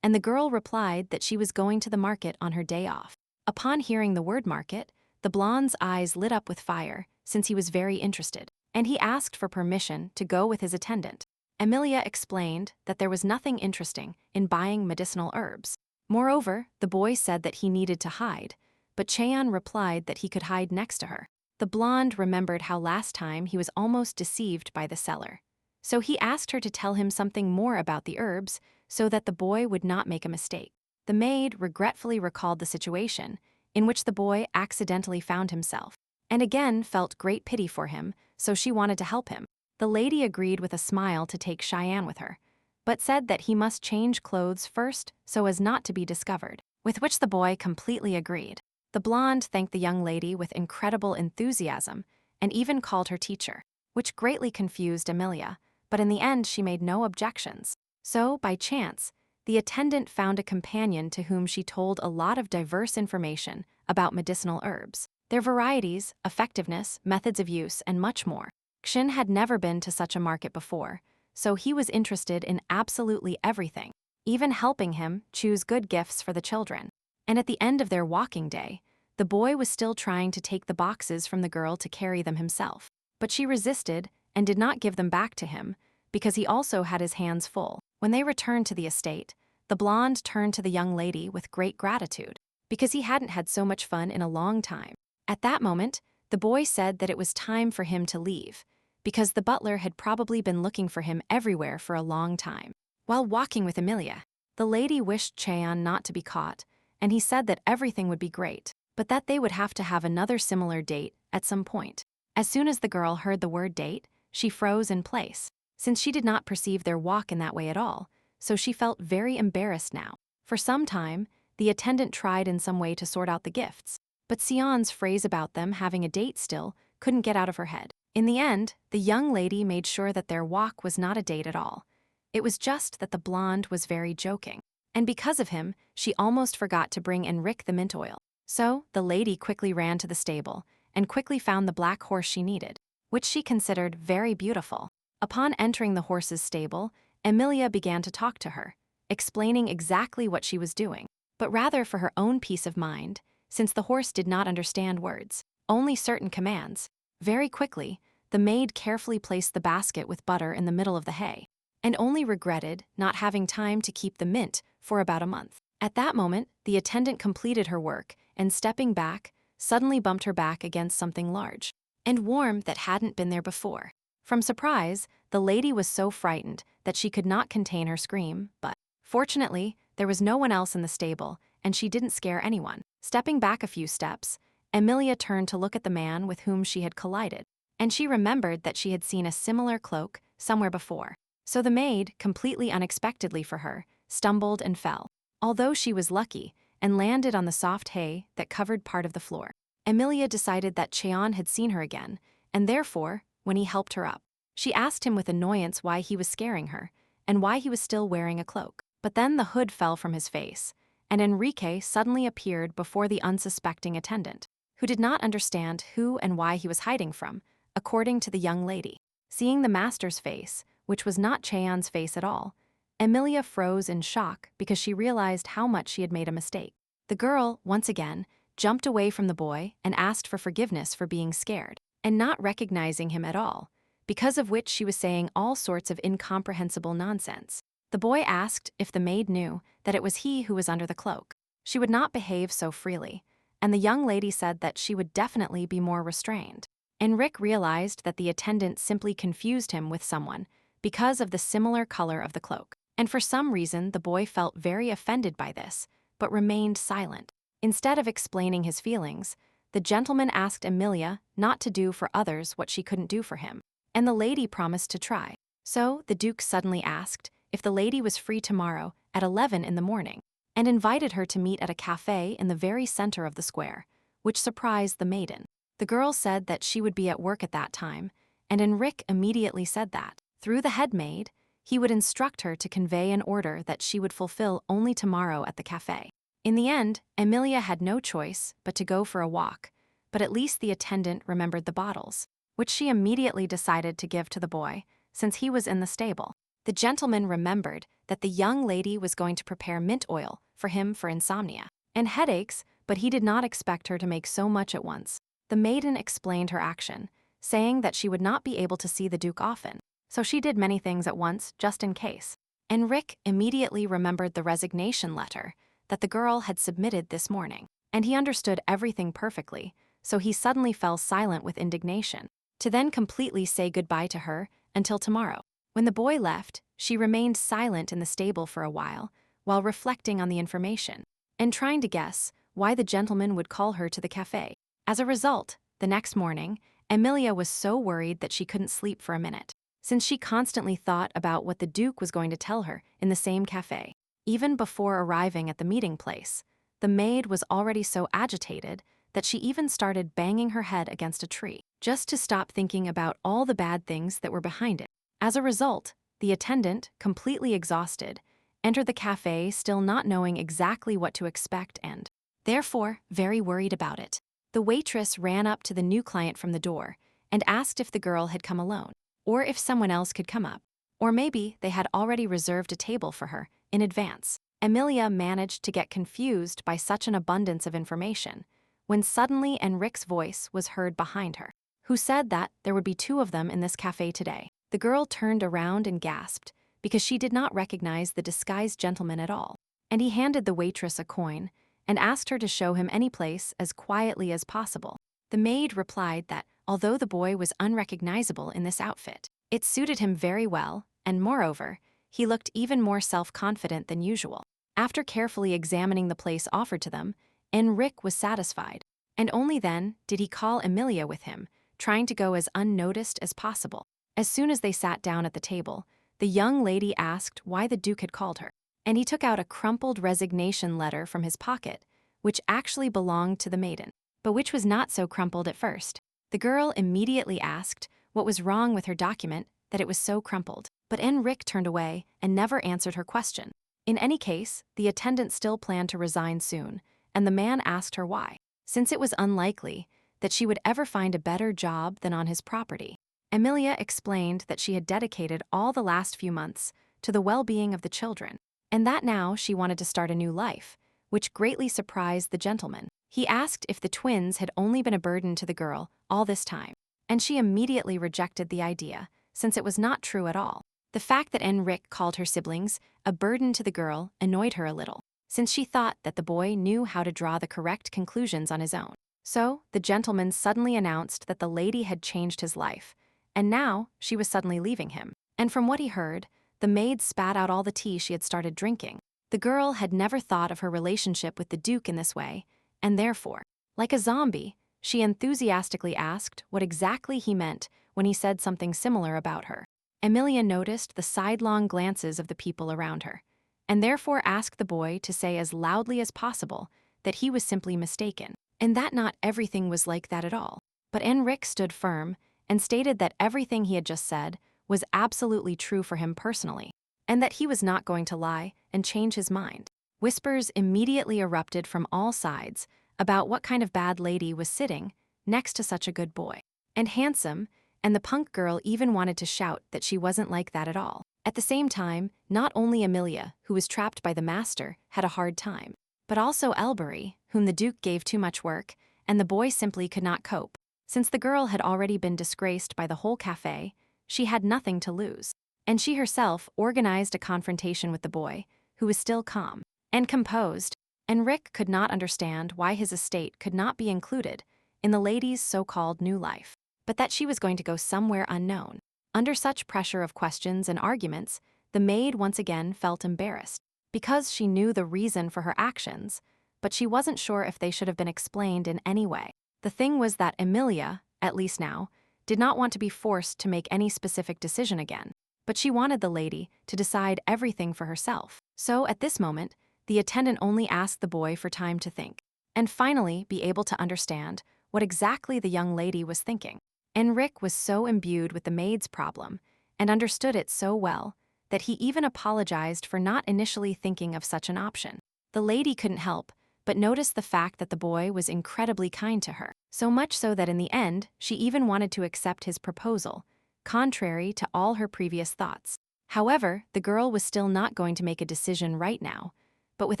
and the girl replied that she was going to the market on her day off. Upon hearing the word market, the blonde's eyes lit up with fire, since he was very interested, and he asked for permission to go with his attendant. Amelia explained that there was nothing interesting in buying medicinal herbs. Moreover, the boy said that he needed to hide, but Cheon replied that he could hide next to her. The blonde remembered how last time he was almost deceived by the seller, so he asked her to tell him something more about the herbs so that the boy would not make a mistake. The maid regretfully recalled the situation in which the boy accidentally found himself, and again felt great pity for him, so she wanted to help him. The lady agreed with a smile to take Cheyenne with her, but said that he must change clothes first so as not to be discovered, with which the boy completely agreed. The blonde thanked the young lady with incredible enthusiasm and even called her teacher, which greatly confused Amelia, but in the end she made no objections. So, by chance, the attendant found a companion to whom she told a lot of diverse information about medicinal herbs, their varieties, effectiveness, methods of use, and much more. Shin had never been to such a market before, so he was interested in absolutely everything, even helping him choose good gifts for the children. And at the end of their walking day, the boy was still trying to take the boxes from the girl to carry them himself. But she resisted and did not give them back to him, because he also had his hands full. When they returned to the estate, the blonde turned to the young lady with great gratitude, because he hadn't had so much fun in a long time. At that moment, the boy said that it was time for him to leave, because the butler had probably been looking for him everywhere for a long time. While walking with Amelia, the lady wished Cheon not to be caught, and he said that everything would be great, but that they would have to have another similar date at some point. As soon as the girl heard the word date, she froze in place, since she did not perceive their walk in that way at all, so she felt very embarrassed now. For some time, the attendant tried in some way to sort out the gifts, but Sion's phrase about them having a date still couldn't get out of her head. In the end, the young lady made sure that their walk was not a date at all. It was just that the blonde was very joking, and because of him, she almost forgot to bring Enrich the mint oil. So, the lady quickly ran to the stable and quickly found the black horse she needed, which she considered very beautiful. Upon entering the horse's stable, Amelia began to talk to her, explaining exactly what she was doing, but rather for her own peace of mind, since the horse did not understand words, only certain commands. Very quickly, the maid carefully placed the basket with butter in the middle of the hay, and only regretted not having time to keep the mint for about a month. At that moment, the attendant completed her work and, stepping back, suddenly bumped her back against something large and warm that hadn't been there before. From surprise, the lady was so frightened that she could not contain her scream, but fortunately, there was no one else in the stable, and she didn't scare anyone. Stepping back a few steps, Amelia turned to look at the man with whom she had collided, and she remembered that she had seen a similar cloak somewhere before. So the maid, completely unexpectedly for her, stumbled and fell, although she was lucky, and landed on the soft hay that covered part of the floor. Amelia decided that Cheon had seen her again, and therefore, when he helped her up, she asked him with annoyance why he was scaring her, and why he was still wearing a cloak. But then the hood fell from his face, and Enrique suddenly appeared before the unsuspecting attendant, who did not understand who and why he was hiding from, according to the young lady. Seeing the master's face, which was not Cheon's face at all, Amelia froze in shock because she realized how much she had made a mistake. The girl, once again, jumped away from the boy and asked for forgiveness for being scared and not recognizing him at all, because of which she was saying all sorts of incomprehensible nonsense. The boy asked if the maid knew that it was he who was under the cloak. She would not behave so freely, and the young lady said that she would definitely be more restrained. Enrich realized that the attendant simply confused him with someone because of the similar color of the cloak, and for some reason the boy felt very offended by this, but remained silent. Instead of explaining his feelings, the gentleman asked Amelia not to do for others what she couldn't do for him, and the lady promised to try. So the Duke suddenly asked if the lady was free tomorrow at 11 in the morning, and invited her to meet at a cafe in the very center of the square, which surprised the maiden. The girl said that she would be at work at that time, and Enrich immediately said that, through the head maid, he would instruct her to convey an order that she would fulfill only tomorrow at the cafe. In the end, Amelia had no choice but to go for a walk, but at least the attendant remembered the bottles, which she immediately decided to give to the boy, since he was in the stable. The gentleman remembered that the young lady was going to prepare mint oil for him for insomnia and headaches, but he did not expect her to make so much at once. The maiden explained her action, saying that she would not be able to see the Duke often, so she did many things at once just in case. Enrich immediately remembered the resignation letter that the girl had submitted this morning, and he understood everything perfectly, so he suddenly fell silent with indignation, to then completely say goodbye to her until tomorrow. When the boy left, she remained silent in the stable for a while reflecting on the information, and trying to guess why the gentleman would call her to the cafe. As a result, the next morning, Amelia was so worried that she couldn't sleep for a minute, since she constantly thought about what the Duke was going to tell her in the same cafe. Even before arriving at the meeting place, the maid was already so agitated that she even started banging her head against a tree, just to stop thinking about all the bad things that were behind it. As a result, the attendant, completely exhausted, entered the cafe still not knowing exactly what to expect and, therefore, very worried about it. The waitress ran up to the new client from the door and asked if the girl had come alone, or if someone else could come up, or maybe they had already reserved a table for her in advance. Amelia managed to get confused by such an abundance of information, when suddenly Enrich's voice was heard behind her, who said that there would be two of them in this cafe today. The girl turned around and gasped, because she did not recognize the disguised gentleman at all. And he handed the waitress a coin and asked her to show him any place as quietly as possible. The maid replied that, although the boy was unrecognizable in this outfit, it suited him very well, and moreover, he looked even more self-confident than usual. After carefully examining the place offered to them, Enrich was satisfied, and only then did he call Amelia with him, trying to go as unnoticed as possible. As soon as they sat down at the table, the young lady asked why the Duke had called her, and he took out a crumpled resignation letter from his pocket, which actually belonged to the maiden, but which was not so crumpled at first. The girl immediately asked what was wrong with her document that it was so crumpled, but Enrich turned away and never answered her question. In any case, the attendant still planned to resign soon, and the man asked her why, since it was unlikely that she would ever find a better job than on his property. Amelia explained that she had dedicated all the last few months to the well-being of the children, and that now she wanted to start a new life, which greatly surprised the gentleman. He asked if the twins had only been a burden to the girl all this time, and she immediately rejected the idea, since it was not true at all. The fact that Enrich called her siblings a burden to the girl annoyed her a little, since she thought that the boy knew how to draw the correct conclusions on his own. So, the gentleman suddenly announced that the lady had changed his life, and now she was suddenly leaving him. And from what he heard, the maid spat out all the tea she had started drinking. The girl had never thought of her relationship with the Duke in this way, and therefore, like a zombie, she enthusiastically asked what exactly he meant when he said something similar about her. Amelia noticed the sidelong glances of the people around her, and therefore asked the boy to say as loudly as possible that he was simply mistaken, and that not everything was like that at all. But Enrich stood firm and stated that everything he had just said was absolutely true for him personally, and that he was not going to lie and change his mind. Whispers immediately erupted from all sides about what kind of bad lady was sitting next to such a good boy and handsome, and the punk girl even wanted to shout that she wasn't like that at all. At the same time, not only Amelia, who was trapped by the master, had a hard time, but also Robbery, whom the Duke gave too much work, and the boy simply could not cope. Since the girl had already been disgraced by the whole cafe, she had nothing to lose, and she herself organized a confrontation with the boy, who was still calm and composed. Enrich could not understand why his estate could not be included in the lady's so-called new life, but that she was going to go somewhere unknown. Under such pressure of questions and arguments, the maid once again felt embarrassed, because she knew the reason for her actions, but she wasn't sure if they should have been explained in any way. The thing was that Amelia, at least now, did not want to be forced to make any specific decision again, but she wanted the lady to decide everything for herself. So at this moment, the attendant only asked the boy for time to think, and finally be able to understand what exactly the young lady was thinking. Enrich was so imbued with the maid's problem and understood it so well that he even apologized for not initially thinking of such an option. The lady couldn't help but noticed the fact that the boy was incredibly kind to her, so much so that in the end, she even wanted to accept his proposal, contrary to all her previous thoughts. However, the girl was still not going to make a decision right now, but with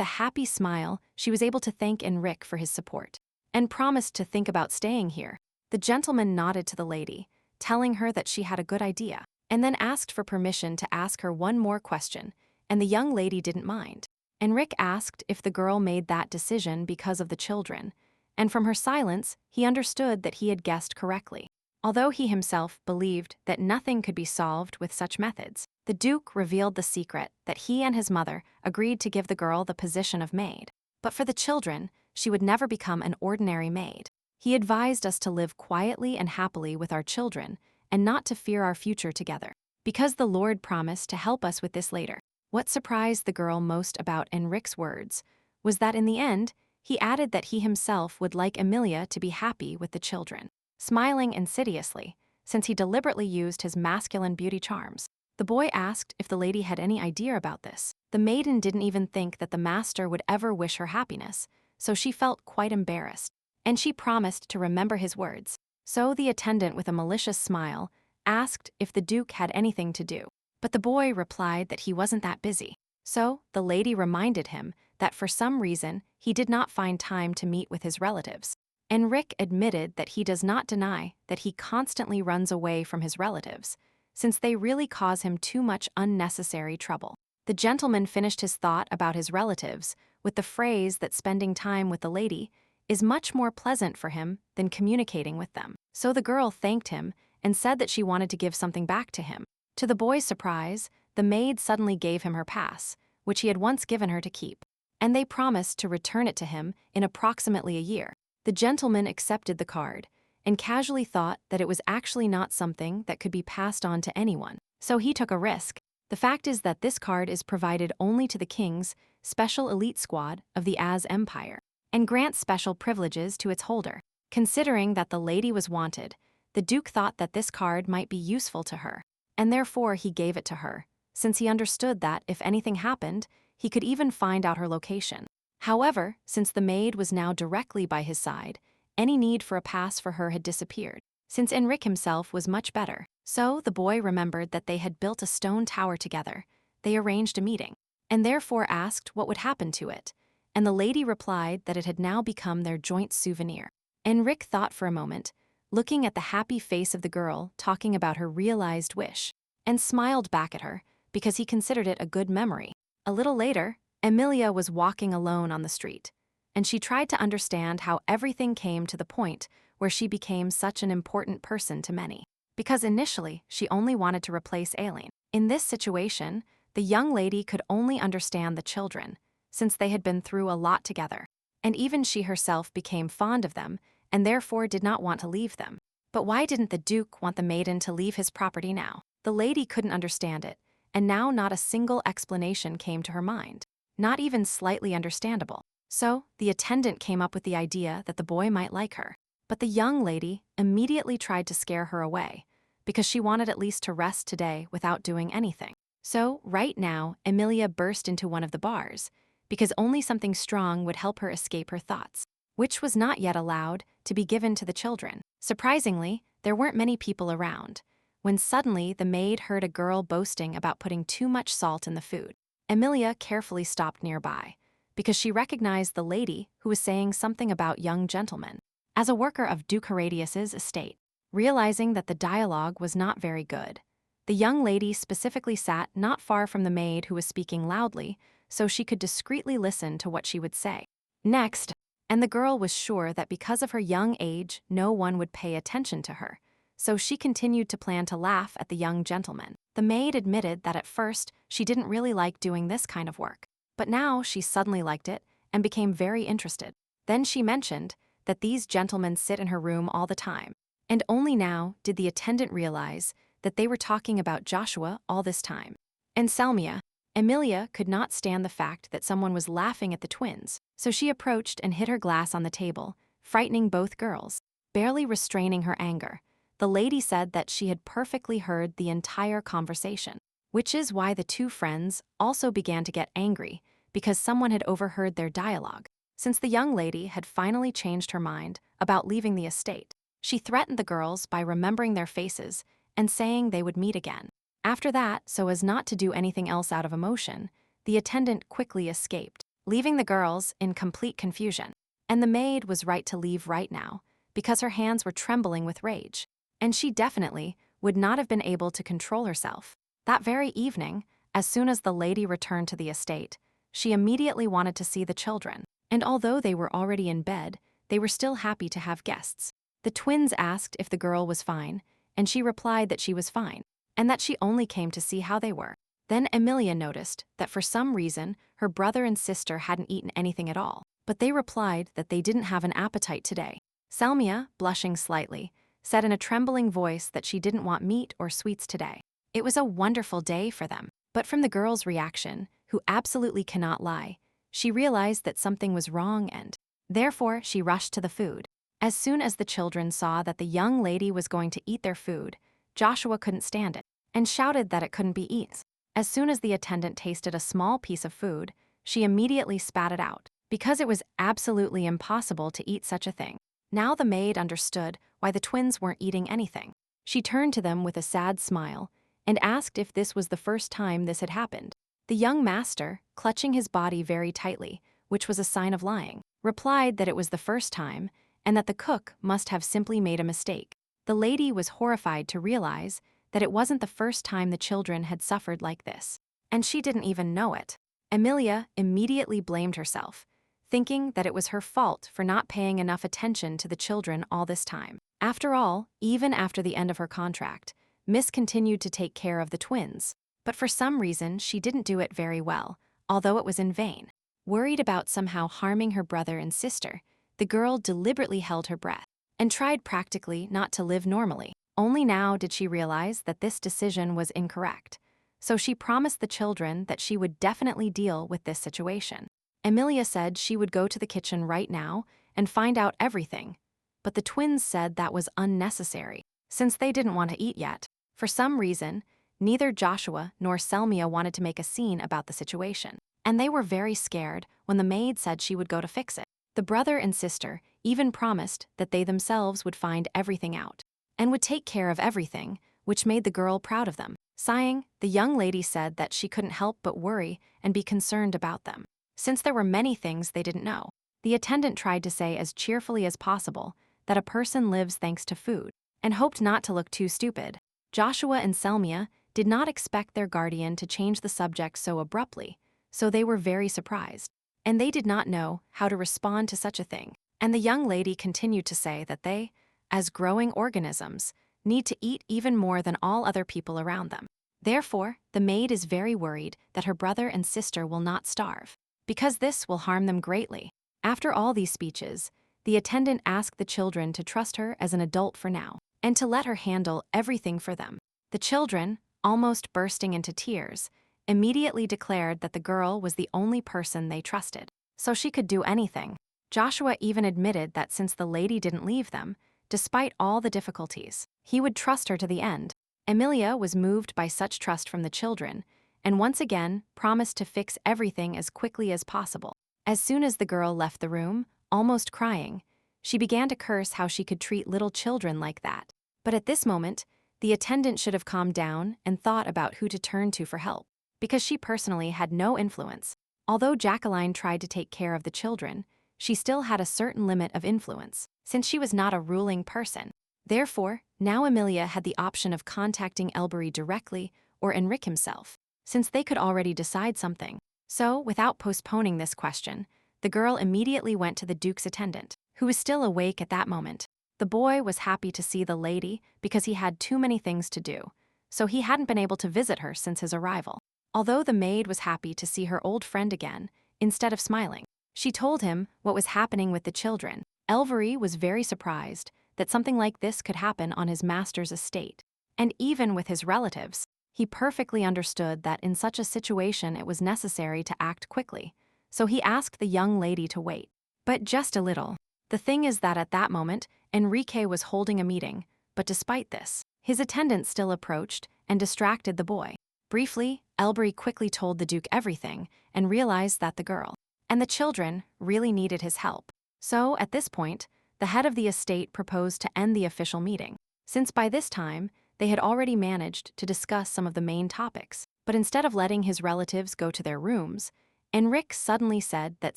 a happy smile, she was able to thank Enrich for his support, and promised to think about staying here. The gentleman nodded to the lady, telling her that she had a good idea, and then asked for permission to ask her one more question, and the young lady didn't mind. Enrich asked if the girl made that decision because of the children, and from her silence, he understood that he had guessed correctly. Although he himself believed that nothing could be solved with such methods, the Duke revealed the secret that he and his mother agreed to give the girl the position of maid. But for the children, she would never become an ordinary maid. He advised us to live quietly and happily with our children and not to fear our future together, because the Lord promised to help us with this later. What surprised the girl most about Enrich's words was that in the end, he added that he himself would like Amelia to be happy with the children, smiling insidiously, since he deliberately used his masculine beauty charms. The boy asked if the lady had any idea about this. The maiden didn't even think that the master would ever wish her happiness, so she felt quite embarrassed, and she promised to remember his words. So the attendant, with a malicious smile, asked if the Duke had anything to do. But the boy replied that he wasn't that busy. So the lady reminded him that for some reason he did not find time to meet with his relatives. Enrich admitted that he does not deny that he constantly runs away from his relatives, since they really cause him too much unnecessary trouble. The gentleman finished his thought about his relatives with the phrase that spending time with the lady is much more pleasant for him than communicating with them. So the girl thanked him and said that she wanted to give something back to him. To the boy's surprise, the maid suddenly gave him her pass, which he had once given her to keep, and they promised to return it to him in approximately a year. The gentleman accepted the card and casually thought that it was actually not something that could be passed on to anyone, so he took a risk. The fact is that this card is provided only to the king's special elite squad of the Az Empire and grants special privileges to its holder. Considering that the lady was wanted, the Duke thought that this card might be useful to her, and therefore he gave it to her, since he understood that if anything happened, he could even find out her location. However, since the maid was now directly by his side, any need for a pass for her had disappeared, since Enrich himself was much better. So the boy remembered that they had built a stone tower together. They arranged a meeting, and therefore asked what would happen to it, and the lady replied that it had now become their joint souvenir. Enrich thought for a moment, looking at the happy face of the girl talking about her realized wish, and smiled back at her because he considered it a good memory. A little later, Amelia was walking alone on the street, and she tried to understand how everything came to the point where she became such an important person to many. Because initially, she only wanted to replace Aileen. In this situation, the young lady could only understand the children, since they had been through a lot together, and even she herself became fond of them and therefore did not want to leave them. But why didn't the Duke want the maiden to leave his property now? The lady couldn't understand it, and now not a single explanation came to her mind, not even slightly understandable. So, the attendant came up with the idea that the boy might like her. But the young lady immediately tried to scare her away, because she wanted at least to rest today without doing anything. So, right now, Amelia burst into one of the bars, because only something strong would help her escape her thoughts, which was not yet allowed to be given to the children. Surprisingly, there weren't many people around, when suddenly the maid heard a girl boasting about putting too much salt in the food. Amelia carefully stopped nearby, because she recognized the lady who was saying something about young gentlemen. As a worker of Duke Herodias's estate, realizing that the dialogue was not very good, the young lady specifically sat not far from the maid who was speaking loudly so she could discreetly listen to what she would say. Next, and the girl was sure that because of her young age, no one would pay attention to her, so she continued to plan to laugh at the young gentleman. The maid admitted that at first she didn't really like doing this kind of work, but now she suddenly liked it and became very interested. Then she mentioned that these gentlemen sit in her room all the time, and only now did the attendant realize that they were talking about Joshua all this time. And Selmia, Amelia could not stand the fact that someone was laughing at the twins, so she approached and hit her glass on the table, frightening both girls. Barely restraining her anger, the lady said that she had perfectly heard the entire conversation, which is why the two friends also began to get angry because someone had overheard their dialogue. Since the young lady had finally changed her mind about leaving the estate, she threatened the girls by remembering their faces and saying they would meet again. After that, so as not to do anything else out of emotion, the attendant quickly escaped, leaving the girls in complete confusion. And the maid was right to leave right now, because her hands were trembling with rage, and she definitely would not have been able to control herself. That very evening, as soon as the lady returned to the estate, she immediately wanted to see the children, and although they were already in bed, they were still happy to have guests. The twins asked if the girl was fine, and she replied that she was fine, and that she only came to see how they were. Then Amelia noticed that for some reason her brother and sister hadn't eaten anything at all, but they replied that they didn't have an appetite today. Selmia, blushing slightly, said in a trembling voice that she didn't want meat or sweets today. It was a wonderful day for them, but from the girl's reaction, who absolutely cannot lie, she realized that something was wrong and, therefore, she rushed to the food. As soon as the children saw that the young lady was going to eat their food, Joshua couldn't stand it and shouted that it couldn't be eaten. As soon as the attendant tasted a small piece of food, she immediately spat it out, because it was absolutely impossible to eat such a thing. Now the maid understood why the twins weren't eating anything. She turned to them with a sad smile and asked if this was the first time this had happened. The young master, clutching his body very tightly, which was a sign of lying, replied that it was the first time and that the cook must have simply made a mistake. The lady was horrified to realize that it wasn't the first time the children had suffered like this, and she didn't even know it. Amelia immediately blamed herself, thinking that it was her fault for not paying enough attention to the children all this time. After all, even after the end of her contract, Miss continued to take care of the twins, but for some reason she didn't do it very well, although it was in vain. Worried about somehow harming her brother and sister, the girl deliberately held her breath and tried practically not to live normally. Only now did she realize that this decision was incorrect, so she promised the children that she would definitely deal with this situation. Amelia said she would go to the kitchen right now and find out everything, but the twins said that was unnecessary, since they didn't want to eat yet. For some reason, neither Joshua nor Selmia wanted to make a scene about the situation, and they were very scared when the maid said she would go to fix it. The brother and sister even promised that they themselves would find everything out and would take care of everything, which made the girl proud of them. Sighing, the young lady said that she couldn't help but worry and be concerned about them, since there were many things they didn't know. The attendant tried to say as cheerfully as possible that a person lives thanks to food, and hoped not to look too stupid. Joshua and Selmia did not expect their guardian to change the subject so abruptly, so they were very surprised, and they did not know how to respond to such a thing. And the young lady continued to say that they, as growing organisms, need to eat even more than all other people around them. Therefore, the maid is very worried that her brother and sister will not starve, because this will harm them greatly. After all these speeches, the attendant asked the children to trust her as an adult for now, and to let her handle everything for them. The children, almost bursting into tears, immediately declared that the girl was the only person they trusted, so she could do anything. Joshua even admitted that since the lady didn't leave them, despite all the difficulties, he would trust her to the end. Amelia was moved by such trust from the children, and once again promised to fix everything as quickly as possible. As soon as the girl left the room, almost crying, she began to curse how she could treat little children like that. But at this moment, the attendant should have calmed down and thought about who to turn to for help, because she personally had no influence. Although Jacqueline tried to take care of the children, she still had a certain limit of influence, since she was not a ruling person. Therefore, now Amelia had the option of contacting Robbery directly or Enrich himself, since they could already decide something. So, without postponing this question, the girl immediately went to the Duke's attendant, who was still awake at that moment. The boy was happy to see the lady because he had too many things to do, so he hadn't been able to visit her since his arrival. Although the maid was happy to see her old friend again, instead of smiling, she told him what was happening with the children. Robbery was very surprised that something like this could happen on his master's estate, and even with his relatives, he perfectly understood that in such a situation it was necessary to act quickly, so he asked the young lady to wait. But just a little. The thing is that at that moment, Enrique was holding a meeting, but despite this, his attendant still approached and distracted the boy. Briefly, Robbery quickly told the Duke everything and realized that the girl and the children really needed his help. So, at this point, the head of the estate proposed to end the official meeting, since by this time, they had already managed to discuss some of the main topics. But instead of letting his relatives go to their rooms, Enrich suddenly said that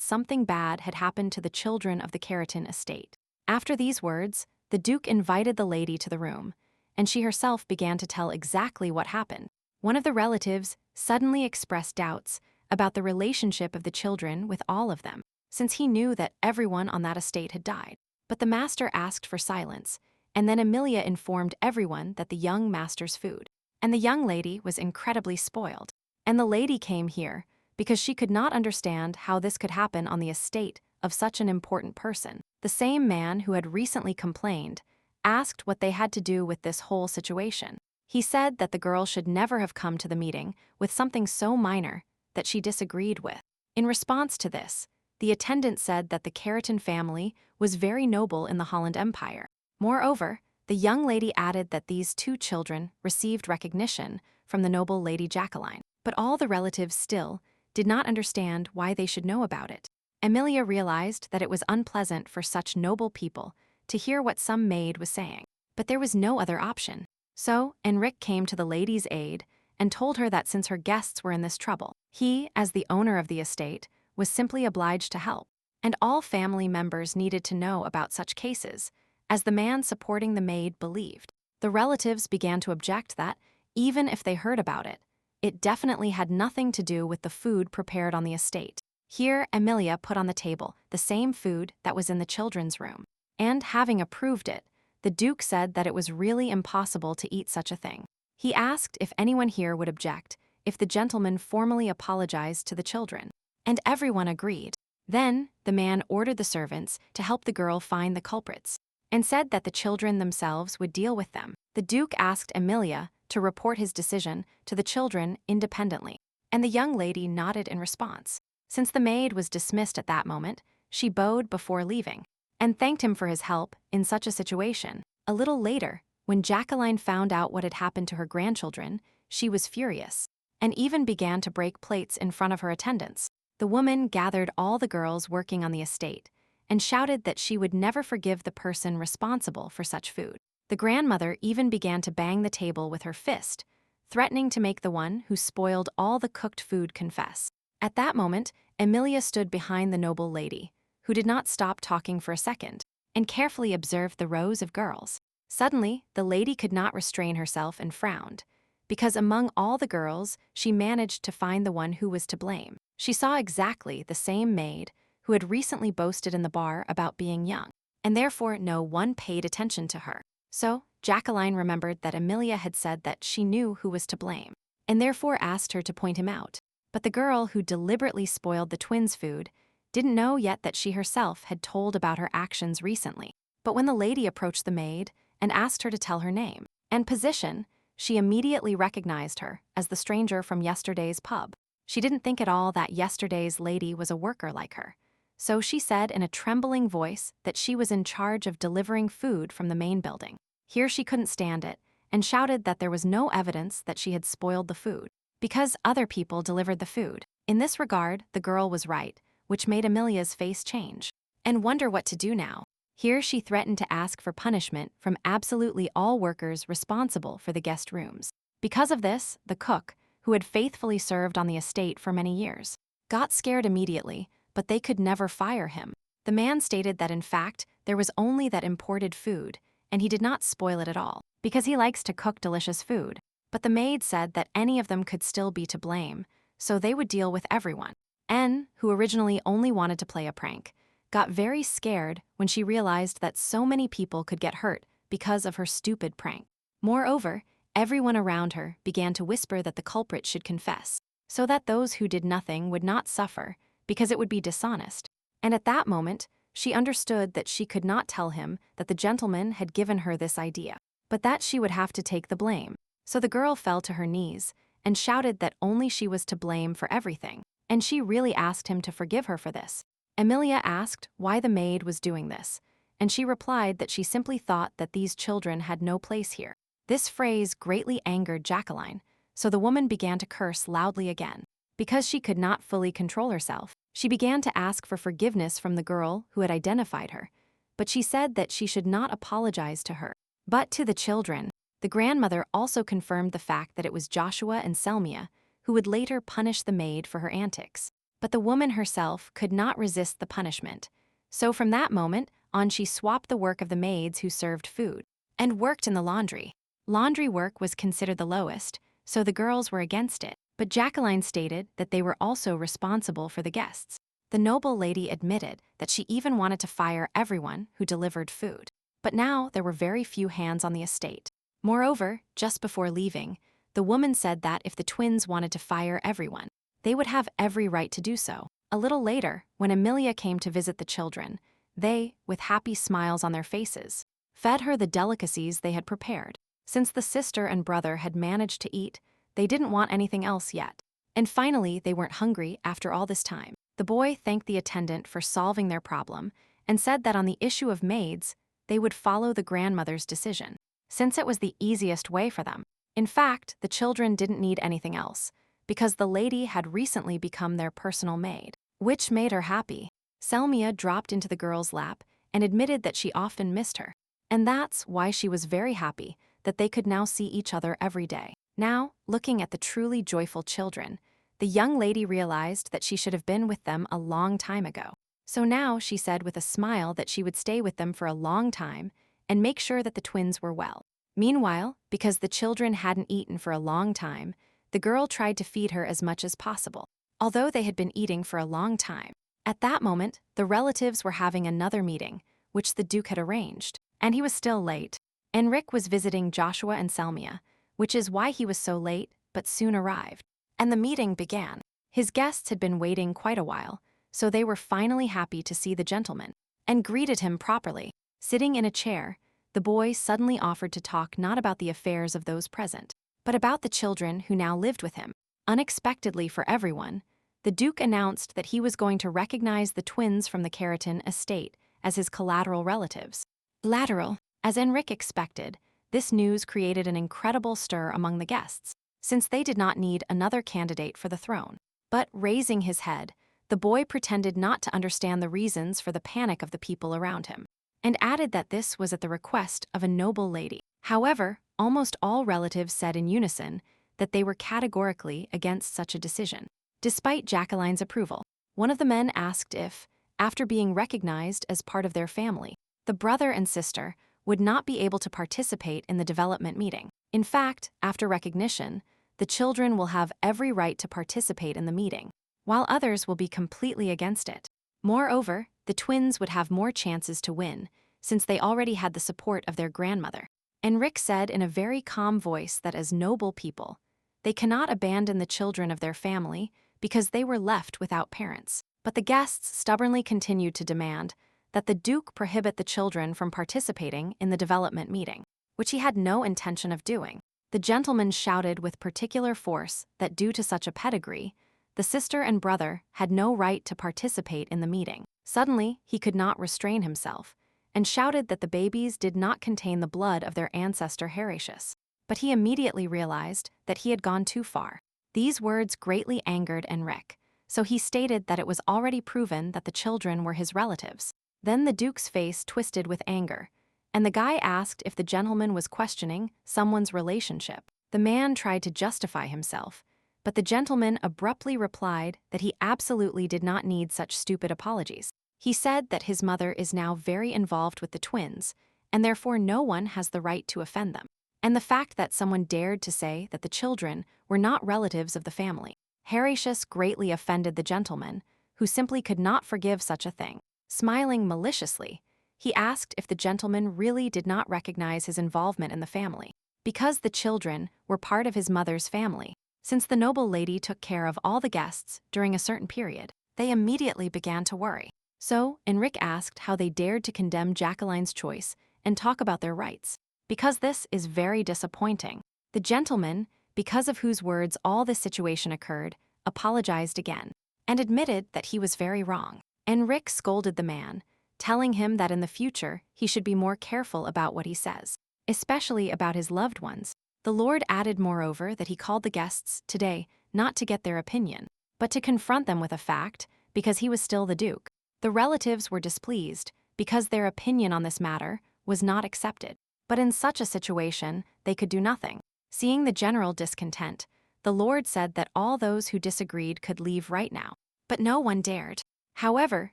something bad had happened to the children of the Keratin estate. After these words, the Duke invited the lady to the room, and she herself began to tell exactly what happened. One of the relatives suddenly expressed doubts about the relationship of the children with all of them, since he knew that everyone on that estate had died. But the master asked for silence, and then Amelia informed everyone that the young master's food, and the young lady was incredibly spoiled. And the lady came here because she could not understand how this could happen on the estate of such an important person. The same man who had recently complained asked what they had to do with this whole situation. He said that the girl should never have come to the meeting with something so minor that she disagreed with. In response to this, the attendant said that the Keratin family was very noble in the Holland Empire. Moreover, the young lady added that these two children received recognition from the noble Lady Jacqueline, but all the relatives still did not understand why they should know about it. Amelia realized that it was unpleasant for such noble people to hear what some maid was saying, but there was no other option. So, Enrich came to the lady's aid and told her that since her guests were in this trouble, he, as the owner of the estate, was simply obliged to help. and all family members needed to know about such cases, as the man supporting the maid believed. The relatives began to object that, even if they heard about it, it definitely had nothing to do with the food prepared on the estate. Here, Amelia put on the table the same food that was in the children's room. And having approved it, the Duke said that it was really impossible to eat such a thing. He asked if anyone here would object if the gentleman formally apologized to the children, and everyone agreed. Then, the man ordered the servants to help the girl find the culprits, and said that the children themselves would deal with them. The Duke asked Amelia to report his decision to the children independently, and the young lady nodded in response. Since the maid was dismissed at that moment, she bowed before leaving, and thanked him for his help in such a situation. A little later, when Jacqueline found out what had happened to her grandchildren, she was furious, and even began to break plates in front of her attendants. The woman gathered all the girls working on the estate, and shouted that she would never forgive the person responsible for such food. The grandmother even began to bang the table with her fist, threatening to make the one who spoiled all the cooked food confess. At that moment, Amelia stood behind the noble lady, who did not stop talking for a second, and carefully observed the rows of girls. Suddenly, the lady could not restrain herself and frowned, because among all the girls, she managed to find the one who was to blame. She saw exactly the same maid who had recently boasted in the bar about being young, and therefore no one paid attention to her. So, Jacqueline remembered that Amelia had said that she knew who was to blame, and therefore asked her to point him out. But the girl who deliberately spoiled the twins' food didn't know yet that she herself had told about her actions recently. But when the lady approached the maid and asked her to tell her name and position, she immediately recognized her as the stranger from yesterday's pub. She didn't think at all that yesterday's lady was a worker like her. So she said in a trembling voice that she was in charge of delivering food from the main building. Here she couldn't stand it, and shouted that there was no evidence that she had spoiled the food, because other people delivered the food. In this regard, the girl was right, which made Amelia's face change, and wonder what to do now. Here she threatened to ask for punishment from absolutely all workers responsible for the guest rooms. Because of this, the cook, who had faithfully served on the estate for many years, got scared immediately, but they could never fire him. The man stated that in fact, there was only that imported food, and he did not spoil it at all, because he likes to cook delicious food. But the maid said that any of them could still be to blame, so they would deal with everyone. N, who originally only wanted to play a prank, got very scared when she realized that so many people could get hurt because of her stupid prank. Moreover, everyone around her began to whisper that the culprit should confess, so that those who did nothing would not suffer, because it would be dishonest. And at that moment, she understood that she could not tell him that the gentleman had given her this idea, but that she would have to take the blame. So the girl fell to her knees and shouted that only she was to blame for everything, and she really asked him to forgive her for this. Amelia asked why the maid was doing this, and she replied that she simply thought that these children had no place here. This phrase greatly angered Jacqueline, so the woman began to curse loudly again. Because she could not fully control herself, she began to ask for forgiveness from the girl who had identified her, but she said that she should not apologize to her, but to the children. The grandmother also confirmed the fact that it was Joshua and Selmia who would later punish the maid for her antics. But the woman herself could not resist the punishment, so from that moment on she swapped the work of the maids who served food, and worked in the laundry. Laundry work was considered the lowest, so the girls were against it, but Jacqueline stated that they were also responsible for the guests. The noble lady admitted that she even wanted to fire everyone who delivered food, but now there were very few hands on the estate. Moreover, just before leaving, the woman said that if the twins wanted to fire everyone, they would have every right to do so. A little later, when Amelia came to visit the children, they, with happy smiles on their faces, fed her the delicacies they had prepared. Since the sister and brother had managed to eat, they didn't want anything else yet. And finally, they weren't hungry after all this time. The boy thanked the attendant for solving their problem and said that on the issue of maids, they would follow the grandmother's decision, since it was the easiest way for them. In fact, the children didn't need anything else, because the lady had recently become their personal maid, which made her happy. Selmia dropped into the girl's lap and admitted that she often missed her, and that's why she was very happy that they could now see each other every day. Now, looking at the truly joyful children, the young lady realized that she should have been with them a long time ago. So now she said with a smile that she would stay with them for a long time and make sure that the twins were well. Meanwhile, because the children hadn't eaten for a long time, the girl tried to feed her as much as possible, although they had been eating for a long time. At that moment, the relatives were having another meeting, which the Duke had arranged, and he was still late. Enrich was visiting Joshua and Selmia, which is why he was so late, but soon arrived. And the meeting began. His guests had been waiting quite a while, so they were finally happy to see the gentleman, and greeted him properly. Sitting in a chair, the boy suddenly offered to talk not about the affairs of those present, but about the children who now lived with him. Unexpectedly for everyone, the Duke announced that he was going to recognize the twins from the Keratin estate as his collateral relatives. Lateral, as Enrich expected, this news created an incredible stir among the guests, since they did not need another candidate for the throne. But raising his head, the boy pretended not to understand the reasons for the panic of the people around him, and added that this was at the request of a noble lady. However, almost all relatives said in unison that they were categorically against such a decision. Despite Jacqueline's approval, one of the men asked if, after being recognized as part of their family, the brother and sister would not be able to participate in the development meeting. In fact, after recognition, the children will have every right to participate in the meeting, while others will be completely against it. Moreover, the twins would have more chances to win, since they already had the support of their grandmother. Enrich said in a very calm voice that as noble people, they cannot abandon the children of their family because they were left without parents. But the guests stubbornly continued to demand that the Duke prohibit the children from participating in the development meeting, which he had no intention of doing. The gentleman shouted with particular force that due to such a pedigree, the sister and brother had no right to participate in the meeting. Suddenly, he could not restrain himself, and shouted that the babies did not contain the blood of their ancestor Heratius. But he immediately realized that he had gone too far. These words greatly angered Enrich, so he stated that it was already proven that the children were his relatives. Then the Duke's face twisted with anger, and the guy asked if the gentleman was questioning someone's relationship. The man tried to justify himself, but the gentleman abruptly replied that he absolutely did not need such stupid apologies. He said that his mother is now very involved with the twins, and therefore no one has the right to offend them. And the fact that someone dared to say that the children were not relatives of the family. Heratius greatly offended the gentleman, who simply could not forgive such a thing. Smiling maliciously, he asked if the gentleman really did not recognize his involvement in the family, because the children were part of his mother's family. Since the noble lady took care of all the guests during a certain period, they immediately began to worry. So, Enrich asked how they dared to condemn Jacqueline's choice and talk about their rights. Because this is very disappointing. The gentleman, because of whose words all this situation occurred, apologized again, and admitted that he was very wrong. Enrich scolded the man, telling him that in the future he should be more careful about what he says, especially about his loved ones. The Lord added moreover that he called the guests today not to get their opinion, but to confront them with a fact, because he was still the Duke. The relatives were displeased, because their opinion on this matter was not accepted. But in such a situation, they could do nothing. Seeing the general discontent, the Lord said that all those who disagreed could leave right now. But no one dared. However,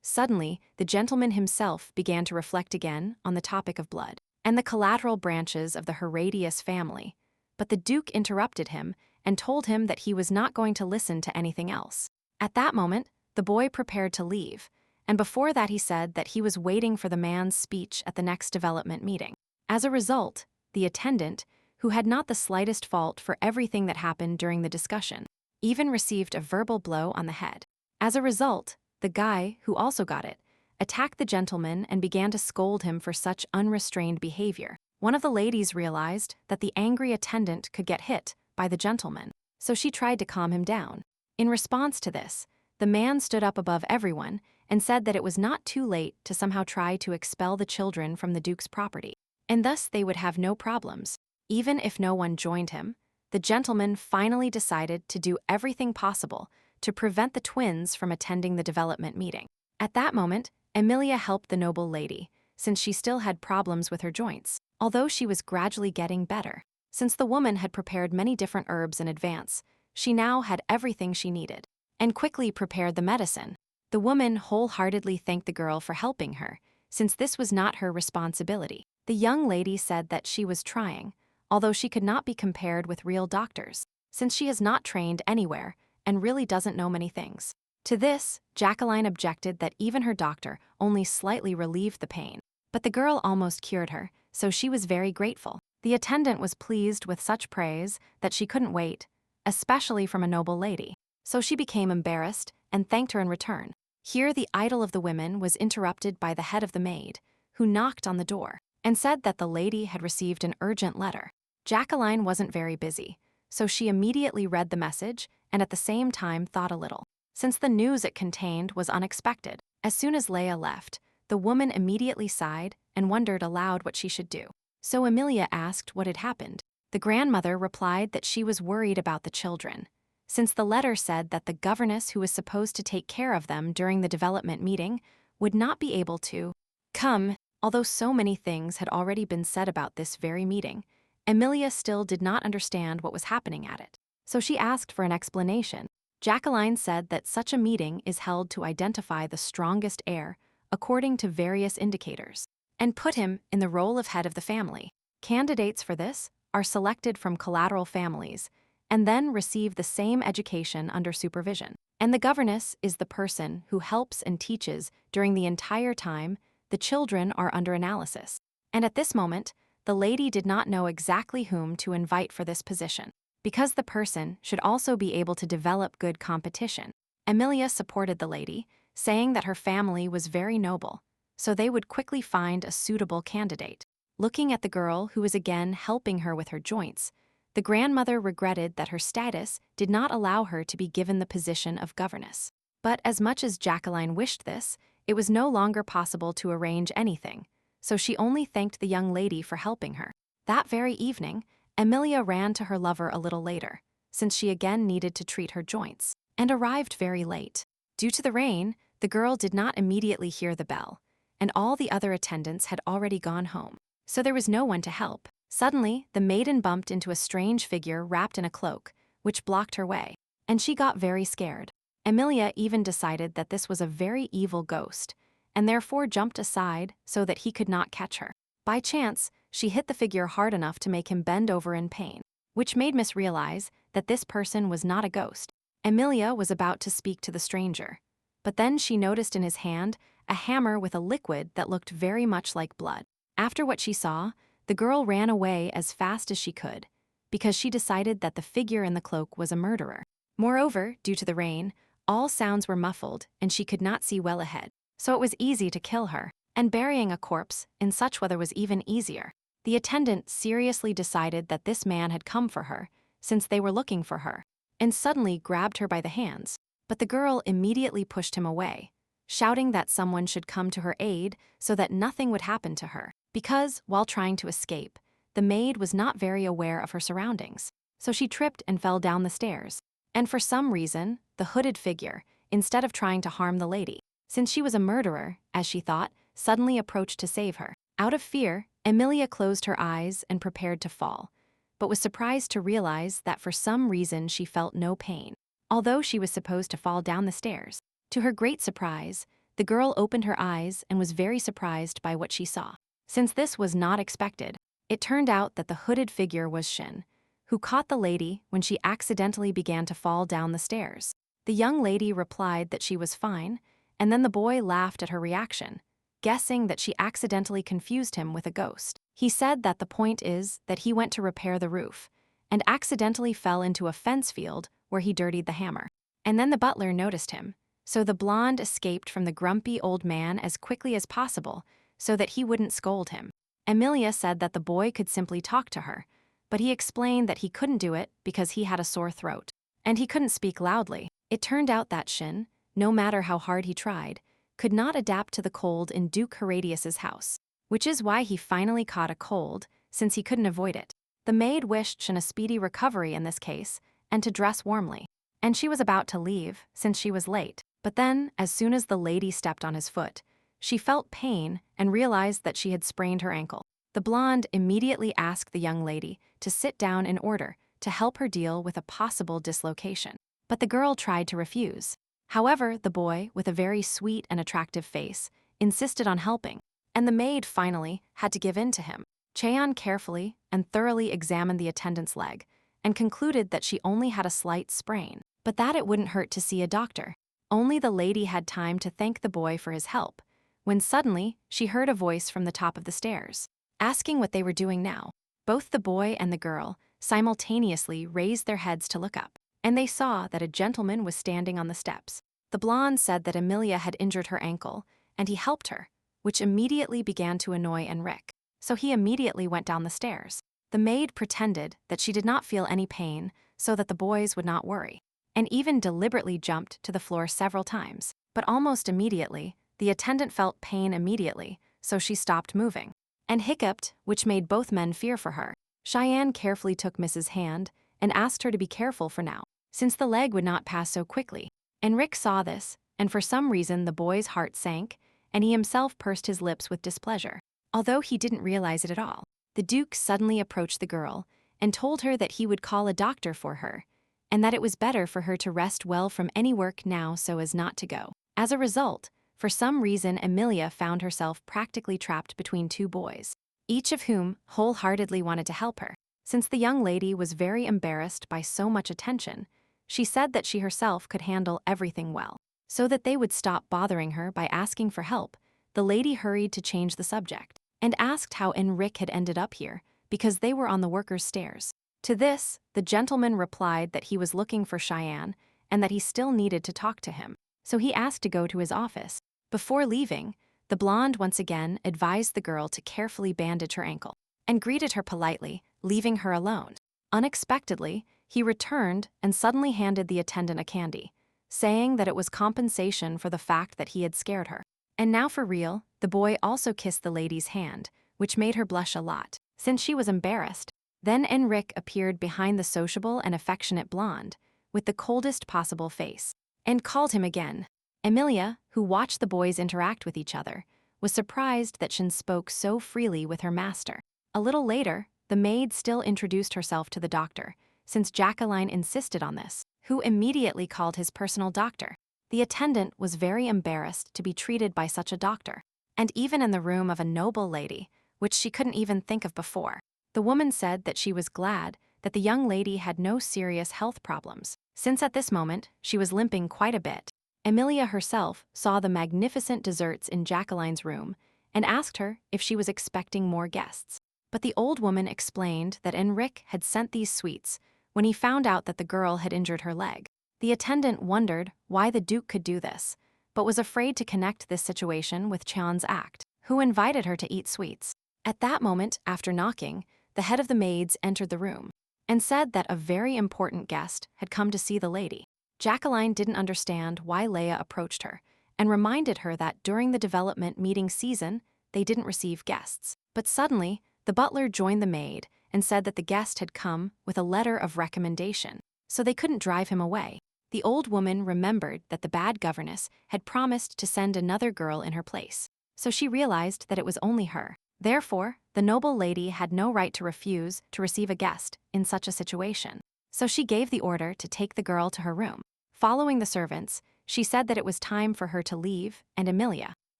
suddenly, the gentleman himself began to reflect again on the topic of blood and the collateral branches of the Herodias family. But the Duke interrupted him and told him that he was not going to listen to anything else. At that moment, the boy prepared to leave, and before that he said that he was waiting for the man's speech at the next development meeting. As a result, the attendant, who had not the slightest fault for everything that happened during the discussion, even received a verbal blow on the head. As a result, the guy, who also got it, attacked the gentleman and began to scold him for such unrestrained behavior. One of the ladies realized that the angry attendant could get hit by the gentleman, so she tried to calm him down. In response to this, the man stood up above everyone and said that it was not too late to somehow try to expel the children from the Duke's property, and thus they would have no problems. Even if no one joined him, the gentleman finally decided to do everything possible to prevent the twins from attending the development meeting. At that moment, Amelia helped the noble lady, since she still had problems with her joints, although she was gradually getting better. Since the woman had prepared many different herbs in advance, she now had everything she needed, and quickly prepared the medicine. The woman wholeheartedly thanked the girl for helping her, since this was not her responsibility. The young lady said that she was trying, although she could not be compared with real doctors, since she has not trained anywhere and really doesn't know many things. To this, Jacqueline objected that even her doctor only slightly relieved the pain. But the girl almost cured her, so she was very grateful. The attendant was pleased with such praise that she couldn't wait, especially from a noble lady. So she became embarrassed and thanked her in return. Here the idol of the women was interrupted by the head of the maid, who knocked on the door and said that the lady had received an urgent letter. Jacqueline wasn't very busy, so she immediately read the message and at the same time thought a little, since the news it contained was unexpected. As soon as Leia left, the woman immediately sighed and wondered aloud what she should do. So Amelia asked what had happened. The grandmother replied that she was worried about the children, since the letter said that the governess who was supposed to take care of them during the development meeting would not be able to come. Although so many things had already been said about this very meeting, Amelia still did not understand what was happening at it. So she asked for an explanation. Jacqueline said that such a meeting is held to identify the strongest heir according to various indicators, and put him in the role of head of the family. Candidates for this are selected from collateral families and then receive the same education under supervision. And the governess is the person who helps and teaches during the entire time the children are under analysis. And at this moment, the lady did not know exactly whom to invite for this position, because the person should also be able to develop good competition. Amelia supported the lady, saying that her family was very noble, so they would quickly find a suitable candidate. Looking at the girl who was again helping her with her joints, the grandmother regretted that her status did not allow her to be given the position of governess. But as much as Jacqueline wished this, it was no longer possible to arrange anything, so she only thanked the young lady for helping her. That very evening, Amelia ran to her lover a little later, since she again needed to treat her joints, and arrived very late. Due to the rain, the girl did not immediately hear the bell, and all the other attendants had already gone home, so there was no one to help. Suddenly, the maiden bumped into a strange figure wrapped in a cloak, which blocked her way, and she got very scared. Amelia even decided that this was a very evil ghost, and therefore jumped aside so that he could not catch her. By chance, she hit the figure hard enough to make him bend over in pain, which made Miss realize that this person was not a ghost. Amelia was about to speak to the stranger, but then she noticed in his hand a hammer with a liquid that looked very much like blood. After what she saw, the girl ran away as fast as she could, because she decided that the figure in the cloak was a murderer. Moreover, due to the rain, all sounds were muffled and she could not see well ahead, so it was easy to kill her, and burying a corpse in such weather was even easier. The attendant seriously decided that this man had come for her, since they were looking for her, and suddenly grabbed her by the hands. But the girl immediately pushed him away, shouting that someone should come to her aid so that nothing would happen to her, because, while trying to escape, the maid was not very aware of her surroundings, so she tripped and fell down the stairs. And for some reason, the hooded figure, instead of trying to harm the lady, since she was a murderer, as she thought, suddenly approached to save her. Out of fear, Amelia closed her eyes and prepared to fall, but was surprised to realize that for some reason she felt no pain, although she was supposed to fall down the stairs. To her great surprise, the girl opened her eyes and was very surprised by what she saw. Since this was not expected, it turned out that the hooded figure was Shin, who caught the lady when she accidentally began to fall down the stairs. The young lady replied that she was fine, and then the boy laughed at her reaction, guessing that she accidentally confused him with a ghost. He said that the point is that he went to repair the roof, and accidentally fell into a fence field where he dirtied the hammer. And then the butler noticed him, so the blonde escaped from the grumpy old man as quickly as possible so that he wouldn't scold him. Amelia said that the boy could simply talk to her, but he explained that he couldn't do it because he had a sore throat, and he couldn't speak loudly. It turned out that Shin, no matter how hard he tried, could not adapt to the cold in Duke Herodias's house, which is why he finally caught a cold, since he couldn't avoid it. The maid wished Shin a speedy recovery in this case, and to dress warmly, and she was about to leave, since she was late. But then, as soon as the lady stepped on his foot, she felt pain and realized that she had sprained her ankle. The blonde immediately asked the young lady to sit down in order to help her deal with a possible dislocation. But the girl tried to refuse, However, the boy, with a very sweet and attractive face, insisted on helping, and the maid finally had to give in to him. Cheon carefully and thoroughly examined the attendant's leg and concluded that she only had a slight sprain, but that it wouldn't hurt to see a doctor. Only the lady had time to thank the boy for his help, when suddenly she heard a voice from the top of the stairs, asking what they were doing now. Both the boy and the girl simultaneously raised their heads to look up, and they saw that a gentleman was standing on the steps. The blonde said that Amelia had injured her ankle, and he helped her, which immediately began to annoy Enrich, so he immediately went down the stairs. The maid pretended that she did not feel any pain so that the boys would not worry, and even deliberately jumped to the floor several times, but almost immediately, the attendant felt pain immediately, so she stopped moving, and hiccuped, which made both men fear for her. Cheyenne carefully took Mrs. Hand and asked her to be careful for now, since the leg would not pass so quickly. Enrich saw this, and for some reason the boy's heart sank, and he himself pursed his lips with displeasure. Although he didn't realize it at all, the Duke suddenly approached the girl and told her that he would call a doctor for her, and that it was better for her to rest well from any work now so as not to go. As a result, for some reason Amelia found herself practically trapped between two boys, each of whom wholeheartedly wanted to help her. Since the young lady was very embarrassed by so much attention, she said that she herself could handle everything well. So that they would stop bothering her by asking for help, the lady hurried to change the subject and asked how Enrich had ended up here, because they were on the workers' stairs. To this, the gentleman replied that he was looking for Cheyenne and that he still needed to talk to him, so he asked to go to his office. Before leaving, the blonde once again advised the girl to carefully bandage her ankle and greeted her politely, leaving her alone. Unexpectedly, he returned and suddenly handed the attendant a candy, saying that it was compensation for the fact that he had scared her. And now for real, the boy also kissed the lady's hand, which made her blush a lot, since she was embarrassed. Then Enrich appeared behind the sociable and affectionate blonde, with the coldest possible face, and called him again. Amelia, who watched the boys interact with each other, was surprised that Shin spoke so freely with her master. A little later, the maid still introduced herself to the doctor, since Jacqueline insisted on this, who immediately called his personal doctor. The attendant was very embarrassed to be treated by such a doctor, and even in the room of a noble lady, which she couldn't even think of before. The woman said that she was glad that the young lady had no serious health problems, since at this moment she was limping quite a bit. Amelia herself saw the magnificent desserts in Jacqueline's room and asked her if she was expecting more guests. But the old woman explained that Enrich had sent these sweets when he found out that the girl had injured her leg. The attendant wondered why the Duke could do this, but was afraid to connect this situation with Cheon's act, who invited her to eat sweets. At that moment, after knocking, the head of the maids entered the room and said that a very important guest had come to see the lady. Jacqueline didn't understand why Leia approached her and reminded her that during the development meeting season, they didn't receive guests. But suddenly, the butler joined the maid and said that the guest had come with a letter of recommendation, so they couldn't drive him away. The old woman remembered that the bad governess had promised to send another girl in her place, so she realized that it was only her. Therefore, the noble lady had no right to refuse to receive a guest in such a situation, so she gave the order to take the girl to her room. Following the servants, she said that it was time for her to leave and Amelia,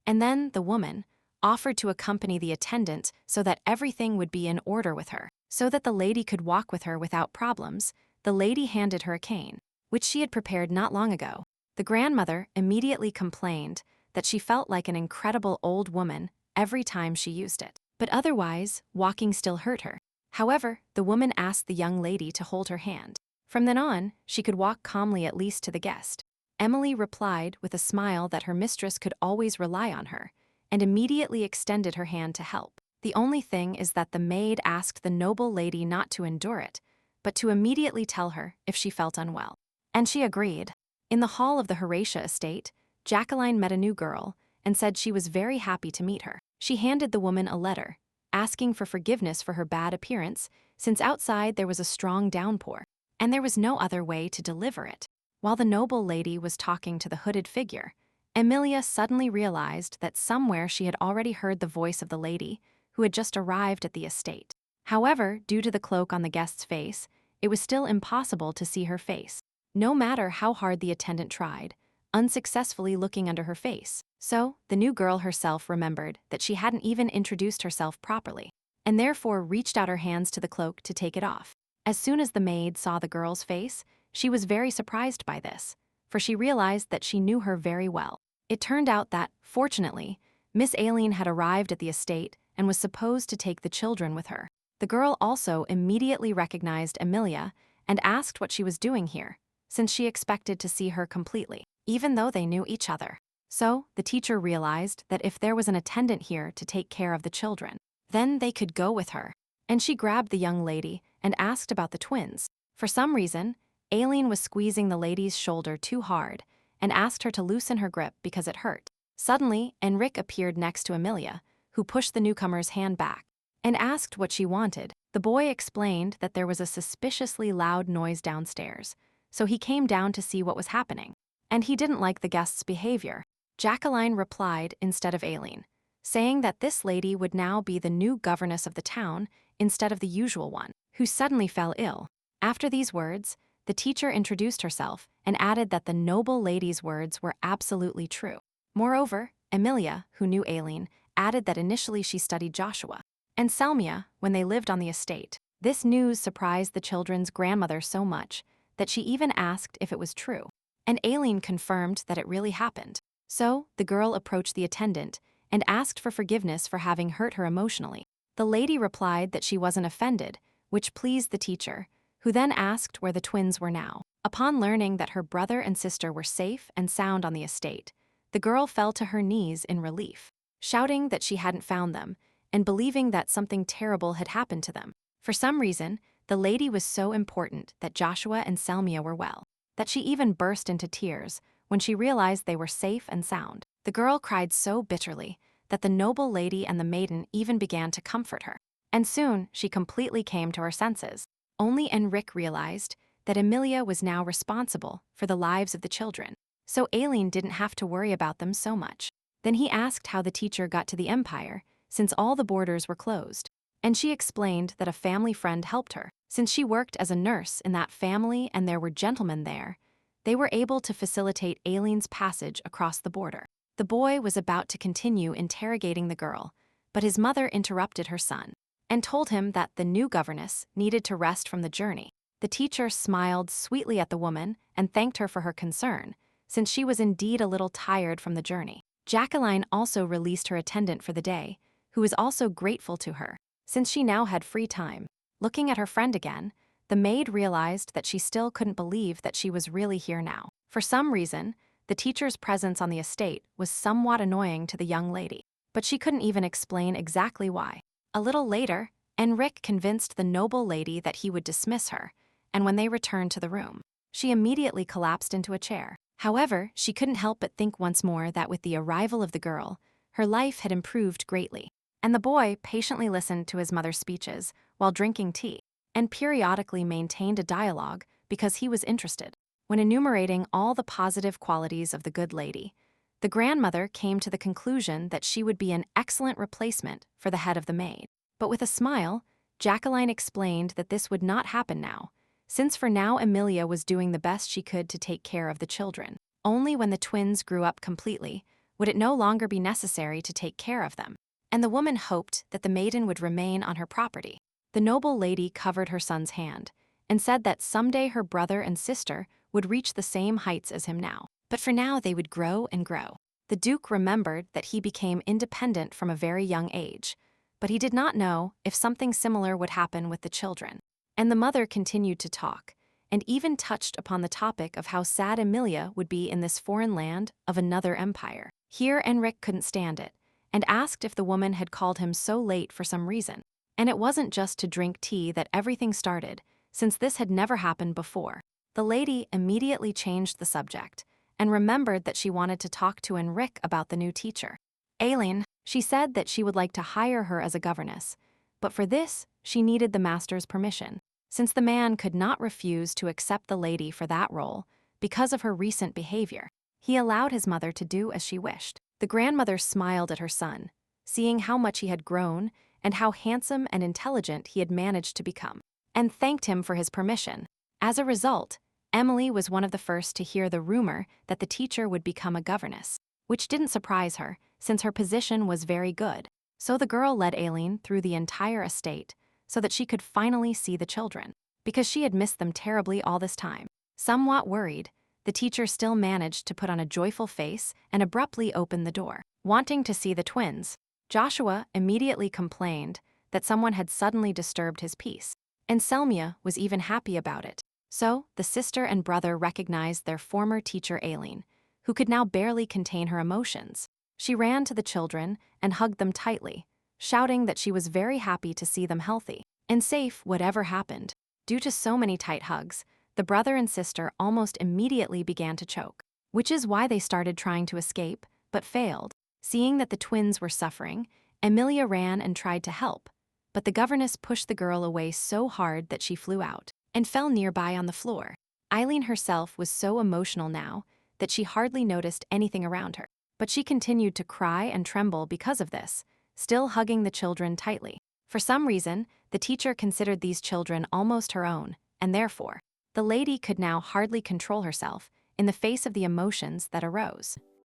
and then the woman offered to accompany the attendant so that everything would be in order with her, so that the lady could walk with her without problems. The lady handed her a cane, which she had prepared not long ago. The grandmother immediately complained that she felt like an incredible old woman every time she used it, but otherwise, walking still hurt her. However, the woman asked the young lady to hold her hand. From then on, she could walk calmly at least to the guest. Emily replied with a smile that her mistress could always rely on her, and immediately extended her hand to help. The only thing is that the maid asked the noble lady not to endure it, but to immediately tell her if she felt unwell. And she agreed. In the hall of the Horatia estate, Jacqueline met a new girl and said she was very happy to meet her. She handed the woman a letter, asking for forgiveness for her bad appearance, since outside there was a strong downpour, and there was no other way to deliver it. While the noble lady was talking to the hooded figure, Amelia suddenly realized that somewhere she had already heard the voice of the lady who had just arrived at the estate. However, due to the cloak on the guest's face, it was still impossible to see her face. No matter how hard the attendant tried, unsuccessfully looking under her face. So, the new girl herself remembered that she hadn't even introduced herself properly, and therefore reached out her hands to the cloak to take it off. As soon as the maid saw the girl's face, she was very surprised by this, for she realized that she knew her very well. It turned out that, fortunately, Miss Aileen had arrived at the estate and was supposed to take the children with her. The girl also immediately recognized Amelia and asked what she was doing here, since she expected to see her completely, even though they knew each other. So, the teacher realized that if there was an attendant here to take care of the children, then they could go with her. And she grabbed the young lady and asked about the twins. For some reason, Aileen was squeezing the lady's shoulder too hard and asked her to loosen her grip because it hurt. Suddenly, Enrich appeared next to Amelia, who pushed the newcomer's hand back and asked what she wanted. The boy explained that there was a suspiciously loud noise downstairs, so he came down to see what was happening, and he didn't like the guest's behavior. Jacqueline replied instead of Aileen, saying that this lady would now be the new governess of the town instead of the usual one, who suddenly fell ill. After these words, the teacher introduced herself and added that the noble lady's words were absolutely true. Moreover, Amelia, who knew Aileen, added that initially she studied Joshua and Selmia when they lived on the estate. This news surprised the children's grandmother so much that she even asked if it was true, and Aileen confirmed that it really happened. So, the girl approached the attendant and asked for forgiveness for having hurt her emotionally. The lady replied that she wasn't offended, which pleased the teacher, who then asked where the twins were now. Upon learning that her brother and sister were safe and sound on the estate, the girl fell to her knees in relief, shouting that she hadn't found them and believing that something terrible had happened to them. For some reason, the lady was so important that Joshua and Selmia were well, that she even burst into tears when she realized they were safe and sound. The girl cried so bitterly that the noble lady and the maiden even began to comfort her, and soon she completely came to her senses. Only Enrich realized that Amelia was now responsible for the lives of the children, so Aileen didn't have to worry about them so much. Then he asked how the teacher got to the Empire, since all the borders were closed, and she explained that a family friend helped her. Since she worked as a nurse in that family and there were gentlemen there, they were able to facilitate Aileen's passage across the border. The boy was about to continue interrogating the girl, but his mother interrupted her son and told him that the new governess needed to rest from the journey. The teacher smiled sweetly at the woman and thanked her for her concern, since she was indeed a little tired from the journey. Jacqueline also released her attendant for the day, who was also grateful to her, since she now had free time. Looking at her friend again, the maid realized that she still couldn't believe that she was really here now. For some reason, the teacher's presence on the estate was somewhat annoying to the young lady, but she couldn't even explain exactly why. A little later, Enrich convinced the noble lady that he would dismiss her, and when they returned to the room, she immediately collapsed into a chair. However, she couldn't help but think once more that with the arrival of the girl, her life had improved greatly, and the boy patiently listened to his mother's speeches while drinking tea, and periodically maintained a dialogue because he was interested. When enumerating all the positive qualities of the good lady, the grandmother came to the conclusion that she would be an excellent replacement for the head of the maid. But with a smile, Jacqueline explained that this would not happen now, since for now Amelia was doing the best she could to take care of the children. Only when the twins grew up completely would it no longer be necessary to take care of them, and the woman hoped that the maiden would remain on her property. The noble lady covered her son's hand and said that someday her brother and sister would reach the same heights as him now, but for now they would grow and grow. The Duke remembered that he became independent from a very young age, but he did not know if something similar would happen with the children. And the mother continued to talk, and even touched upon the topic of how sad Amelia would be in this foreign land of another empire. Here Enrich couldn't stand it, and asked if the woman had called him so late for some reason. And it wasn't just to drink tea that everything started, since this had never happened before. The lady immediately changed the subject, and remembered that she wanted to talk to Enrich about the new teacher, Aileen. She said that she would like to hire her as a governess, but for this, she needed the master's permission, since the man could not refuse to accept the lady for that role because of her recent behavior. He allowed his mother to do as she wished. The grandmother smiled at her son, seeing how much he had grown and how handsome and intelligent he had managed to become, and thanked him for his permission. As a result, Emily was one of the first to hear the rumor that the teacher would become a governess, which didn't surprise her, since her position was very good. So the girl led Aileen through the entire estate so that she could finally see the children, because she had missed them terribly all this time. Somewhat worried, the teacher still managed to put on a joyful face and abruptly opened the door. Wanting to see the twins, Joshua immediately complained that someone had suddenly disturbed his peace, and Selmia was even happy about it. So, the sister and brother recognized their former teacher Aileen, who could now barely contain her emotions. She ran to the children and hugged them tightly, shouting that she was very happy to see them healthy and safe whatever happened. Due to so many tight hugs, the brother and sister almost immediately began to choke, which is why they started trying to escape, but failed. Seeing that the twins were suffering, Amelia ran and tried to help, but the governess pushed the girl away so hard that she flew out and fell nearby on the floor. Aileen herself was so emotional now that she hardly noticed anything around her, but she continued to cry and tremble because of this, still hugging the children tightly. For some reason, the teacher considered these children almost her own, and therefore, the lady could now hardly control herself in the face of the emotions that arose.